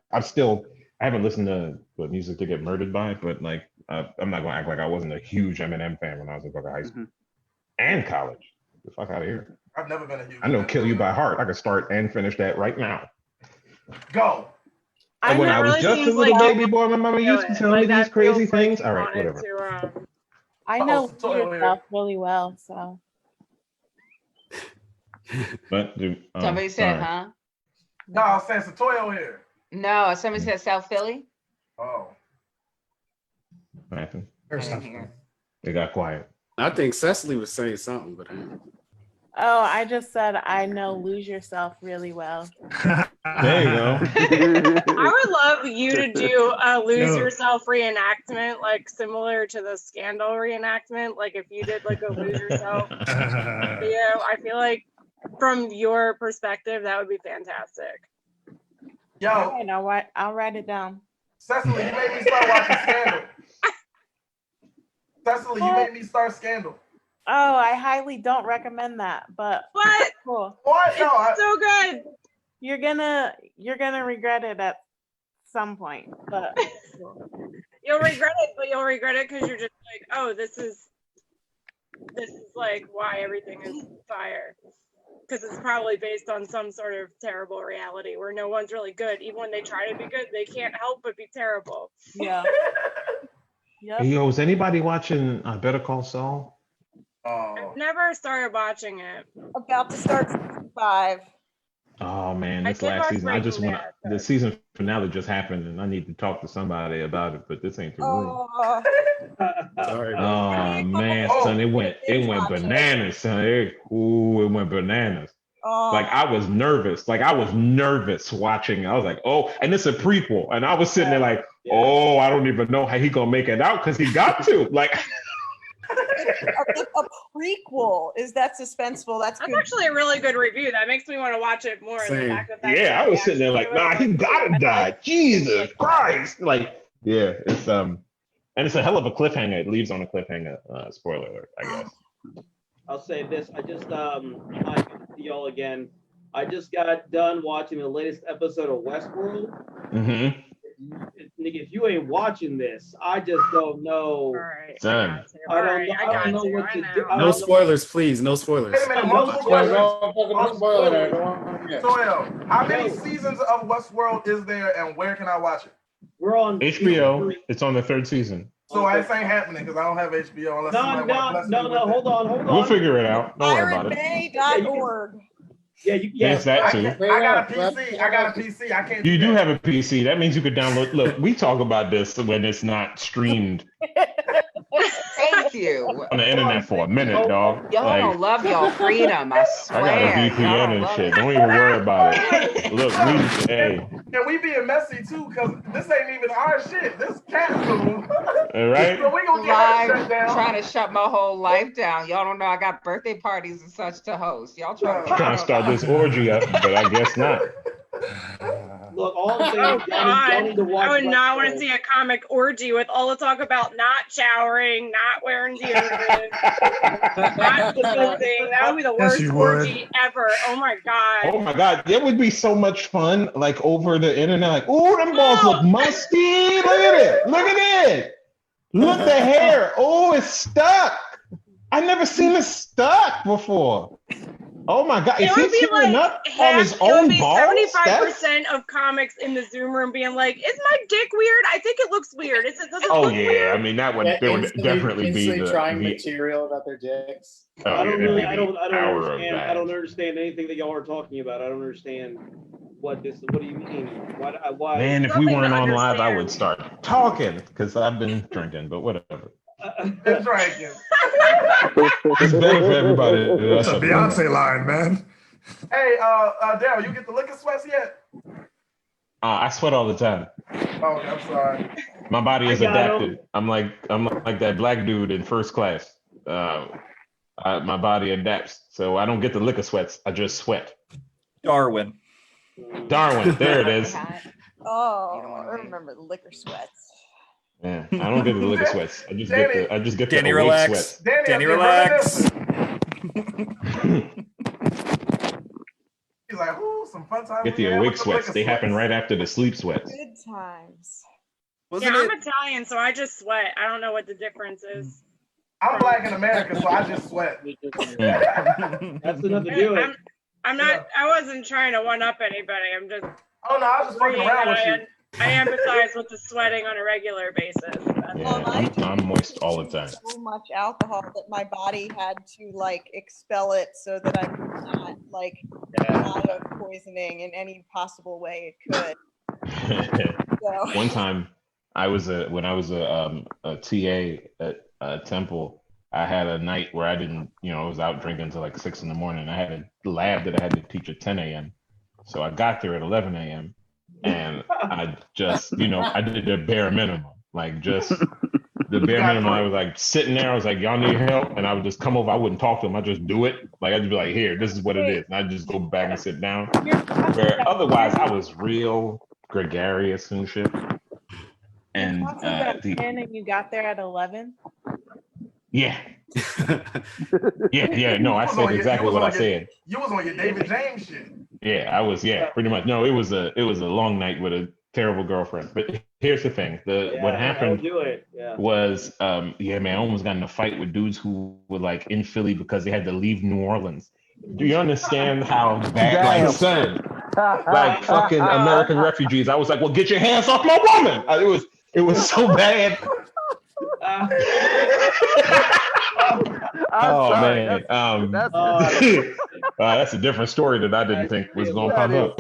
S4: haven't listened to what music to get murdered by, but like, I'm not gonna act like I wasn't a huge Eminem fan when I was in fucking high school and college. Get the fuck out of here.
S8: I've never been a huge.
S4: I know "Kill You" by heart. I could start and finish that right now.
S8: Go.
S4: And when I was just a little baby boy, my mama used to tell me these crazy things. All right, whatever.
S21: I know
S8: Toy over
S21: yourself really well, so.
S4: But
S3: Somebody said,
S4: sorry.
S3: huh?
S8: No, I was saying Satoyo here.
S3: No, somebody said South Philly.
S8: Oh.
S4: What happened?
S3: I didn't hear.
S4: It got quiet.
S7: I think Cecily was saying something, but
S21: Oh, I just said I know Lose Yourself really well.
S4: There you go.
S9: I would love you to do a Lose
S2: No.
S9: Yourself reenactment, like similar to the Scandal reenactment. Like if you did like a Lose Yourself video, I feel like from your perspective, that would be fantastic.
S8: Yo,
S21: All right, I'll write it down.
S8: Cecily, you made me start watching Scandal. Cecily, you made me start Scandal.
S21: Oh, I highly don't recommend that, but
S9: what?
S21: Cool.
S8: What? No,
S9: It's so good.
S21: You're gonna regret it at some point, but cool.
S9: You'll regret it, but you'll regret it because you're just like, oh, this is like why everything is fire. Because it's probably based on some sort of terrible reality where no one's really good. Even when they try to be good, they can't help but be terrible.
S21: Yeah.
S4: Hey, yo, is anybody watching Better Call Saul?
S9: I've never started watching it.
S15: About to start season 5.
S4: Oh man,
S9: I
S4: this
S9: did
S4: last
S9: watch
S4: season, I just
S9: Breaking
S4: want the season finale just happened, and I need to talk to somebody about it. But this ain't the room.
S15: Oh,
S7: sorry.
S4: Oh man, son, it went bananas, son. It went bananas.
S15: oh.
S4: Like I was nervous. Watching. I was like, oh, and it's a prequel, and I was sitting there like, oh, I don't even know how he gonna make it out because he got to like.
S15: a prequel. Is that suspenseful? That's good.
S9: actually a really good review. That makes me want to watch it more. The
S4: Same.
S9: fact that
S4: Yeah, I was sitting there like, nah, he gotta die. Jesus Christ! Like, yeah, it's and it's a hell of a cliffhanger. It leaves on a cliffhanger. Spoiler alert, I guess.
S5: I'll say this. I just hi, good to see y'all again. I just got done watching the latest episode of Westworld.
S4: Mm-hmm.
S5: Nigga, if you ain't watching this, I just don't know.
S4: Son.
S5: I don't know what to do.
S7: no spoilers, please. No spoilers.
S8: Wait a minute, multiple questions. Toyo, how many seasons of Westworld is there, and where can I watch it?
S5: We're on
S4: HBO. It's on the 3rd season.
S8: So this ain't happening because I don't have HBO unless somebody wants to bless me with it.
S5: Hold on.
S4: We'll figure it out. Don't worry about it.
S15: PirateBay.org.
S5: Yeah,
S4: There's that too.
S8: I got a PC. I can't.
S4: You do have a PC. That means you could download. Look, we talk about this when it's not streamed
S3: Thank you.
S4: on the internet for a minute, dog.
S3: Y'all
S4: Like,
S3: don't love y'all freedom, I
S4: I
S3: swear.
S4: got a
S3: Y'all
S4: VPN
S3: don't
S4: and
S3: love
S4: shit.
S3: it.
S4: Don't even worry about it. Look, hey,
S8: And we being messy too, because this ain't even our shit. This cat's room.
S4: all right?
S8: So we gonna get her shut
S3: Live
S8: down.
S3: trying to shut my whole life down. Y'all don't know I got birthday parties and such to host. Y'all trying
S4: Trying to start this orgy up, but I guess not.
S5: Look, all I'm saying
S9: Oh
S5: is y'all need to
S9: God!
S5: watch.
S9: I would not want to
S5: Westworld.
S9: see a comic orgy with all the talk about not showering, not wearing deodorant, not distancing. That would be the
S4: Yes,
S9: worst
S4: you would.
S9: orgy ever. Oh my God!
S4: Oh my God, that would be so much fun, like over the internet. Like, oh, them balls look musty. Look at it. Look at it. Look the hair. Oh, it's stuck. I never seen it stuck before. Oh my God,
S9: It
S4: is
S9: would
S4: he
S9: be
S4: tearing
S9: like
S4: up on his
S9: it would
S4: own
S9: be
S4: balls?
S9: 75% of comics in the Zoom room being like, "Is my dick weird? I think it looks weird. Does it
S4: Oh
S9: look
S4: yeah,
S9: weird?"
S4: I mean that would
S23: Yeah,
S4: there would
S23: instantly-
S4: definitely be
S23: instantly
S4: the
S23: trying material about their dicks.
S4: Oh,
S5: I
S4: yeah,
S5: don't
S4: it'd
S5: really.
S4: be
S5: I
S4: the
S5: don't
S4: hour of
S5: understand.
S4: that.
S5: I don't understand anything that y'all are talking about. I don't understand what this. What do you mean? Why?
S4: Man, if we
S9: Nothing to
S4: weren't on live, I
S9: understand.
S4: would start talking because I've been drinking, but whatever.
S8: Been drinking.
S4: It's better for everybody.
S2: That's a Beyonce line, man.
S8: Hey, Daryl, you get the liquor sweats yet?
S4: I sweat all the time.
S8: Oh, okay, I'm sorry.
S4: My body is
S5: I got 'em.
S4: adapted. I'm like that black dude in first class. My body adapts, so I don't get the liquor sweats. I just sweat.
S20: Darwin.
S4: Darwin, there it is.
S15: Oh, I remember the liquor sweats.
S4: Yeah, I don't get the liquor sweats. I just
S8: Danny.
S4: get the
S20: Danny,
S4: awake
S20: relax.
S4: sweats.
S8: Danny,
S20: Danny,
S8: have you heard of
S20: relax.
S8: this? He's like, ooh, some fun times.
S4: Get the
S8: we had
S4: awake
S8: with the
S4: sweats.
S8: liquor
S4: They happen right after the sleep sweats.
S21: Good times.
S9: Yeah, I'm Italian, so I just sweat. I don't know what the difference is.
S8: I'm black in America, so I just sweat.
S5: That's enough to do it.
S9: I'm not. I wasn't trying to one up anybody. I'm just.
S8: Oh no, I was just fucking around with you.
S9: I empathize with the sweating on a regular basis.
S4: Yeah, I'm moist all the time.
S15: So much alcohol that my body had to like expel it so that I'm not like out of poisoning in any possible way it could. So.
S4: One time, when I was a TA at Temple, I had a night where I didn't, I was out drinking until like 6 a.m. I had a lab that I had to teach at 10 a.m. So I got there at 11 a.m. and I just, I did the bare minimum, like just the bare minimum. I was like sitting there. I was like, y'all need help, and I would just come over. I wouldn't talk to them. I just do it. Like I'd just be like, here, this is what it is, and I just go back and sit down. Where otherwise, I was real gregarious and shit. And
S21: at 10 and you got there at 11.
S4: Yeah. yeah. No, I said exactly what I said.
S8: You was on your David James shit.
S4: Yeah, I was. Yeah, pretty much. No, it was a long night with a terrible girlfriend. But here's the thing: what happened was, man, I almost got in a fight with dudes who were like in Philly because they had to leave New Orleans. Do you understand how bad? Like, son, like fucking American refugees. I was like, well, get your hands off my woman. It was so bad. Oh man, that's a different story that I didn't think was gonna come up.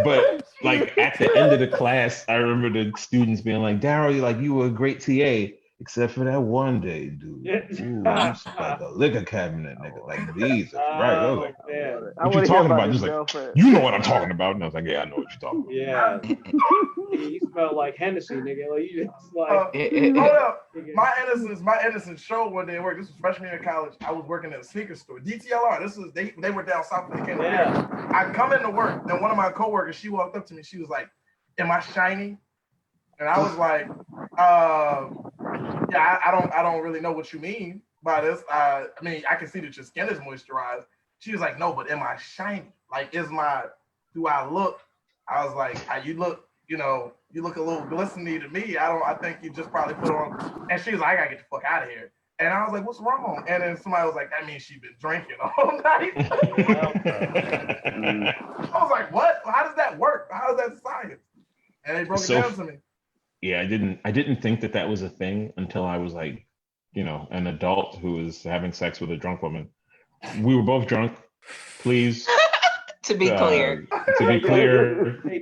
S4: But like at the end of the class, I remember the students being like, "Daryl, you were a great TA, except for that one day, dude. Ooh, you like a liquor cabinet, nigga. Like these, right?" I was like, "What you talking about?" Just like, "You know what I'm talking about." And I was like, "Yeah, I know what you're talking about."
S5: Yeah. You smell like Hennessy, nigga. Like you just like.
S8: Hold up. My innocence showed one day at work. This was freshman year in college. I was working at a sneaker store. DTLR. They were down south when they came here. I come into work, and one of my coworkers, she walked up to me. She was like, "Am I shiny?" And I was like, yeah, I don't really know what you mean by this. I mean, I can see that your skin is moisturized. She was like, no, but am I shiny? Like, do I look? I was like, you look, you look a little glistening to me. I think you just probably put on. And she was like, I gotta get the fuck out of here. And I was like, what's wrong? And then somebody was like, that means she's been drinking all night. I was like, what? How does that work? How is that science? And they broke it down to me.
S4: Yeah, I didn't think that was a thing until I was like, an adult who was having sex with a drunk woman. We were both drunk. Please.
S3: To be clear.
S5: Take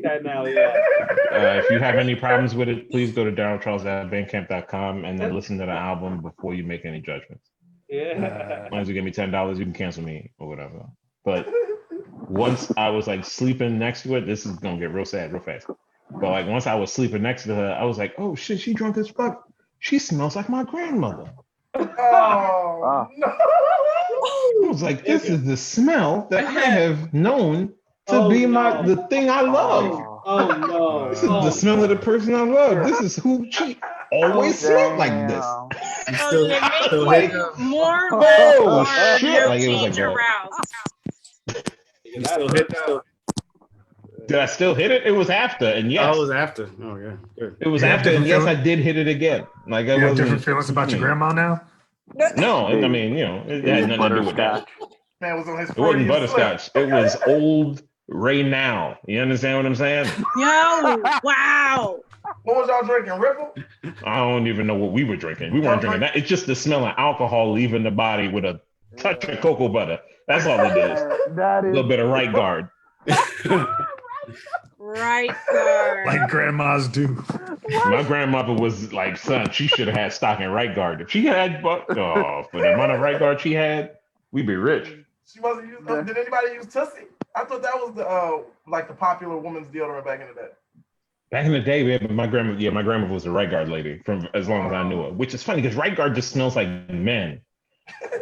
S5: that now, yeah.
S4: If you have any problems with it, please go to darylcharles@bandcamp.com and then listen to the album before you make any judgments.
S5: Yeah.
S4: As long as you give me $10, you can cancel me or whatever. But once I was like sleeping next to it, this is gonna get real sad real fast. But like once I was sleeping next to her, I was like, oh shit, she drunk as fuck. She smells like my grandmother.
S8: Oh no.
S4: I was like, this is the smell that I have known to be the thing I love.
S5: Oh no.
S4: This is the smell of the person I love. This is who she always smelled like this.
S9: Still
S4: like,
S9: more
S4: shit. Like it was like
S9: aroused.
S7: You still hit that?
S4: Did I still hit it? It was after, and yes.
S7: Oh, it was after. Oh, yeah. Good.
S4: It was after, and yes, I did hit it again. Like
S2: you have different feelings about your grandma now?
S4: No, I mean, it had nothing to do with that.
S8: Man was on his.
S4: It wasn't butterscotch. It was old Ray Now. You understand what I'm saying?
S9: Yo, wow.
S8: What was y'all drinking, Ripple?
S4: I don't even know what we were drinking. We weren't drinking that. It's just the smell of alcohol leaving the body with a touch of cocoa butter. That's all it is. A little bit of right guard.
S9: Right guard.
S2: Like grandmas do.
S4: My grandmother was like, son, she should have had stock in right guard. If she had, for the amount of right guard she had, we'd be rich.
S8: She wasn't using. Did anybody use Tussie? I thought that was the popular women's deodorant back in the day.
S4: Back in the day, my grandmother was a right guard lady from as long as I knew her. Which is funny because right guard just smells like men.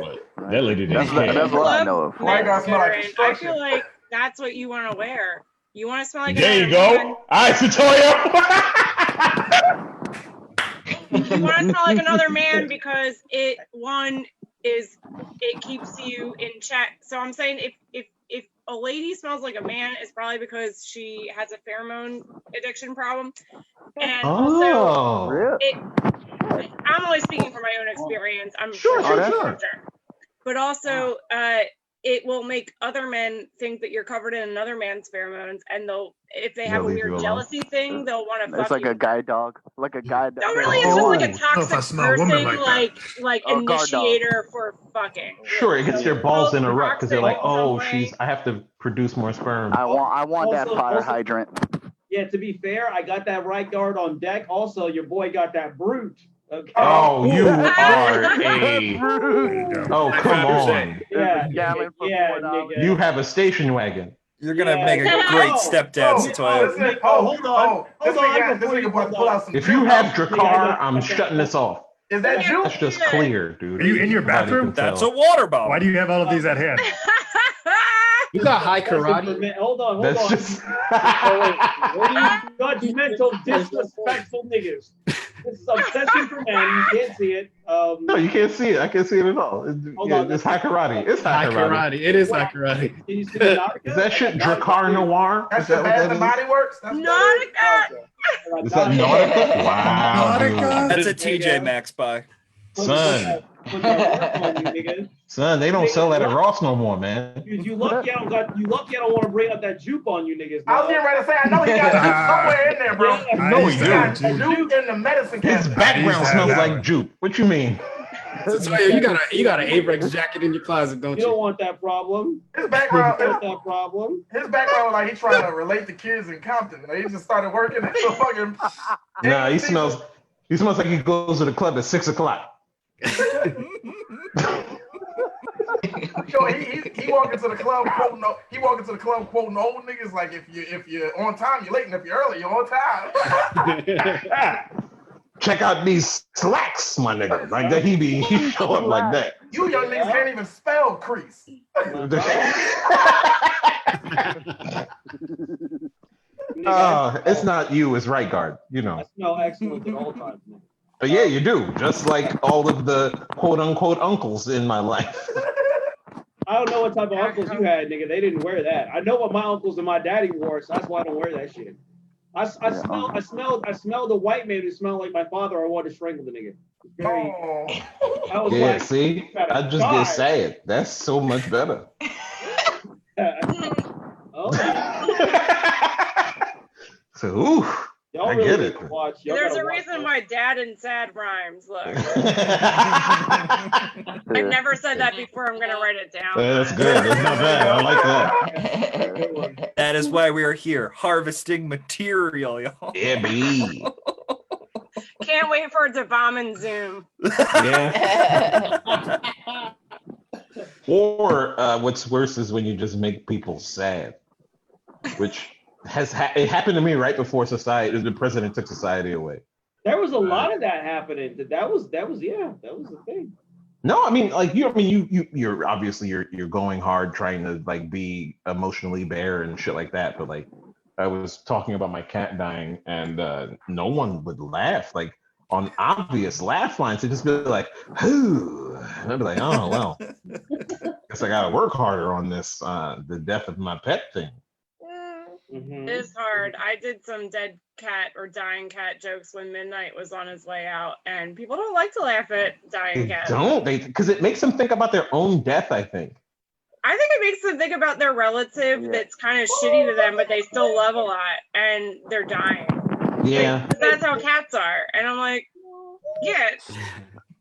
S4: But that lady didn't care.
S14: That's what I know of.
S8: Right guard smell like
S9: I
S8: construction.
S9: feel like that's what you want to wear. You want to smell like
S4: there you
S9: another
S4: go.
S9: man.
S4: All right, Satoya.
S9: You want to smell like another man because is it keeps you in check. So I'm saying if a lady smells like a man, it's probably because she has a pheromone addiction problem. And also, I'm only speaking from my own experience. I'm
S4: Sure.
S9: But also, it will make other men think that you're covered in another man's pheromones, and if they have a
S12: leave
S9: weird
S12: you alone.
S9: jealousy thing, they'll want to fuck
S12: It's like
S9: you.
S12: a guide dog. Like a guide dog.
S9: No, really, it's just like a toxic
S2: smell a woman
S9: person,
S2: like
S9: like
S12: A guard dog.
S9: initiator for fucking.
S4: Sure, it gets your balls in a rut because they're like, oh,
S9: Toxic
S4: I have to produce more sperm.
S12: I want that
S5: Also-
S12: fire
S5: also-
S12: hydrant.
S5: Yeah, to be fair, I got that right guard on deck. Also, your boy got that brute. Okay.
S4: Oh, you are a.
S2: There you go.
S4: Oh, come on.
S5: Yeah,
S12: Gallon for
S5: yeah,
S12: $4.
S5: nigga.
S4: You have a station wagon.
S20: You're gonna
S5: Yeah.
S20: make a great
S5: Oh,
S20: stepdad,
S5: oh,
S20: Satoya.
S5: Nick, hold on.
S8: This
S5: Hold on.
S8: nigga
S5: Before you
S8: about to pull out some.
S4: If you have
S5: Yeah,
S4: Drakkar, I'm shutting this off.
S8: Is that you?
S4: That's just clear, dude.
S2: Are you in your
S4: Nobody
S2: bathroom?
S4: can
S20: That's
S4: tell.
S20: a water bottle.
S2: Why do you have all of these at hand?
S7: You got high
S5: That's a
S7: karate.
S5: permit- Hold on.
S4: That's
S5: on.
S4: just.
S5: Oh, wait. What are you judgmental, disrespectful niggas? This is obsession for men. You can't see it.
S4: No, you can't see it. I can't see it at all.
S5: Hold
S4: Yeah,
S5: on.
S4: it's high karate. It's high
S7: High
S4: karate.
S7: karate. It is high karate.
S5: Can you see the Nautica?
S4: Is that shit Drakkar Noir?
S8: That's
S4: Is that
S8: the
S4: what
S8: Bath and
S4: that
S8: Body Works. That's
S9: Nautica.
S4: is? Is that Nautica? Wow, dude.
S20: That's a TJ Maxx buy.
S4: Son,
S5: Put that work on you, nigga.
S4: son, they don't sell that at Ross no more, man.
S5: You lucky I don't want to bring up that juke on you niggas.
S8: I was getting ready to say, I know he got juke somewhere in there, bro.
S5: Yeah.
S4: No,
S2: he
S4: he
S2: got
S4: do.
S8: Juke in the medicine
S4: His
S8: cabinet.
S4: background
S2: I
S4: smells
S2: used to have
S4: like
S2: that
S4: juke. What you mean?
S7: So you got an Avrex jacket in your closet, don't
S5: You don't
S7: you?
S5: want that problem.
S8: His background,
S5: You don't want that problem.
S8: his background, like he trying to relate to kids in Compton. Like, he just started working at the fucking.
S4: Nah, he smells like he goes to the club at 6 o'clock.
S8: Yo, he walking to the club quoting. He walking to the club quoting old niggas like if you're on time, you're late, and if you're early, you're on time.
S4: Check out these slacks, my nigga. Like that, he show up like that.
S8: You young niggas can't even spell crease.
S4: It's not you, it's right guard, you know.
S5: I smell excellent at all times.
S4: But yeah, you do. Just like all of the quote unquote uncles in my life.
S5: I don't know what type of uncles you had, nigga. They didn't wear that. I know what my uncles and my daddy wore, so that's why I don't wear that shit. I smelled the white man who smelled like my father. I wanted to strangle the nigga. I was
S4: Yeah,
S5: like,
S4: see,
S5: you gotta
S4: I just
S5: die.
S4: get sad. That's so much better.
S5: Oh,
S4: So, ooh,
S5: y'all
S4: I
S5: really
S4: get
S5: need
S4: it.
S5: to watch. Y'all
S9: There's
S5: gotta
S9: a
S5: watch
S9: reason
S5: that.
S9: why dad and sad rhymes. Look, I've never said that before. I'm gonna write it down.
S4: That's good. That's not bad. I like that.
S20: That is why we are here, harvesting material, y'all.
S4: Yeah, baby.
S9: Can't wait for it to bomb in Zoom.
S4: Yeah. Or what's worse is when you just make people sad, which it happened to me right before the president took society away.
S5: There was a lot of that happening. That was the thing.
S4: No, I mean, like you're obviously you're going hard trying to like be emotionally bare and shit like that, but like I was talking about my cat dying and no one would laugh like on obvious laugh lines. They'd just be like, "Whoo," and I'd be like, "Oh well, guess I gotta work harder on this the death of my pet thing."
S9: It's hard. I did some dead cat or dying cat jokes when Midnight was on his way out, and people don't like to laugh at dying cats.
S4: Because it makes them think about their own death, I think.
S9: I think it makes them think about their relative that's kind of shitty to them, but they still love a lot, and they're dying.
S4: Yeah.
S9: Like, that's how cats are. And I'm like, yeah.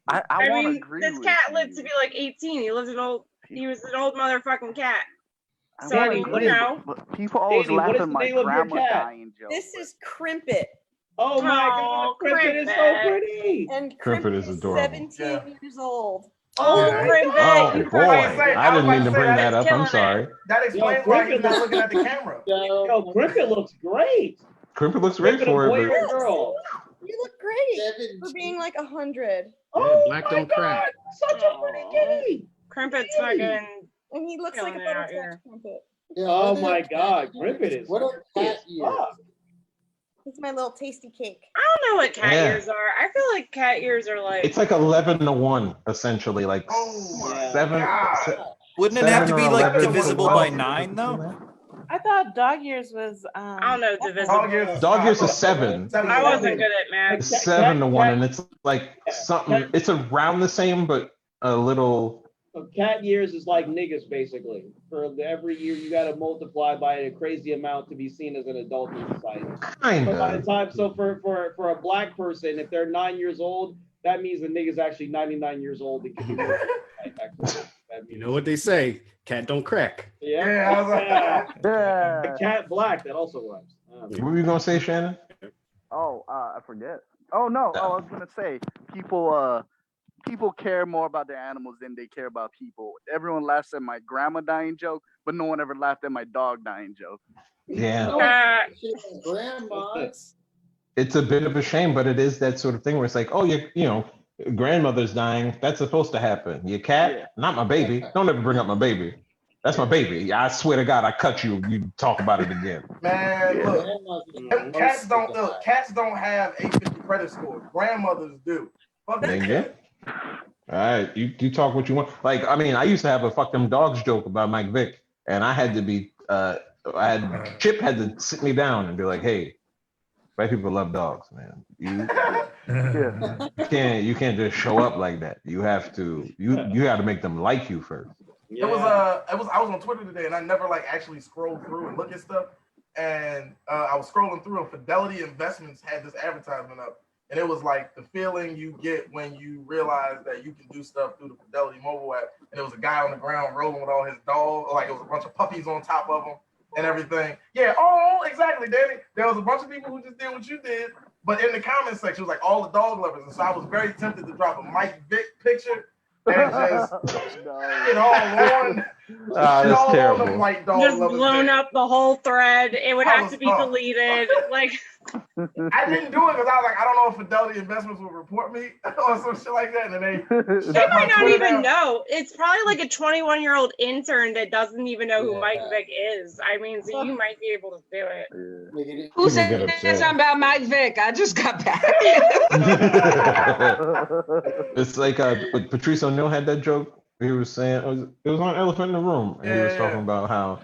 S12: I wanna
S9: mean,
S12: agree
S9: this
S12: with
S9: cat lived to be like 18. He was an old motherfucking cat. So,
S12: wanna
S9: I mean,
S12: agree,
S9: you know.
S12: but people always
S5: Danny, what
S12: laugh
S5: is
S12: at
S5: the
S12: my
S5: name of your
S12: grandma
S5: cat?
S12: dying joke.
S15: This is Crimpet.
S5: Oh my God, Crimpet is so pretty.
S15: And
S4: Crimpet is adorable.
S15: 17 years old.
S9: Oh,
S15: Crimpet.
S4: Oh boy, I didn't mean to bring that up. I'm sorry.
S8: That explains why he's not looking at the camera.
S5: Yo, Crimpet looks great.
S4: Crimpet looks great
S5: Crimpet, a
S4: for
S5: boy
S4: it,
S5: or a
S4: but
S5: girl?
S15: You look great for being like 100.
S5: Oh
S7: Black don't crack.
S5: Such a pretty kitty.
S9: Crimpet's fucking.
S15: And he looks like a
S9: killing it out
S15: butterfly
S9: here.
S15: Crimpet.
S5: Oh my God, Crimpet is.
S23: What are cat
S5: fuck.
S15: It's my little tasty cake.
S9: I don't know what cat
S4: Yeah.
S9: ears are. I feel like cat ears are like.
S4: It's like 11-1, essentially. Like seven.
S20: Wouldn't it have to be like
S4: 7 or 11 to
S20: divisible by
S4: 1.
S20: 9 though?
S21: I thought dog ears was.
S9: I don't know divisible.
S4: Dog ears is 7.
S9: I wasn't good at math.
S4: It's 7-1, and it's like something. It's around the same, but a little.
S5: So cat years is like niggas basically. For every year you got to multiply by a crazy amount to be seen as an adult in society.
S4: Kinda.
S5: So by the time, so for a black person, if they're 9 years old, that means the nigga's actually 99 years old.
S7: You know what they say, cat don't crack.
S5: Yeah. The cat black, that also rhymes.
S4: What were you gonna say, Shannon?
S14: Oh, I forget. Oh no. Oh, I was gonna say people care more about their animals than they care about people. Everyone laughs at my grandma dying joke, but no one ever laughed at my dog dying joke.
S4: Yeah.
S23: Grandmas.
S4: It's a bit of a shame, but it is that sort of thing where it's like, oh, you know, grandmother's dying. That's supposed to happen. Your cat, not my baby. Don't ever bring up my baby. That's my baby. I swear to God, I cut you. You talk about it again.
S8: Man, look, cats don't have 850 credit score. Grandmothers do. Fuck that
S4: Nigga.
S8: cat.
S4: All right, you talk what you want. Like, I mean, I used to have a fuck them dogs joke about Mike Vick, and I had to be, Chip had to sit me down and be like, hey, white people love dogs, man. You can't just show up like that. You have to, you got to make them like you first.
S8: I was on Twitter today, and I never like actually scrolled through and look at stuff. And I was scrolling through, and Fidelity Investments had this advertisement up, and it was like the feeling you get when you realize that you can do stuff through the Fidelity mobile app. And it was a guy on the ground rolling with all his dogs, like it was a bunch of puppies on top of him and everything. Yeah, oh, exactly, Danny. There was a bunch of people who just did what you did, but in the comment section, it was like all the dog lovers, and so I was very tempted to drop a Mike Vick picture. And just it all on.
S4: That's terrible.
S8: The white dog
S9: Just
S8: lovers
S9: blown
S8: did.
S9: up the whole thread. It would
S8: I
S9: have
S8: was
S9: to be
S8: tough.
S9: deleted. Like
S8: I didn't do it because I was like, I don't know if Fidelity Investments will report me or some shit like that. And then
S9: they might not even know. It's probably like a 21-year-old intern that doesn't even know who Mike Vick is. I mean, so you might be able to do it.
S3: Who said something about Mike Vick? I just got back.
S4: It's like but Patrice O'Neal had that joke. He was saying it was on Elephant in the Room, and he was talking about how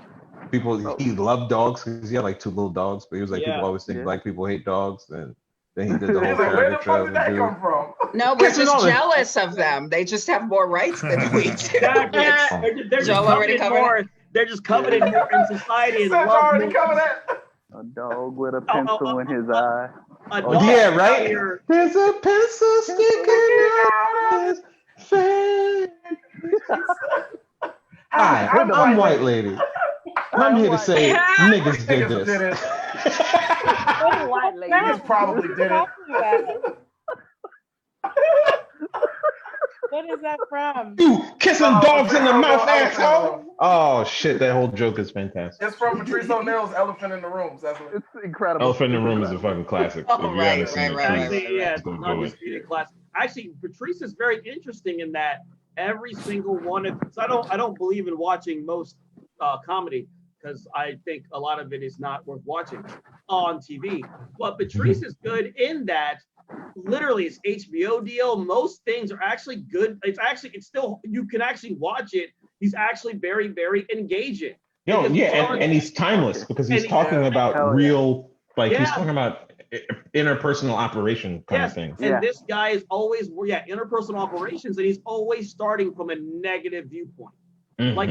S4: he loved dogs because he had like 2 little dogs, but he was like people always think black people hate dogs, and then he did the whole
S8: where the
S4: caricature
S8: fuck
S4: of
S8: did
S4: the
S8: that
S4: dude.
S8: come from?
S3: No, we're just jealous of them. They just have more rights than we do.
S5: They're just
S3: Joel already
S5: coveted
S3: covered
S5: more.
S3: it?
S5: They're just coveted more in society. And love
S8: already
S5: more.
S8: covered that.
S14: A dog with a pencil in his eye.
S4: Yeah, right. There's a pencil sticking out his face. Hi, I'm White Lady. I'm here to say niggas did this.
S21: White lady.
S8: Niggas probably did it.
S21: What is that from?
S4: You kissing dogs in the mouth, asshole. Oh shit, that whole joke is fantastic.
S8: It's from Patrice O'Neal's Elephant in the Room. That's what
S14: It's incredible.
S4: Elephant in the Room is a fucking classic.
S5: Oh,
S4: If you haven't seen it, please
S5: Actually, yeah,
S4: go
S5: not
S4: do
S5: just
S4: it.
S5: reading class. Actually, Patrice is very interesting in that every single one of. So I don't believe in watching most comedy because I think a lot of it is not worth watching on TV. But Patrice is good in that. Literally, it's HBO deal. Most things are actually good. It's still you can actually watch it. He's actually very, very engaging.
S4: Yo, yeah, and he's timeless because he's talking about real, like he's talking about interpersonal operation kind of thing.
S5: And this guy is always, interpersonal operations, and he's always starting from a negative viewpoint. Like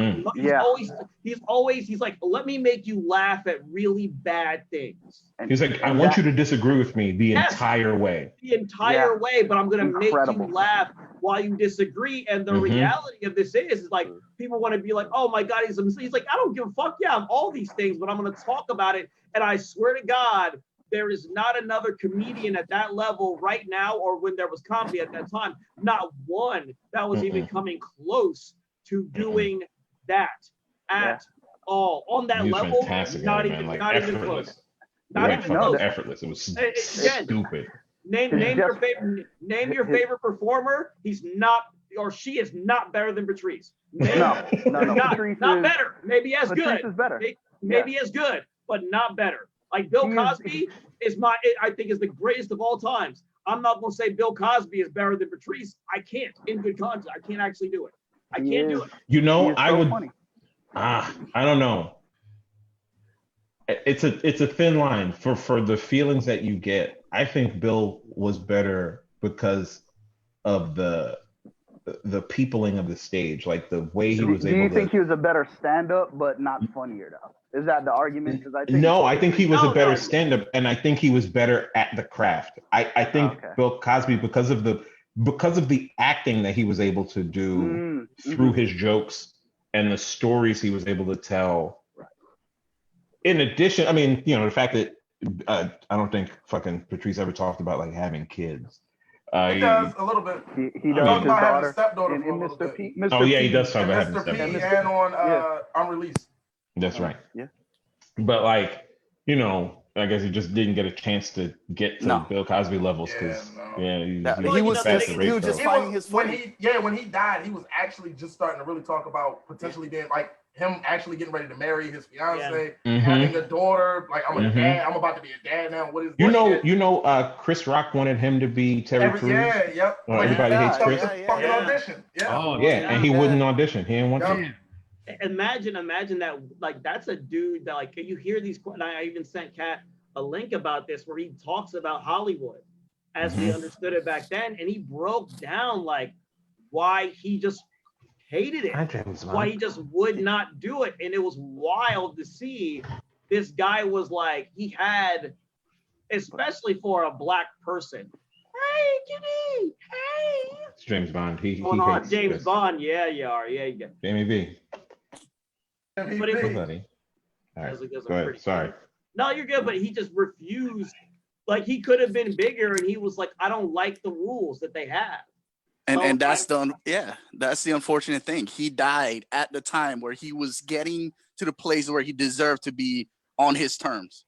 S5: he's like, let me make you laugh at really bad things.
S4: He's like, I want you to disagree with me the entire way.
S5: The entire way, but I'm gonna make you laugh while you disagree. And the reality of this is like people want to be like, oh my God, he's like, I don't give a fuck. Yeah, I'm all these things, but I'm gonna talk about it. And I swear to God, there is not another comedian at that level right now, or when there was comedy at that time, not one that was even coming close to doing that at all on that
S4: He was
S5: level.
S4: fantastic
S5: Not
S4: at it,
S5: even,
S4: man. Like
S5: not even
S4: effortless.
S5: close. Not even close.
S4: Effortless. It was
S5: Again,
S4: stupid.
S5: Name your favorite performer. He's not, or she is not better than Patrice.
S14: No.
S5: Not better. Maybe as
S14: Patrice
S5: good.
S14: is better.
S5: Maybe as good, but not better. Like Bill Cosby I think is the greatest of all times. I'm not gonna say Bill Cosby is better than Patrice. I can't in good conscience. I can't actually do it. I can't do it.
S4: You know, I would. I don't know. It's a thin line for the feelings that you get. I think Bill was better because of the peopling of the stage, like the way he was
S14: Do
S4: able
S14: you
S4: to.
S14: think he was a better stand-up, but not funnier though? Is that the argument? Because
S4: I think he was a better stand-up, and I think he was better at the craft. I think Bill Cosby, because of the acting that he was able to do through his jokes and the stories he was able to tell. In addition, I mean, the fact that I don't think fucking Patrice ever talked about like having kids.
S8: He does a little bit.
S14: He does
S8: talked
S14: his
S8: about having
S14: daughter
S8: a stepdaughter
S14: in
S8: for a little
S14: Mr.
S8: bit.
S14: P.
S4: Oh yeah, he does talk
S8: And
S4: about having a
S8: Mr. P
S4: stepdaughter.
S8: and on Unreleased.
S4: That's right.
S14: Yeah.
S4: But like, I guess he just didn't get a chance to get to Bill Cosby levels because
S12: he was just finding his footing.
S8: When he died, he was actually just starting to really talk about potentially being like him actually getting ready to marry his fiance, having a daughter. Like I'm a dad. I'm about to be a dad now. What is
S4: Chris Rock wanted him to be Terry Crews.
S8: Yep.
S4: Everybody hates Chris.
S8: Fucking audition. Yeah.
S4: Oh yeah, and he wouldn't audition. He didn't want to.
S5: Imagine that, like, that's a dude that, like, you hear these, and I even sent Kat a link about this where he talks about Hollywood as we understood it back then, and he broke down like why he just hated it, why he just would not do it, and it was wild to see. This guy was like, he had, especially for a black person, hey Kitty, hey,
S4: it's James Bond. He
S5: hates James
S4: this.
S5: Bond. Yeah, you are. Yeah, you get
S4: Jamie B.
S5: But it,
S4: buddy. All right. Go ahead. Sorry.
S5: No, you're good. But he just refused. Like, he could have been bigger, and he was like, I don't like the rules that they have.
S12: And that's the unfortunate thing. He died at the time where he was getting to the place where he deserved to be on his terms.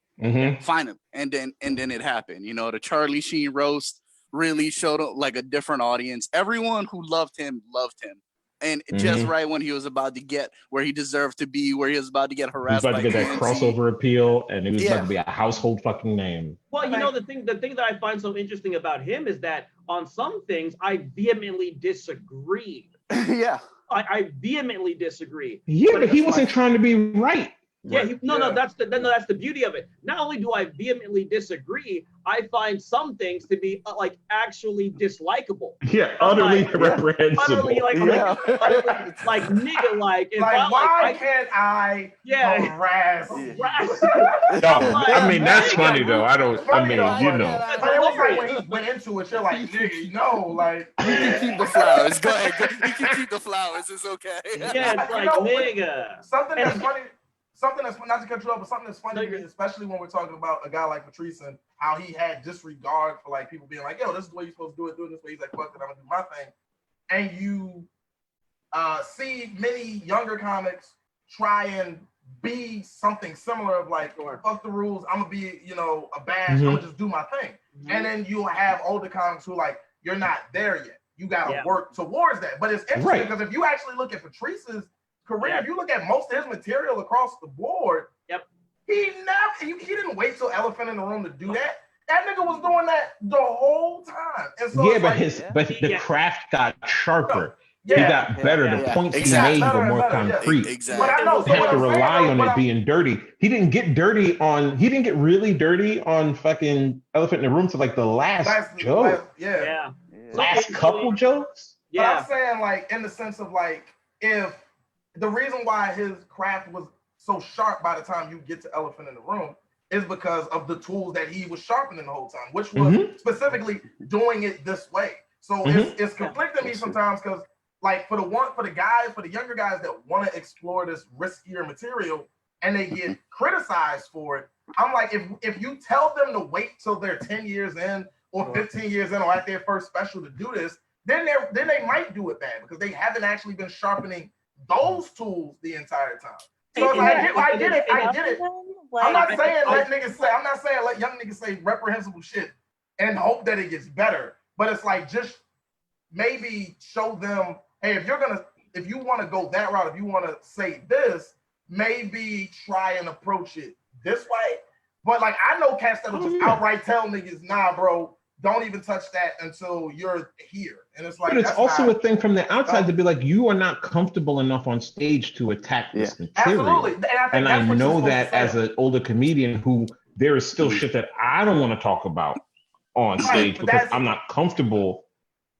S12: Finally, and then it happened. The Charlie Sheen roast really showed up like a different audience. Everyone who loved him, and just right when he was about to get where he deserved to be, where he was about to get harassed,
S4: he was about to get that crossover appeal, and he was about to be a household fucking name.
S5: Well, the thing that I find so interesting about him is that on some things I vehemently disagree. I vehemently disagree.
S4: Yeah, but he wasn't trying to be right.
S5: Yeah, that's the beauty of it. Not only do I vehemently disagree, I find some things to be like actually dislikable.
S4: Yeah, utterly reprehensible.
S5: Utterly like nigga like.
S8: Why can't I harass?
S4: I mean, that's funny though.
S8: It was like when he went into it, you're like, nigga, like
S12: you can keep the flowers. Go ahead. You can keep the flowers. It's okay.
S5: Yeah, it's like nigga.
S8: Something that's funny. Something that's not to cut you off, but something that's funny to me, especially when we're talking about a guy like Patrice and how he had disregard for like people being like, yo, this is the way you're supposed to do it this way. He's like, fuck it, I'm gonna do my thing. And you see many younger comics try and be something similar of like, fuck the rules, I'm gonna be, a badge, I'm gonna just do my thing. And then you'll have older comics who are like, you're not there yet. You gotta work towards that. But it's interesting because if you actually look at Patrice's career, if you look at most of his material across the board, he didn't wait till Elephant in the Room to do that. That nigga was doing that the whole time. And so
S4: the craft got sharper. He got better. The points he made were more concrete.
S12: Exactly.
S8: But I know,
S4: he had to rely on it being dirty. He didn't get really dirty on fucking Elephant in the Room to like the last joke. Last couple jokes.
S8: But I'm saying like in the sense of like if the reason why his craft was so sharp by the time you get to Elephant in the Room is because of the tools that he was sharpening the whole time, which was specifically doing it this way. So it's conflicting me sometimes because like for the younger guys that want to explore this riskier material and they get criticized for it, I'm like, if you tell them to wait till they're 10 years in or 15 years in or at their first special to do this, then they might do it bad because they haven't actually been sharpening those tools the entire time. So I get it. I'm not saying let young niggas say reprehensible shit and hope that it gets better. But it's like just maybe show them, hey, if you want to go that route, if you want to say this, maybe try and approach it this way. But like I know cats that will just outright tell niggas, nah, bro, don't even touch that until you're here. And it's like
S4: But it's
S8: that's
S4: also
S8: not,
S4: a thing from the outside to be like, you are not comfortable enough on stage to attack this material.
S8: Absolutely. And I think
S4: And
S8: that's
S4: I
S8: what you're
S4: know
S8: supposed
S4: that
S8: to
S4: as
S8: say.
S4: an older comedian who there is still shit that I don't want to talk about on
S8: Right,
S4: stage
S8: but
S4: because
S8: that's-
S4: I'm not comfortable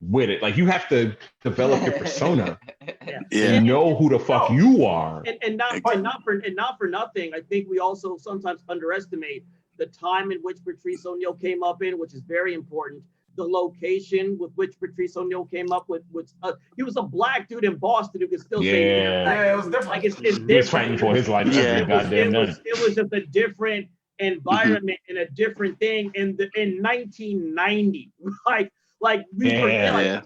S4: with it. Like you have to develop your persona and know who the fuck you are.
S5: And not for nothing. I think we also sometimes underestimate the time in which Patrice O'Neal came up in, which is very important. The location with which Patrice O'Neal came up with, which he was a black dude in Boston who could still say,
S8: Yeah, it was different.
S5: like it's
S4: He was
S5: different.
S4: fighting for his life every goddamn night.
S5: It was just a different environment and a different thing in 1990. Like we forget. Like,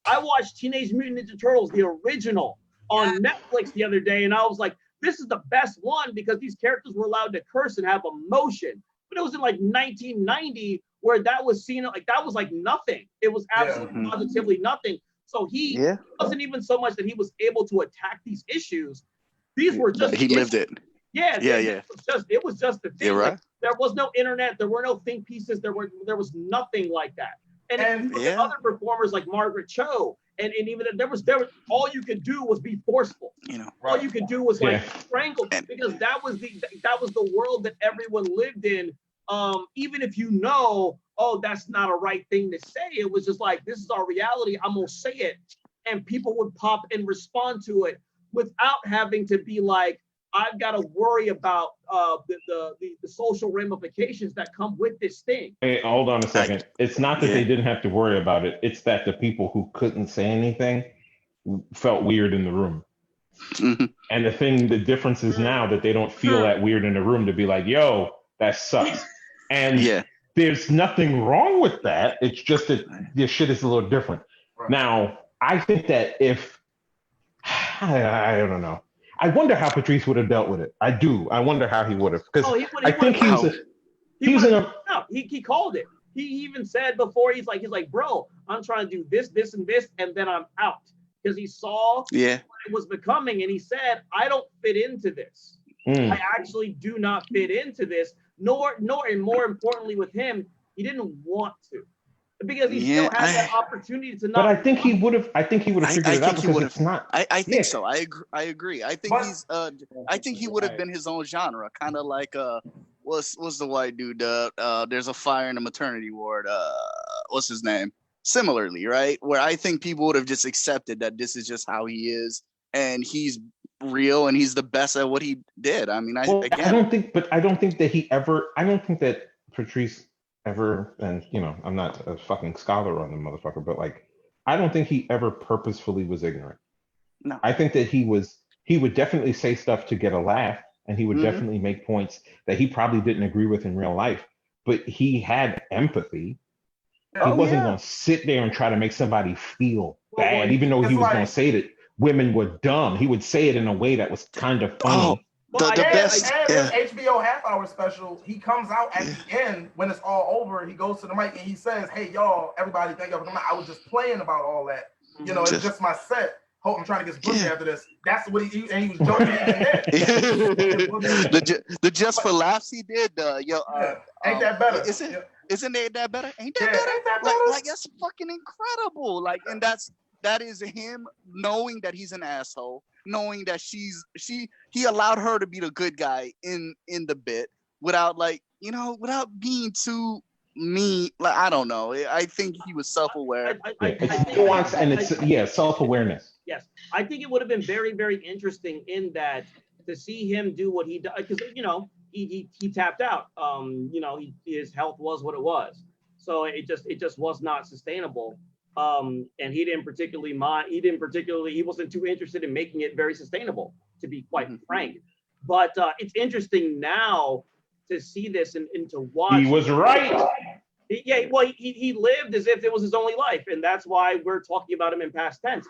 S5: I watched Teenage Mutant Ninja Turtles, the original, on Netflix the other day, and I was like, this is the best one because these characters were allowed to curse and have emotion. But it was in like 1990 where that was seen like that was like nothing. It was absolutely positively nothing. So he wasn't even so much that he was able to attack these issues. These were just
S12: he lived it.
S5: Yeah. It was just the thing.
S12: You're right.
S5: Like, there was no internet. There were no think pieces. There was nothing like that. And you look at other performers like Margaret Cho, and even there was all you could do was be forceful. All you could do was like strangle, because that was the world that everyone lived in. Even if you know, oh, that's not a right thing to say, it was just like, this is our reality. I'm gonna say it, and people would pop and respond to it without having to be like, I've got to worry about the social ramifications that come with this thing.
S4: Hey, hold on a second. It's not that they didn't have to worry about it. It's that the people who couldn't say anything felt weird in the room. And the difference is now that they don't feel that weird in the room to be like, yo, that sucks. And there's nothing wrong with that. It's just that this shit is a little different. Now, I think that if, I don't know. I wonder how Patrice would have dealt with it. I do. I wonder how he would have. Because I think
S5: he called it. He even said before, he's like, bro, I'm trying to do this, this, and this, and then I'm out. Because he saw what it was becoming, and he said, I don't fit into this. I actually do not fit into this. Nor, and more importantly with him, he didn't want to. Because he still had that opportunity to not.
S4: But I think he would have figured it out because it's not.
S12: I think so. I agree. I think he's. I think he would have been his own genre, kind of like what's the white dude? There's a fire in the maternity ward. What's his name? Similarly, right? Where I think people would have just accepted that this is just how he is, and he's real, and he's the best at what he did. I mean, I don't think that Patrice ever, and I'm not a fucking scholar on the motherfucker, but like, I don't think he ever purposefully was ignorant. No.
S4: I think that he would definitely say stuff to get a laugh, and he would definitely make points that he probably didn't agree with in real life, but he had empathy. He wasn't going to sit there and try to make somebody feel bad, even though he was going to say that women were dumb. He would say it in a way that was kind of funny.
S8: The best. And his HBO half-hour special, he comes out at the end when it's all over. He goes to the mic and he says, "Hey y'all, everybody, thank y'all for coming out. I was just playing about all that. It's just my set. Hope I'm trying to get some pussy after this." That's what he and he was joking
S12: the just for laughs he did.
S8: Ain't that better?
S12: Isn't that better? Ain't that better? Like that's fucking incredible. Like, and that is him knowing that he's an asshole, knowing that he allowed her to be the good guy in the bit without without being too mean. Like, I don't know. I think he was self-aware.
S4: It's nuance and it's self-awareness.
S5: Yes, I think it would have been very, very interesting in that to see him do what he does, because he tapped out. His health was what it was, so it just was not sustainable. And he didn't particularly mind. He wasn't too interested in making it very sustainable, to be quite frank. But it's interesting now to see this and to watch.
S4: He was right.
S5: He lived as if it was his only life, and that's why we're talking about him in past tense.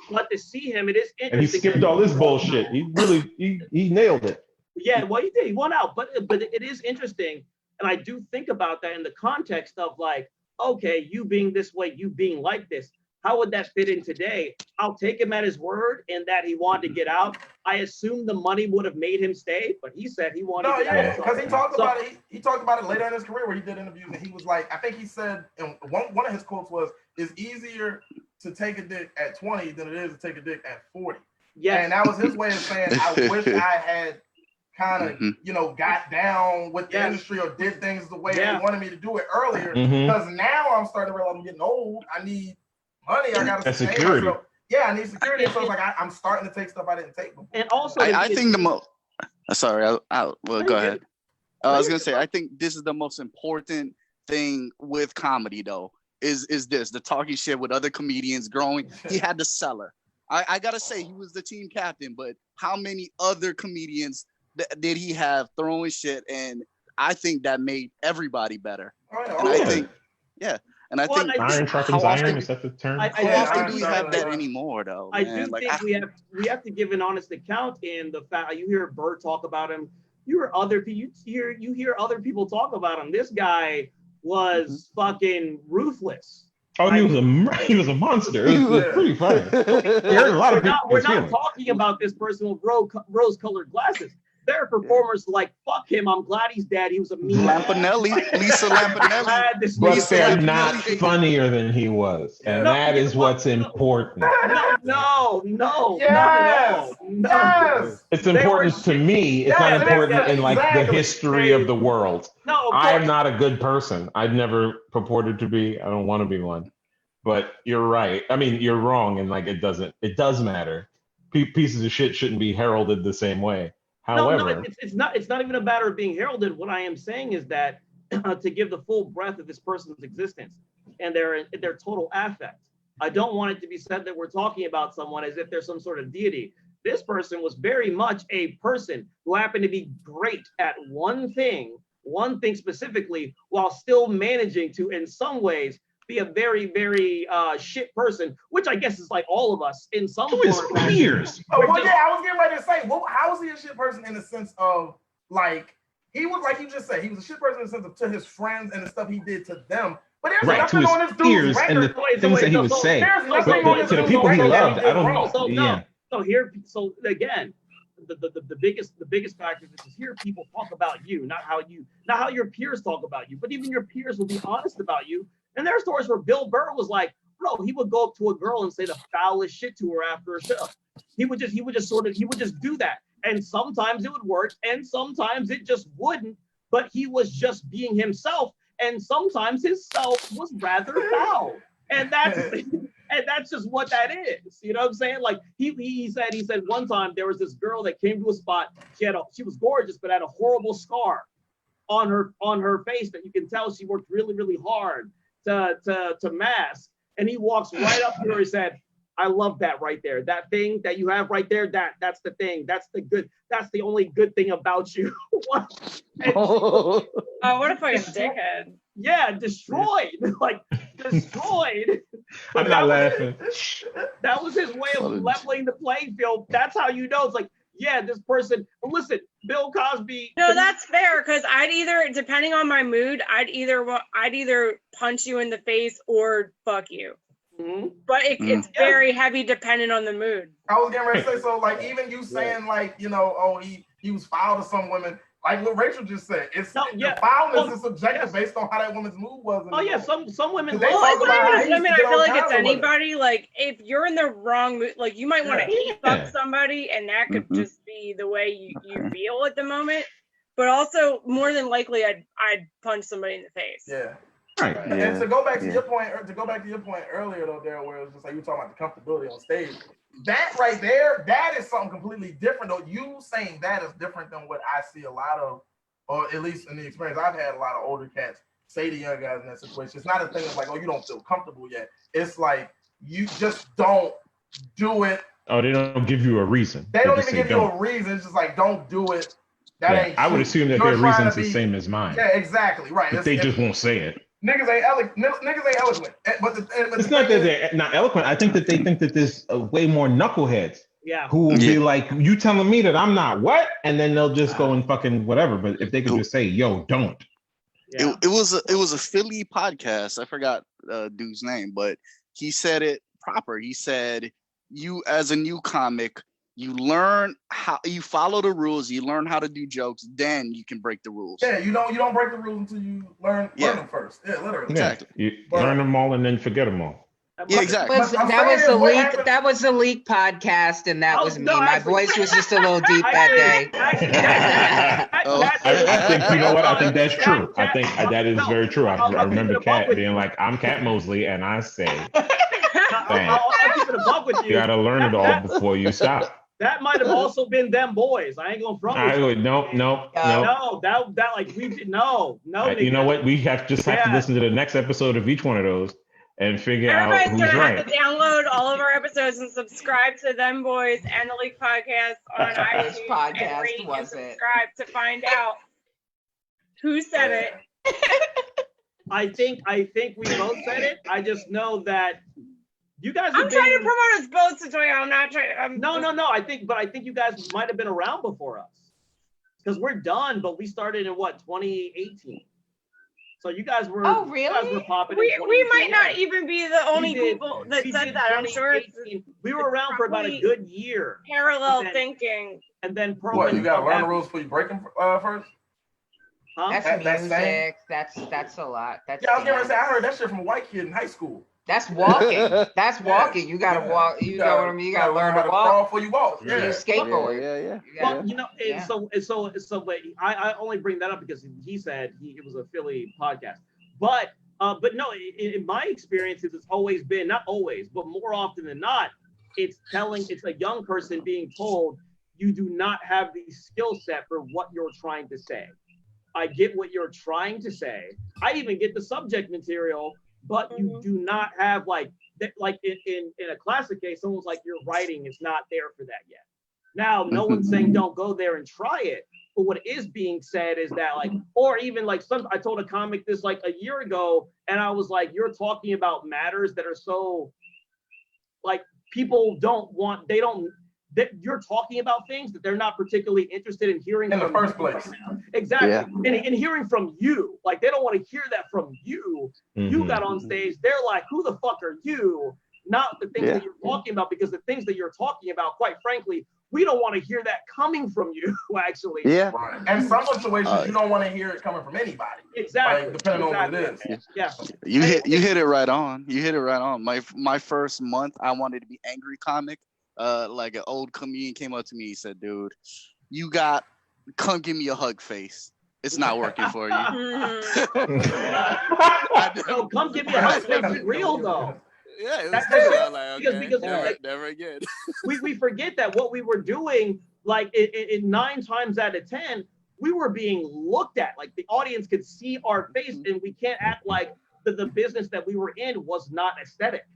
S5: But to see him, it is interesting.
S4: And he skipped all this bullshit. He really he nailed it.
S5: Yeah, well, he did. He won out. But it is interesting, and I do think about that in the context of like, okay, you being this way, you being like this. how would that fit in today? I'll take him at his word in that he wanted to get out. I assume the money would have made him stay, but he said he wanted to get out.
S8: Because he talked about it. He talked about it later in his career where he did interviews, and he was like, I think he said, and one of his quotes was, "It's easier to take a dick at 20 than it is to take a dick at 40."
S5: Yes.
S8: And that was his way of saying, I wish I had kind of, got down with the industry or did things the way they wanted me to do it earlier. Because now I'm starting to realize I'm getting old. I need money. I got to sustain
S4: security.
S8: myself. Yeah, I need security. So it's like I'm starting to take stuff I didn't take before.
S5: And also,
S12: I think the most. Sorry, well, go ahead. I was gonna say, I think this is the most important thing with comedy, though. Is this the talking shit with other comedians growing? He had the seller. I gotta say, he was the team captain, but how many other comedians did he have throwing shit? And I think that made everybody better. And I think, and I think
S4: iron sharpens iron. Is that the term?
S12: How often do we have that anymore, though?
S5: I do think we have to give an honest account in the fact you hear Bert talk about him. You hear other people talk about him. This guy was fucking ruthless.
S4: Oh, he was a monster. It was pretty funny.
S5: We're not talking about this person with rose-colored glasses. There are performers like, fuck him, I'm glad he's dead. He was a mean
S12: Lisa Lampanelli.
S4: But they're not funnier than he was. And that is what's important.
S5: No.
S8: Yes.
S4: It's important to me. It's not important in like the history of the world.
S5: No,
S4: I am not a good person. I've never purported to be. I don't want to be one. But you're right. I mean, you're wrong. And like, it does matter. Pieces of shit shouldn't be heralded the same way. However,
S5: it's not even a matter of being heralded. What I am saying is that to give the full breadth of this person's existence and their total affect. I don't want it to be said that we're talking about someone as if they're some sort of deity. This person was very much a person who happened to be great at one thing specifically, while still managing to, in some ways, be a very, very shit person, which I guess is like all of us in some form.
S4: Peers.
S8: I was getting ready to say, how was he a shit person in the sense of like he was like you just said, he was a shit person in the sense of to his friends and the stuff he did to them. But there's nothing on this dude's record.
S4: And the things that he was saying. But to the people he loved, I don't know.
S5: So again, the biggest factor is here people talk about you, not how your peers talk about you. But even your peers will be honest about you. And there are stories where Bill Burr was like, bro, he would go up to a girl and say the foulest shit to her after a show. He would just do that. And sometimes it would work and sometimes it just wouldn't, but he was just being himself. And sometimes his self was rather foul. And that's just what that is. You know what I'm saying? Like he said one time there was this girl that came to a spot. She was gorgeous, but had a horrible scar on her face that you can tell she worked really, really hard to mask. And he walks right up to her and said, I love that right there. That thing that you have right there, that's the thing. That's the only good thing about you.
S9: What a fucking dickhead.
S5: Yeah, destroyed. Like destroyed.
S4: I'm not laughing.
S5: That was his way of leveling the playing field. That's how you know. It's like, yeah, this person, listen, Bill Cosby.
S9: No, that's fair, because I'd either, depending on my mood, I'd either punch you in the face or fuck you.
S5: Mm-hmm.
S9: But it's very heavy dependent on the mood.
S8: I was getting ready to say, so like even you saying like, he was foul to some women, like what Rachel just said, the foulness is subjective based on how that woman's mood was.
S5: Some women.
S8: Well,
S9: I feel like it's anybody. Like if you're in the wrong mood, like you might want to fuck somebody, and that could just be the way you feel at the moment. But also, more than likely, I'd punch somebody in the face.
S8: Yeah.
S4: Right.
S8: And to go back to your point, earlier though, Daryl, where it was just like you were talking about the comfortability on stage. That right there, that is something completely different though. You saying that is different than what I see a lot of, or at least in the experience I've had, a lot of older cats say to young guys in that situation. It's not a thing of like, oh, you don't feel comfortable yet. It's like you just don't do it.
S4: Oh, they don't give you a reason.
S8: They don't even give you a reason. It's just like, don't do it. That ain't.
S4: I would assume that their reason's the same as mine.
S8: Yeah, exactly. Right.
S4: But they just won't say it.
S8: Niggas ain't eloquent. But
S4: it's not that they're not eloquent. I think that they think that there's way more knuckleheads who will be like, you telling me that I'm not what? And then they'll just go and fucking whatever. But if they could just say, yo, don't.
S12: It was a Philly podcast. I forgot dude's name, but he said it proper. He said, you as a new comic, you learn how you follow the rules, you learn how to do jokes, then you can break the rules.
S8: Yeah, you don't break the rules until you learn them first. Yeah, literally.
S12: Exactly.
S4: You learn them all and then forget them all.
S12: Yeah, exactly.
S3: That was the leak podcast, and that was me. My voice was just a little deep that day.
S4: I think you know what? I think that's true. I think that is very true. I remember Kat being like, "I'm Kat Mosley," and I say,
S5: I'll keep it a buck with you.
S4: "You got to learn it all before you stop."
S5: That might have also been them boys. I ain't gonna front with you.
S4: No.
S5: No, that like we did no.
S4: You know what? We have to listen to the next episode of each one of those and figure out
S9: Everybody's
S4: who's
S9: gonna
S4: right.
S9: have to download all of our episodes and subscribe to Them Boys and the Leak Podcast on iTunes and rate and subscribe to find out who said it.
S5: I think we both said it. I just know that you guys.
S9: I'm trying to promote us both, Satoya. I'm not trying.
S5: No. I think you guys might have been around before us because we're done. But we started in what 2018. So you guys were.
S3: Oh, really?
S5: You guys were popping.
S9: We might not even be the only people that said that. I'm sure it's
S5: we were around for about a good year.
S9: Parallel thinking.
S5: And then
S8: What, you gotta learn the rules before you break them first?
S5: Huh?
S3: That's
S8: That's
S3: music. That's a lot. That's
S8: I was gonna say I heard that shit from a white kid in high school.
S3: That's walking. That's walking. You gotta walk. You know what I mean? You gotta learn to walk
S8: before you walk.
S3: You skateboard.
S14: Yeah.
S5: Well, you know, but I only bring that up because he said it was a Philly podcast. But no, in my experiences, it's always been, not always, but more often than not, it's a young person being told you do not have the skill set for what you're trying to say. I get what you're trying to say. I even get the subject material, but you do not have like in a classic case, someone's like, your writing is not there for that yet. Now, no one's saying don't go there and try it. But what is being said is that like, or even like I told a comic this like a year ago, and I was like, you're talking about matters that are so like people that you're talking about things that they're not particularly interested in hearing
S8: in the first place.
S5: Exactly.
S8: Yeah.
S5: And hearing from you, like they don't want to hear that from you. You got on stage, they're like, who the fuck are you? Not the things that you're talking about, because the things that you're talking about, quite frankly, we don't want to hear that coming from you, actually.
S8: Yeah. Right. And some situations you don't want to hear it coming from anybody.
S5: Exactly.
S8: Like, depending on what it is.
S5: Yeah.
S12: You hit it right on. You hit it right on. My first month, I wanted to be angry comic. Like an old comedian came up to me. He said, "Dude, come give me a hug face. It's not working for you."
S5: So come give me a hug face. It's real though.
S12: Yeah, it was true. Like, okay,
S5: because
S12: never again.
S5: we forget that what we were doing, like in 9 times out of 10, we were being looked at. Like the audience could see our face, and we can't act like the business that we were in was not aesthetic.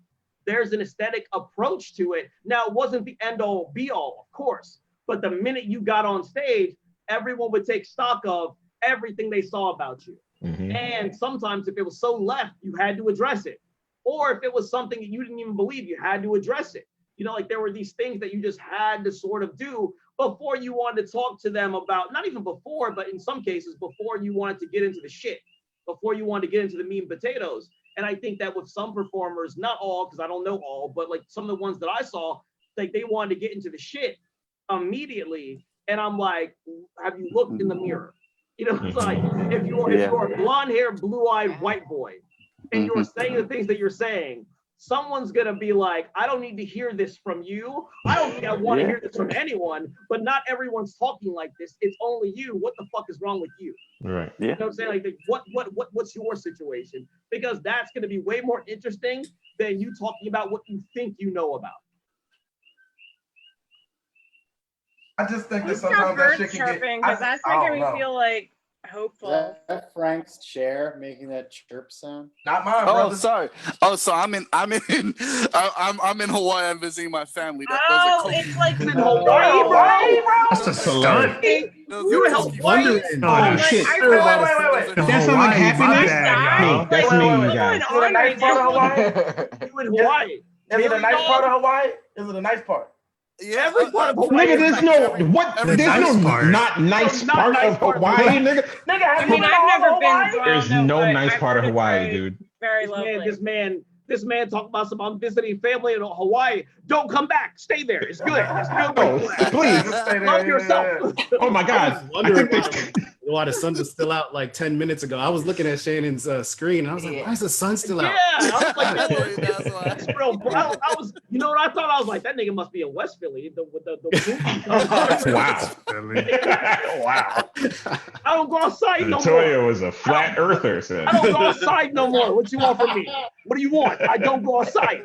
S5: There's an aesthetic approach to it. Now, it wasn't the end all be all, of course, but the minute you got on stage, everyone would take stock of everything they saw about you. And sometimes if it was so left, you had to address it. Or if it was something that you didn't even believe, you had to address it. You know, like there were these things that you just had to sort of do before you wanted to talk to them about, not even before, but in some cases, before you wanted to get into the shit, before you wanted to get into the meat and potatoes. And I think that with some performers, not all, because I don't know all, but like some of the ones that I saw, like they wanted to get into the shit immediately. And I'm like, have you looked in the mirror? You know, it's like if you're a blonde-haired, blue-eyed white boy, and you're saying the things that you're saying, someone's gonna be like, I don't need to hear this from you. I don't think I want to hear this from anyone, but not everyone's talking like this. It's only you. What the fuck is wrong with you?
S4: Right.
S5: You know what I'm saying? Like what's your situation? Because that's gonna be way more interesting than you talking about what you think you know about.
S8: I just think that sometimes that shit can get.
S9: Because that's making me feel like hopeful.
S23: Is that Frank's chair making that chirp sound?
S8: Not mine,
S12: Oh,
S8: brother.
S12: sorry. Oh, so I'm in Hawaii. I'm visiting my family.
S9: It's like
S5: in Hawaii, bro.
S2: That's a stunt.
S5: You were helping
S4: wondering. Oh, shit.
S8: Wait.
S4: That sounds like happiness. That's me, you guys.
S8: Is it a nice part of Hawaii?
S5: You in Hawaii?
S8: Is it a nice part of Hawaii? Is it a nice part?
S12: Yeah,
S5: every part of Hawaii.
S4: Nigga, there's no not nice part of Hawaii, nigga.
S9: I mean, I've never been.
S4: There's no nice part of Hawaii, dude.
S9: Very lovely.
S5: This man This man talking about some I'm visiting family in Hawaii. Don't come back. Stay there. It's good. It's good.
S4: Oh, please.
S5: Love yourself.
S4: Oh my God.
S7: I was wondering why the sun was still out like 10 minutes ago. I was looking at Shannon's screen and I was like, why is the sun still out?
S5: Yeah, I was like, that's real. I was, you know what I thought? I was like, that nigga must be in West Philly.
S4: Wow. Wow.
S5: I don't go outside no more.
S4: Latoya was a flat earther, son.
S5: I don't go outside no more. What you want from me? What do you want? I don't go outside.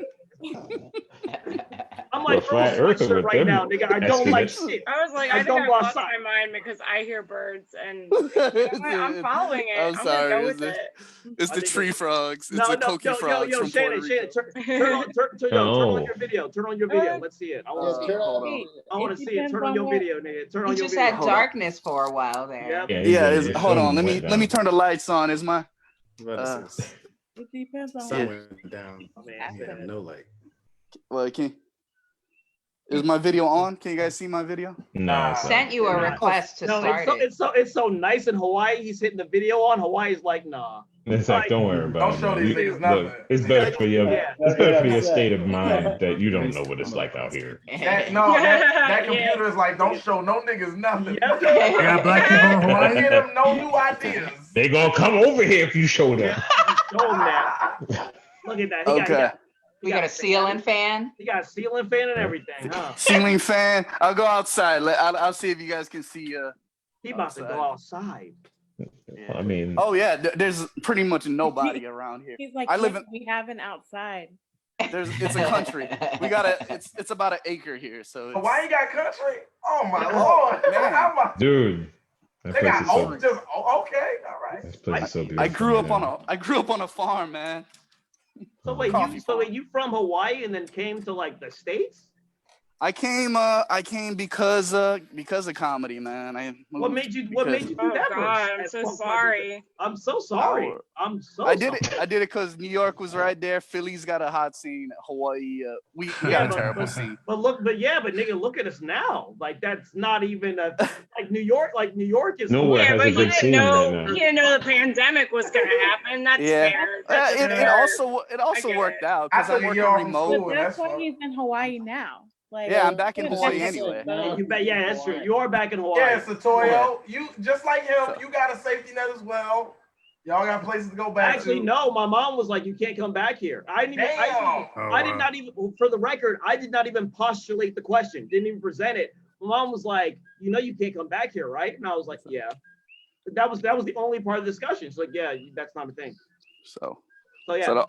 S5: I'm like,
S4: flat earther with
S5: right
S4: them
S5: now, nigga. I don't like
S4: estimates.
S5: shit.
S9: I was like, I think
S5: don't
S9: I
S5: go
S9: lost
S5: outside.
S9: my mind because I hear birds and I'm following it.
S12: I'm
S9: I'm
S12: sorry.
S9: gonna go
S12: It's
S9: with
S12: the,
S9: it.
S12: it's the tree frogs. It's
S5: No,
S12: the
S5: no,
S12: coqui frogs from
S5: Shannon,
S12: Puerto Rico.
S5: turn
S4: Oh.
S5: on your video. Turn on your video. Let's see it. I want to see it.
S12: Hold on.
S5: I want to see it. Turn on your video, nigga. Turn on
S3: He
S5: your
S3: just
S5: video.
S3: had darkness for a while there.
S5: Yep.
S12: Yeah, hold on. Let me turn the lights on. Is my
S21: It depends on
S7: Sun
S21: what
S7: went down.
S21: happened.
S7: No light.
S12: well, is my video on? Can you guys see my video?
S4: No.
S3: Sent you a request to start it.
S5: It's so nice in Hawaii. He's hitting the video on. Hawaii's like, nah.
S4: It's like, don't worry about it.
S8: Don't show
S4: man.
S8: these niggas
S4: Look,
S8: nothing.
S4: it's better for your
S5: Yeah.
S4: it's better for your state of mind that you don't know what it's like out here.
S8: That computer is like, don't show no niggas nothing.
S2: got black people in Hawaii?
S8: Don't give them no new ideas.
S4: They gonna come over here if you show them.
S5: Show him that. Look at that.
S12: Okay.
S3: We got a ceiling fan.
S5: He got a ceiling fan and everything, huh?
S12: Ceiling fan. I'll go outside. I'll see if you guys can see.
S5: He about to go outside.
S4: I mean,
S12: oh yeah, there's pretty much nobody around here.
S21: He's like,
S12: I live in.
S21: we have an outside.
S12: It's a country. We got it's about an acre here, so. It's,
S8: Why you got country? Oh my lord,
S12: man.
S4: Dude, that
S8: They
S4: place
S8: got
S4: is so,
S8: just okay, all right.
S4: this place is so beautiful.
S12: I grew up on a farm, man.
S5: So wait, you from Hawaii and then came to like the States?
S12: I came because of comedy, man.
S5: What made you do that?
S9: God, I'm so sorry.
S5: I'm so sorry.
S12: Oh.
S5: I'm so
S12: I did
S5: sorry.
S12: it because New York was right there. Philly's got a hot scene. Hawaii, we got a terrible scene.
S5: But nigga, look at us now. Like that's not even like New York. Like New York is
S4: Nowhere has
S9: but
S4: a
S9: you
S4: good
S9: didn't
S4: scene
S9: know
S4: right now.
S9: you didn't know the pandemic was gonna happen. That's
S12: Yeah.
S9: fair. That's
S12: It
S9: fair.
S12: also
S9: get
S12: worked
S9: it.
S12: out
S8: I
S12: because I'm
S8: took a
S12: working
S8: year off from
S12: remote.
S8: school.
S21: But
S8: and
S21: that's why he's in Hawaii now. Like,
S12: Yeah, I'm back in Hawaii anyway.
S5: Yeah, that's true. You are back in Hawaii.
S8: Yeah, Satoyo, you just like him, you got a safety net as well. Y'all got places to go back
S5: Actually,
S8: to.
S5: no. My mom was like, "You can't come back here." I didn't even. I did not even. For the record, I did not even postulate the question. Didn't even present it. My mom was like, you can't come back here, right?" And I was like, "Yeah." But that was the only part of the discussion. She's like, "Yeah, that's not a thing."
S12: So
S5: yeah.
S12: So the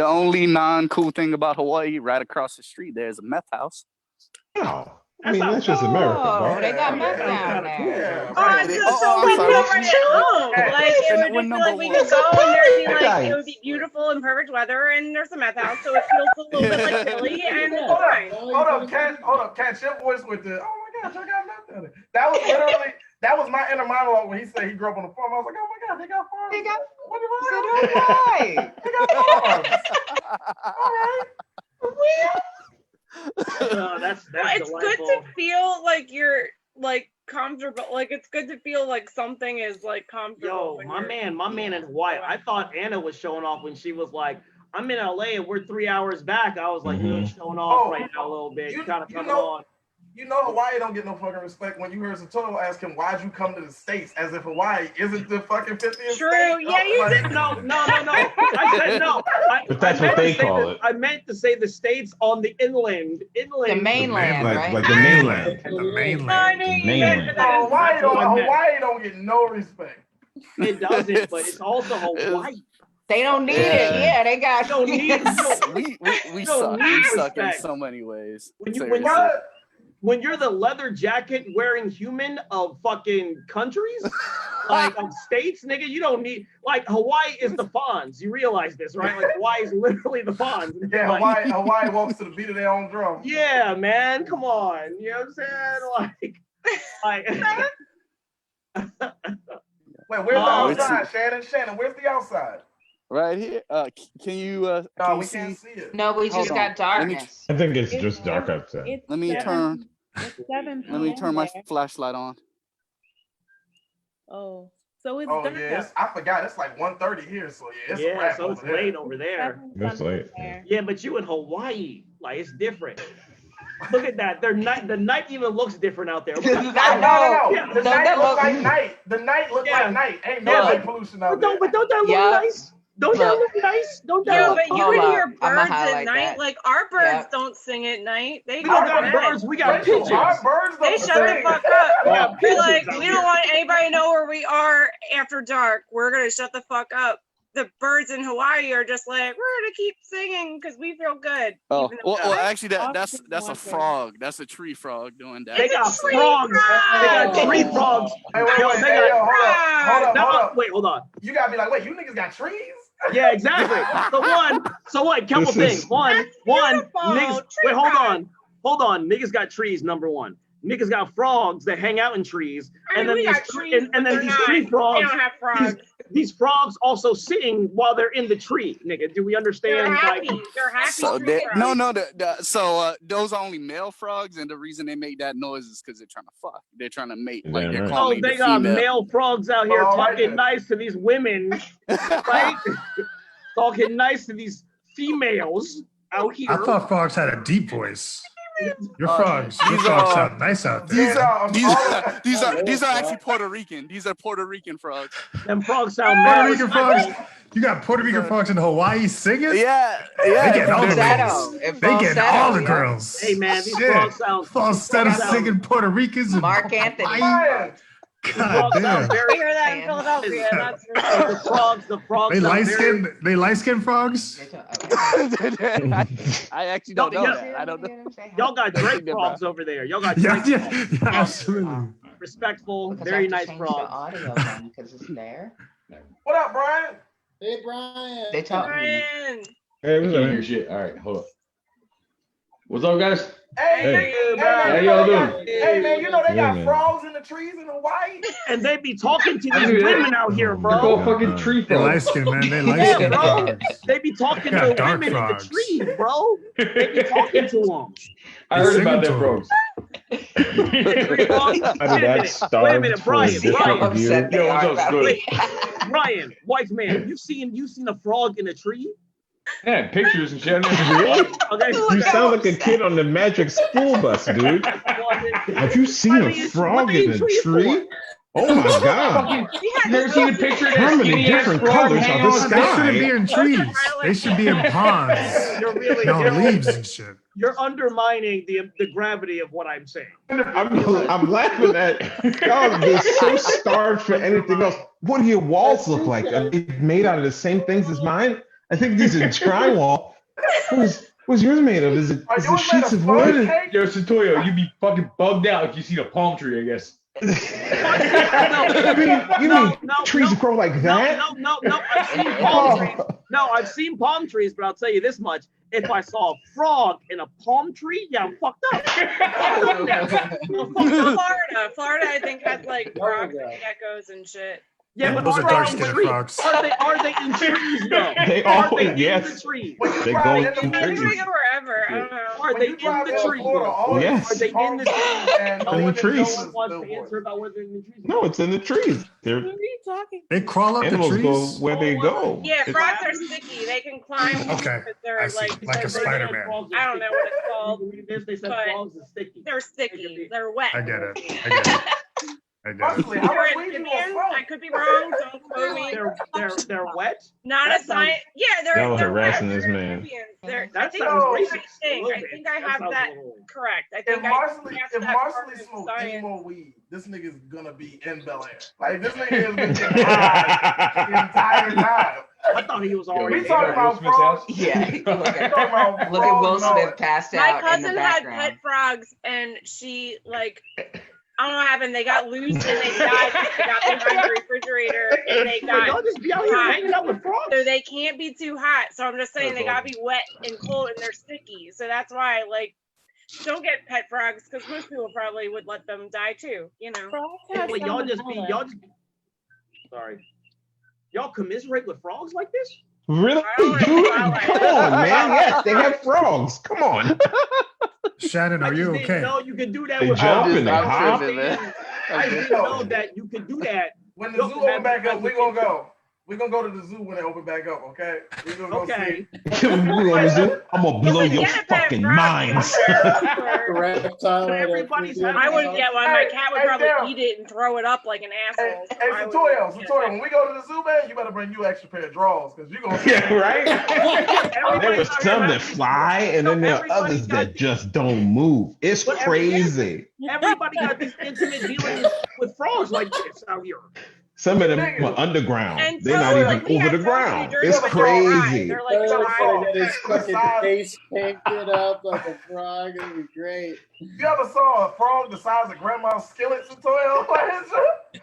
S12: only non-cool thing about Hawaii, right across the street, there's a meth house.
S4: Oh, I mean, that's just America, bro.
S3: They got meth down there.
S12: I'm
S9: we
S12: sorry.
S9: could run it home. Like it would just be like we could go and there'd be like it would be beautiful and perfect weather and there's a meth house, so it feels a little bit like Philly and it's fine.
S8: Hold up, catch your voice with the. Oh my gosh, I got meth down there. That was literally. That was my inner monologue when he said he grew up on a farm. I was like, oh my God, they got farms. They got what They got farms. All right.
S5: That's
S9: it's good to feel like you're like comfortable. Like it's good to feel like something is like comfortable.
S5: Yo, my man in Hawaii. I thought Anna was showing off when she was like, I'm in LA and we're 3 hours back. I was like, you're showing off right now a little bit. You kind of coming on.
S8: You know Hawaii don't get no fucking respect when you heard Satoyo ask him, why'd you come to the States as if Hawaii isn't the fucking 50th
S9: True,
S8: state?
S9: yeah, you did.
S5: No. I said no.
S4: But that's what they call it.
S5: I meant to say the states on the inland.
S3: The mainland, right?
S4: Like the mainland.
S8: The mainland. Hawaii don't get no respect.
S5: It doesn't, but it's also Hawaii.
S3: They don't need it. Yeah, they got.
S5: Don't need it.
S12: We suck. We suck in so many ways.
S5: When you're the leather jacket wearing human of fucking countries, like of states, nigga, you don't need like Hawaii is the Fonz. You realize this, right? Like Hawaii is literally the Fonz.
S8: Yeah, Hawaii walks to the beat of their own drum.
S5: Yeah, man, come on. You know what I'm saying? Like
S8: wait, where's the outside, Shannon? Where's the outside?
S12: Right here. Can you?
S8: No, we can't see it.
S3: No, we just got darkness.
S4: I think it's just dark outside.
S12: Let me turn.
S21: It's 7
S12: Let me turn my
S21: there.
S12: flashlight on.
S21: Oh. So it's
S8: Oh
S21: dark
S8: yeah,
S21: out.
S8: I forgot. It's like 1:30 here, so yeah, it's a
S5: Yeah,
S8: wrap
S5: so it's
S8: over there.
S5: late over there.
S4: That's late.
S5: Yeah, but you in Hawaii, like it's different. Look at that. The night even looks different out there.
S8: No.
S5: Yeah,
S8: The night looks like night. The night looks
S5: Yeah.
S8: like night. Ain't no
S5: Yeah,
S8: light pollution out there.
S5: But don't that look nice? Don't that look nice? Don't that
S3: Yo,
S5: look
S9: But you
S3: hold
S9: can
S3: up.
S9: hear
S3: I'ma
S9: birds at
S3: highlight
S9: night.
S3: that.
S9: Like our birds
S3: Yep.
S9: don't sing at night. They
S5: We
S9: go
S5: don't
S9: to
S5: got
S9: bed.
S5: birds. We got
S8: Rachel,
S5: pigeons.
S8: our birds
S9: They
S8: don't
S9: shut the
S8: sing.
S9: fuck up.
S5: We got
S9: They're
S5: pigeons
S9: like,
S5: out
S9: we
S5: here.
S9: don't want anybody to know where we are after dark. We're gonna shut the fuck up. The birds in Hawaii are just like, we're gonna keep singing because we feel good.
S12: Oh,
S9: even though
S12: well, actually, that's
S21: Often
S12: that's a
S21: wonder.
S12: frog. That's a tree frog doing that.
S5: They got
S9: It's a tree
S5: frogs. They got
S9: frog.
S5: tree frogs.
S8: Hey, wait,
S5: Yo,
S8: wait,
S5: they
S8: hey,
S5: got
S8: yo, hold up.
S5: Wait, hold on.
S8: You gotta be like, wait, you niggas got trees?
S5: Yeah, exactly. So what? Couple
S4: This
S5: things.
S4: is-
S5: One,
S9: beautiful.
S5: niggas.
S9: Tree
S5: Wait, hold
S9: frog.
S5: on. Niggas got trees. Number one. Niggas got frogs that hang out in trees,
S9: I mean, we got trees,
S5: and then
S9: but
S5: these
S9: they're
S5: tree
S9: not.
S5: frogs.
S9: They don't have frogs.
S5: These frogs also sitting while they're in the tree, nigga. Do we understand?
S9: They're happy.
S5: Like,
S9: They're happy.
S12: So
S9: tree frogs.
S12: those are only male frogs, and the reason they make that noise is because they're trying to fuck. They're trying to mate. Like
S4: Damn
S12: they're
S4: right.
S5: oh,
S12: calling
S5: they
S12: the
S5: got
S12: female.
S5: male frogs out here
S8: Well, all right
S5: talking
S8: then.
S5: nice to these women, right? Talking nice to these females out here.
S2: I thought frogs had a deep voice. Your frogs
S12: these
S2: sound nice out there.
S12: These are actually Puerto Rican. These are Puerto Rican frogs.
S5: Them frogs sound
S2: Puerto
S5: mad
S2: Rican
S5: respectful.
S2: frogs? You got Puerto Rican frogs in Hawaii singing?
S12: Yeah.
S2: They getting all the
S3: Falsetto.
S2: ladies.
S3: It
S2: They getting
S3: falsetto,
S2: all the
S3: yeah.
S2: girls.
S5: Hey man, these
S2: Shit.
S5: frogs sound.
S2: Instead of
S5: these frogs
S2: singing Puerto Ricans and
S3: Mark Anthony.
S2: Hawaii.
S5: These
S2: God
S5: frogs sound
S2: damn.
S9: I
S5: very.
S9: hear that in Philadelphia. That's for
S5: The
S9: sure.
S5: frogs
S2: They
S5: sound very.
S2: light skin frogs?
S12: I actually don't know
S5: Yeah.
S12: that. I don't know.
S5: Y'all got Drake frogs over there. Y'all got
S2: Yeah,
S5: Drake
S2: yeah,
S5: frogs.
S2: yeah, absolutely.
S5: Respectful,
S3: Because I
S5: very
S3: have to
S5: nice
S3: change
S5: frogs.
S3: the audio then because it's there.
S8: What up, Brian?
S23: Hey, Brian.
S3: They taught me.
S9: Brian.
S4: Hey, what's
S11: Can't
S4: up,
S11: hear
S4: man?
S11: shit. All right, hold up. What's up, guys?
S8: Hey,
S4: Hey.
S11: How
S8: man,
S11: y'all
S8: they
S11: doing?
S8: got, hey man, you know they
S4: Yeah,
S8: got
S4: man.
S8: frogs in the trees in Hawaii?
S5: And they be talking to
S11: I
S5: these
S11: knew that.
S5: women out here,
S11: They're
S5: bro.
S11: called fucking tree
S2: They light
S11: frogs.
S2: skin, man. They light
S5: Yeah,
S2: skin
S5: bro.
S2: frogs.
S5: They be talking
S2: Got
S5: to
S2: dark
S5: women
S2: frogs.
S5: in the trees, bro. They be talking to them.
S11: I heard
S2: They
S11: about
S2: singing
S11: them
S2: to 'em.
S11: frogs.
S4: I mean, that's starved
S5: minute,
S4: for
S5: Brian,
S4: a different
S3: How
S4: view.
S3: upset they
S11: Yo, what's
S3: are
S11: up,
S3: about
S11: Scooter?
S3: me.
S5: Brian, white man, you seen a frog in a tree?
S11: Yeah, pictures and shit. I never
S4: Really?
S5: Okay.
S4: You sound like a kid on the Magic School Bus, dude. Have you seen a frog in a tree? Oh my god!
S11: fucking. You never seen a picture of
S4: How
S11: that
S4: many
S11: skinny ass
S4: different
S11: frog
S4: colors
S11: hanging
S4: are
S11: on
S4: the
S11: the
S2: They shouldn't be
S4: sky?
S2: in trees. They should be in ponds.
S5: You're really
S2: No
S5: you're,
S2: leaves and shit.
S5: you're undermining the gravity of what I'm saying.
S4: I'm laughing at y'all. They're so starved for anything else. What do your walls look like? Are they made out of the same things as mine? I think these are drywall. What's yours made of? Is it sheets of wood?
S11: Yo, Santoyo, you be fucking bugged out if you see a palm tree, I guess.
S4: You mean trees grow like that?
S5: No. I've seen palm trees. No, I've seen palm trees, but I'll tell you this much: if I saw a frog in a palm tree, yeah, I'm fucked up.
S9: Florida, I think has like frogs and geckos and shit.
S5: Yeah, but
S2: those are
S5: are they in
S2: dark-skinned
S5: trees?
S2: frogs.
S5: Are they in trees though?
S4: They
S5: Are
S4: all-
S5: they in
S4: yes.
S5: the trees?
S4: They go in
S9: They
S4: trees.
S9: can go wherever. I don't know.
S5: Are they in the trees?
S4: Yes.
S5: Are they in the trees?
S8: And
S4: In the trees.
S5: No one wants to answer about whether they're in the trees.
S4: No, it's in the trees. They're,
S21: Who are you talking?
S2: They crawl up the
S4: animals go
S2: trees.
S4: where they go.
S9: Yeah,
S4: It's-
S9: frogs are sticky. They can climb.
S2: Okay,
S9: But they're
S2: I see.
S9: like
S2: Like a
S9: they're-
S2: Spider-Man.
S9: I don't know what it's called.
S5: They said
S9: but
S5: frogs are sticky.
S9: They're sticky. They're wet.
S2: I get it. I get it. I get it.
S8: Honestly, how
S9: They're
S8: much weed you gonna
S9: amphibians.
S8: smoke?
S9: I could be wrong. Don't quote me.
S5: They're wet.
S9: Not
S5: That
S9: a science. Yeah,
S4: Y'all
S9: they're
S4: harassing
S9: wet.
S4: this
S9: They're
S4: man.
S9: amphibians. They're, I
S5: That
S9: think
S5: sounds
S9: it's the
S5: racist.
S9: same thing.
S5: A little
S9: I
S5: bit.
S9: think I
S5: That
S9: have
S5: sounds
S9: that
S5: a little-
S9: correct. I
S8: If
S9: think
S8: Marcelly,
S9: I
S8: if
S9: that
S8: Marcelly
S9: part
S8: smoked
S9: of
S8: any
S9: science.
S8: more weed, this nigga's gonna be in Bel Air. Like this nigga has been getting high the entire time.
S5: I thought he was already.
S8: We talking about frogs.
S3: Yeah.
S8: We talking about
S3: Look at Will
S8: frogs and all
S3: Smith
S8: that.
S3: passed
S9: My
S3: out in the
S9: cousin had
S3: background.
S9: pet frogs, and she like. I don't know what happened. They got loose and they died. They got behind the refrigerator and they got
S5: Y'all just be out here
S9: hot.
S5: hanging out with frogs.
S9: So they can't be too hot. So I'm just saying
S11: That's
S9: they gotta be wet and cold and they're sticky. So that's why like don't get pet frogs because most people probably would let them die too. You know.
S5: Wait, y'all just be y'all just. Sorry. Y'all commiserate with frogs like this?
S4: Really, dude? Come on, man. Yes, they have frogs. Come on.
S2: Shannon, are you okay?
S5: Didn't know you could do that
S4: They
S5: with
S4: jump
S5: frogs.
S4: and they hop.
S5: I didn't know that you could do that
S8: When the zoo open back up, we're gonna go. We're gonna go to the zoo when they open back up, okay? We're gonna go see.
S4: I'm gonna blow your fucking minds.
S5: Everybody's having
S9: I wouldn't get one. My cat would probably
S8: Daryl.
S9: eat it and throw it up like an asshole. so
S8: Hey,
S9: I wouldn't
S8: Satoyo,
S9: get
S8: Satoyo,
S9: it.
S8: when we go to the zoo, man, you better bring you an extra pair of drawers, because you're gonna
S4: Yeah, right? There were some that fly, and then there are others that just don't move. It's crazy.
S5: Everybody got these intimate dealings with frogs like this out here.
S4: Some of them are underground.
S9: And
S4: They're
S9: so,
S4: not
S9: like,
S4: even
S9: we
S4: over
S9: had
S4: the
S9: frogs in
S4: ground.
S9: New Jersey,
S4: It's
S9: but they're dry.
S4: crazy.
S9: They're like
S23: Gonna
S9: dry.
S23: get his fucking face painted up like a frog. It'd be great.
S8: You ever saw a frog the size of grandma's skillet, Satoyo?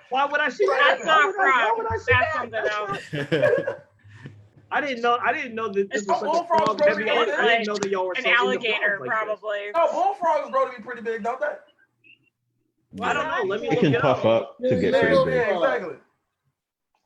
S5: Why would I see that?
S9: That's not
S5: Why would
S9: frog.
S5: I see
S9: That's something else.
S5: I didn't know that this was such a
S8: bullfrogs
S5: frog
S8: grow to
S5: heavy
S8: be
S5: audience. I
S8: big.
S5: didn't know that y'all were
S9: An
S5: so into
S9: alligator,
S5: frogs like
S9: probably.
S8: No, bullfrogs grow to be pretty big, don't they?
S5: I don't know. Let me
S4: They
S5: look
S4: can
S5: it
S4: puff up to get pretty
S8: Yeah,
S4: big.
S8: exactly.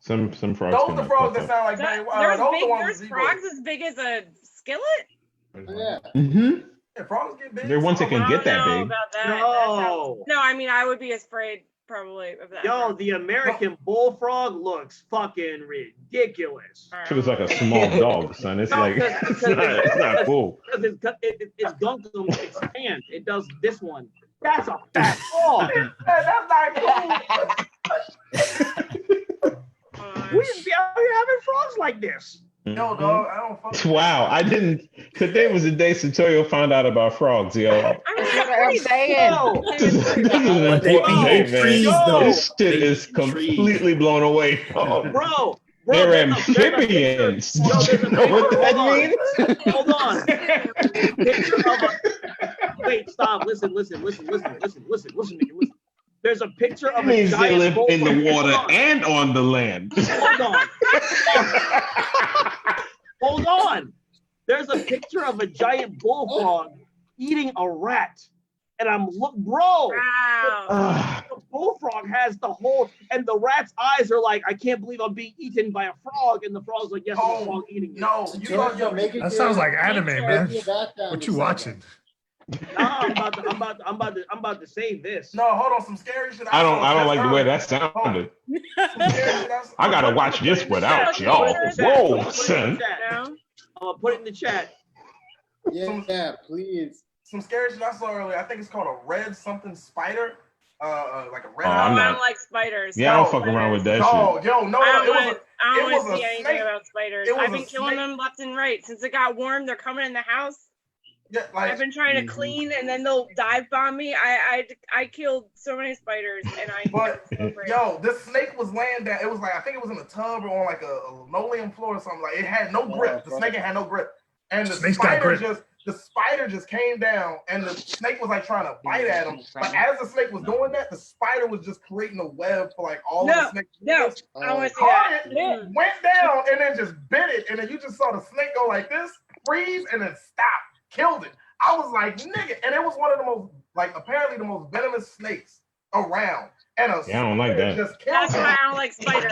S4: Some frogs
S8: Those
S4: can
S8: the frogs
S4: puff
S8: that
S4: up.
S8: sound like
S9: There's
S8: those the ones
S9: there's
S8: with
S9: frogs
S8: zebras.
S9: as big as a skillet.
S23: Yeah.
S4: Mm-hmm.
S8: Yeah, frogs get big.
S4: There are ones that can
S9: I
S4: get
S9: don't
S4: that
S9: know
S4: big.
S9: about that.
S5: No.
S9: No, I mean I would be afraid probably of that.
S5: Yo, the American bullfrog looks fucking ridiculous.
S4: Shit is like a small dog, son. It's like it's not cool.
S5: Because its gunkum expands. It does this one. That's a fat frog.
S8: That's not cool.
S5: We should be out here having frogs like this.
S8: Yo, dog, I don't fuck.
S4: Wow, I didn't. Today was the day Satoyo found out about frogs, yo.
S3: That's what I'm saying.
S4: This is an important day, man. This shit is completely blown away.
S5: Bro,
S4: they're amphibians. Do you know what that means?
S5: Hold on. Picture of a. Wait, stop. Listen, nigga. There's a picture
S4: It
S5: of a
S4: means they
S5: giant
S4: live in the
S5: bullfrog.
S4: water
S5: Hold on.
S4: and on the land.
S5: Hold on. Hold on. There's a picture of a giant bullfrog eating a rat. And bro, the bullfrog has the whole, and the rat's eyes are like, I can't believe I'm being eaten by a frog. And the frog's like, yes, I'm a frog eating you.
S8: No,
S2: That sounds like anime, man. What you watching?
S5: Nah, I'm about to save this.
S8: No, hold on, some scary shit.
S4: I don't like the way that sounded. I gotta watch this without y'all. Whoa, son.
S5: I'm gonna put it in the chat.
S23: Yeah, please.
S8: Some scary shit I saw earlier. I think it's called a red something spider. Like a red.
S4: Oh, I'm
S9: I
S4: not.
S9: don't like spiders.
S4: Yeah, I don't fuck around with that
S8: No,
S4: shit.
S8: yo, no,
S9: I don't
S8: it
S9: want
S8: was
S9: to
S8: a
S9: see anything
S8: snake.
S9: about spiders.
S8: It was
S9: I've been
S8: a
S9: killing
S8: snake.
S9: them left and right since it got warm. They're coming in the house.
S8: Yeah, like,
S9: I've been trying to clean, and then they'll dive bomb me. I killed so many spiders, and
S8: But yo, this snake was laying down. It was like I think it was in a tub or on like a linoleum floor or something. Like it had no grip. The snake had no grip, and the
S2: Snake's got
S8: spider just came down, and the snake was like trying to bite at him. But as the snake was doing that, the spider was just creating a web for like all of the snakes.
S9: No, I don't want to see
S8: Caught
S9: that.
S8: it, went down, and then just bit it, and then you just saw the snake go like this, freeze, and then stop. Killed it. I was like, nigga, and it was one of the most, like, apparently the most venomous snakes around. And
S4: Yeah, I don't like that.
S8: just killed
S9: That's
S8: him.
S9: why I don't like spiders.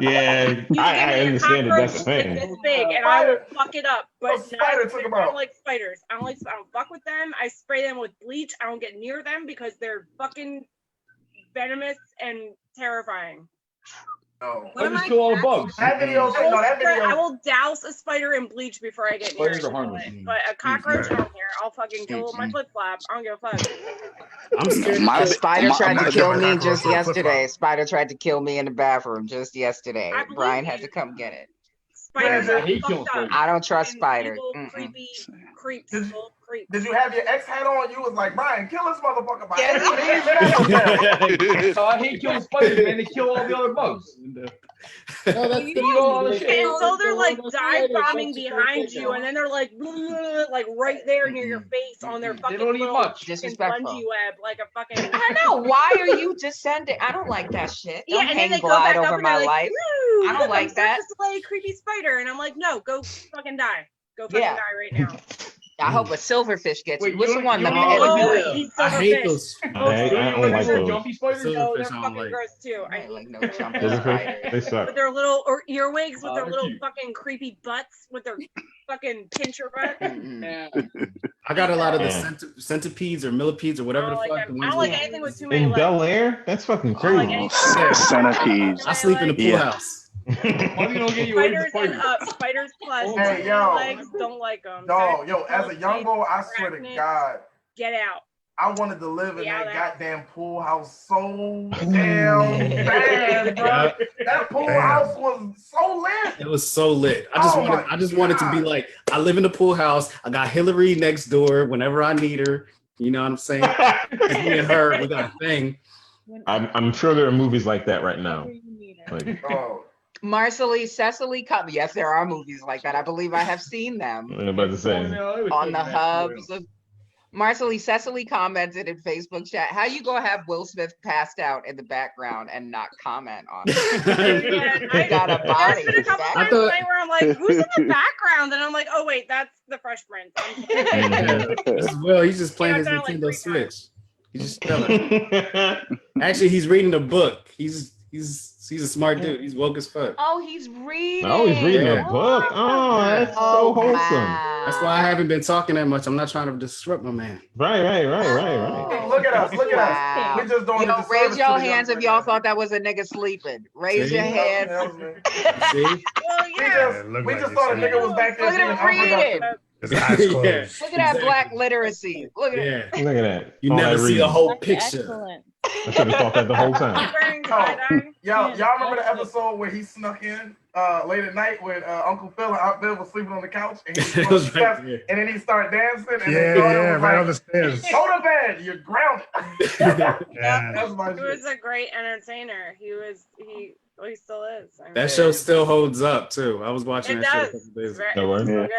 S4: Yeah, I understand that that's a thing.
S9: This big, and I will fuck it up. But
S8: spider took him
S9: I
S8: out.
S9: don't like spiders. I don't fuck with them. I spray them with bleach. I don't get near them because they're fucking venomous and terrifying.
S8: No.
S11: I just kill all the bugs.
S8: That video, no, that video.
S9: I will douse a spider in bleach before I get near
S11: Spiders are
S9: it.
S11: harmless.
S9: But a cockroach, I don't care. I'll fucking kill it with my flip flop. I don't give a fuck.
S23: I'm scared.
S3: A spider tried to kill me just
S2: flip-flop.
S3: yesterday. Spider tried to kill me in the bathroom just yesterday.
S9: I believe
S3: Brian
S9: you.
S3: had to come get it.
S9: Spiders
S11: I
S9: are
S11: hate killing
S9: fucked up.
S11: spiders.
S3: I don't trust spiders.
S9: Evil, creepy creeps. Little creeps.
S8: Did you have your ex hat on? You was like, Brian, kill this motherfucker. By
S3: Yes.
S8: any means.
S11: So I hate killing spiders, man. They kill all the other bugs.
S23: No, that's
S9: You
S11: do all the
S9: and
S11: shit.
S9: so they're like
S23: That's
S9: dive
S23: right,
S9: bombing
S23: that's
S9: behind
S23: right.
S9: you, and then they're like right there near your face on their fucking
S11: don't eat
S9: little
S11: much.
S9: fucking
S3: Disrespectful.
S9: bungee web, like a fucking.
S3: I know. Why are you descending? I don't like that shit. Don't
S9: Yeah, and then
S3: hang
S9: they go
S3: glide
S9: back up
S3: over
S9: and
S3: my
S9: they're like,
S3: life.
S9: "Woo,
S3: I don't
S9: look,
S3: like
S9: I'm
S3: that.
S9: Circus Slay, creepy spider," and I'm like, no, go fucking die. Go fucking
S3: Yeah.
S9: die right now.
S3: I hope a silverfish gets
S11: Wait,
S3: you. Which
S11: you-
S3: one?
S11: you
S3: The
S11: don't
S9: Oh,
S11: Yeah.
S9: eat
S7: I hate
S9: silverfish.
S7: those.
S4: I don't like those.
S11: Jumpy spiders?
S9: No,
S7: Silverfish
S9: they're
S7: I don't
S9: fucking
S7: like.
S9: gross too. I
S3: I
S9: hate
S3: like no
S9: them.
S3: jumping
S4: Silverfish,
S3: spiders.
S4: they suck.
S9: With their little or earwigs, with their
S11: they're
S9: little
S11: cute.
S9: fucking creepy butts, with their fucking pincher butt.
S3: Mm-mm.
S23: Yeah.
S7: I got a lot of the
S4: Yeah.
S7: centipedes or millipedes or whatever the fuck. The
S9: I
S7: ones
S9: don't like
S7: with-
S9: anything with too many
S4: In
S9: legs.
S4: Bel Air? That's fucking
S9: I don't like
S4: crazy.
S9: anything.
S14: Centipedes.
S7: I sleep in the pool
S14: Yeah.
S7: house.
S11: Why you don't get you away from
S9: Spiders and
S11: spiders?
S9: spiders plus
S8: Hey,
S9: too many
S8: yo.
S9: legs. Don't like them.
S8: Dog, yo, as a young boy, I swear to God,
S9: Get out.
S8: I wanted to live in
S9: Yeah,
S8: that
S9: that-
S8: goddamn pool house so damn bad, bro.
S7: Yeah.
S8: That pool
S2: Damn.
S8: house was so lit.
S7: It was so lit.
S8: Oh
S7: I just wanted to be
S8: God.
S7: like, I live in the pool house. I got Hillary next door whenever I need her. You know what I'm saying? Me and her, we got a thing.
S4: I'm sure there are movies like that right now. Like,
S8: Oh,
S3: Marcelly, Cecily, yes, there are movies like that. I believe I have seen them
S4: I'm about to say.
S3: on the hubs of. Marcelly, Cecily commented in Facebook chat, how you gonna have Will Smith passed out in the background and not comment on it? He got a body.
S9: There's been a couple times tonight where I'm like, who's in the background? And I'm like, oh wait, that's the Fresh Prince.
S7: This is Will. He's just playing his
S9: I've done it like
S7: Nintendo
S9: 3
S7: Switch. He's just chilling. Actually, he's reading a book. He's a smart dude. He's woke as fuck.
S3: Oh, he's reading.
S4: Oh, he's reading a book. Oh, that's so wholesome.
S7: That's why I haven't been talking that much. I'm not trying to disrupt my man.
S4: Right.
S8: look at us, look at us. We just doing
S3: You
S8: a
S3: know,
S8: disservice
S3: raise
S8: to
S3: your
S8: the young
S3: hands if
S8: man.
S3: y'all thought that was a nigga sleeping. Raise
S7: See?
S3: your hands.
S7: See?
S9: Well, yeah.
S8: We just thought a nigga was back there
S3: Look
S8: being
S3: at him reading.
S8: unproductive.
S2: His eyes closed.
S7: Yeah.
S3: Look at that black literacy. Look at it.
S7: Yeah.
S4: Look at that.
S7: You
S4: All
S7: never
S4: that
S7: see
S4: reading.
S7: the whole picture.
S21: Excellent.
S4: I should have thought that the whole time.
S9: Wearing tie-dye.
S8: Y'all remember the episode where he snuck in late at night when Uncle Phil and Aunt Bill was sleeping on the couch and he
S7: It
S8: was
S7: was
S8: going
S7: right
S8: steps,
S7: there.
S8: and then he started dancing and
S2: Yeah,
S8: then Jordan
S2: yeah,
S8: was
S2: right
S8: like,
S2: on the stairs.
S8: go to bed, you're grounded.
S2: Yeah.
S8: That's my
S9: He
S8: shit.
S9: was a great entertainer. He still is. I mean,
S7: That show still holds up too. I was watching
S9: it
S7: that show a
S9: does.
S7: couple days
S9: It's
S7: ago.
S9: very,
S4: No
S9: it's
S4: way.
S9: so good.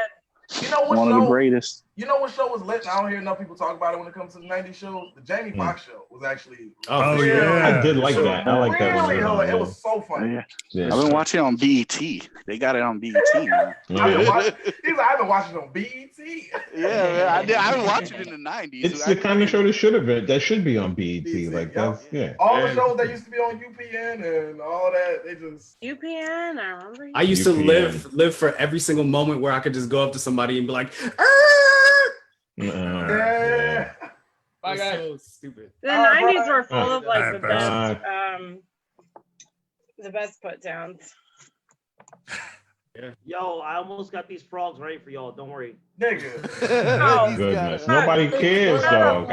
S8: You know what
S14: One of the
S8: show?
S14: greatest.
S8: You know what show was lit? And I don't hear enough people talk about it when it comes to the '90s shows. The Jamie Foxx show was actually.
S7: Oh,
S8: really-
S2: yeah.
S4: I did like that. I like that one.
S8: Really, it was so funny.
S14: Yeah.
S4: Yeah.
S14: I've been watching it on BET. They got it on BET now.
S8: I've been
S4: Yeah.
S8: watching, I've been watching it on BET.
S14: Yeah, man, I've been watching it in the 90s.
S4: It's the kind of show that should be on BET. Like that's
S8: All the shows that used to be on UPN and all that, they just.
S9: UPN, I remember.
S7: I used to
S4: UPN.
S7: live for every single moment where I could just go up to somebody and be like,
S8: Yeah.
S11: Bye, guys.
S7: so stupid.
S9: The '90s were full of like
S2: Alright,
S9: the best put downs.
S5: Yo, I almost got these frogs ready for y'all. Don't worry.
S8: Nigga.
S9: Oh,
S4: goodness. Nobody cares, dog.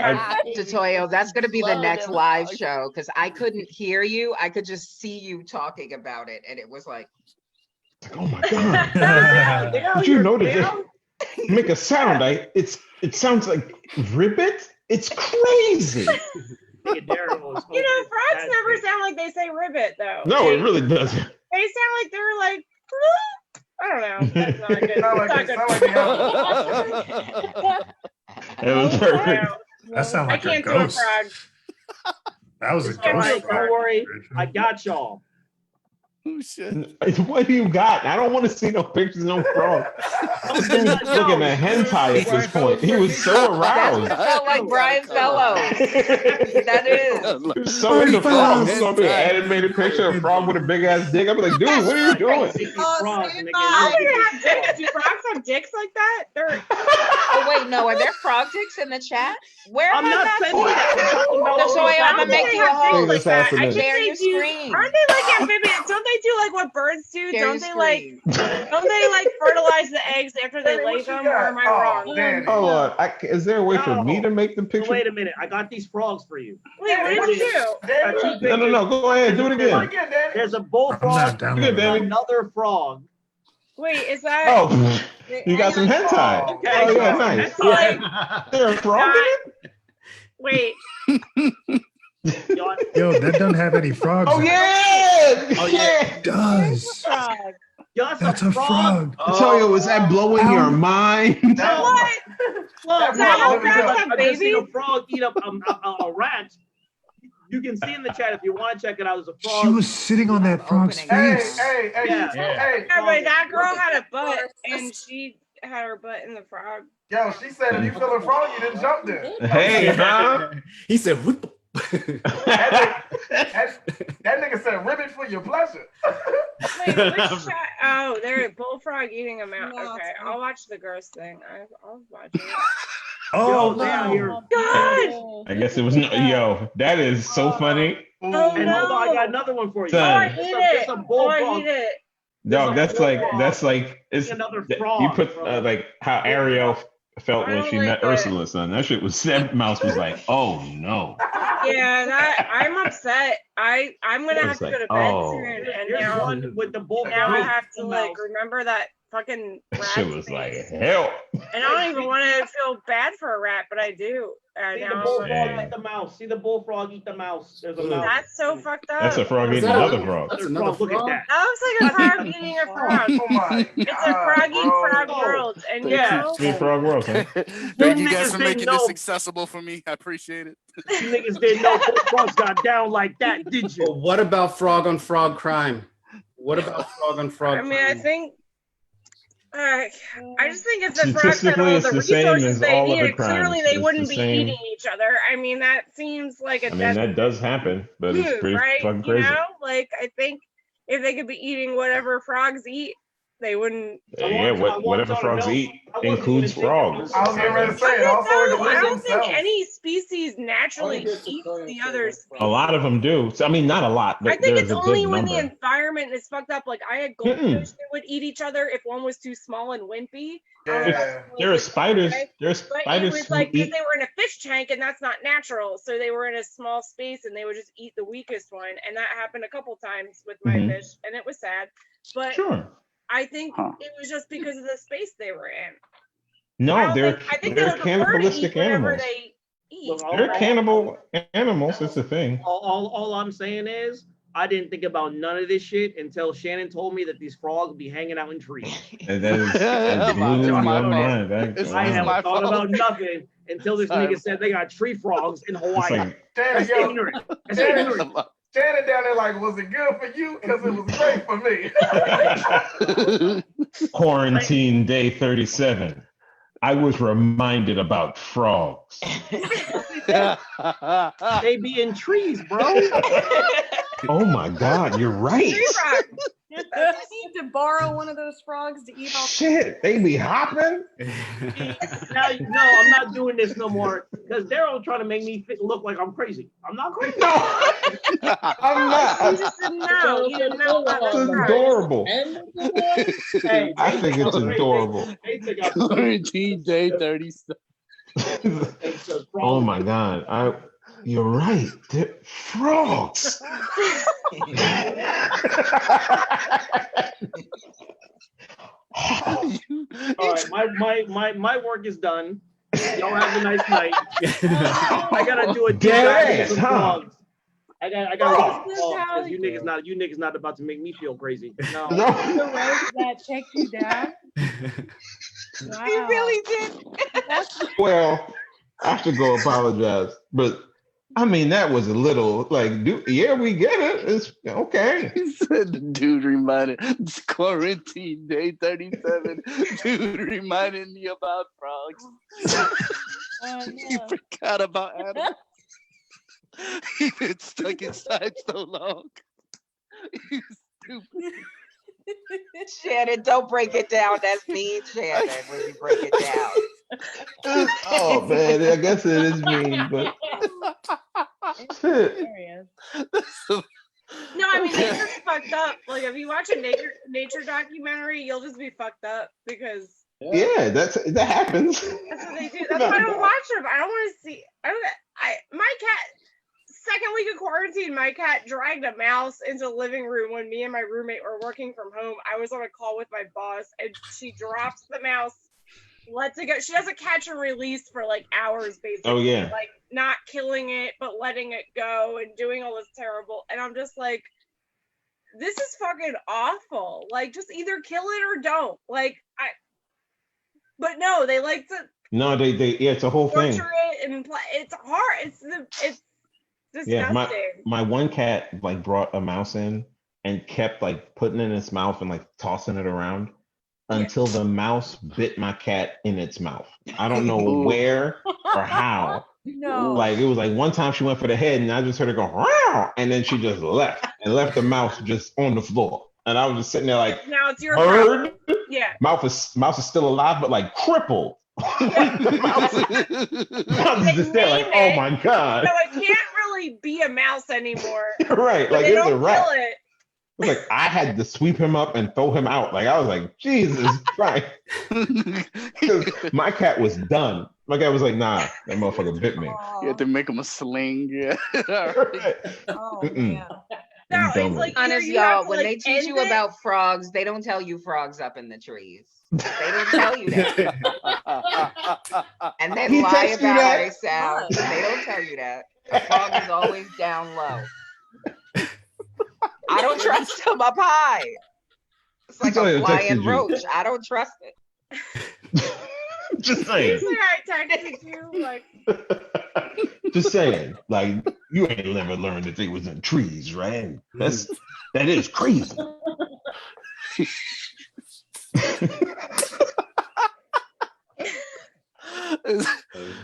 S3: Tatoyo, that's going to be the next live show because I couldn't hear you. I could just see you talking about it. And it was like,
S4: Oh my god! Did you know that they make a sound? It sounds like ribbit. It's crazy.
S9: You know, frogs never sound like they say ribbit though.
S4: No, it really doesn't.
S9: They sound like they're like, I don't know. That's not good.
S4: It was perfect.
S2: That sounds
S9: I
S2: like a
S9: can't do a
S2: ghost.
S9: frog.
S2: That was a
S5: Don't
S2: ghost.
S5: worry, I got y'all.
S14: Oh shit.
S4: What do you got? I don't want to see no pictures, no frog. This dude's looking at hentai at this point. He was so
S3: that's what it
S4: aroused.
S3: felt like Brian Fellows. That is.
S4: So into frog, so big animated picture of a frog with a big ass dick. I'm like, dude, what are you doing?
S9: I don't even have dicks. Do frogs have dicks like that? They're.
S3: Oh, wait, no. Are there frog dicks in the chat? Where
S5: I'm
S3: has
S5: not
S3: that
S5: saying
S3: been? Tatoyo, I'm going to make you a host.
S4: This happening.
S3: I
S9: I
S3: dare
S9: think
S3: you
S9: they do.
S3: scream.
S9: Aren't they like amphibians? Don't they do like what birds do?
S3: Dare
S9: Don't
S3: you
S9: they
S3: scream.
S9: don't they like fertilize the eggs after they
S8: Danny,
S9: lay
S8: what you
S9: them?
S8: got?
S9: Or am I
S8: Oh,
S9: wrong?
S8: Danny.
S4: Hold on. Is there a way for me
S5: No.
S4: to make the
S5: So
S4: picture?
S5: wait a minute, I got these frogs for you.
S9: Wait, what did you do?
S5: Got two
S8: Danny.
S4: No.
S5: pictures.
S4: Go ahead. Do it again.
S8: Again, Danny.
S5: There's a
S2: I'm
S5: bullfrog,
S2: not
S4: Good,
S2: downloading
S4: Danny.
S2: it.
S5: another frog.
S9: Wait, is that?
S4: Oh, you got some hentai.
S8: Oh,
S5: okay.
S4: Oh yeah, nice.
S9: That's like,
S4: There a frog in it?
S9: wait.
S5: Y'all,
S2: Yo, that doesn't have any frogs.
S4: Oh
S2: in it.
S4: yeah!
S7: Oh, yeah.
S2: It does.
S21: Frog.
S5: y'all
S2: That's a frog.
S4: I tell you, is that blowing your mind?
S9: What?
S5: Look,
S9: Is that how
S5: look,
S9: frogs
S5: look,
S9: have
S5: I just seen
S9: babies?
S5: a frog eat up a rat. You can see in the chat if you want to check it out. There's a frog.
S2: She was sitting on that frog's
S3: Opening.
S2: face.
S8: Hey,
S5: Yeah.
S8: hey.
S9: Yeah, but that girl had a butt, and she had her butt in the frog.
S8: Yo, she said if you feel a frog, you didn't jump there.
S4: Hey, huh?
S7: He said, what the?
S8: That nigga said ribbit for your pleasure.
S9: Wait, which chat? Oh, they're a bullfrog eating a mouse. Okay, I'll watch the gross thing. I'll watch it.
S4: Oh,
S5: they out here.
S9: God.
S4: I guess it was no. Yo, that is so funny.
S9: Oh
S5: And
S9: no.
S5: hold on, I got another one for you.
S9: Oh, I
S4: Son.
S9: hate
S5: There's
S9: it.
S5: some
S9: Oh, I
S5: bullfrog.
S9: hate it.
S4: Dog, that's like it's
S5: Another
S4: you
S5: frog,
S4: put
S5: bro.
S4: like how Ariel felt
S9: I
S4: when
S9: don't
S4: she
S9: like
S4: met
S9: it.
S4: Ursula, son. That shit was that mouse was like, oh no.
S9: Yeah, that I'm upset. I'm gonna
S4: It
S9: have
S4: was
S9: to
S4: like,
S9: go to bed
S4: oh.
S9: soon, and
S5: Here's
S9: now
S5: one with the bullfrog.
S9: now I have to
S5: the
S9: like
S5: mouse.
S9: remember that fucking
S4: That
S9: rat
S4: shit was like
S9: face.
S4: hell.
S9: And I don't even want to feel bad for a rat, but I do.
S5: See the
S9: Now I'm
S5: bullfrog
S9: upset.
S5: eat the mouse. See the bullfrog eat the mouse. There's a mouse.
S9: That's so fucked up.
S4: That's a frog eating another frog.
S17: That's another
S5: Look at
S17: frog.
S5: that.
S9: That looks like a frog eating a frog.
S8: Oh my
S9: It's a froggy frog
S5: bro.
S9: world, and you
S5: Yeah.
S9: know,
S4: Three frog world, huh?
S12: Thank you guys
S5: niggas
S12: for
S5: didn't
S12: making
S5: know.
S12: this accessible for me. I appreciate it.
S5: You niggas didn't know bullfrogs got down like that, did you?
S7: But what about frog on frog crime? What about frog on frog
S9: I mean, I
S7: crime?
S9: think. I just think if the frogs had
S4: Statistically,
S9: all
S4: it's
S9: the
S4: the same
S9: resources
S4: as
S9: they
S4: all other
S9: needed, clearly
S4: crimes.
S9: they
S4: It's
S9: wouldn't
S4: the
S9: be
S4: same.
S9: eating each other. I mean, that seems like a
S4: I mean,
S9: death
S4: that does happen, but it's
S9: move,
S4: pretty
S9: right?
S4: fucking
S9: You
S4: crazy.
S9: know, like I think if they could be eating whatever frogs eat, they wouldn't.
S4: Yeah, whatever frogs eat includes frogs.
S8: I was getting ready to say it. Also,
S9: No,
S8: includes
S9: I don't think
S8: themselves.
S9: any species naturally eats the other species.
S4: A lot of them do. So, I mean, not a lot,
S9: I
S4: but
S9: think
S4: there's
S9: it's
S4: a
S9: only
S4: good
S9: when the
S4: number.
S9: environment is fucked up. Like I had goldfish that would eat each other if one was too small and wimpy.
S4: There are spiders. There are
S9: But it
S4: spiders
S9: was
S4: who
S9: like because
S4: eat.
S9: they were in a fish tank and that's not natural. So they were in a small space and they would just eat the weakest one. And that happened a couple times with my fish and it was sad. But
S4: Sure.
S9: I think it was just because of the space they were in.
S4: No,
S9: I think
S4: they're
S9: they would prefer to
S4: cannibalistic
S9: eat whatever
S4: animals.
S9: they eat.
S4: They're cannibal animals. It's a thing.
S5: All I'm saying is I didn't think about none of this shit until Shannon told me that these frogs be hanging out in trees.
S4: And that blew your mind.
S5: I never thought about nothing until this nigga said they got tree frogs in Hawaii.
S4: like-
S8: Shannon,
S5: That's
S8: yo,
S5: ignorant. That's
S8: Shannon,
S5: ignorant.
S8: Shannon down there like, was it good for you? Because it was great for me.
S4: Quarantine day 37. I was reminded about frogs.
S5: They be in trees, bro.
S4: Oh my God, you're right.
S15: Tree frog. I need to borrow one of those frogs to eat all.
S4: Shit, they be hopping.
S5: Now, no, I'm not doing this no more because they're all trying to make me look like I'm crazy. I'm not crazy.
S4: I'm not.
S9: You just didn't know. You didn't know about
S4: It's
S9: the frogs.
S4: adorable.
S5: Hey,
S4: I think it's adorable.
S5: they think I'm
S12: Quarantine day 37.
S4: Oh my God, you're right. They're frogs.
S5: All right, my work is done. Y'all have a nice night. I gotta do a deep dive into some frogs. I gotta look at some frogs because you niggas not about to make me feel crazy. No.
S13: The rope that checked you down. Wow.
S3: He really did.
S4: Well, I have to go apologize, but I mean that was a little like, yeah, we get it. It's okay.
S12: He said the dude reminded it's quarantine day 37. Dude reminded me about frogs. He forgot about animals. He's been stuck inside so long. You stupid.
S3: Shannon, don't break it down. That's mean, Shannon, when you break it down.
S4: Oh man, I guess it is mean, but shit.
S9: No, I mean nature's fucked up. Like if you watch a nature documentary, you'll just be fucked up because
S4: Yeah, that happens.
S9: that's what they do. That's why I don't watch them. I don't want to see. My cat. Second week of quarantine, my cat dragged a mouse into the living room when me and my roommate were working from home. I was on a call with my boss, and she drops the mouse, lets it go. She does a catch and release for like hours, basically.
S4: Oh, yeah.
S9: Like not killing it, but letting it go and doing all this terrible. And I'm just like, this is fucking awful. Like, just either kill it or don't. Like, but no, they like to
S4: No, they yeah, it's a whole thing.
S9: torture it and it's hard. It's disgusting.
S4: Yeah, my one cat like brought a mouse in and kept like putting it in its mouth and like tossing it around until the mouse bit my cat in its mouth. I don't know where or how.
S15: No.
S4: Like it was like one time she went for the head and I just heard her go, "Wow," and then she just left and left the mouse just on the floor. And I was just sitting there like,
S9: Now it's your
S4: bird.
S9: problem. Yeah.
S4: Mouse is still alive, but like crippled. Mouse is just there like, oh my God.
S9: So it can't really be a mouse anymore.
S4: Right,
S9: But
S4: like
S9: they
S4: it's a
S9: don't
S4: rat.
S9: kill it.
S4: It was like I had to sweep him up and throw him out. Like I was like, Jesus Christ. Because my cat was done. My cat was like, nah, that motherfucker bit me.
S12: You had to make him a sling. Yeah.
S15: Oh
S4: Mm-mm.
S9: No,
S4: I'm done
S9: it's
S4: with
S9: like
S4: it.
S3: Honest,
S9: you have
S3: y'all,
S9: to,
S3: when
S9: like,
S3: they teach
S9: end
S3: you
S9: it.
S3: about frogs, they don't tell you frogs up in the trees. They don't tell you that. And they
S4: He
S3: lie
S4: text you
S3: about how
S4: that?
S3: they sound. They don't tell you that. A frog is always down low. I don't trust them up high. It's like
S4: told
S3: a
S4: you to text
S3: flying
S4: you.
S3: roach. I don't trust it.
S4: Just saying.
S9: Usually I texted you like
S4: Just saying. Like, you ain't never learned that they was in trees, right? That is crazy.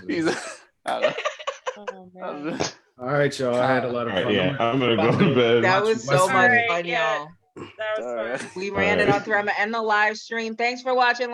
S12: He's, I don't
S13: Oh,
S12: know.
S13: man.
S7: All right, y'all. I had a lot of
S4: All
S7: fun.
S4: right, yeah, I'm gonna go to bed.
S3: That was so much
S9: Alright,
S3: fun,
S9: yeah.
S3: y'all.
S9: That was fun.
S3: We ran it on through. I'm gonna end the live stream. Thanks for watching.